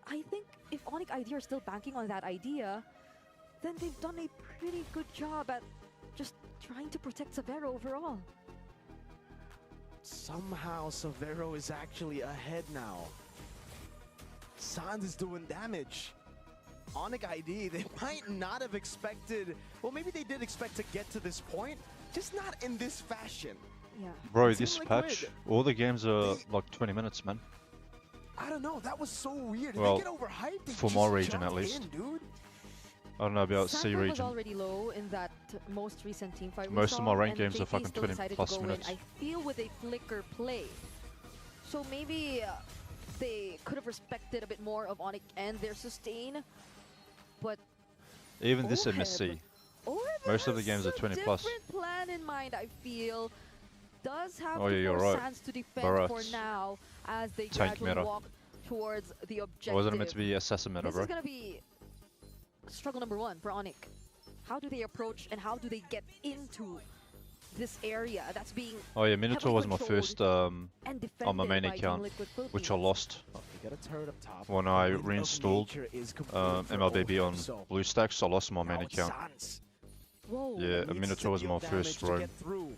I think if Onyx ID are still banking on that idea, then they've done a pretty good job at just trying to protect Severo overall. Somehow Severo is actually ahead now. Sans is doing damage. Onyx ID, they might not have expected, well, maybe they did expect to get to this point, just not in this fashion. Yeah. Bro, this patch, all the games are like 20 minutes, man. I don't know, that was so weird. Well, they get overhyped, they for just my region jump at least. in, dude. I don't know about C Sanford was region. already low in that most recent team fight we Most of saw, my ranked and games are JP fucking still 20 decided plus to go minutes. In, I feel with a flicker play. So maybe they could have respected a bit more of Onyx and their sustain, but Even this Oreb- MSC. Oreb Most of the has games are a 20 plus. different plan in mind, I feel. Does have Oh, to yeah, you're force right. Sans to defend Barats. for now as they Tank gradually meta. walk towards the objective. Or wasn't it meant to be assassin meta, This bro? is gonna be struggle number one for Onyx. How do they approach and how do they get into this area that's being Oh yeah, Minotaur heavily was my controlled first and on my main defended by Team account, Liquid which I Philippines? lost They got a turret up top. when The I wind of reinstalled nature is complete for MLBB Oreb, on so BlueStacks. I lost my main now it's account. Sans. Whoa. Yeah, Needs to Minotaur was deal my damage first to roam. get through.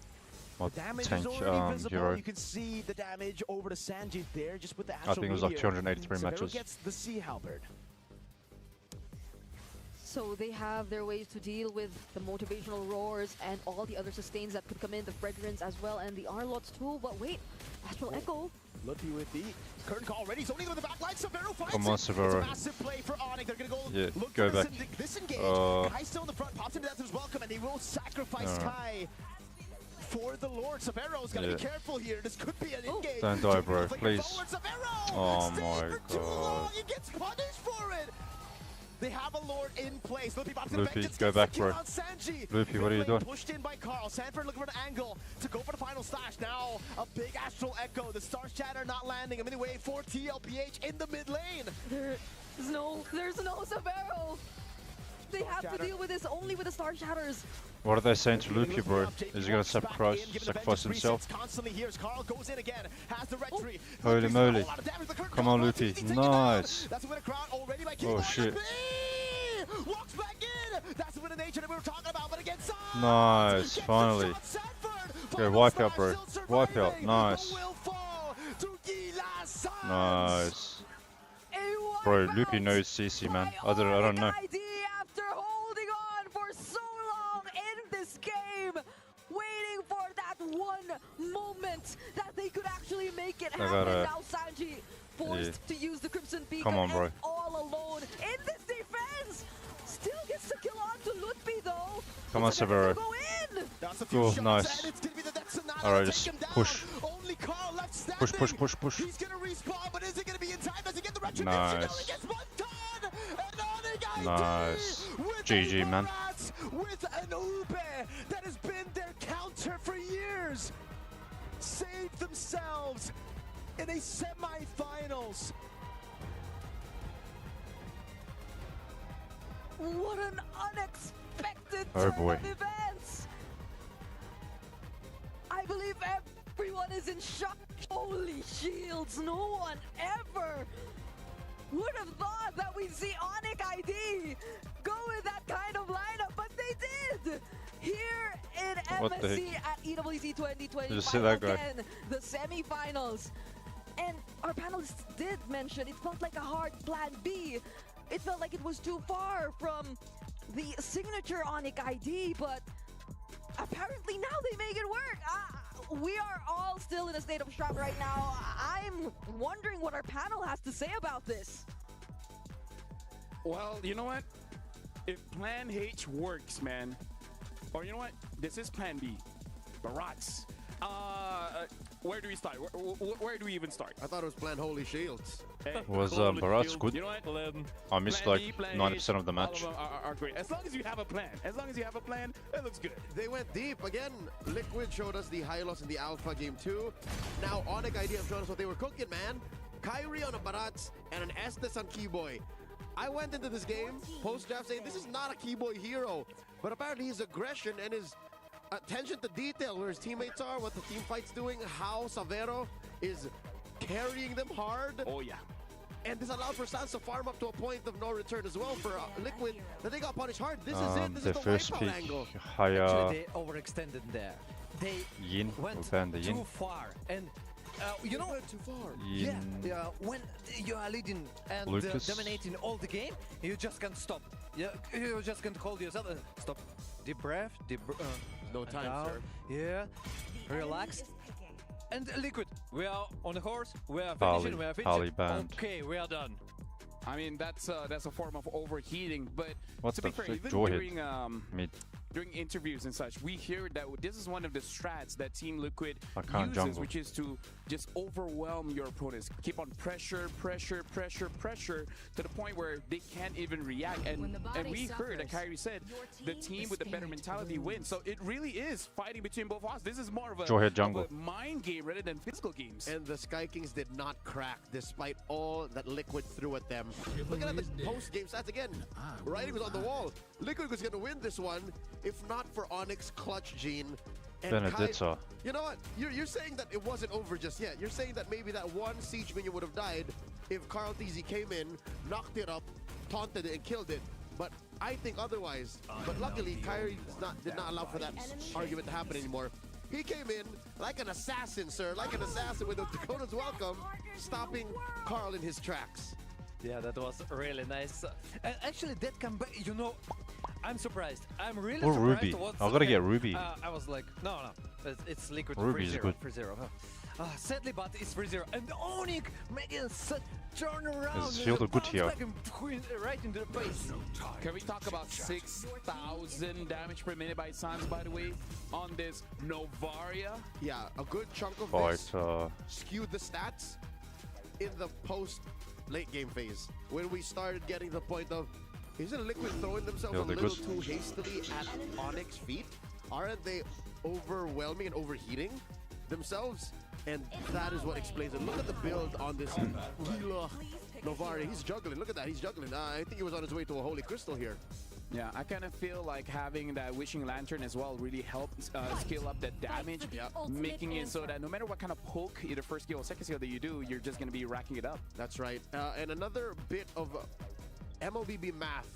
My The damage tank is already visible. hero. You can see the damage over to Sanji there, just with the I think it was like 283 Severo matches. gets the Sea Halberd. So they have their ways to deal with the motivational roars and all the other sustains that could come in, the Fredrins as well, and the Arlots too. But wait, Astral Echo. Lucky with the curtain call already. He's only on the back line. Severo finds Come on, it. It's a Severo. massive play for Onyx. They're gonna go Yeah, look go for back. disengage. Uh, Kai still in the front, pops into Death's welcome, and he will sacrifice Alright. Kai for the Lord. Severo's gotta Yeah. be careful here. This could be an engage. Don't die, bro, Flicker please. forward, Severo Oh stays my for too long. god. He gets punished for it. They have a Lord in place. Loopy pops in Loopy, vengeance, go gets back, the kill bro. on Sanji. Loopy, what are you Mid lane doing? Pushed in by Carl. Sanford looking for an angle to go for the final slash. Now a big Astral Echo. The Star Shatter not landing. A minute for TLPH in the mid lane. There's no Severo. They have to Shatter. deal with this only with the Star Shatters. What are they saying to Loopy, bro? Is he gonna sacrifice himself? Constantly here as Carl goes in again. Has the red tree. Holy moly. Come on, Loopy. Nice. That's a winner crowd already by Oh shit. Walks back in. That's the winner nature that we were talking about. But again, Nice, finally. Okay, wipe out, bro. Wipe out. Nice. Nice. Bro, Loopy knows CC, man. I don't know. ID after holding on for so long in this game, waiting for that one moment that they could actually make it happen. gotta- Now Sanji forced to use the Crimson Beacon Come on, bro. and all alone in this defense. Still gets the kill on to Lutfi though. Come on, Severo. Go in. Cool, nice. Alright, just push. Only Carl left standing. Push, push, push, push. He's gonna respawn, but is it gonna be in time? Does he get the retribution? Nice. Gets one done. And Onyx ID Nice. with GG, the man. Rats, with an Ube that has been their counter for years. Saved themselves in a semi-finals. What an unexpected Oh, turn boy. of events! I believe everyone is in shock. Holy shields, no one ever would have thought that we'd see Onyx ID go with that kind of lineup, but they did! Here in What the MSC heck? at EWC 2025, Just see that guy. again, the semi-finals. And our panelists did mention it felt like a hard plan B. It felt like it was too far from the signature Onyx ID, but apparently now they make it work. We are all still in a state of shock right now. I'm wondering what our panel has to say about this. Well, you know what? If Plan H works, man, or you know what? This is Plan B. Barats. Where do we start? Where do we even start? I thought it was Plan Holy Shields. Was Barats good? You know what? I missed Plan like B, Plan 90% of the H, all match. them are great. As long as you have a plan. As long as you have a plan, it looks good. They went deep. Again, Liquid showed us the high loss in the Alpha Game 2. Now, Onyx ID have shown us what they were cooking, man. Kyrie on a Barats and an Estes on Keyboy. I went into this game, post-draft, saying this is not a Keyboy hero. But apparently his aggression and his attention to detail, where his teammates are, what the team fight's doing, how Severo is carrying them hard. Oh, yeah. And this allows for Sans to farm up to a point of no return as well for Liquid. That they got punished hard. This is it. This the is the first wipeout pick, angle. higher Actually, they overextended there. They Yin, went ban the Yin. too far, and you know, too far. Yeah, Yin. when you are leading and Lucas. dominating all the game, you just can't stop. You just can't hold yourself. Stop. Deep breath. No time, down. sir. Yeah. Relax. And Liquid, we are on the horse. We are Pali- finishing. We are Pali finishing. banned. Okay, we are done. I mean, that's a form of overheating, but What to the be fair, frick? even Jawhead. Mid. during interviews and such, we hear that this is one of the strats that Team Liquid I can't uses, jungle. which is to just overwhelm your opponents, keep on pressure to the point where they can't even react. And we heard that Kyrie said the team with the better mentality wins. So it really is fighting between both of us. This is more of a, Jawhead jungle. of a mind game rather than physical games. And the Sky Kings did not crack despite all that Liquid threw at them. Looking at the post-game stats again, writing was on the wall. Liquid was going to win this one if not for Onyx clutch gene. And Benedetta. you know what? You're saying that it wasn't over just yet. You're saying that maybe that one siege minion would have died if Carl TZ came in, knocked it up, taunted it, and killed it. But I think otherwise. But luckily, Kyrie did not allow for that argument to happen anymore. He came in like an assassin, sir, like an assassin with a Dakota's welcome, stopping Carl in his tracks. Yeah, that was really nice. And actually, that comeback, you know, I'm surprised. I'm really Or surprised. Ruby. What's I gotta get Ruby. I was like, no, it's Liquid Ruby is 3-0. good. 3-0. Sadly, but it's 3-0. And Onyx making such turnaround. Is Shield good here? Right into the face. Can we talk about 6,000 damage per minute by Sans, by the way, on this Novaria? Yeah, a good chunk of But this skewed the stats in the post-late game phase. When we started getting the point of, isn't Liquid throwing themselves a little too hastily at Onyx feet? Aren't they overwhelming and overheating themselves? And that is what explains it. Look at the build on this Gila Novaria. He's juggling. Look at that. He's juggling. I think he was on his way to a Holy Crystal here. Yeah, I kind of feel like having that Wishing Lantern as well really helps scale up that damage, making it so that no matter what kind of poke, either first skill or second skill that you do, you're just going to be racking it up. That's right. And another bit of MOBB math.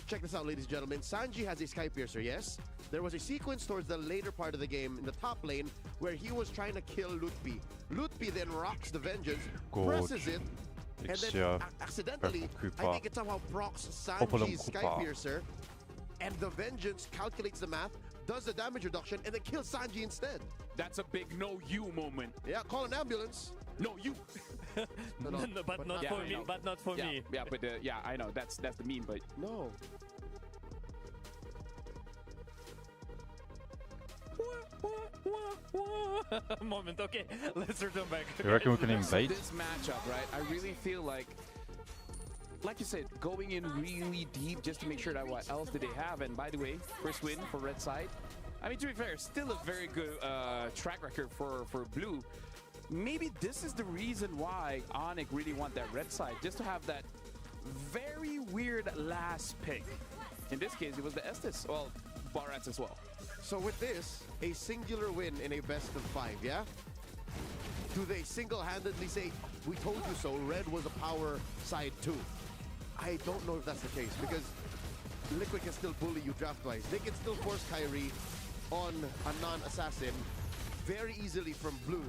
Check this out, ladies and gentlemen. Sanji has a Sky Piercer, yes? There was a sequence towards the later part of the game in the top lane where he was trying to kill Lutpi. Lutpi then rocks the Vengeance, presses it, and then accidentally, I think it somehow procs Sanji's Sky Piercer, and the Vengeance calculates the math, does the damage reduction, and then kills Sanji instead. That's a big no-you moment. Yeah, call an ambulance. No, you. No, but not for me. But not for me. Yeah, but yeah, I know that's the meme, but no. Moment. Okay, let's return back. You reckon we can invade? This matchup, right? I really feel like you said, going in really deep just to make sure that what else did they have. And by the way, first win for Red Side. I mean, to be fair, still a very good track record for Blue. Maybe this is the reason why Onyx really want that Red Side, just to have that very weird last pick. In this case, it was the Estes, well, Barats as well. So with this, a singular win in a best of 5, yeah? Do they single-handedly say, we told you so, Red was a power side too? I don't know if that's the case, because Liquid can still bully you draft-wise. They can still force Kyrie on a non-assassin very easily from Blue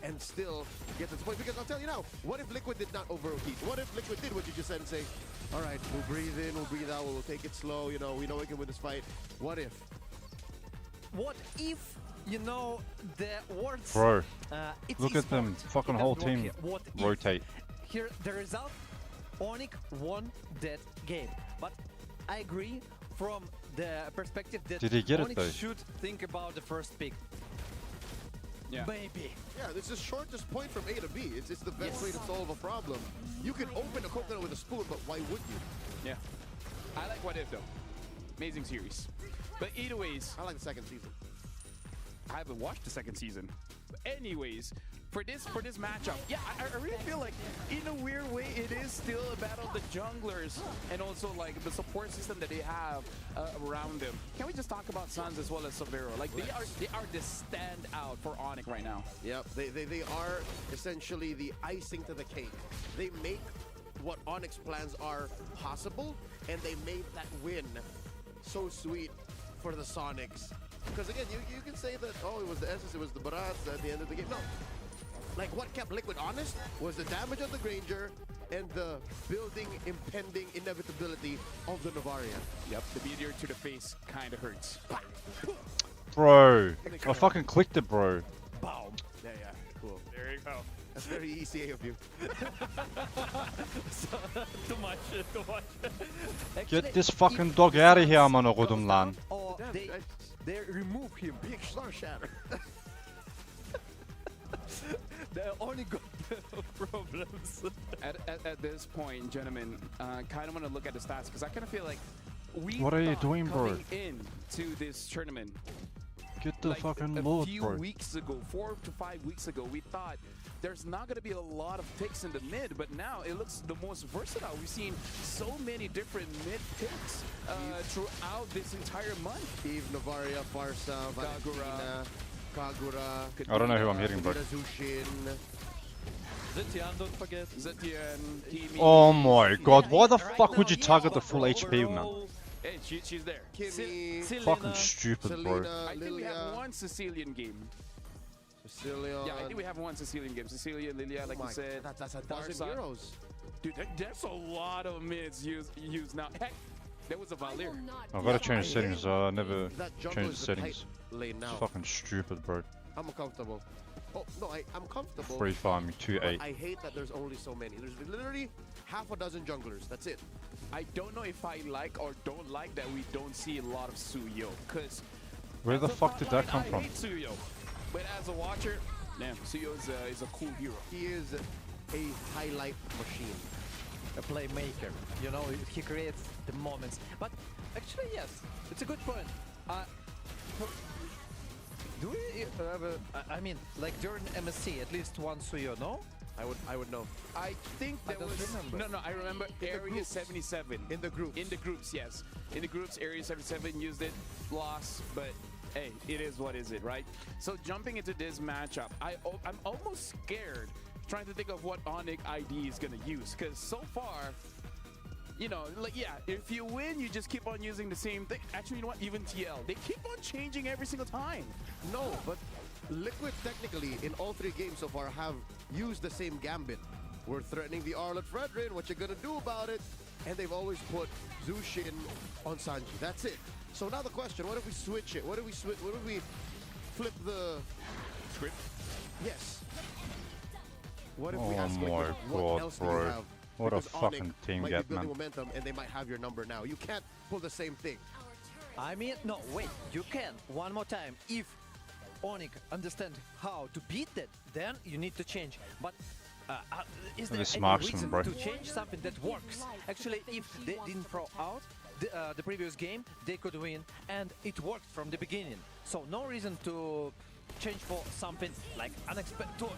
and still get to the point. Because I'll tell you now, what if Liquid did not overheat? What if Liquid did what you just said and say, all right, we'll breathe in, we'll breathe out, we'll take it slow, you know, we know we can win this fight. What if? What if, you know, the words... Bro, it's look at them. Fucking whole team rotate. Here, the result, Onyx won that game. But I agree from the perspective that Did he get it, Onyx though? should think about the first pick. Yeah. Maybe. Yeah, it's the shortest point from A to B. It's the best way to solve a problem. You can open a coconut with a spoon, but why would you? Yeah. I like What If, though. Amazing series. But either ways... I like the second season. haven't watched the second season. But anyways, for this matchup, yeah, I really feel like in a weird way it is still a battle of the junglers and also like the support system that they have around them. Can we just talk about Suns as well as Severo? Like they are the standout for Onyx right now. Yep, they are essentially the icing to the cake. They make what Onyx plans are possible, and they made that win so sweet for the Sonics. Because again, you can say that, oh, it was the Esses, it was the Barats at the end of the game. No. Like, what kept Liquid honest was the damage of the Granger and the building impending inevitability of the Navaria. Yep, the meteor to the face kind of hurts. Bro, I fucking clicked it, bro. Boom. Yeah, cool. There you go. That's very ECA of you. Too much. Get this fucking dog out of here, amına kodum lan. Or they remove him. Big Star Shatter. They only got problems. At this point, gentlemen, kind of want to look at the stats because I kind of feel like What are you doing, bro? coming into this tournament. Get the like fucking a load, few bro. weeks ago, 4 to 5 weeks ago, we thought there's not going to be a lot of picks in the mid, but now it looks the most versatile. We've seen so many different mid picks throughout this entire month. Eve, Navaria, Farsa, Valentina, Kagura. I don't know who I'm hitting, bro. Zushin. Zetian, don't forget. Zetian, Kimi. Oh my god, why the fuck would you target the full HP, man? Hey, she's there. Kimmy. Fucking stupid, bro. I think we have one Sicilian game. Sicilian. Yeah, I think we have one Sicilian game. Sicilia, Lilia, like you said. That's 1,000 Farsa. euros. Dude, that's a lot of mids used now. Heck, there was a Valir. I've got to change settings. I never That jungle changed is the the tight settings. lane now. It's fucking stupid, bro. I'm uncomfortable. Oh, no, I'm comfortable. Free farming, but 2-8. I hate that there's only so many. There's literally half a dozen junglers. That's it. I don't know if I like or don't like that we don't see a lot of Suyo, because Where the fuck did that come I from? hate Suyo, but as a watcher, damn, Suyo is a cool hero. He is a highlight machine. A playmaker, you know, he creates the moments. But actually, yes, it's a good point. Do we have I mean, like during MSC, at least one Suyo, no? I would know. I think I there don't was remember. no. I remember In the Area groups. 77 In the group. In the groups, yes. In the groups, Area 77 used it, lost, but hey, it is what is it, right? So jumping into this matchup, I'm almost scared trying to think of what Onyx ID is gonna use, because so far, you know, like, yeah, if you win, you just keep on using the same thing. Actually, you know what? Even TL, they keep on changing every single time. No, but Liquid technically in all 3 games so far have used the same gambit. We're threatening the Arlet Fredrin, what you gonna do about it? And they've always put Zushin on Sanji. That's it. So now the question, what if we switch it? What if we flip the script? Yes. What if we Oh ask my Liquid, what god, else do you bro. have? What a Because fucking Onyx team might gap, be building man. momentum and they might have your number now. You can't pull the same thing. I mean, no, wait, you can. One more time. If Onyx understand how to beat that, then you need to change. But is there This any marksman, reason bro. to change something that works? Actually, if they didn't throw out the previous game, they could win, and it worked from the beginning. So no reason to change for something like unexpected,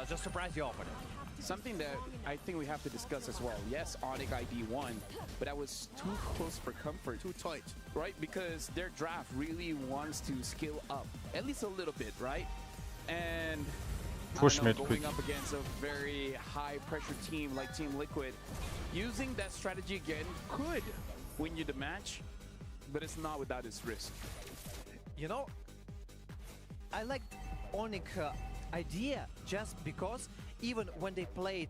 just surprise the opponent. Something that I think we have to discuss as well. Yes, Onyx ID won, but that was too close for comfort. Too tight. Right? Because their draft really wants to skill up, at least a little bit, right? And Push I don't know, mid going quick. up against a very high pressure team like Team Liquid, using that strategy again could win you the match, but it's not without its risk. You know, I like Onyx idea just because even when they played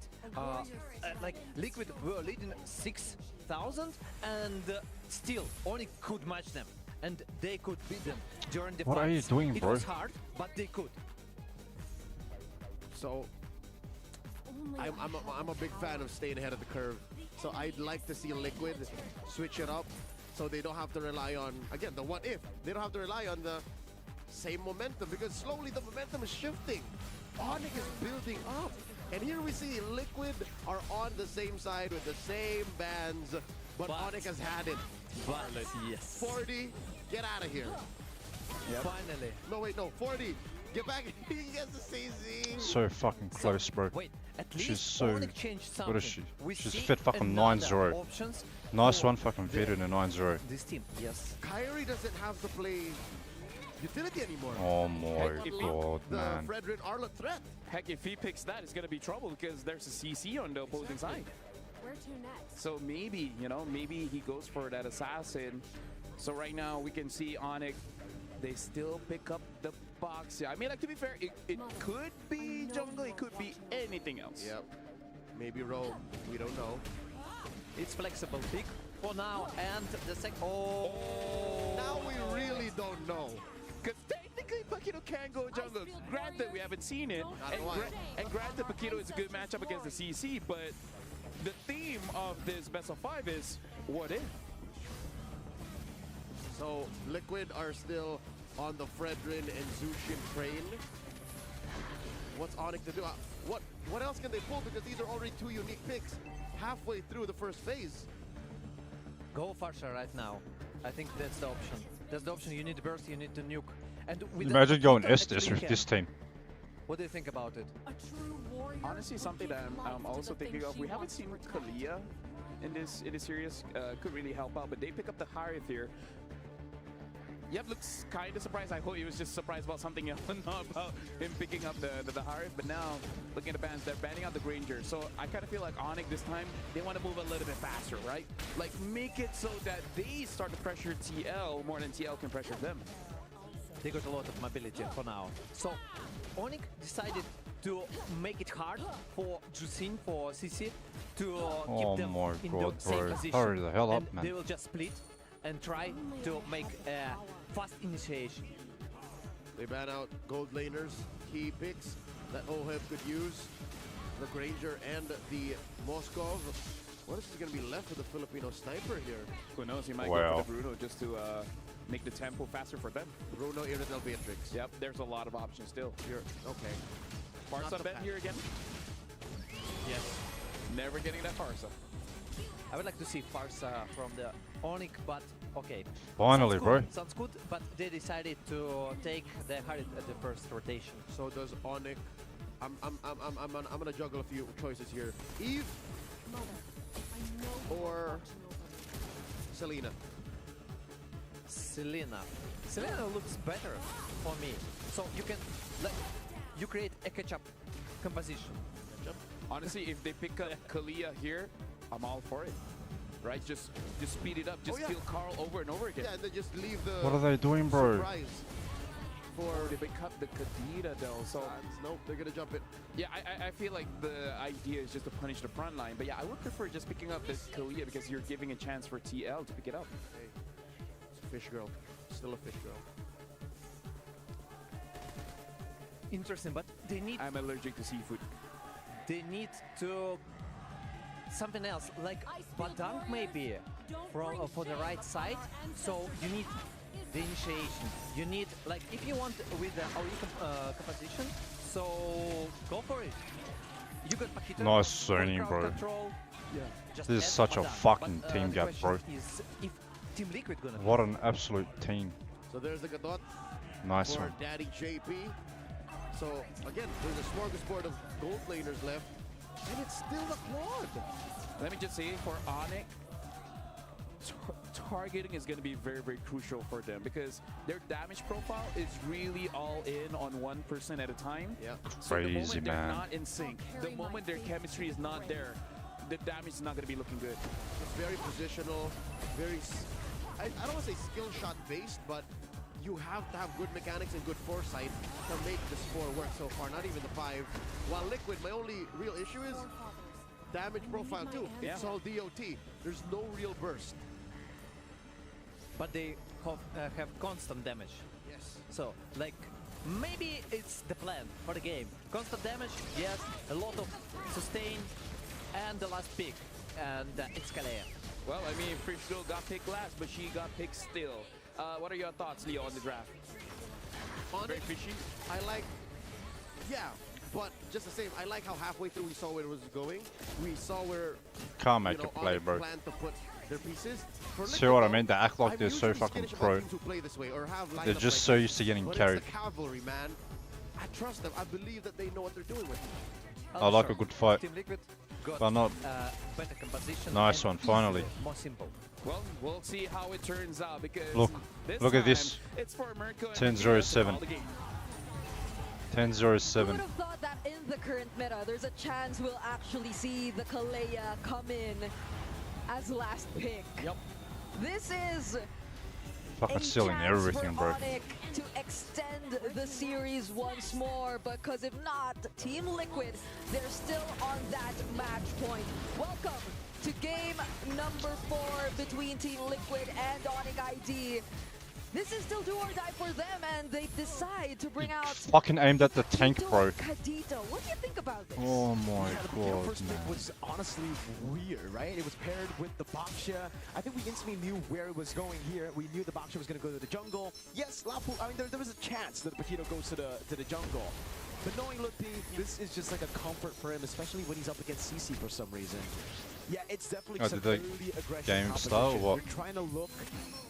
like Liquid were leading 6,000 and still Onyx could match them and they could beat them during the What are you fights. doing, It bro? was hard, but they could. So I'm a big fan of staying ahead of the curve. So I'd like to see Liquid switch it up so they don't have to rely on, again, the what if. They don't have to rely on the same momentum because slowly the momentum is shifting. Onyx is building up. And here we see Liquid are on the same side with the same bans, but Onyx has had it. But yes. 40, get out of here. Finally. No, wait, no. 40. Get back. He gets the CZ. So fucking close, bro. Wait, at She's least so. Onyx changed What is something. she? We She's see fit fucking another 9-0. options Nice for one, fucking the- fit in a 9-0. This team, yes. Kyrie doesn't have to play utility anymore. Oh my Heck, god, the man. Fredrin Arlet threat. Heck, if he picks that, it's going to be trouble because there's a CC on the opposing side. Where to next? So maybe, you know, maybe he goes for that assassin. So right now we can see Onyx, they still pick up the box. Yeah, I mean, like, to be fair, it could be jungle, it could be anything else. Yep. Maybe roll. We don't know. It's flexible pick for now, and the second. Oh! Now we really don't know. Because technically, Paquito can go jungle. Granted, we haven't seen it. And granted, Paquito is a good matchup against the CC, but the theme of this best of 5 is what if? So Liquid are still on the Fredrin and Zushin train. What's Onyx to do? What else can they pull? Because these are already two unique picks halfway through the first phase. Go Farsha right now. I think that's the option. That's the option. You need to burst, you need to nuke. And with Imagine the going Paquito Estes with actually this team. What do you think about it? Honestly, something that I'm also thinking of. We haven't seen Kalia in this series. Could really help out, but they pick up the Harith here. Yep, looks kind of surprised. I hope he was just surprised about something else, not about him picking up the Harith. But now, looking at the bans, they're banning out the Granger. So I kind of feel like Onyx this time, they want to move a little bit faster, right? Like, make it so that they start to pressure TL more than TL can pressure them. They got a lot of mobility for now. So Onyx decided to make it hard for Jusin, for CC, to Oh keep them my in god, the same bro. position. Hurry the hell up, And man. they will just split and try to make a fast initiation. They ban out gold laners, key picks that OHEB could use. The Granger and the Moskov. What is going to be left with the Filipino sniper here? Who knows, he might go for the Bruno just to make the tempo faster for them. Bruno, Irritel, Beatrix. Yep, there's a lot of options still. Here, okay. Farsa bet here again? Yes. Never getting that Farsa. I would like to see Farsa from the Onyx, but okay. Finally, Sounds bro. good, sounds good, but they decided to take the Harith at the first rotation. So does Onyx. I'm gonna juggle a few choices here. Eve or Selena. Selena looks better for me. So you can you create a catch-up composition. Honestly, if they pick up Kalia here, I'm all for it. Right? Just speed it up. Just kill Carl over and over again. Yeah, and then just leave the What are they doing, bro? surprise for they pick up the Kadita though, so nope, they're gonna jump it. yeah, I feel like the idea is just to punish the front line, but yeah, I would prefer just picking up this Kalia because you're giving a chance for TL to pick it up. Hey, it's a fish girl, still a fish girl. Interesting, but they need. I'm allergic to seafood. They need to something else, like Badang maybe from for the right side. So you need the initiation. You need, like, if you want with the AoE composition, so go for it. You got Paquito. Nice for zoning, crowd bro. control. Just This is add such a Badang. fucking But, team the gap, question bro. is if Team Liquid gonna What an absolute team. So there's the Gadot Nice for one. Daddy JP. So again, there's a smorgasbord of gold laners left, and it's still the Claude. Let me just say, for Onyx, targeting is going to be very, very crucial for them because their damage profile is really all in on 1% at a time. Yeah. So the Crazy, moment they're man. not in sync, the moment their chemistry is not there, the damage is not going to be looking good. It's very positional, very, I don't want to say skill shot based, but you have to have good mechanics and good foresight to make this 4 work so far, not even the 5. While Liquid, my only real issue is damage profile too. Yeah. It's all DOT. There's no real burst. But they have constant damage. Yes. So, like, maybe it's the plan for the game. Constant damage, yes, a lot of sustain, and the last pick, and it's Kalea. Well, I mean, Fish Girl got picked last, but she got picked still. What are your thoughts, Leo, on the draft? Very fishy? I like, yeah, but just the same, I like how halfway through we saw where it was going. We saw where Can't make it play, Onyx bro. planned to put their pieces. For See what I Liquid, mean? They act like I'm they're so usually fucking skittish about pro. teams who play this way or have They're lineups just like so this, used to getting but carried. It's the cavalry, man. I trust them. I believe that they know what they're doing with it. I like a good fight. Team Liquid got But not. better composition. Nice and one, finally. easier, more simple. Well, we'll see how it turns out because Look, this look at time, this. It's for Mirko and 10-0-7. 10-0-7. Who would have thought that in the current meta, there's a chance we'll actually see the Kalea come in as last pick. Yep. This is Fucking a stealing chance everything, for bro. Onyx to extend the series once more, because if not, Team Liquid, they're still on that match point. Welcome to game number 4 between Team Liquid and Onyx ID. This is still do or die for them, and they decide to bring out Fucking aimed at the tank, bro. Kadito. What do you think about this? Oh my The god, first pick man. was honestly weird, right? It was paired with the Baksha. I think we instantly knew where it was going here. We knew the Baksha was going to go to the jungle. Yes, Lapu, I mean, there was a chance that the Paquito goes to the jungle. But knowing Lupi, this is just like a comfort for him, especially when he's up against CC for some reason. Yeah, it's definitely some Did the early aggression game start or composition. what? They're trying to look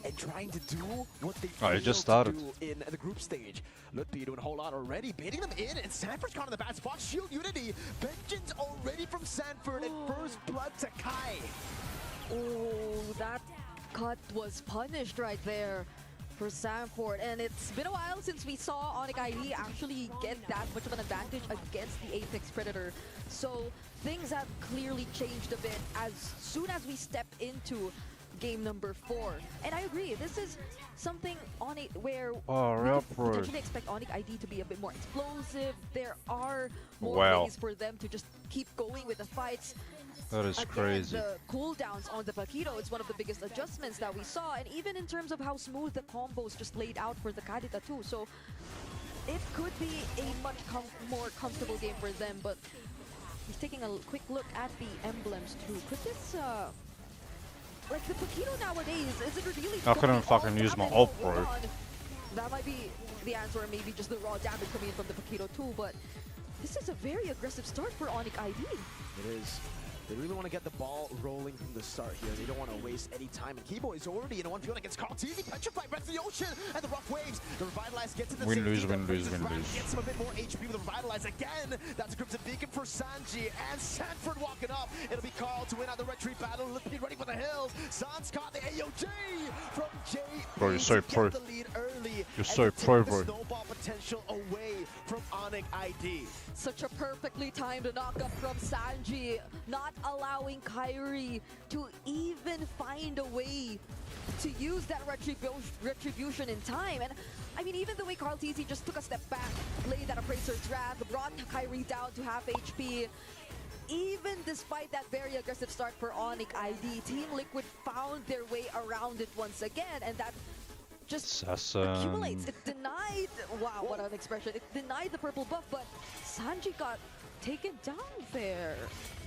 and trying to do what they Oh, it failed just to started. do in the group stage. Lupi doing a whole lot already, baiting them in, and Sanford's caught in the bad spot. Shield Unity, vengeance already from Sanford, and first blood to Kai. Oh, that cut was punished right there for Sanford, and it's been a while since we saw Onyx ID actually get that much of an advantage against the Apex Predator. So things have clearly changed a bit as soon as we step into game number 4. And I agree, this is something on it where we yeah, could bro. potentially expect Onyx ID to be a bit more explosive. There are more Wow. ways for them to just keep going with the fights. That is Again, crazy. the cooldowns on the Paquito, it's one of the biggest adjustments that we saw, and even in terms of how smooth the combos just laid out for the Kadita too. So it could be a much more comfortable game for them, but he's taking a quick look at the emblems too. Could this, like the Paquito nowadays, is it really I couldn't going all fucking use my damage? ult, Hold bro. on. That might be the answer, or maybe just the raw damage coming in from the Paquito too, but this is a very aggressive start for Onyx ID. It is. They really want to get the ball rolling from the start here. They don't want to waste any time. And Kibo is already in a 1v1 against Carl Teasy. Petrified back to the ocean. And the rough waves. The Revitalize gets in the Win, safety. lose, The win, lose, Princess win, Brand lose. Gets him a bit more HP with the Revitalize again. That's a Crimson Beacon for Sanji. And Sanford walking up. It'll be Carl to win out the retreat battle. Looking ready for the hills. Sans caught the AOG from Jay. Bro, you're so pro. The lead early. You're so pro, bro. The snowball potential away from Onyx ID. Such a perfectly timed knockup from Sanji, not allowing Kyrie to even find a way to use that retribution in time. And I mean, even the way Carl TC just took a step back, played that Appraiser's Wrath, brought Kyrie down to half HP. Even despite that very aggressive start for Onyx ID, Team Liquid found their way around it once again, and that just accumulates. It denied, wow, what an expression. It denied the purple buff, but Sanji got taken down there.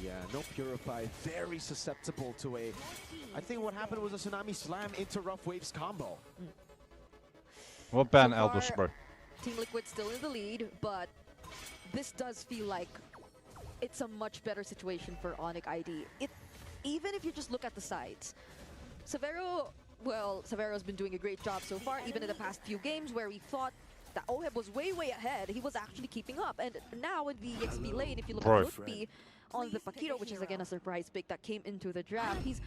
Yeah, no Purify, very susceptible to a... I think what happened was a Tsunami Slam into Rough Waves combo. What ban So Albus, far, bro? Team Liquid still in the lead, but this does feel like it's a much better situation for Onyx ID. Even if you just look at the sides, Severo, well, Severo's been doing a great job so far, even in the past few games where we thought that Oheb was way ahead, he was actually keeping up. And now in the EXP lane, if you look at Lutfi on the Paquito, which is again a surprise pick that came into the draft, he's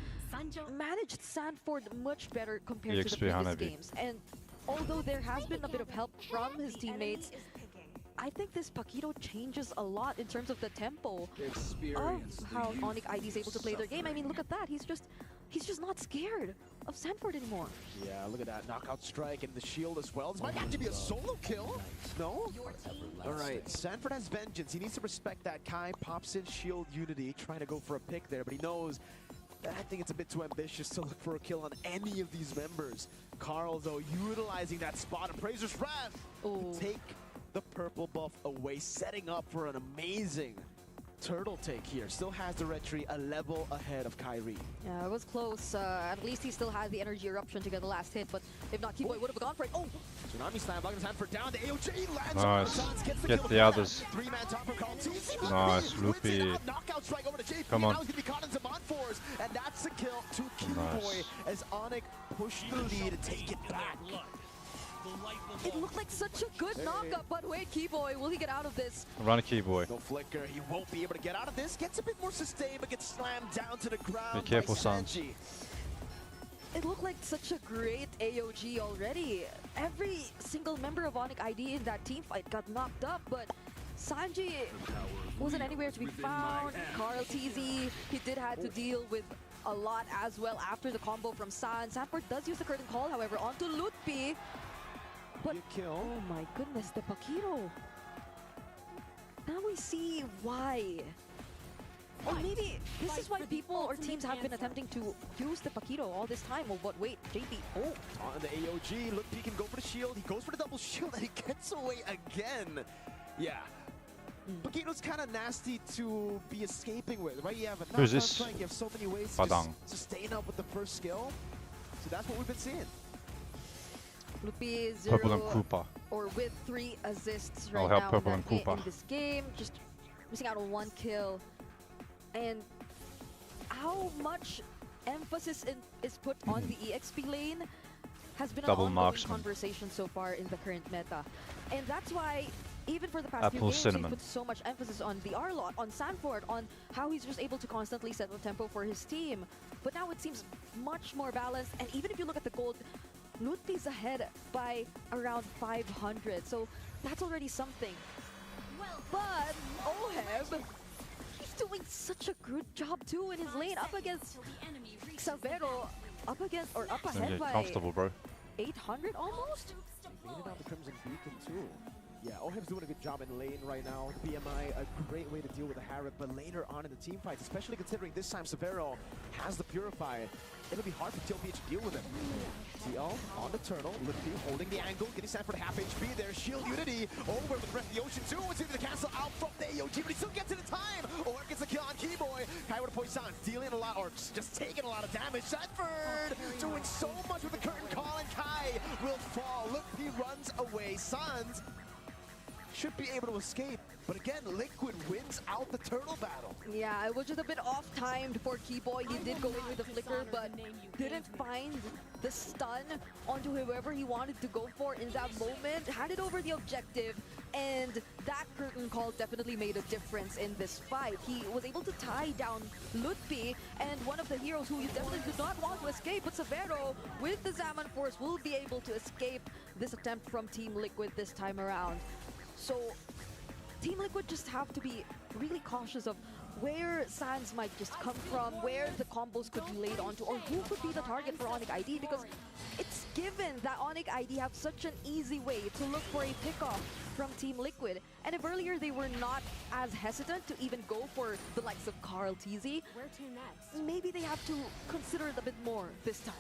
managed Sanford much better compared to the EXP previous Hanabi. games. And although there has been a bit of help from his teammates, I think this Paquito changes a lot in terms of the tempo of how Onyx ID is able to play their game. I mean, look at that. He's just not scared of Sanford anymore. Yeah, look at that knockout strike and the shield as well. This might actually be a solo kill. No? Alright, Sanford has vengeance. He needs to respect that. Kai pops in shield Unity, trying to go for a pick there, but he knows that I think it's a bit too ambitious to look for a kill on any of these members. Carl, though, utilizing that spot. Appraiser's Wrath to take the purple buff away, setting up for an amazing turtle take here. Still has the red tree a level ahead of Kyrie. Yeah, it was close. At least he still had the energy eruption to get the last hit, but if not, Keyboy would have gone for it. Oh! Tsunami slam, blocking his hand for down. The AOJ lands Nice. on Suns, gets the Get kill the for others. that. Three-man top from Carl TZ. Nice, Wins Loopy. it out. Knockout strike over to JP. Come on. Now he's going to be caught in Zaman Force. And that's a kill to Keyboy Nice. as Onyx pushed the lead to take it back. It looked like such a good knockup, but wait, Keyboy, will he get out of this? Run a Keyboy. No flicker. He won't be able to get out of this. Gets a bit more sustained, but gets slammed down to the ground. Be careful, by Sans. Sanji. It looked like such a great AOG already. Every single member of Onyx ID in that team fight got knocked up, but Sanji wasn't anywhere to be found. Carl TZ, he did have to deal with a lot as well after the combo from San. Sanford does use the curtain call, however, onto Lutpi. But, kill. Oh my goodness, the Pakiro. Now we see why. Or maybe this is why people or teams have been attempting to use the Pakiro all this time. Oh, but wait, JP. Oh, On the AOG, look, he can go for the shield. He goes for the double shield and he gets away again. Yeah. Pakiro's kind of nasty to be escaping with, right? You have a Who's knockout this? strike, you have so many ways to Padang. sustain up with the first skill. So that's what we've been seeing. Luppi Purple and 0 Koopa. or with 3 assists I'll right help now Purple in, and that Koopa. in this game. Just missing out on 1 kill. And how much emphasis is put on the EXP lane has been Double an ongoing marksman. conversation so far in the current meta. And that's why even for the past few Apple games, cinnamon. he put so much emphasis on the R-Lot, on Sanford, on how he's just able to constantly set the tempo for his team. But now it seems much more balanced, and even if you look at the gold, Lutpi's ahead by around 500, so that's already something. But Oheb, he's doing such a good job too in his lane, up against Xavero, up Gonna ahead get by comfortable, bro. 800 almost? Baited out the Crimson Beacon too. Yeah, Oheb's doing a good job in lane right now. BMI, a great way to deal with the Harrod, but later on in the team fights, especially considering this time Severo has the Purify, it'll be hard for TLP to deal with him. TL on the turtle, Lutfi holding the angle, getting Sanford half HP there. Shield Unity over with the Breath of the Ocean too. It's into the cancel out from the AOG, but he still gets it in time. Oheb gets the kill on Keyboy. Kai with a poison, dealing a lot, or just taking a lot of damage. Sanford doing so much with the curtain call, and Kai will fall. Lutfi runs away. Suns should be able to escape, but again, Liquid wins out the turtle battle. Yeah, it was just a bit off-timed for Keyboy. He did go in with the flicker, but didn't find the stun onto whoever he wanted to go for in that moment. Handed over the objective, and that curtain call definitely made a difference in this fight. He was able to tie down Lutfi, and one of the heroes who you definitely did not want to escape, but Severo, with the Zaman Force, will be able to escape this attempt from Team Liquid this time around. So, Team Liquid just have to be really cautious of where Sans might just come from, where the combos could be laid onto, or who could be the target for Onyx ID, because it's given that Onyx ID have such an easy way to look for a pickoff from Team Liquid. And if earlier they were not as hesitant to even go for the likes of Carl TZ, Where to next? maybe they have to consider it a bit more this time.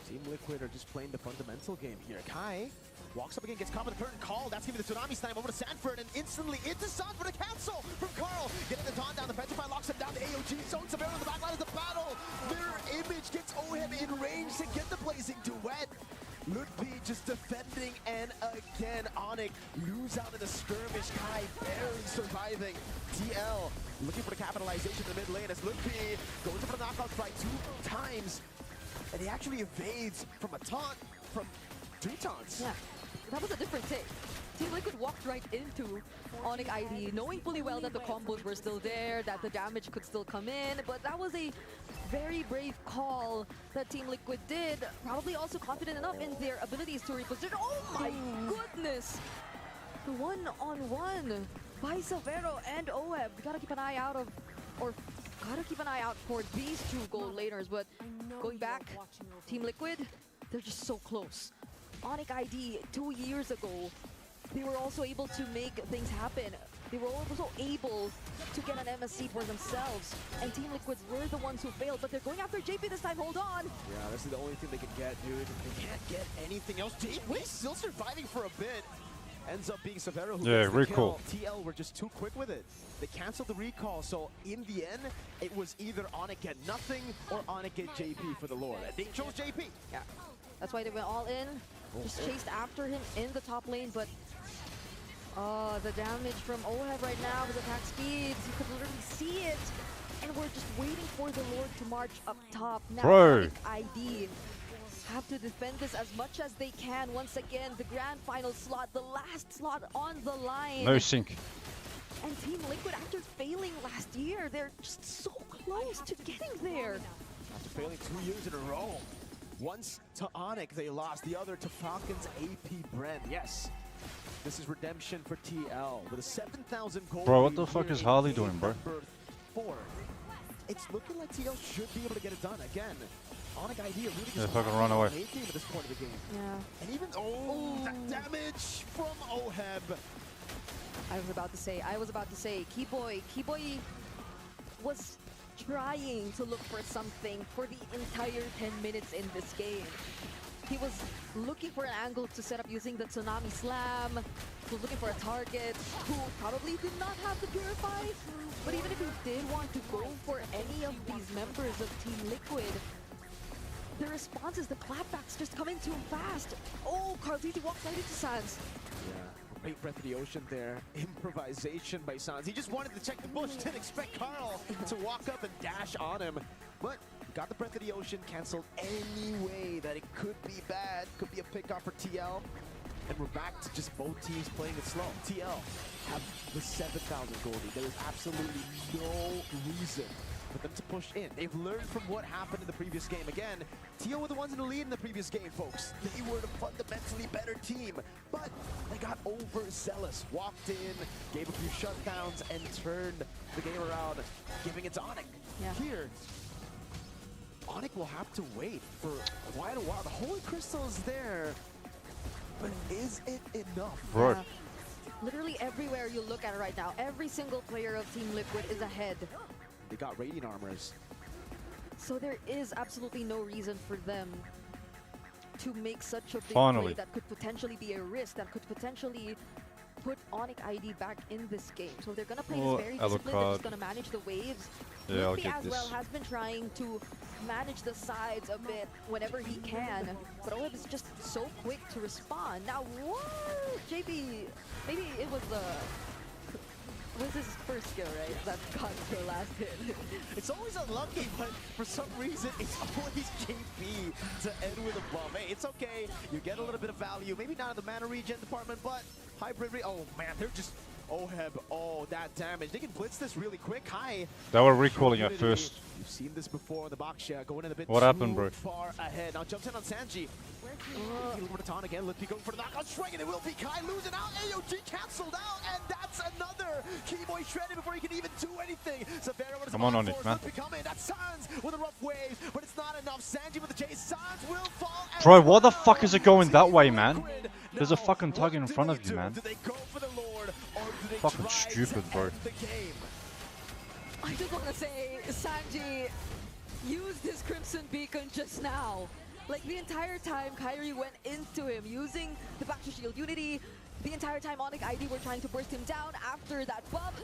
Team Liquid are just playing the fundamental game here. Kai walks up again, gets caught with the curtain call. That's giving the Tsunami slam over to Sanford, and instantly into Sun for the cancel from Carl. Getting the taunt down, the Petrify locks him down. The AOG zone Severo in the backline of the battle. Mirror image gets Oheb in range to get the blazing duet. Lutfi just defending, and again, Onyx lose out in the skirmish. Kai barely surviving. TL looking for the capitalization in the mid lane as Lutfi goes for the knockout strike 2 times. And he actually evades from a taunt, from 2 taunts. Yeah, that was a different take. Team Liquid walked right into Onyx ID, knowing fully well that the combos were still there, that the damage could still come in, but that was a very brave call that Team Liquid did. Probably also confident enough in their abilities to reposition. Oh my goodness! The one-on-one by Severo and Oheb. We gotta keep an eye out for these 2 gold laners, but going back, Team Liquid, they're just so close. Onyx ID 2 years ago, they were also able to make things happen. They were also able to get an MSC for themselves, and Team Liquids were the ones who failed, but they're going after JP this time. Hold on. Yeah, this is the only thing they can get, dude. They can't get anything else. JP still surviving for a bit. Ends up being Severo who Yeah, gets the recall. kill. TL were just too quick with it. They canceled the recall, so in the end, it was either Onyx get nothing or Onyx get JP for the Lord. And they chose JP. Yeah, that's why they went all in. Just chased after him in the top lane, but the damage from Oheb right now with attack speeds, you could literally see it. And we're just waiting for the Lord to march up top. Now, Bro. ID have to defend this as much as they can. Once again, the grand final slot, the last slot on the line. No sync. And Team Liquid, after failing last year, they're just so close to getting there. After failing 2 years in a row. Once to Onyx they lost, the other to Falcons AP Brand. Yes, this is redemption for TL with a 7,000 gold. Bro, what the lead fuck here is in Harley game doing, bro? number 4. It's looking like TL should be able to get it done again. Onyx idea really just fucking run away. late game at this point of the game. Yeah. And even that damage from Oheb. I was about to say, Keyboy was trying to look for something for the entire 10 minutes in this game. He was looking for an angle to set up using the Tsunami Slam. He was looking for a target who probably did not have the Purify. But even if he did want to go for any of these members of Team Liquid, the responses, the clapbacks just come in too fast. Oh, Carliti walks right into Sans. Yeah, great Breath of the Ocean there. Improvisation by Sans. He just wanted to check the bush, didn't expect Carl to walk up and dash on him. But got the Breath of the Ocean canceled anyway that it could be bad. Could be a pick-off for TL. And we're back to just both teams playing it slow. TL have the 7,000 gold lead. There is absolutely no reason for them to push in. They've learned from what happened in the previous game. Again, TL were the ones in the lead in the previous game, folks. They were the fundamentally better team, but they got overzealous. Walked in, gave a few shutdowns, and turned the game around, giving it to Onyx. Yeah. Here, Onyx will have to wait for quite a while. The Holy Crystal is there, but is it enough? Bro. Yeah. Literally everywhere you look at it right now, every single player of Team Liquid is ahead. They got Radiant Armors. So there is absolutely no reason for them to make such a big Finally. play that could potentially be a risk, that could potentially put Onyx ID back in this game. So they're gonna play Oh, this very disciplined, they're just Alucard. gonna manage the waves. Yeah, I'll Limpy get as this. well has been trying to manage the sides a bit whenever he can. But Oheb is just so quick to respond. Now what? JP, maybe it was his first skill, right? That got the last hit. It's always unlucky, but for some reason, it's always JP to end with a bomb. Hey, it's okay. You get a little bit of value. Maybe not in the mana regen department, but hybrid. Oh man, they're just Oheb. Oh, that damage. They can blitz this really quick. Hi. They were recalling at Unity. first. You've seen this before in the box share, going in a bit What happened, bro? far ahead. Now jumps in on Sanji. Over to Ton again. Lippy going for the knockout strike, and it will be Kai losing out. AOG cancelled out, and that's another Keyboy shredded before he can even do anything. Severo with his Come on, bottom Onyx, force. man. Lippy coming. That's Sans with a rough wave, but it's not enough. Sanji with the chase. Sans will fall. as Bro, what the well. fuck is it going that way, Team man? Liquid. There's a Now, fucking target in what do front they of you, do? man. Do they go for the Lord, or do they Fucking try stupid, to bro. end the game? I just want to say, Sanji used his Crimson Beacon just now. Like, the entire time, Kyrie went into him using the back to shield Unity. The entire time, Onyx ID were trying to burst him down after that buff.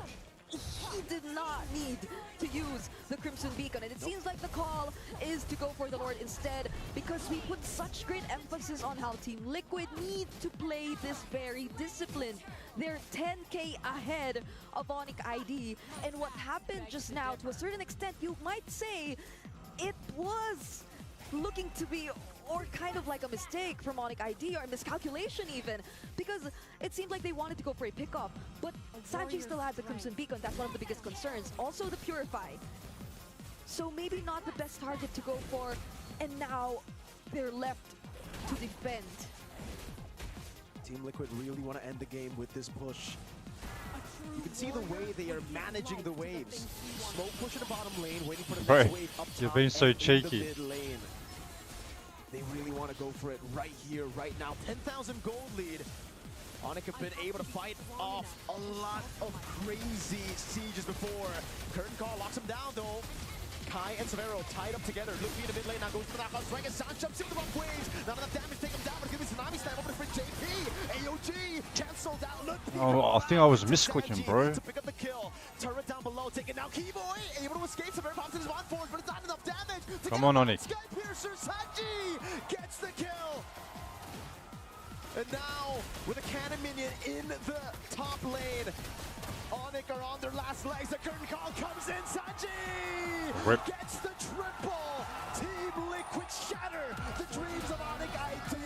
He did not need to use the Crimson Beacon, and it seems like the call is to go for the Lord instead, because we put such great emphasis on how Team Liquid needs to play this very disciplined. They're 10k ahead of Onyx ID, and what happened just now, to a certain extent, you might say, it was looking to be or kind of like a mistake from Onyx ID, or a miscalculation even, because it seemed like they wanted to go for a pickoff, but Sanji still had the Crimson Beacon. That's one of the biggest concerns. Also the Purify. So maybe not the best target to go for, and now they're left to defend. Team Liquid really want to end the game with this push. You can see the way they are managing the waves. Smoke push in the bottom lane, waiting for the Bro, next wave up top. you're being so and in cheeky. the mid lane. They really want to go for it right here, right now. 10,000 gold lead. Onyx have been able to fight off a lot of crazy sieges before. Curtain Call locks him down though. Kai and Severo tied up together. Luffy in the mid lane now goes to the knockout strike as San jumps into the rough waves. Not enough damage to take him down, but give me Tsunami slam over to JP. AOG cancelled out. Oh, I think I was misclicking, bro. To pick up the kill. Turret down below, taking now Keyboy. Able to escape. Severo pops in his one force, but it's not enough damage. Come on, Onyx. Sky Piercer Sanji gets the kill. And now, with a cannon minion in the top lane, Onyx are on their last legs. The curtain call comes in. Sanji gets the triple. Team Liquid shatter the dreams of Onyx ID.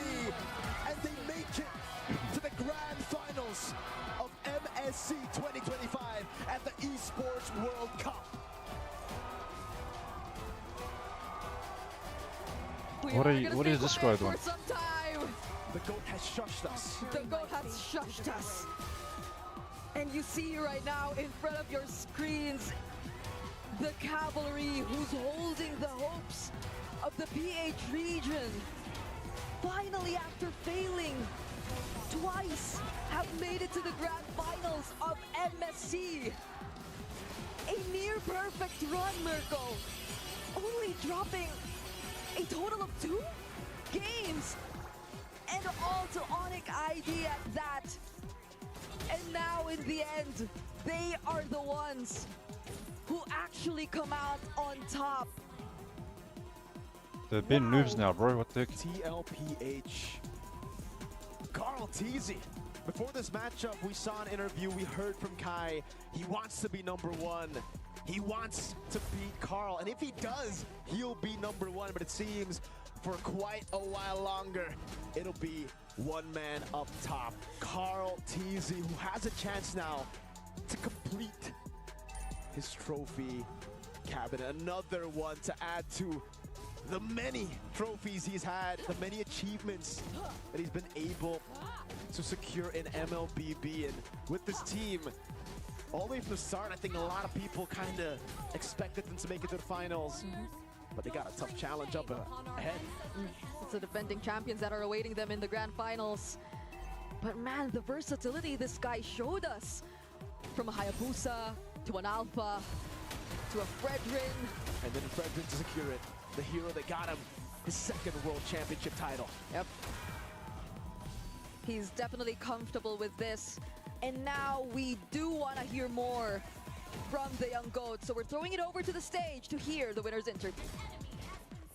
And they make it to the grand finals of MSC 2025 at the Esports World Cup. What is this guy doing? The GOAT has shushed us. The GOAT has shushed us. And you see right now in front of your screens the cavalry who's holding the hopes of the PH region. Finally, after failing twice, have made it to the grand finals of MSC. A near perfect run, Mirko. Only dropping a total of 2 games. And all to Onyx ID at that. And now in the end, they are the ones who actually come out on top. They've been noobs now, bro. What the heck? TLPH. Carl Teasy. Before this matchup, we saw an interview, we heard from Kai. He wants to be #1. He wants to beat Carl. And if he does, he'll be #1. But it seems for quite a while longer, it'll be one man up top. Carl Teasy, who has a chance now to complete his trophy cabinet. Another one to add to the many trophies he's had, the many achievements that he's been able to secure in MLBB. And with this team, all the way from the start, I think a lot of people kind of expected them to make it to the finals. But they got a tough challenge up ahead. It's the defending champions that are awaiting them in the grand finals. But man, the versatility this guy showed us. From a Hayabusa, to an Alpha, to a Fredrin. And then Fredrin to secure it. The hero that got him his 2nd World Championship title. Yep. He's definitely comfortable with this. And now we do want to hear more from the young GOAT. So we're throwing it over to the stage to hear the winner's interview.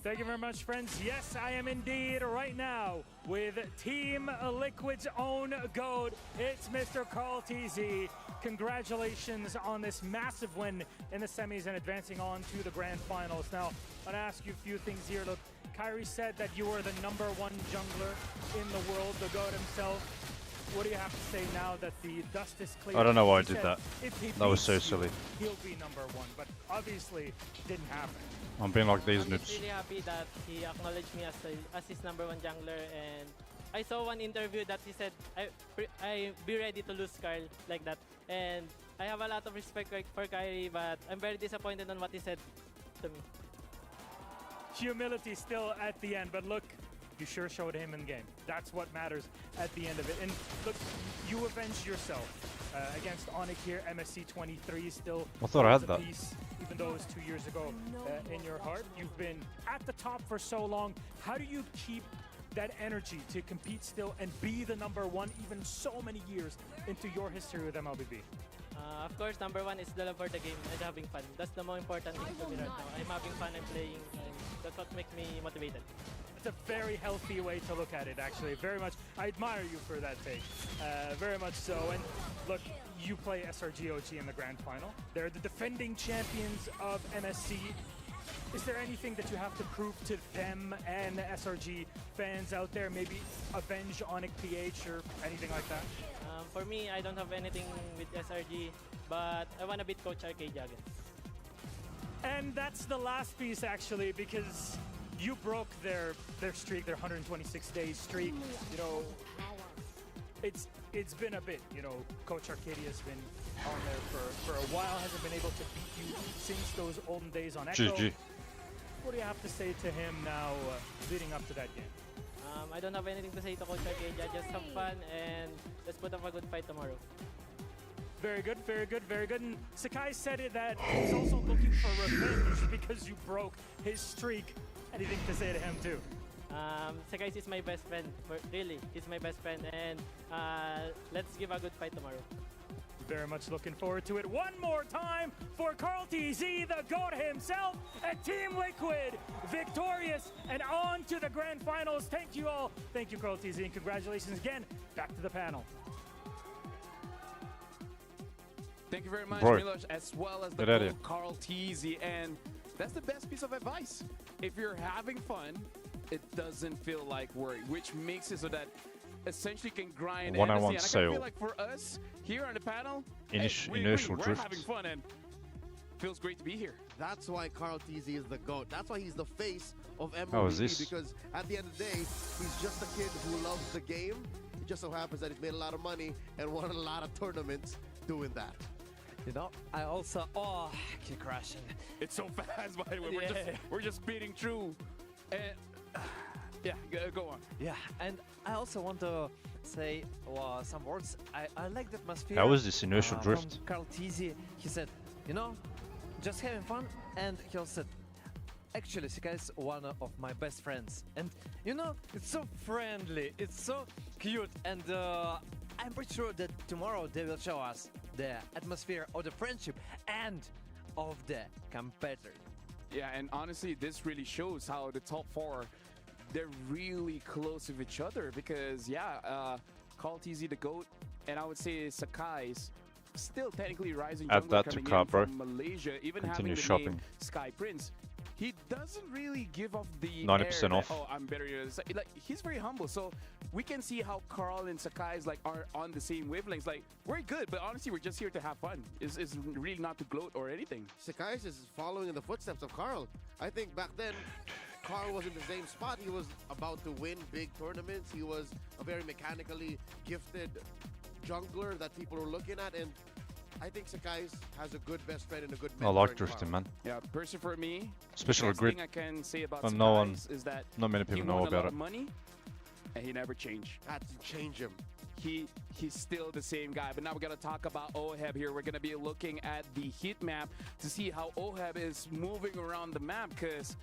Thank you very much, friends. Yes, I am indeed right now with Team Liquid's own GOAT. It's Mr. Carl Teasy. Congratulations on this massive win in the semis and advancing on to the grand finals. Now, I want to ask you a few things here. Look, Kyrie said that you were the #1 jungler in the world, the GOAT himself. What do you have to say now that the dust is clear? I don't know why I He did said that. if he That was so beats you, silly. He'll be #1, but obviously didn't happen. I'm being like these I'm noobs. really happy that he acknowledged me as his #1 jungler, and I saw one interview that he said I be ready to lose Carl like that, and I have a lot of respect for Kyrie, but I'm very disappointed on what he said to me. Humility still at the end, but look, you sure showed him in game. That's what matters at the end of it. And look, you avenged yourself against Onyx here. MSC 23 still I thought I had holds a that. piece, even though it was 2 years ago in your heart. You've been at the top for so long. How do you keep that energy to compete still and be the #1 even so many years into your history with MLBB? Of course, #1 is the love for the game and having fun. That's the most important thing to me right now. I'm having fun, I'm playing, and that's what makes me motivated. It's a very healthy way to look at it, actually. Very much. I admire you for that take. Very much so. And look, you play SRGOG in the grand final. They're the defending champions of MSC. Is there anything that you have to prove to them and SRG fans out there? Maybe avenge Onyx PH or anything like that? For me, I don't have anything with SRG, but I want to beat Coach Arcade again. And that's the last piece, actually, because you broke their streak, their 126-day streak. You know, it's been a bit. You know, Coach Arcadia's been on there for a while, hasn't been able to beat you since those olden days on Echo. GG. What do you have to say to him now, leading up to that game? I don't have anything to say to Coach Arcadia. Just have fun and let's put up a good fight tomorrow. Very good, very good, very good. And Sakai said it that he's also looking for revenge because you broke his streak. Anything to say to him too? Sakai is my best friend. Really, he's my best friend, and let's give a good fight tomorrow. Very much looking forward to it. One more time for Carl TZ, the GOAT himself, and Team Liquid victorious and on to the grand finals. Thank you all. Thank you, Carl TZ, and congratulations again. Back to the panel. Thank you very much, Bro. Milos, as well as the Get outta GOAT, Carl TZ. And that's the best piece of advice. If you're having fun, it doesn't feel like work, which makes it so that essentially can grind One-on-one endlessly. And I sale. feel like for us here on the panel, Inertial we're drift. having fun and feels great to be here. That's why Carl TZ is the GOAT. That's why he's the face of MVP. How is this? Because at the end of the day, he's just a kid who loves the game. It just so happens that he's made a lot of money and won a lot of tournaments doing that. You know, I also keep crashing. It's so fast, by the way. We're just speeding through. And yeah, go on. Yeah, and I also want to say some words. I like the atmosphere. How is this inertial from drift? Carl TZ, he said, you know, just having fun, and he also said, actually, Sakai is one of my best friends, and you know, it's so friendly, it's so cute, and I'm pretty sure that tomorrow they will show us the atmosphere of the friendship and of the competitor. Yeah, and honestly, this really shows how the top four, they're really close with each other because, yeah, Carl TZ the GOAT, and I would say Sakai's still technically rising Add jungler that to coming cart, in bro. from Malaysia, even Continue having the shopping. name Sky Prince. He doesn't really give off the 90% air that, off. oh, I'm better. Like, he's very humble, so we can see how Carl and Sakai like are on the same wavelengths. Like, we're good, but honestly, we're just here to have fun. It's really not to gloat or anything. Sakai is following in the footsteps of Carl. I think back then, Carl was in the same spot. He was about to win big tournaments. He was a very mechanically gifted jungler that people were looking at, and I think Sakai has a good best friend and a good I mentor like in drifting, Carl. man. Yeah, personally for me, Especially the best grid. thing I can say about But Sakai no one, is that not many he people know won a lot about of it. money, and he never changed. Had to change him. He's still the same guy. But now we're gonna talk about OHEB here. We're gonna be looking at the heat map to see how OHEB is moving around the map. Cause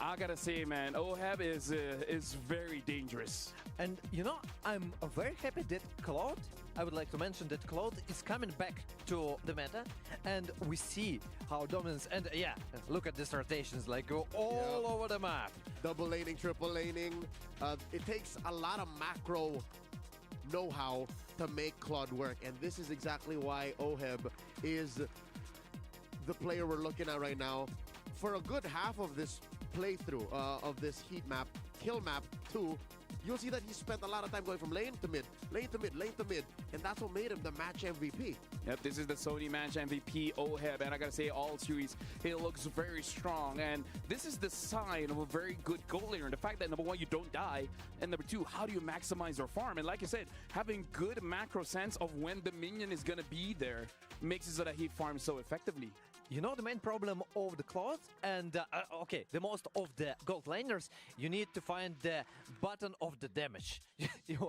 I gotta say, man, OHEB is very dangerous. And you know, I'm very happy that Cloud, I would like to mention that Cloud is coming back to the meta, and we see how dominance, and yeah, look at these rotations, like go all over the map. Double laning, triple laning. It takes a lot of macro know-how to make Claude work, and this is exactly why OHEB is the player we're looking at right now. For a good half of this playthrough of this heat map, kill map 2, you'll see that he spent a lot of time going from lane to mid, lane to mid, lane to mid, and that's what made him the match MVP. Yep, this is the Sony match MVP OHEB, and I gotta say, all series, he looks very strong, and this is the sign of a very good goal laner. The fact that number one, you don't die, and number two, how do you maximize your farm? And like I said, having good macro sense of when the minion is gonna be there makes it so that he farms so effectively. You know the main problem of the Cloud and okay, the most of the gold laners, you need to find the button of the damage.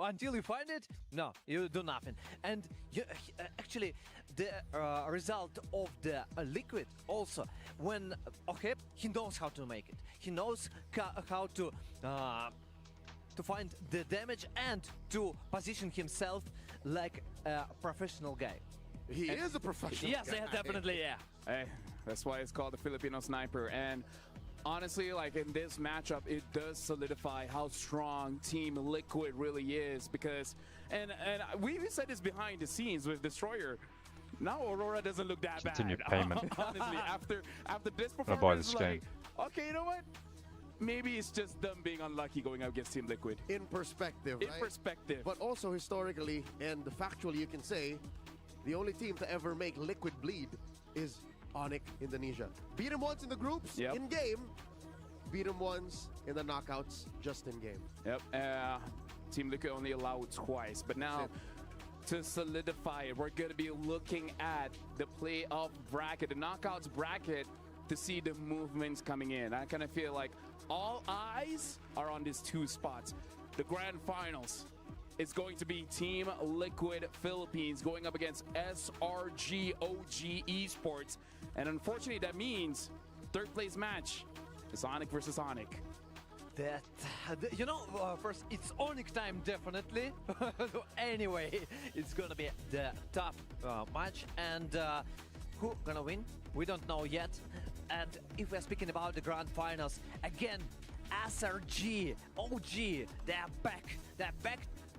Until you find it, no, you do nothing. And you, actually, the result of the Liquid also, when okay, he knows how to make it. He knows how to find the damage and to position himself like a professional guy. He is a professional Yes, guy. yeah, definitely, yeah. Hey, that's why it's called the Filipino Sniper. And honestly, like in this matchup, it does solidify how strong Team Liquid really is. Because, and we even said this behind the scenes with Destroyer. Now Aurora doesn't look that Continue bad. payment. Honestly, after this Gonna buy performance, this like, game. okay, you know what? Maybe it's just them being unlucky going up against Team Liquid. In perspective, In right? perspective. But also historically and factually, you can say the only team to ever make Liquid bleed is Onyx Indonesia. Beat him once in the groups, Yep. in game. Beat him once in the knockouts, just in game. Yep. Team Liquid only allowed twice, but now to solidify it, we're going to be looking at the playoff bracket, the knockouts bracket, to see the movements coming in. I kind of feel like all eyes are on these two spots. The grand finals. is going to be Team Liquid Philippines going up against SRG OG Esports. And unfortunately, that means third place match is Onyx versus Onyx. That, you know, first, it's Onyx time, definitely. Anyway, it's gonna be the top match, and who gonna win? We don't know yet. And if we're speaking about the grand finals, again, SRG, OG, they're back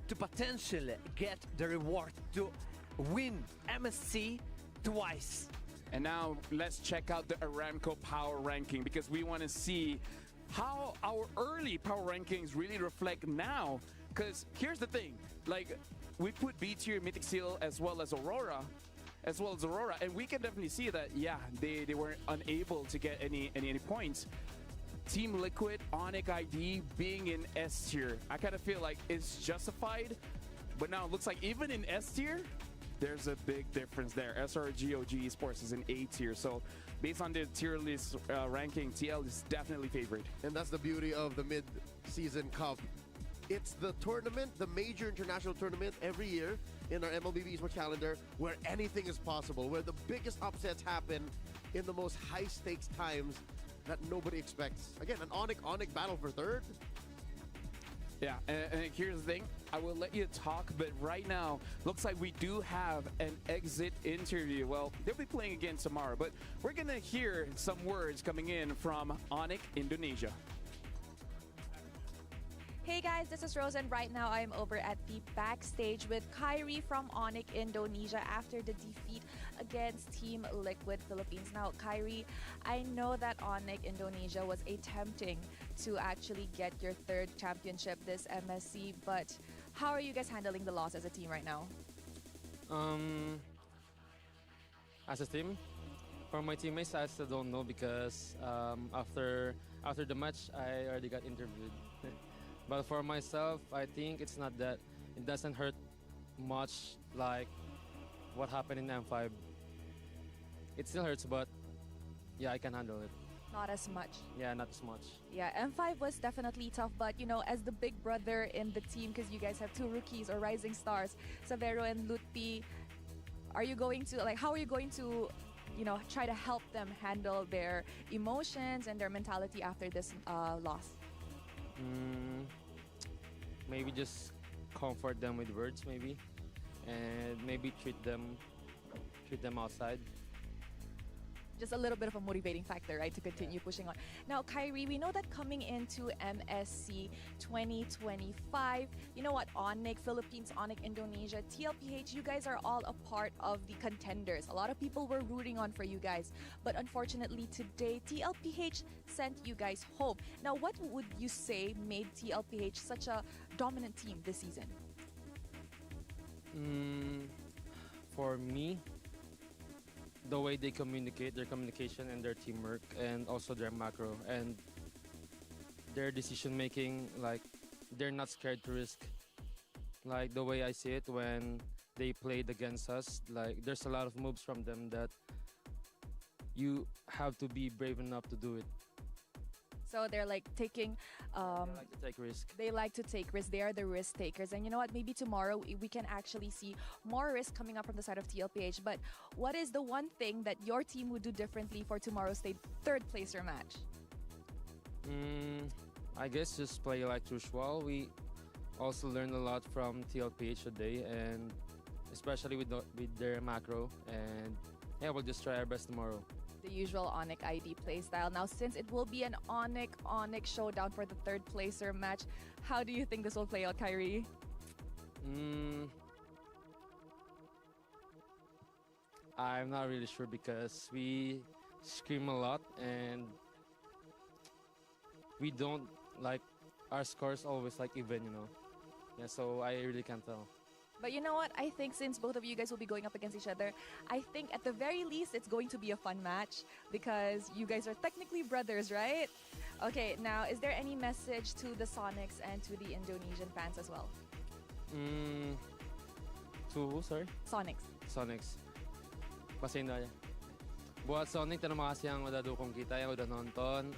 to potentially get the reward to win MSC twice. And now let's check out the Aramco power ranking, because we want to see how our early power rankings really reflect now. Because here's the thing, like, we put B tier, Mythic Seal, as well as Aurora, and we can definitely see that, yeah, they were unable to get any points. Team Liquid, Onyx ID being in S tier, I kind of feel like it's justified, but now it looks like even in S tier, there's a big difference there. SRG OG Esports is in A tier, so based on the tier list ranking, TL is definitely favored. And that's the beauty of the mid-season cup. It's the tournament, the major international tournament every year in our MLBB Esports calendar, where anything is possible, where the biggest upsets happen in the most high-stakes times that nobody expects. Again, an Onyx battle for third. Yeah, and here's the thing. I will let you talk, but right now, looks like we do have an exit interview. Well, they'll be playing again tomorrow, but we're going to hear some words coming in from Onyx Indonesia. Hey guys, this is Rose, and right now I am over at the backstage with Kyrie from Onyx Indonesia after the defeat against Team Liquid Philippines. Now, Kyrie, I know that Onyx Indonesia was attempting to actually get your third championship this MSC, but how are you guys handling the loss as a team right now? As a team, for my teammates, I still don't know, because after the match, I already got interviewed. But for myself, I think it's not that, it doesn't hurt much like what happened in M5. It still hurts, but yeah, I can handle it. Not as much. Yeah, not as much. Yeah, M5 was definitely tough, but you know, as the big brother in the team, because you guys have two rookies or rising stars, Savero and Lutpi, are you going to, like, how are you going to, you know, try to help them handle their emotions and their mentality after this loss? Maybe just comfort them with words, maybe, and maybe treat them outside. Just a little bit of a motivating factor, right, to continue pushing on. Now, Kyrie, we know that coming into MSC 2025, you know what, Onyx Philippines, Onyx Indonesia, TLPH, you guys are all a part of the contenders. A lot of people were rooting on for you guys, but unfortunately today, TLPH sent you guys home. Now, what would you say made TLPH such a dominant team this season? For me, the way they communicate, their communication and their teamwork, and also their macro and their decision making, like, they're not scared to risk. Like the way I see it when they played against us, like, there's a lot of moves from them that you have to be brave enough to do it. So they're like taking, they like to take risk. They like to take risks. They are the risk takers. And you know what? Maybe tomorrow we can actually see more risk coming up from the side of TLPH. But what is the one thing that your team would do differently for tomorrow's third placer match? I guess just play like usual. We also learned a lot from TLPH today, and especially with their macro. And yeah, we'll just try our best tomorrow. The usual Onyx ID playstyle. Now, since it will be an Onyx showdown for the third placer match, how do you think this will play out, Kyrie? I'm not really sure, because we scream a lot and we don't, like, our scores always like even, you know. Yeah, so I really can't tell. But you know what? I think since both of you guys will be going up against each other, I think at the very least it's going to be a fun match, because you guys are technically brothers, right? Okay, now is there any message to the Sonics and to the Indonesian fans as well? To who, sorry? Sonics. Basta yun aja. Buat Sonic, terima kasih yang udah dukung kita, yang udah nonton.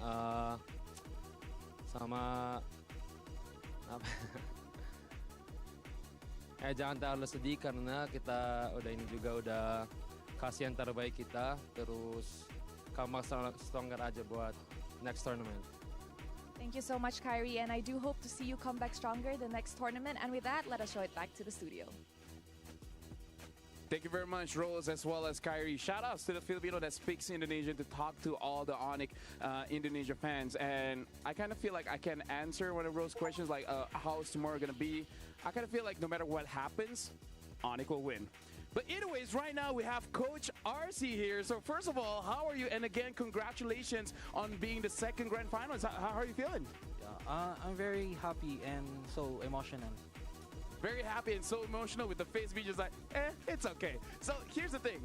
Sama... Jangan terlalu sedih karena kita udah ini juga udah kasih yang terbaik kita, terus come back stronger aja buat next tournament. Thank you so much, Kyrie, and I do hope to see you come back stronger the next tournament. And with that, let us show it back to the studio. Thank you very much, Rose, as well as Kyrie. Shout outs to the Filipino that speaks Indonesian to talk to all the Onyx Indonesia fans. And I kind of feel like I can answer one of Rose's questions, like how is tomorrow going to be. I kind of feel like no matter what happens, Onyx will win. But anyways, right now we have Coach RC here. So first of all, how are you? And again, congratulations on being the second grand finalist. How are you feeling? I'm very happy and so emotional. Very happy and so emotional with the face being just like, it's okay. So here's the thing.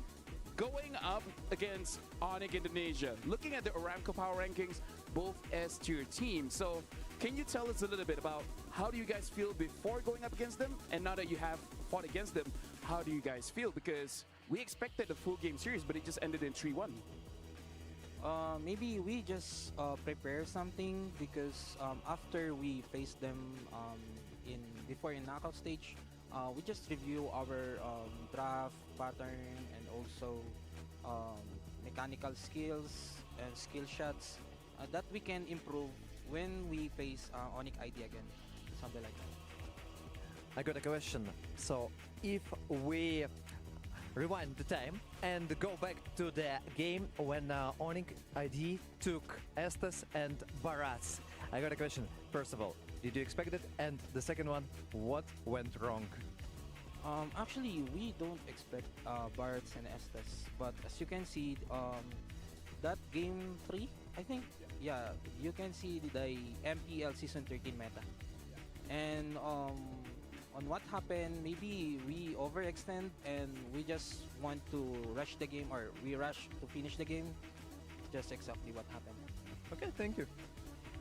Going up against Onyx Indonesia, looking at the Aramco Power Rankings, both S-tier teams. So can you tell us a little bit about how do you guys feel before going up against them? And now that you have fought against them, how do you guys feel? Because we expected a full game series, but it just ended in 3-1. Maybe we just prepare something because after we face them before in knockout stage, we just review our draft pattern and also mechanical skills and skill shots that we can improve when we face Onyx ID again, something like that. I got a question. So if we rewind the time and go back to the game when Onyx ID took Estes and Barats, I got a question. First of all, did you expect it? And the second one, what went wrong? Actually, we don't expect Barats and Estes, but as you can see, that game 3, I think, yeah, you can see the MPL Season 13 meta. And on what happened, maybe we overextend and we just want to rush the game, or we rush to finish the game. Just exactly what happened. Okay, thank you.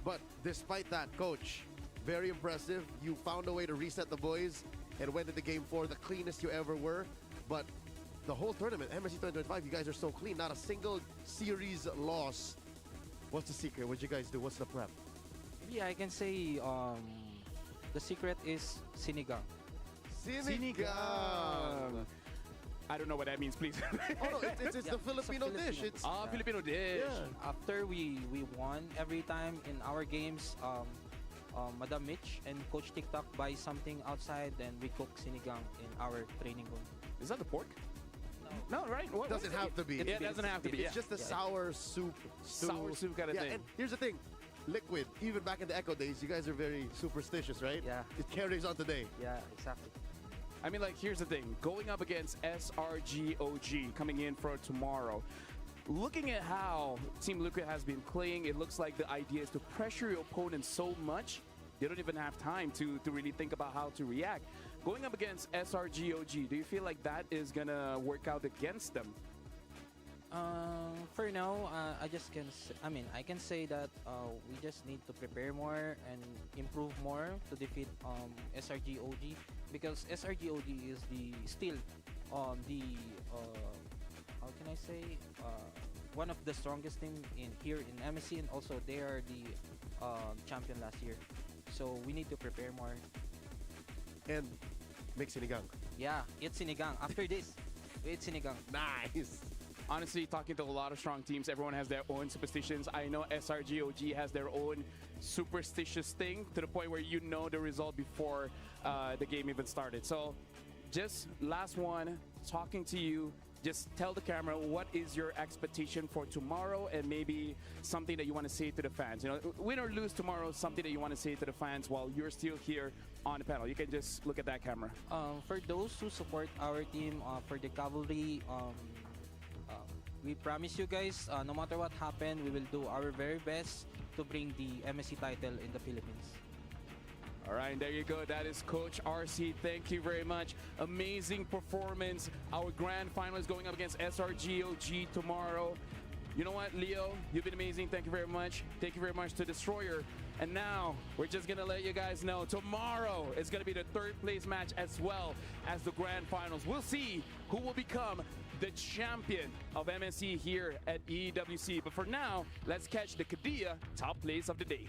But despite that, Coach, very impressive. You found a way to reset the boys and went into game 4 the cleanest you ever were. But the whole tournament, MSC 2025, you guys are so clean. Not a single series loss. What's the secret? What'd you guys do? What's the prep? Yeah, I can say the secret is sinigang. Sinigang! I don't know what that means, please. Oh no, it's the Filipino dish. It's Filipino dish. Yeah. After we won every time in our games, Madam Mitch and Coach TikTok buy something outside, and we cook sinigang in our training room. Is that the pork? No, right? It doesn't have to be. It doesn't have to be. It's just a sour soup. Sour soup kind of thing. And here's the thing. Liquid, even back in the Echo days, you guys are very superstitious, right? Yeah. It carries on today. Yeah, exactly. I mean, like, here's the thing. Going up against SRGOG coming in for tomorrow. Looking at how Team Liquid has been playing, it looks like the idea is to pressure your opponent so much, they don't even have time to really think about how to react. Going up against SRGOG, do you feel like that is going to work out against them? For now, I can say that we just need to prepare more and improve more to defeat SRGOG, because SRGOG is still how can I say, one of the strongest team here in MSC, and also they are the champion last year. So we need to prepare more. And make sinigang. Yeah, eat sinigang. After this, we eat sinigang. Nice. Honestly, talking to a lot of strong teams, everyone has their own superstitions. I know SRGOG has their own superstitious thing, to the point where you know the result before the game even started. So just last one, talking to you, just tell the camera, what is your expectation for tomorrow, and maybe something that you want to say to the fans? You know, win or lose tomorrow, something that you want to say to the fans while you're still here on the panel. You can just look at that camera. For those who support our team, for the Cavalry, we promise you guys, no matter what happens, we will do our very best to bring the MSC title in the Philippines. All right, there you go. That is Coach RC. Thank you very much. Amazing performance. Our grand final is going up against SRGOG tomorrow. You know what, Leo? You've been amazing. Thank you very much. Thank you very much to Destroyer. And now, we're just going to let you guys know, tomorrow is going to be the third place match as well as the grand finals. We'll see who will become the champion of MSC here at EWC. But for now, let's catch the Kadia top plays of the day.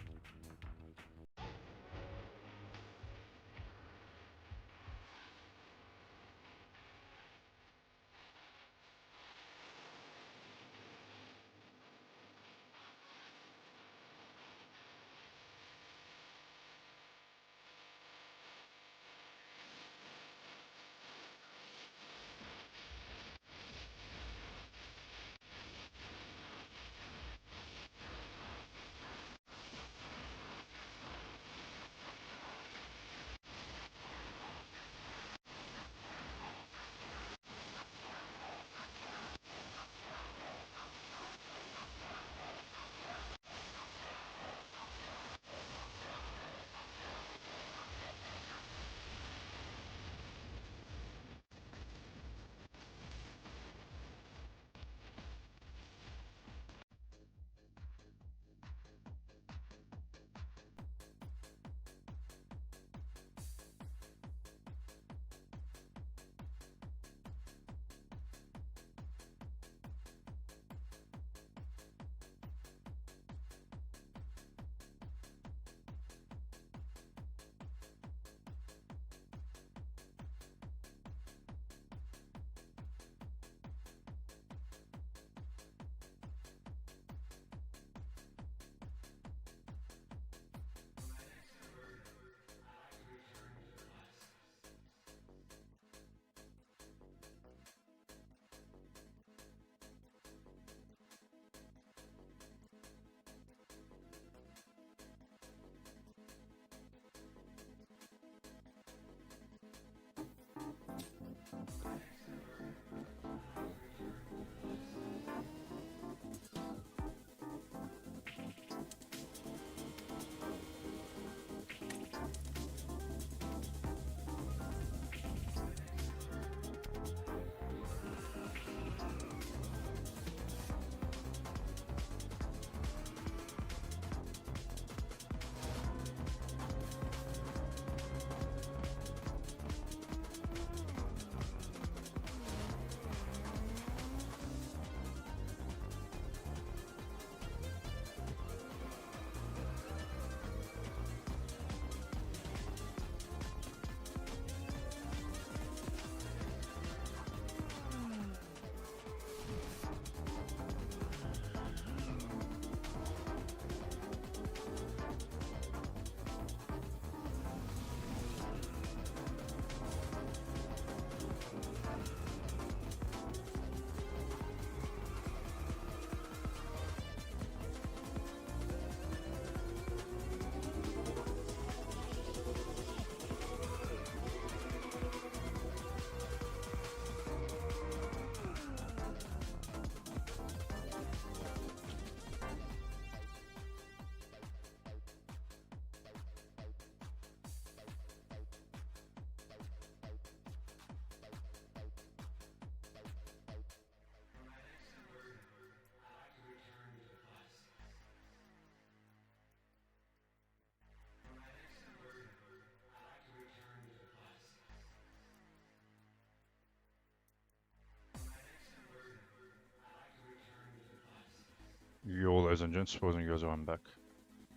Yo, ladies and gents, boys and girls, I'm back.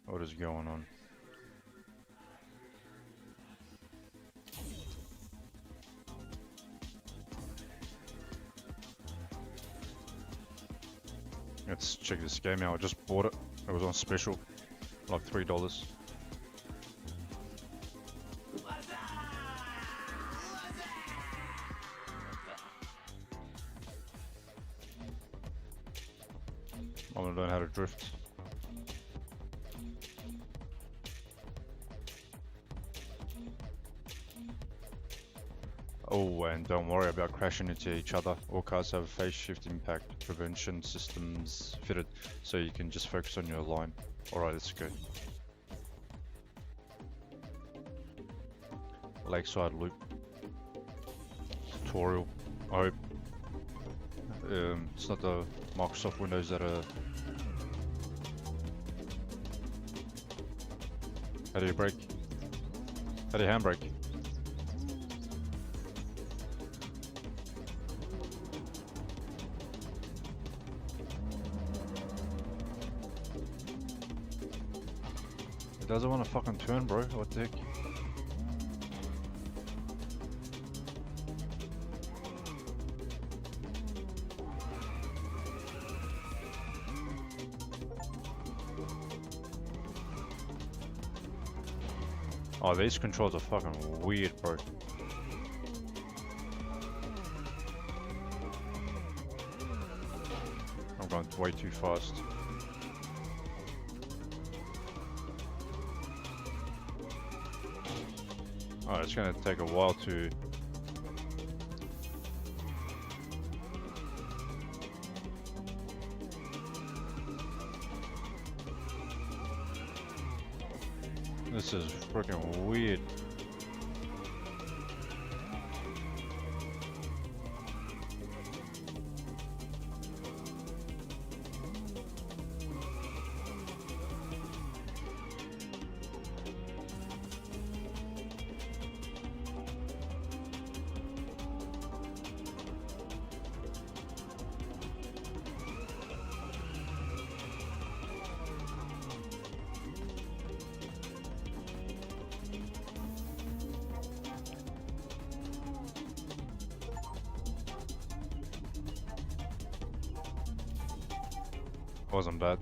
What is going on? Let's check this game out. I just bought it. It was on special, like $3. I'm gonna learn how to drift. Oh, and don't worry about crashing into each other. All cars have phase shift impact prevention systems fitted, so you can just focus on your line. Alright, let's go. Lakeside loop. Tutorial. I hope it's not the Microsoft Windows that are... How do you brake? How do you handbrake? It doesn't want to fucking turn, bro. What the heck? Oh, these controls are fucking weird, bro. I'm going way too fast. Oh, it's gonna take a while to... This is freaking weird. Wasn't bad.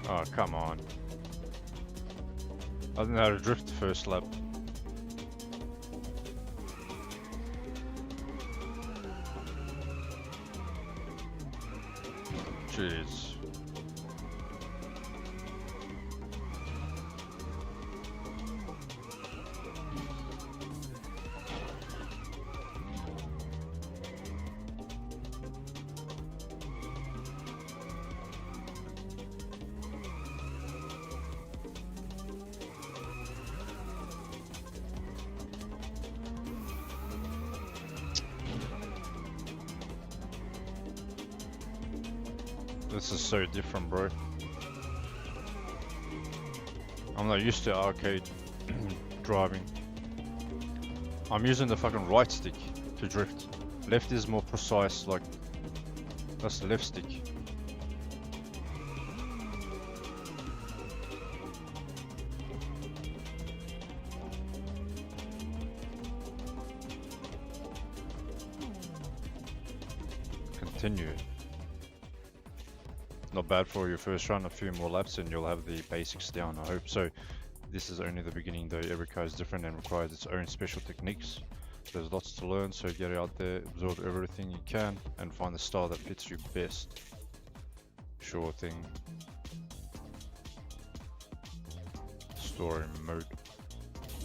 Oh, come on. I didn't know how to drift the first lap. Jeez. This is so different, bro. I'm not used to arcade driving. I'm using the fucking right stick to drift. Left is more precise, like that's the left stick. Continue. Not bad for your first run, a few more laps and you'll have the basics down, I hope so. This is only the beginning though, every car is different and requires its own special techniques. There's lots to learn, so get out there, absorb everything you can and find the style that fits you best. Sure thing. Story mode.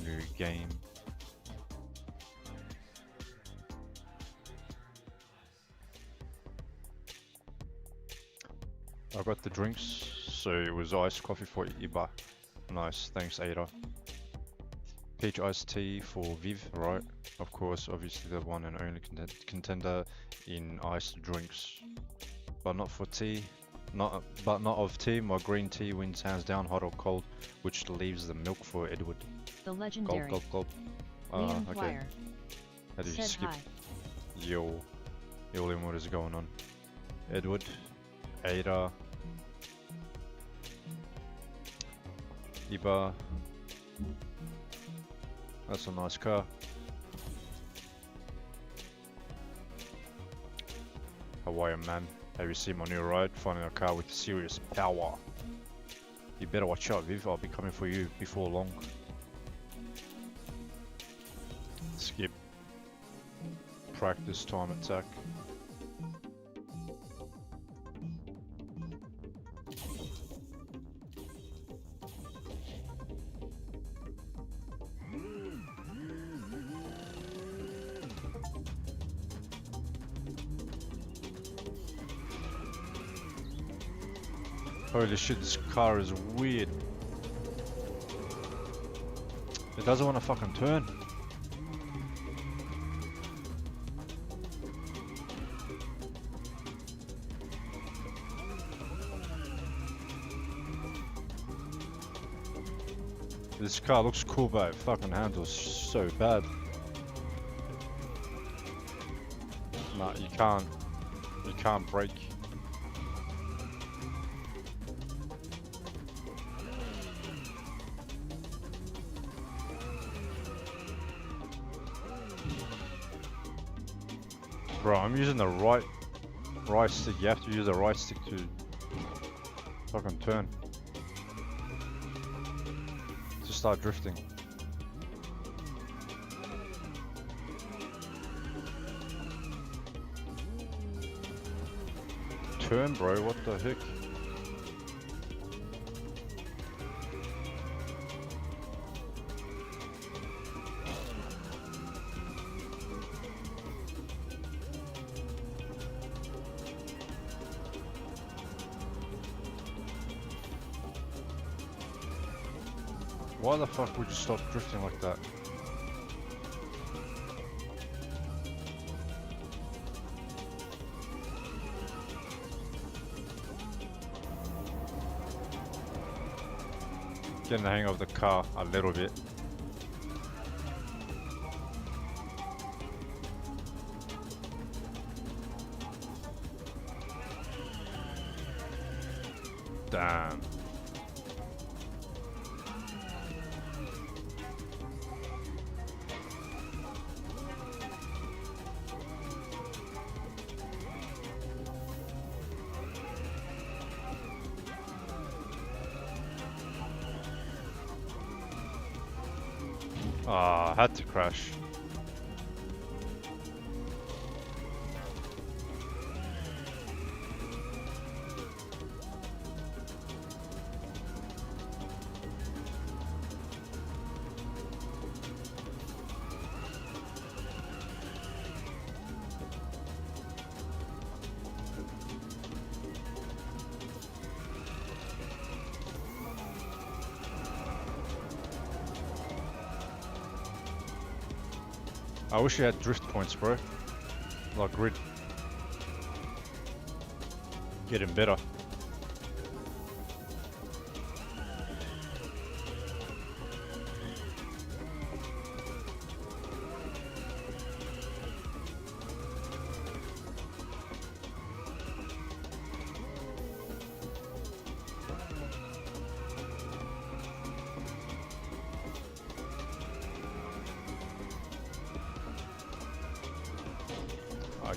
New game. I got the drinks, so it was iced coffee for Iba. Nice, thanks Ada. peach iced tea for Viv, right? Of course, obviously the one and only contender in iced drinks, but not for tea. But not of tea. My green tea wins hands down, hot or cold, which leaves the milk for Edward. The legendary Gulp, gulp, gulp. Liam Okay. Dwyer How do you said skip? hi. Yo, Liam, what is going on? Edward, Ada, Iba. That's a nice car. Hawaiian man. Have you seen my new ride? Finding a car with serious power. You better watch out, Viv. I'll be coming for you before long. Skip. Practice time attack. Holy shit, this car is weird. It doesn't want to fucking turn. This car looks cool, but it fucking handles so bad. Nah, you can't brake. Bro, I'm using the right stick. You have to use the right stick to fucking turn. To start drifting. Turn, bro, what the heck? Why the fuck would you stop drifting like that? Getting the hang of the car a little bit. Damn. Ah, had to crash. I wish you had drift points, bro. Like grid. Getting better.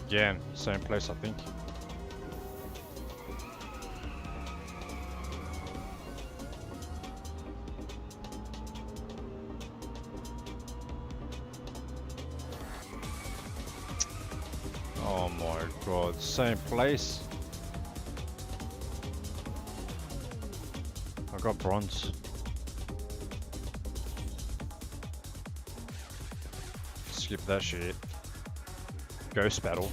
Again, same place I think. Oh my god, same place. I got bronze. Skip that shit. Ghost battle.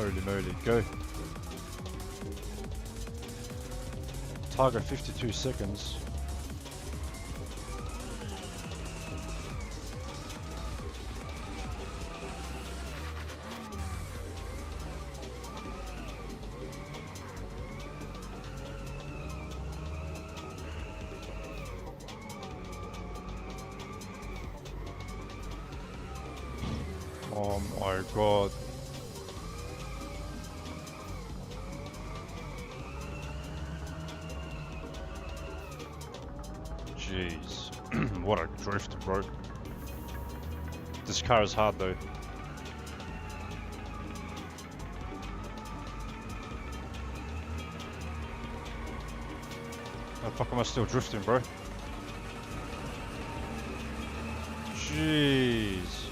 Holy moly, go. Target 52 seconds. Oh my god. Jeez. What a drift, bro. This car is hard though. How the fuck am I still drifting, bro? Jeez.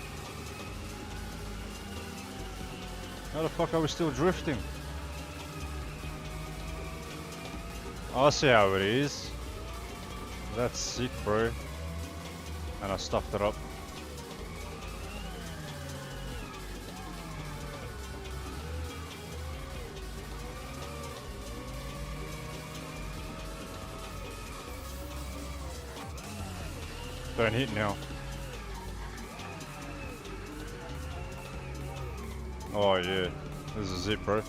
How the fuck are we still drifting? I see how it is. That's sick, bro. And I stuffed it up. Don't hit now. Oh yeah, this is it, bro.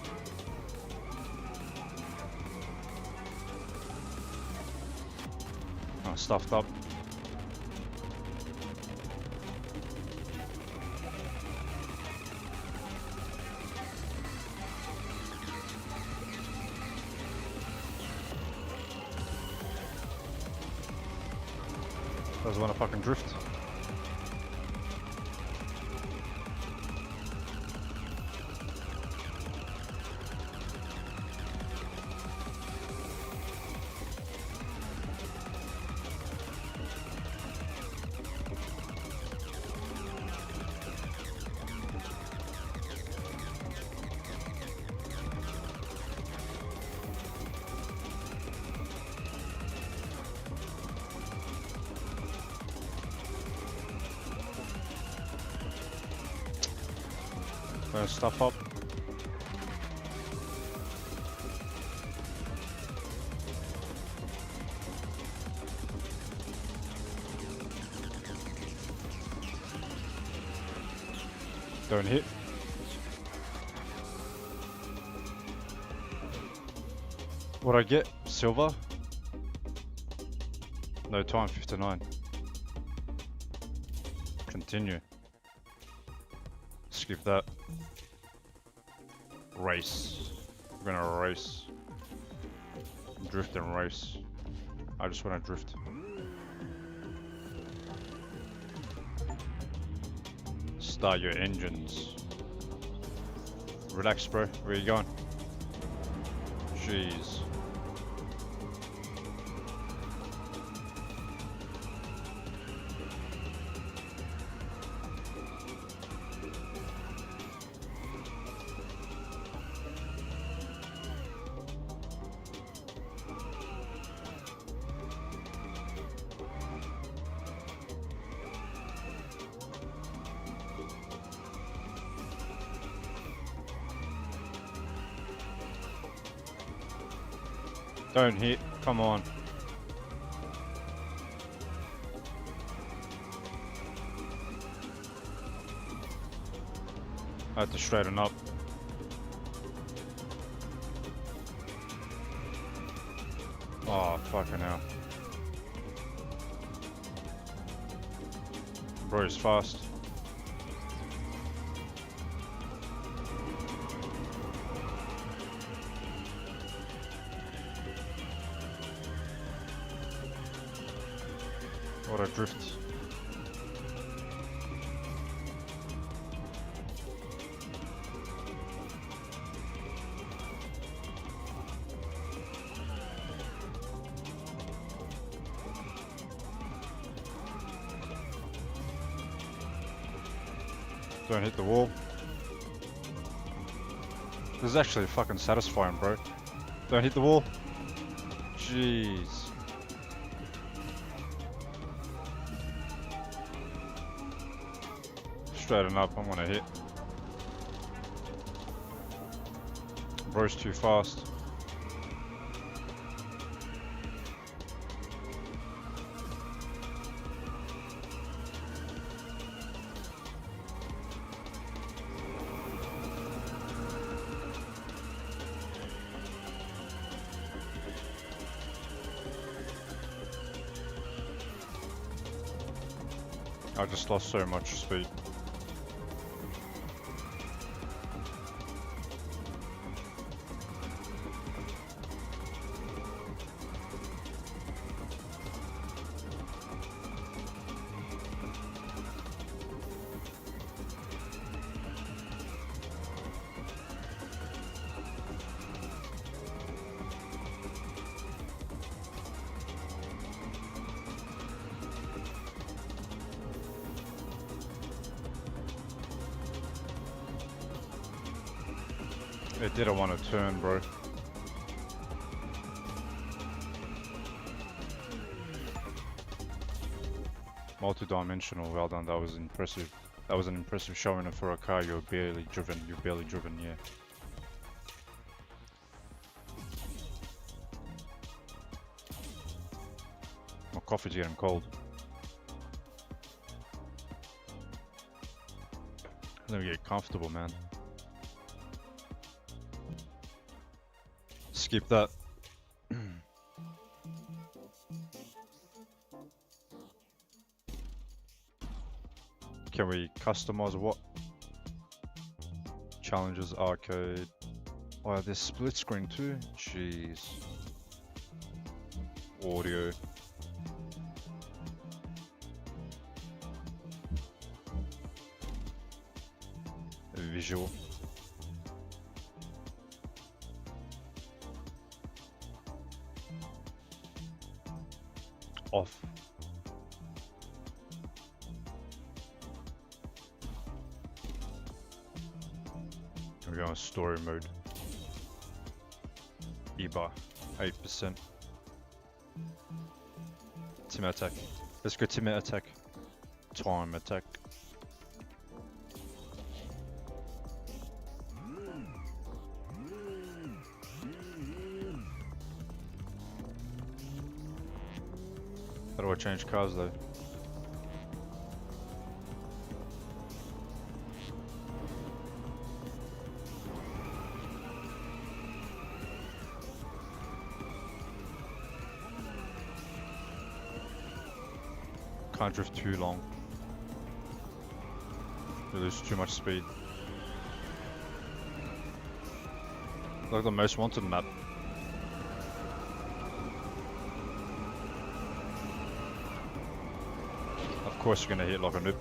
Oh, stuffed up. Doesn't want to fucking drift. Gonna stuff up. Don't hit. What'd I get? Silver? No time, 59. Continue. Skip that. Race. We're gonna race. Drift and race. I just wanna drift. Start your engines. Relax, bro. Where you going? Jeez. Don't hit, come on. I have to straighten up. Oh, fucking hell. Bro is fast. What a drift. Don't hit the wall. This is actually fucking satisfying, bro. Don't hit the wall. Jeez. Straighten up, I'm gonna hit. Bro's too fast. I just lost so much speed. It didn't want to turn, bro. Multi-dimensional, well done, that was impressive. That was an impressive showing for a car you're barely driven, yeah. My coffee's getting cold. Let me get comfortable, man. Skip that. Can we customize what? Challenges, arcade. Oh, there's split screen too? Jeez. Audio. Visual. Off. We're going story mode. EBA, 8%. Team attack. Let's go team attack. Time attack. How do I change cars though? Can't drift too long. You lose too much speed. Like the most wanted map. Of course you're gonna hit like a noob.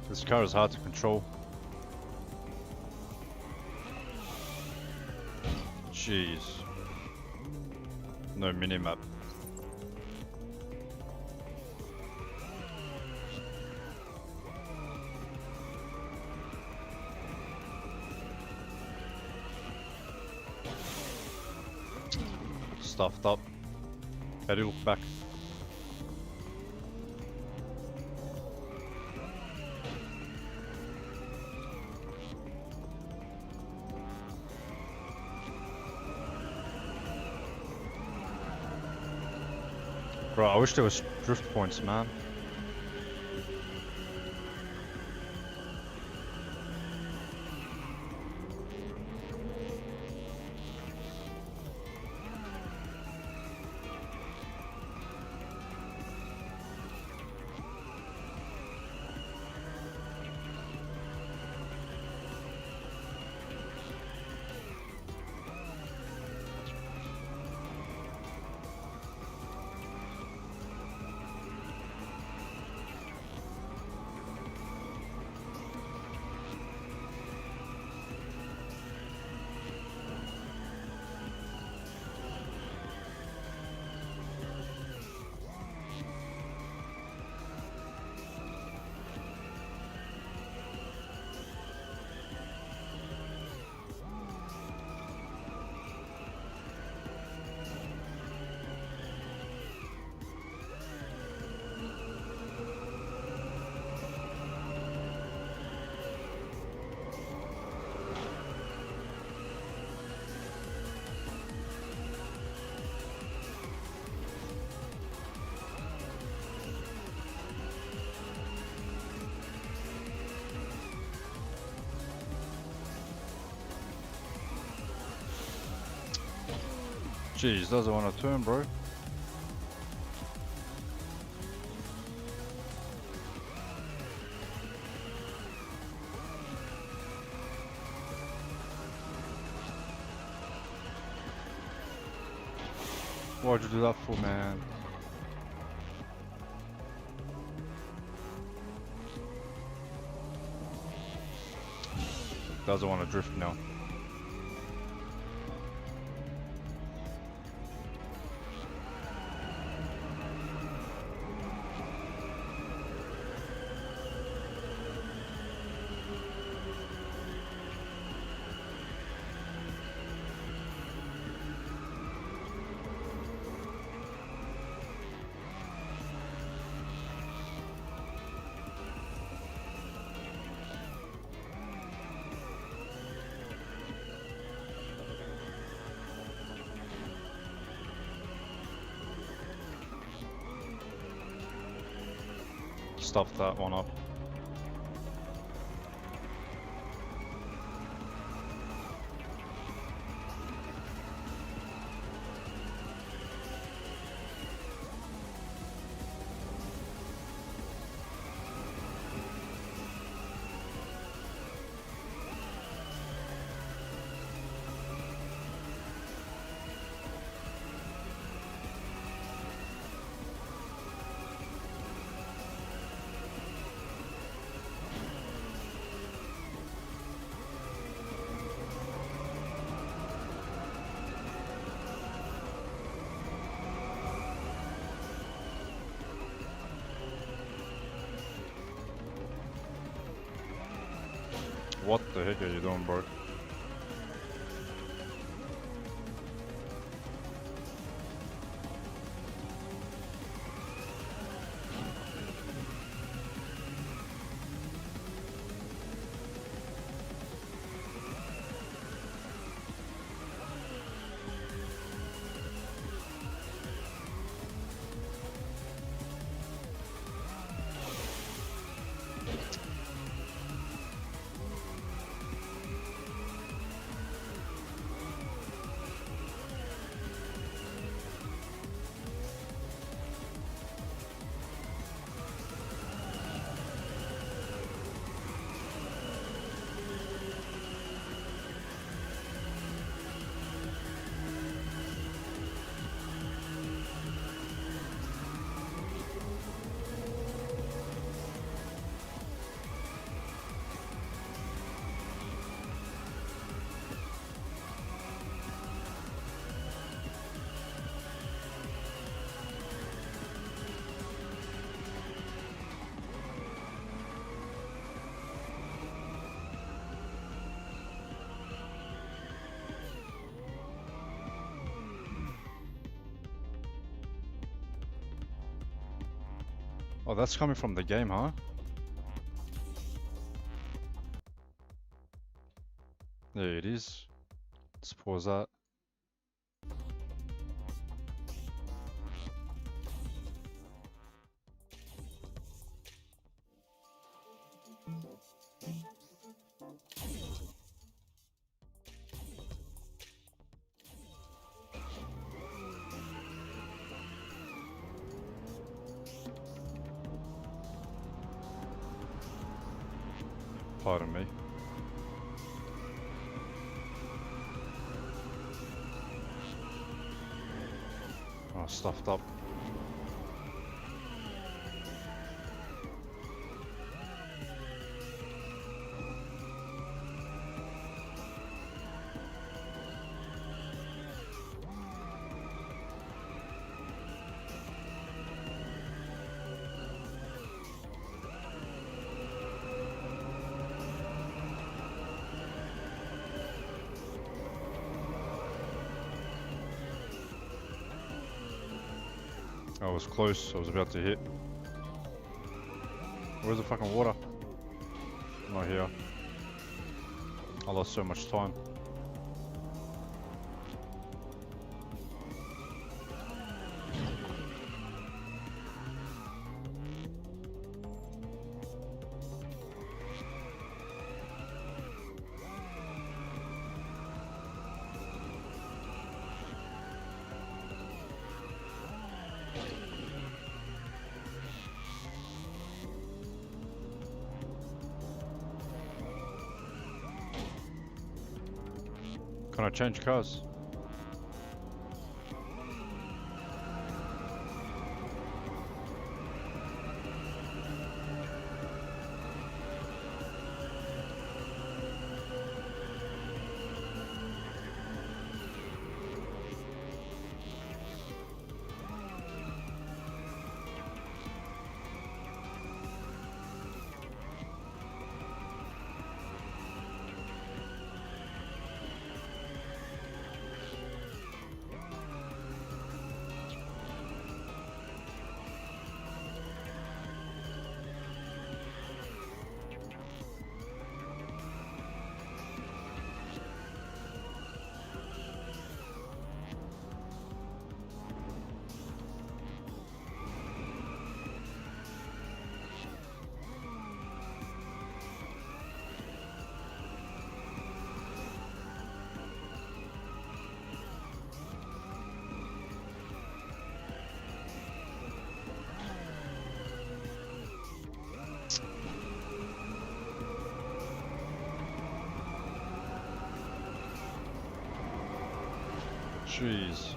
This car is hard to control. Jeez. No minimap. Stuffed up. How do you look back? Bro, I wish there was drift points, man. Jeez, doesn't want to turn, bro. Why'd you do that for, man? Doesn't want to drift now. Stuffed that one up. What the heck are you doing, bro? Oh, that's coming from the game, huh? There it is. Let's pause that. Pardon me. Oh, stuffed up. I was close, I was about to hit. Where's the fucking water? Not here. I lost so much time. Can I change cars? Jeez.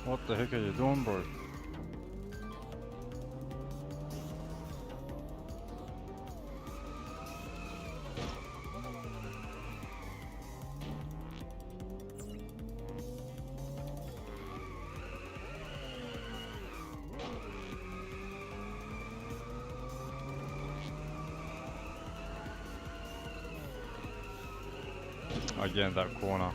What the heck are you doing, bro? Again, that corner.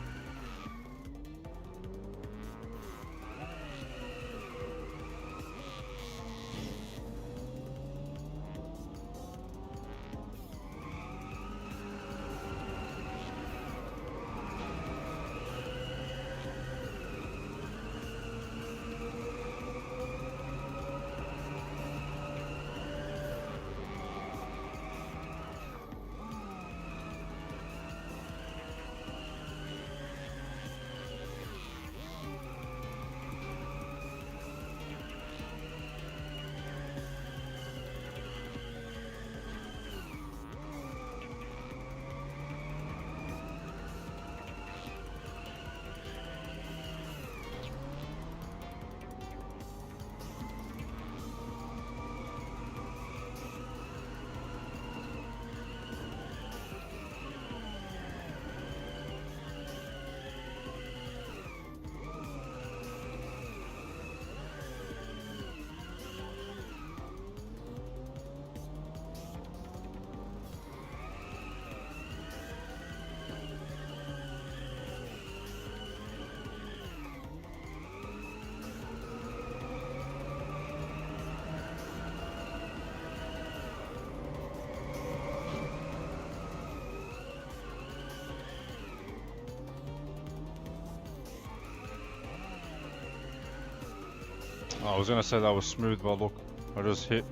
I was gonna say that was smooth, but look, I just hit.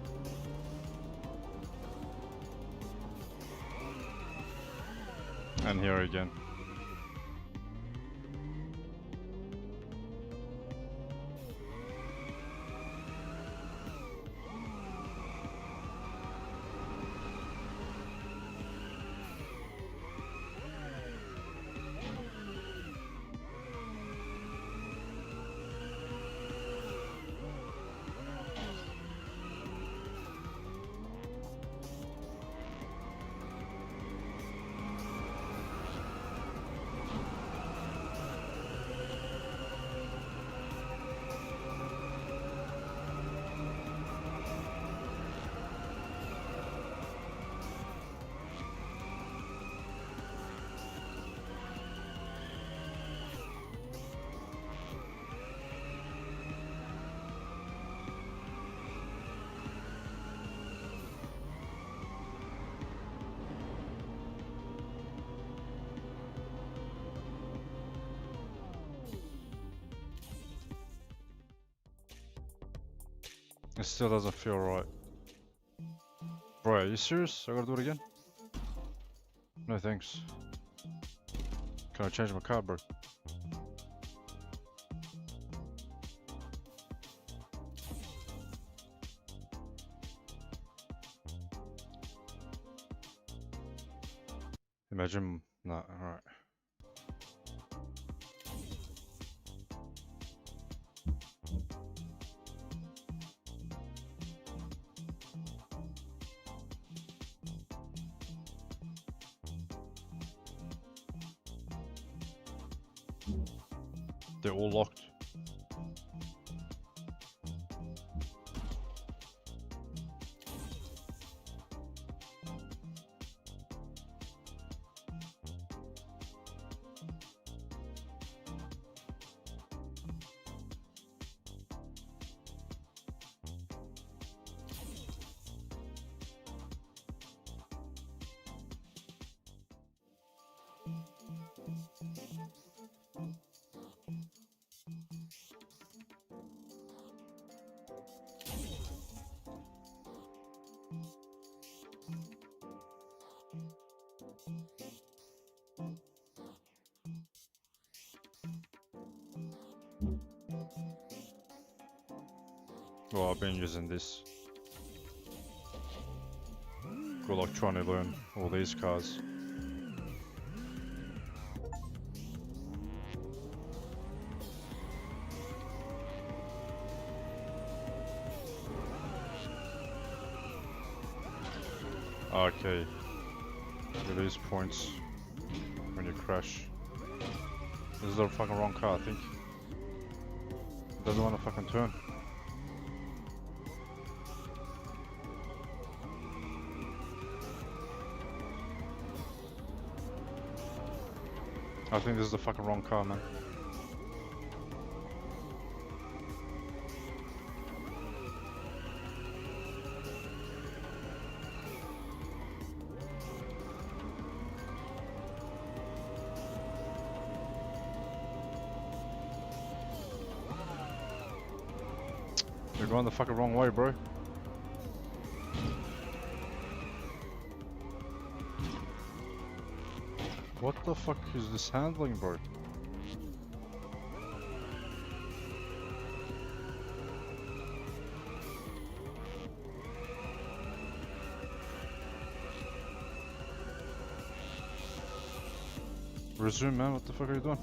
And here again. It still doesn't feel right. Bro, are you serious? I gotta do it again? No thanks. Can I change my car, bro? Imagine, nah, alright. They're all locked. Well, I've been using this. Good luck trying to learn all these cards. Okay. You lose points when you crash. This is the fucking wrong car, I think. It doesn't want to fucking turn. I think this is the fucking wrong car, man. You're going the fucking wrong way, bro. What the fuck is this handling, bro? Resume, man. What the fuck are you doing?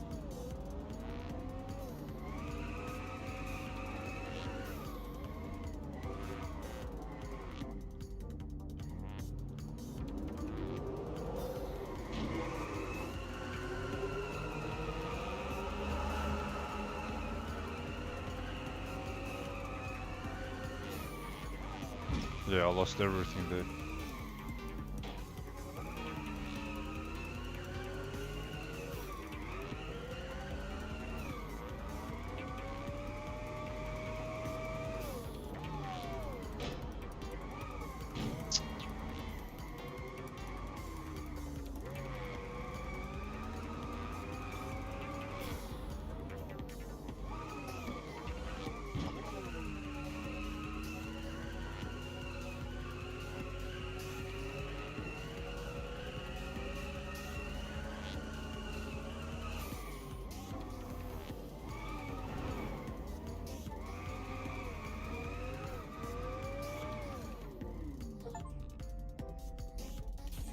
Yeah, I lost everything there.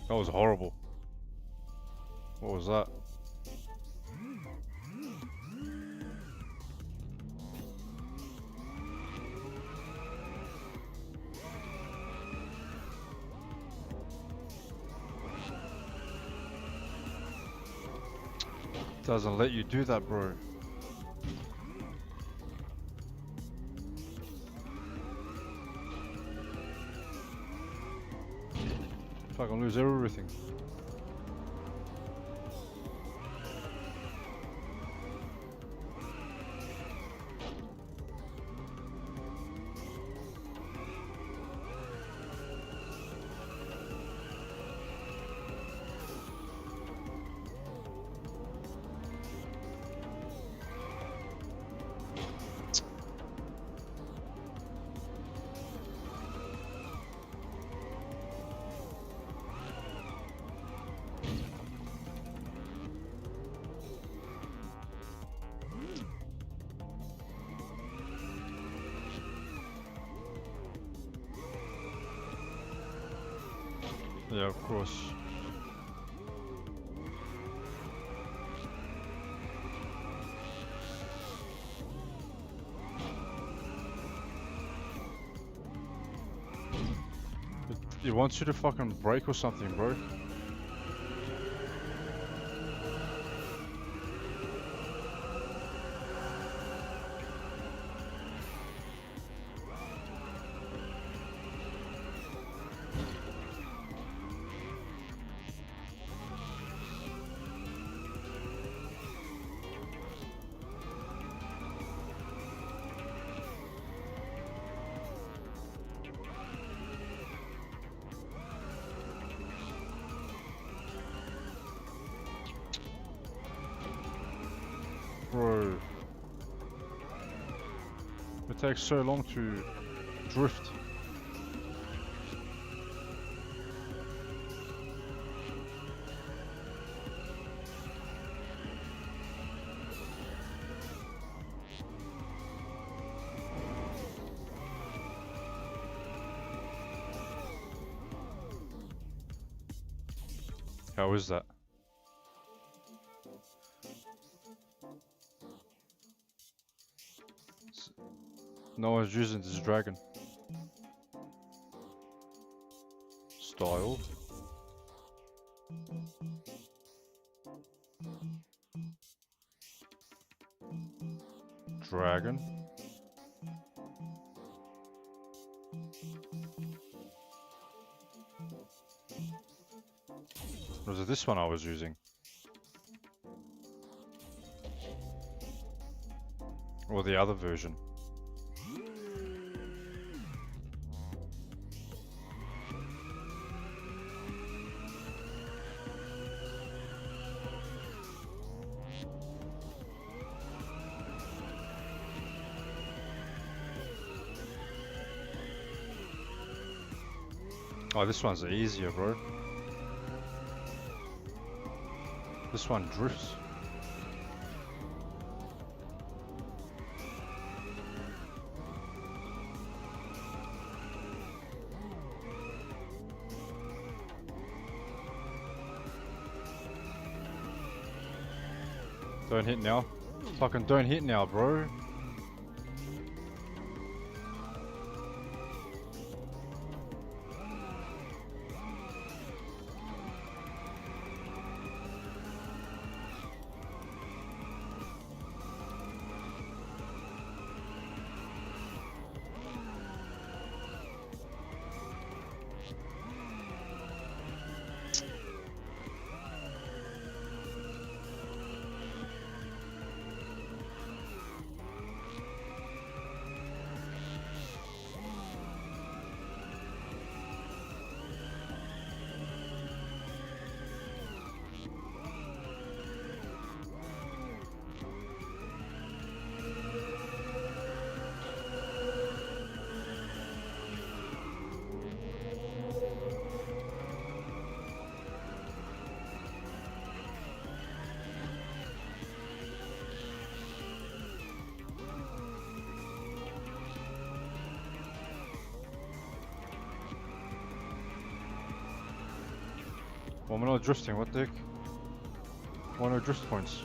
That was horrible. What was that? Doesn't let you do that, bro. Fucking lose everything. Yeah, of course. He wants you to fucking break or something, bro. Bro. It takes so long to drift. How is that? No one's using this dragon. Style. Dragon. Was it this one I was using? Or the other version? Oh, this one's easier, bro. This one drifts. Don't hit now. Fucking don't hit now, bro. Well, we're not drifting, what the heck? Why no drift points?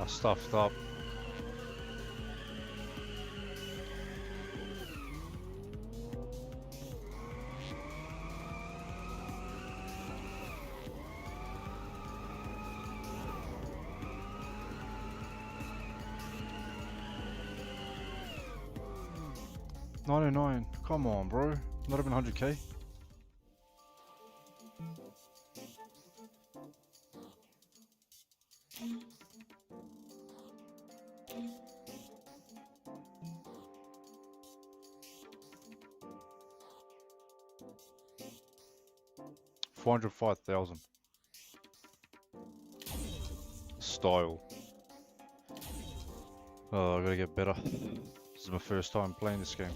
I stuffed up. $99. Come on, bro. Not even 100k. $405,000. Style. Oh, I gotta get better. This is my first time playing this game.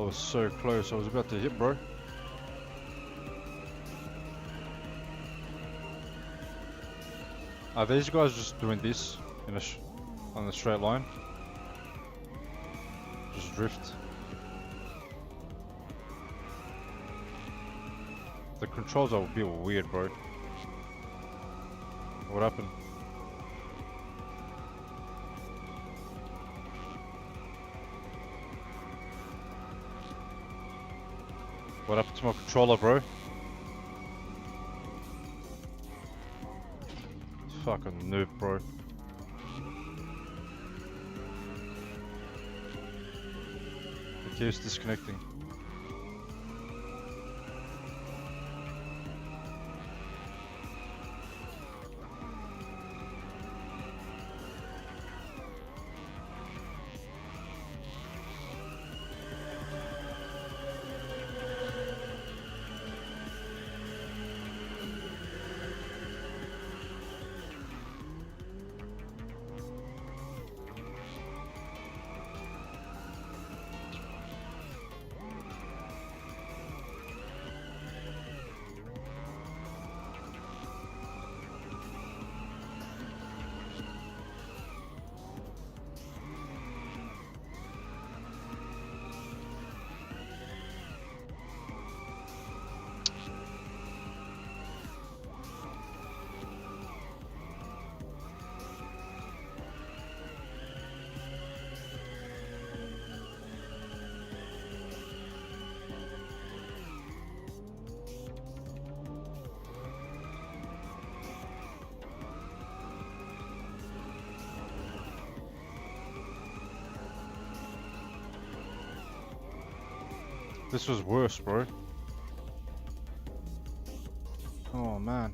was so close. I was about to hit, bro. Are these guys just doing this in a on the straight line? Just drift. The controls are a bit weird, bro. What happened? What happened to my controller, bro? Fucking noob, bro. It keeps disconnecting. This was worse, bro. Oh man.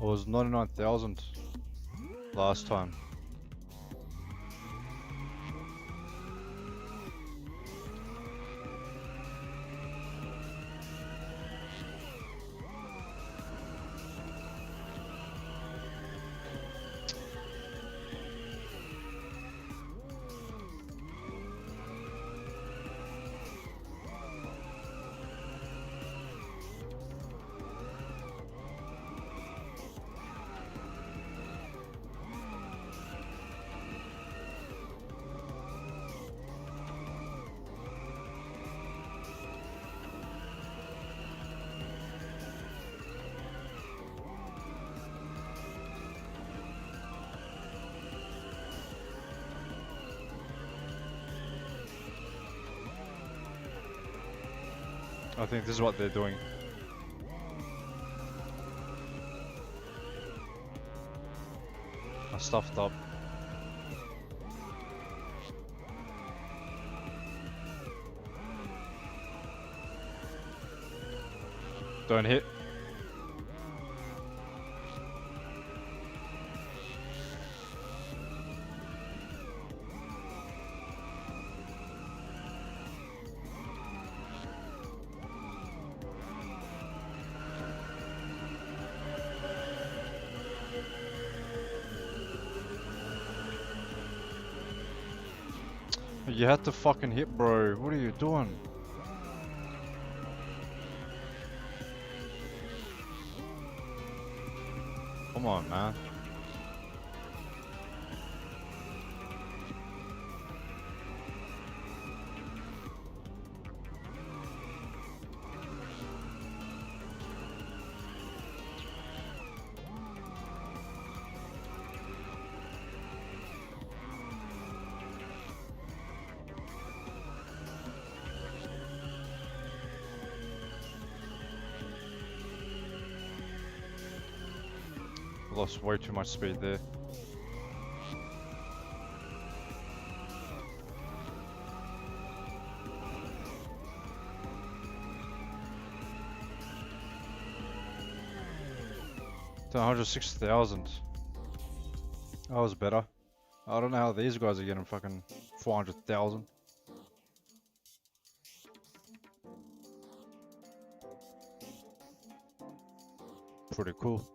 I was 99,000 last time. I think this is what they're doing. I stuffed up. Don't hit. You had to fucking hit, bro. What are you doing? Come on, man. Lost way too much speed there. To 106,000. That was better. I don't know how these guys are getting fucking 400,000. Pretty cool.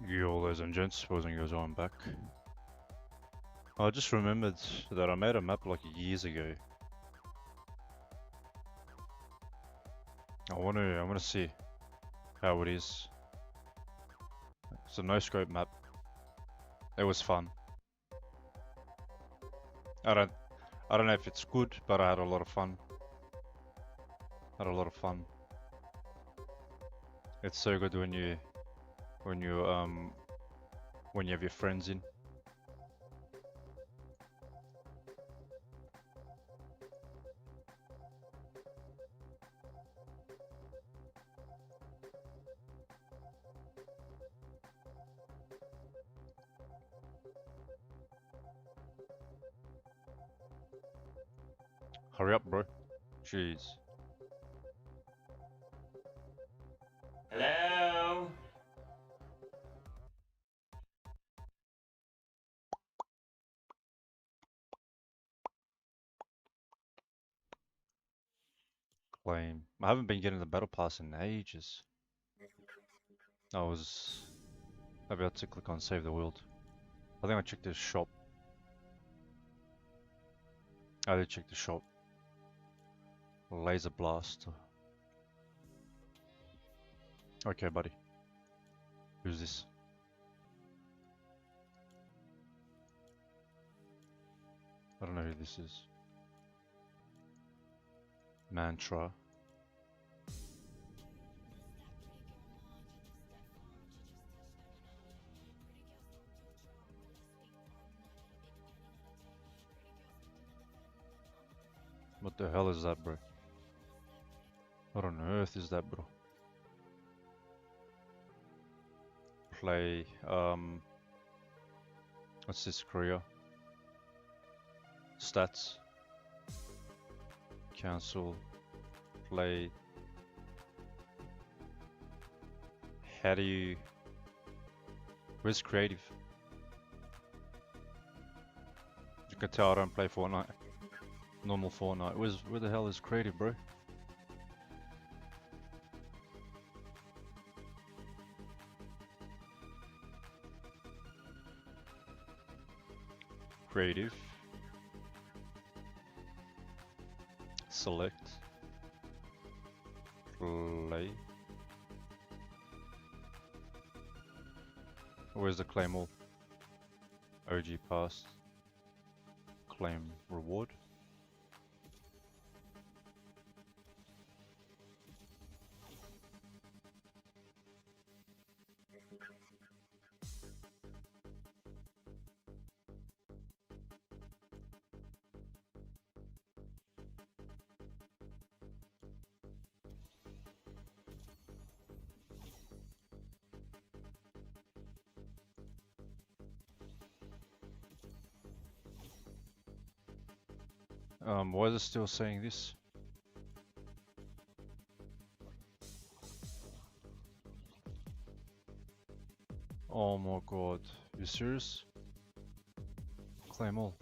You all ladies and gents, supposing goes on back. I just remembered that I made a map like years ago. I wanna see how it is. It's a no scope map. It was fun. I don't know if it's good, but I had a lot of fun. It's so good when you have your friends in. Hurry up, bro. Jeez. Hello? Claim. I haven't been getting the battle pass in ages. Maybe I had to click on save the world. I think I checked the shop. I did check the shop. Laser blast. Okay, buddy. Who's this? I don't know who this is. Mantra. What the hell is that, bro? What on earth is that, bro? Play, what's this, Korea? Stats. Cancel. Play. How do you... Where's creative? You can tell I don't play Fortnite. Normal Fortnite. Where the hell is creative, bro? Creative. Select. Play. Where's the claim all? OG pass. Claim reward. Why is it still saying this? Oh my god, you serious? Claim all.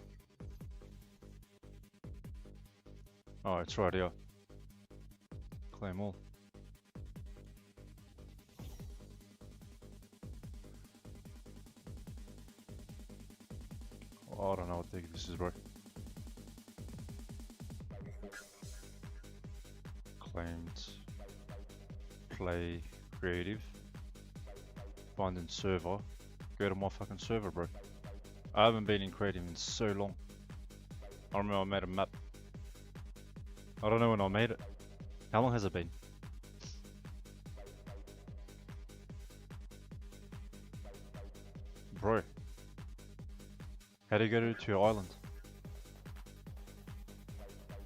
Oh, it's right here. Claim all. Oh, I don't know what the heck this is, bro. Claimed. Play creative. Find in server. Go to my fucking server, bro. I haven't been in creative in so long. I remember I made a map. I don't know when I made it. How long has it been? Bro. How do you go to your island?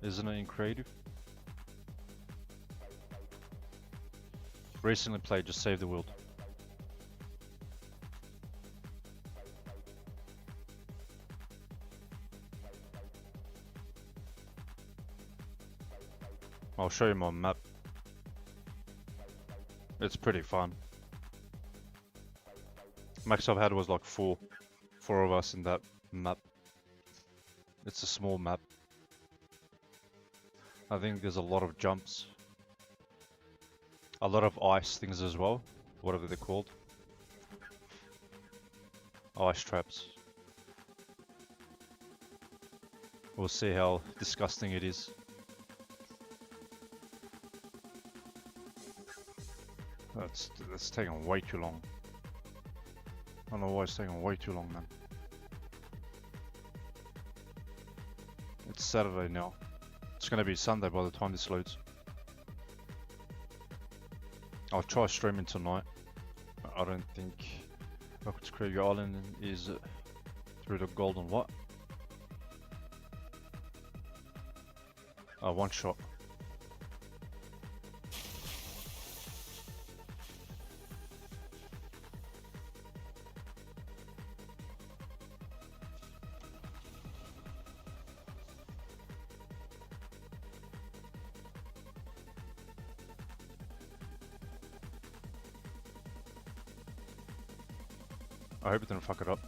Isn't it in creative? Recently played, just save the world. I'll show you my map. It's pretty fun. Max I've had was like four of us in that map. It's a small map. I think there's a lot of jumps. A lot of ice things as well, whatever they're called. ice traps. We'll see how disgusting it is. That's taking way too long. I don't know why it's taking way too long, man. It's Saturday now. It's gonna be Sunday by the time this loads. I'll try streaming tonight. I don't think Rockets Krieger Island is through the golden what? One shot. I hope it didn't fuck it up.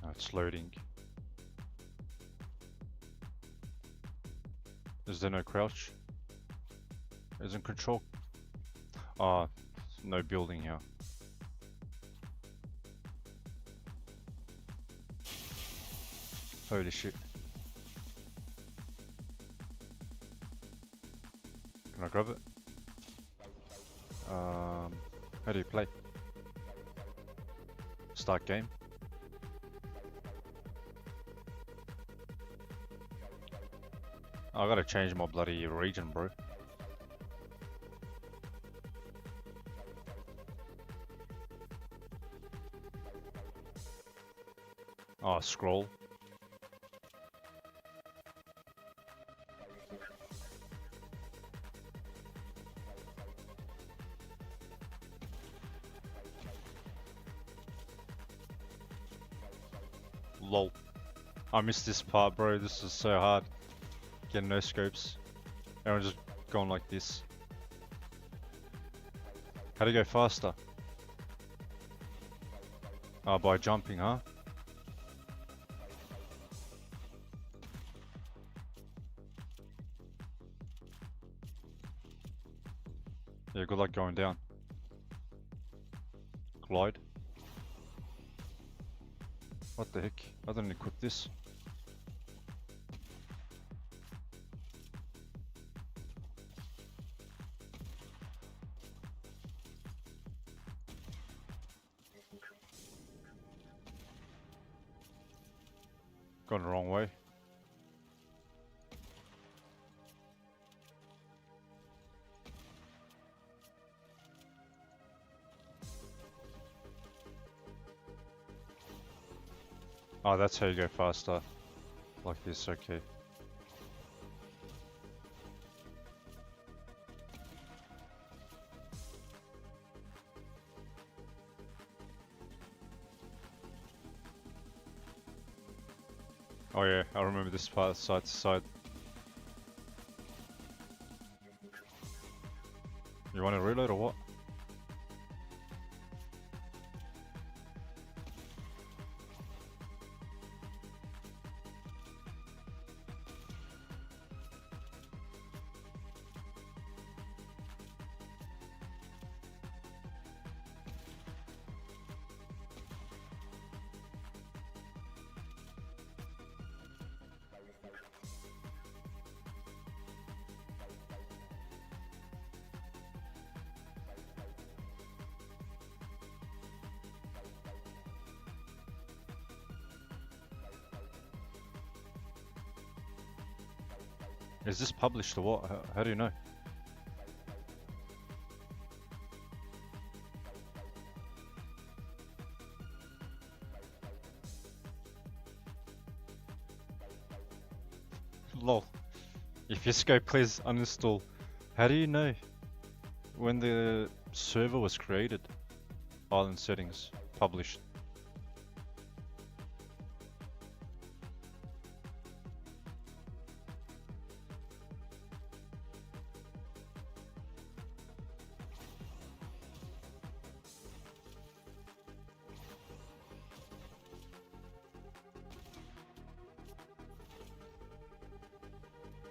Oh, it's loading. Is there no crouch? Isn't control? Ah, no building here. Holy shit. Can I grab it? How do you play? Start game. I gotta change my bloody region, bro. Oh, scroll. Lol. I missed this part, bro. This is so hard. Getting no scopes. Everyone's just going like this. How do you go faster? Oh, by jumping, huh? Yeah, good luck going down. Glide. What the heck? I didn't equip this. Gone the wrong way. Oh, that's how you go faster. Like this, okay. Oh yeah, I remember this part, side to side. You want to reload or what? Is this published or what? How do you know? Lol. If you scope, please uninstall. How do you know when the server was created? Island settings, published.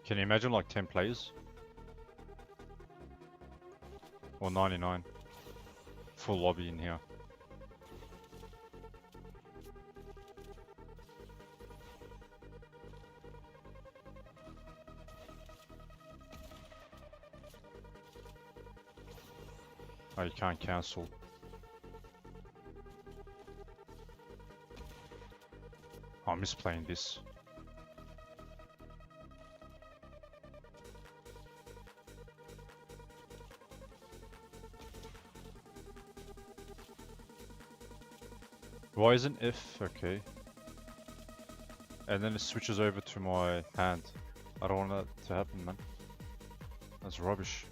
Can you imagine like 10 players? Or 99? full lobby in here. Oh, you can't cancel. Oh, I'm misplaying this. Why isn't if? Okay. And then it switches over to my hand. I don't want that to happen, man. That's rubbish.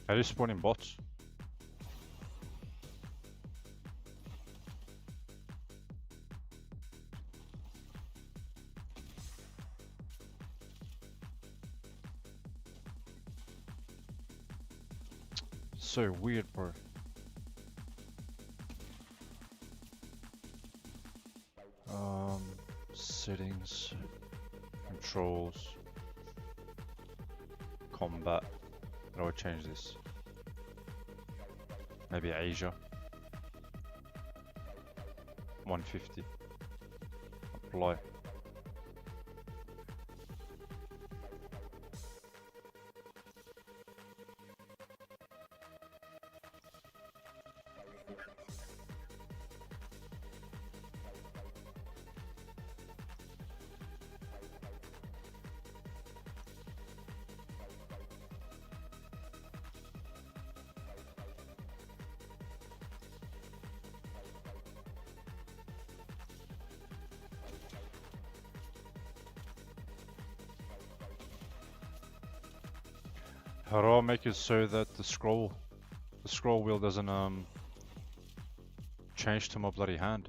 How do you spawn in bots? So weird, bro. Settings, controls, combat. How do I change this? Maybe Asia. 150. Apply. How do I make it so that the scroll wheel doesn't change to my bloody hand?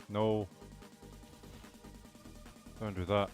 No. Don't do that.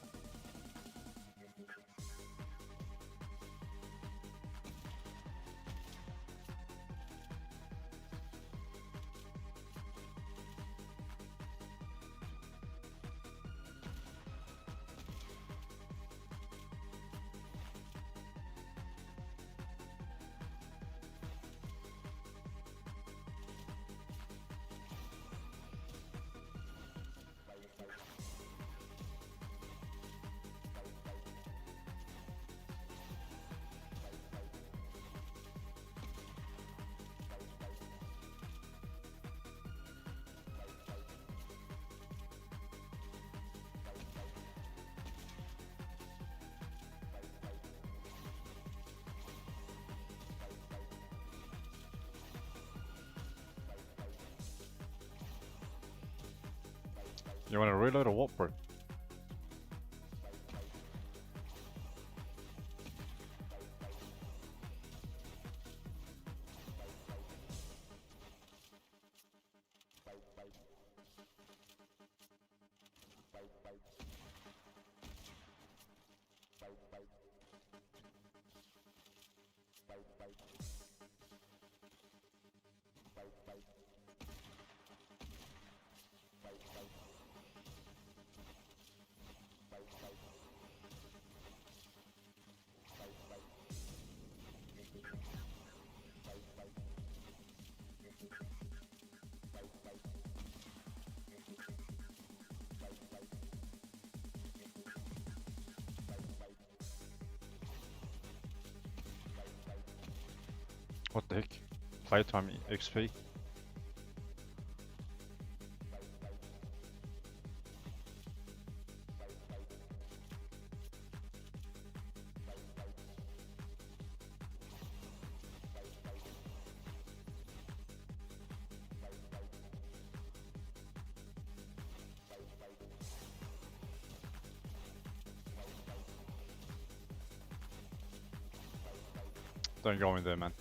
You wanna reload or what, bro? What the heck? Playtime XP. Don't go in there, man.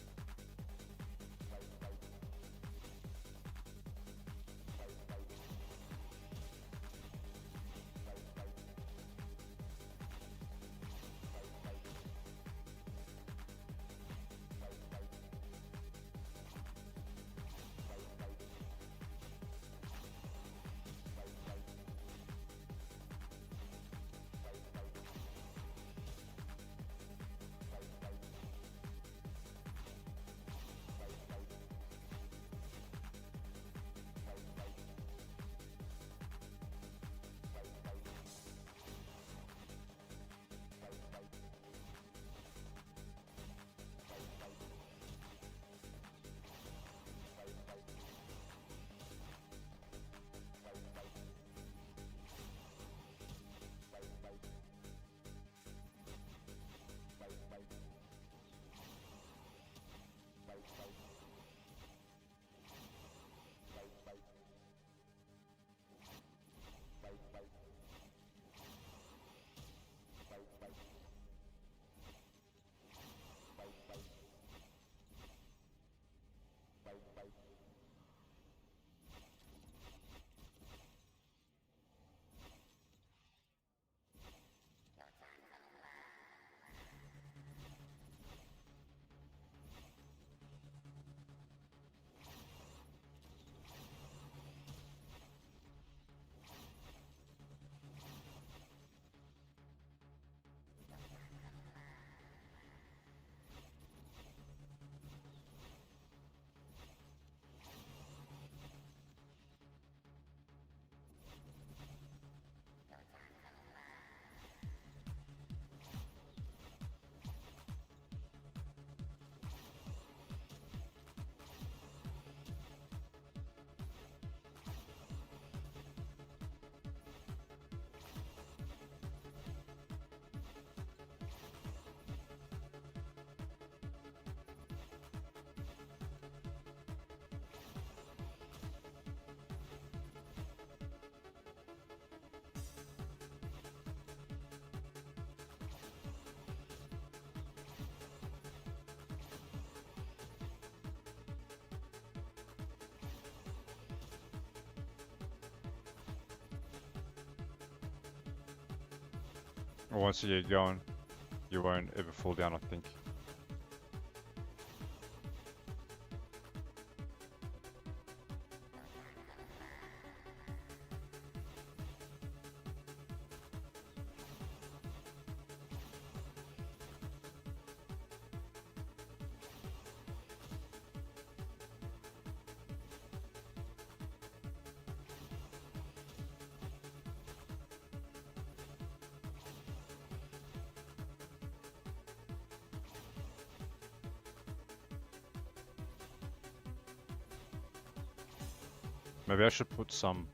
Once you get going, you won't ever fall down, I think. Maybe I should put some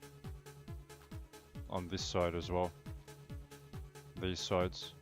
on this side as well. These sides.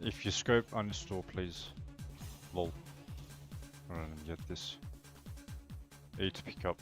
If you scope, uninstall, please. Lol. Alright, get this. E to pick up.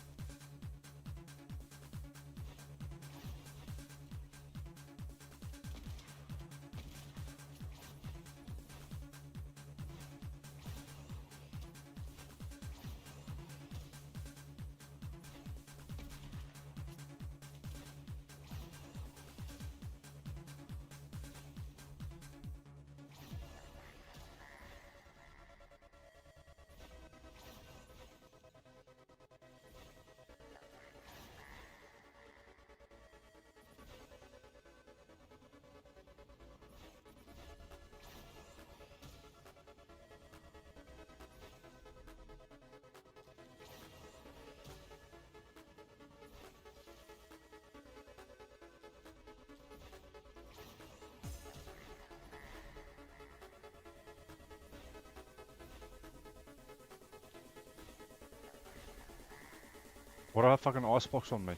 What do I have fucking icebox on me?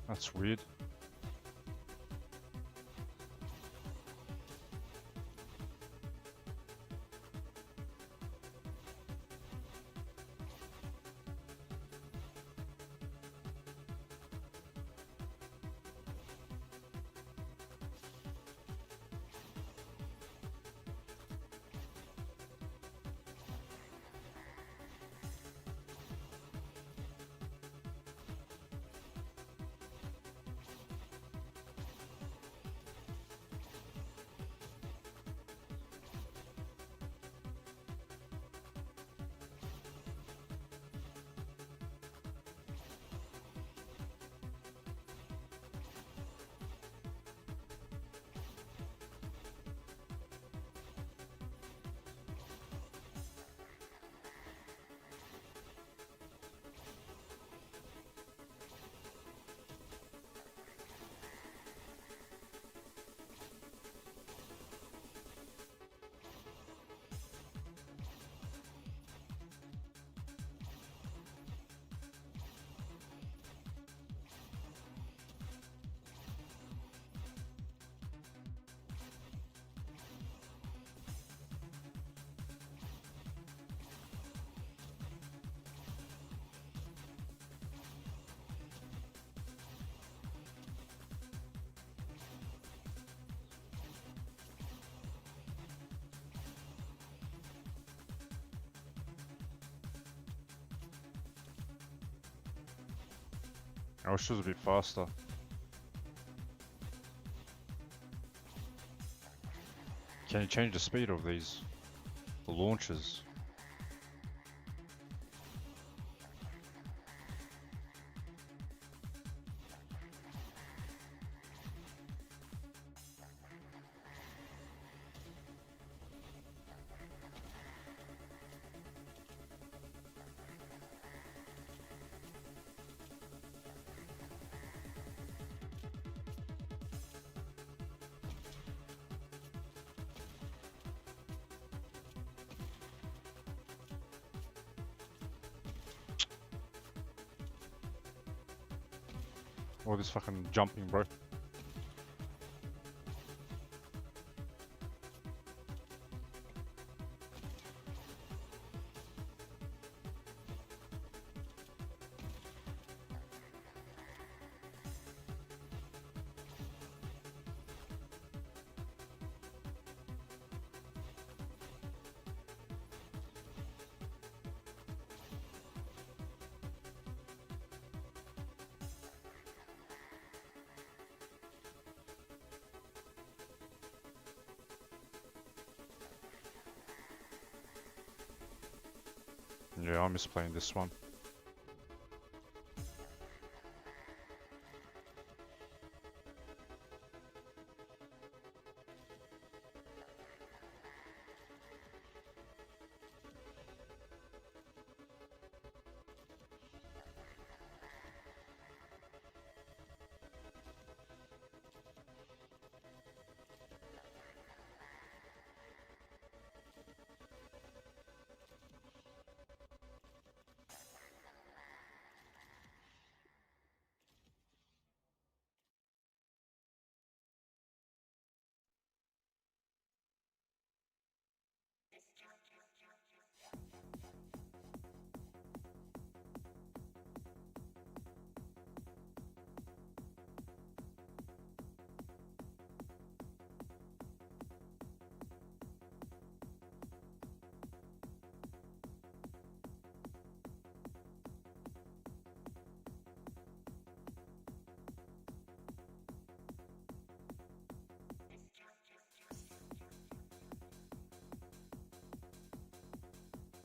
That's weird. I wish it was a bit faster. Can you change the speed of these launches? All this fucking jumping, bro. Yeah, I miss playing this one.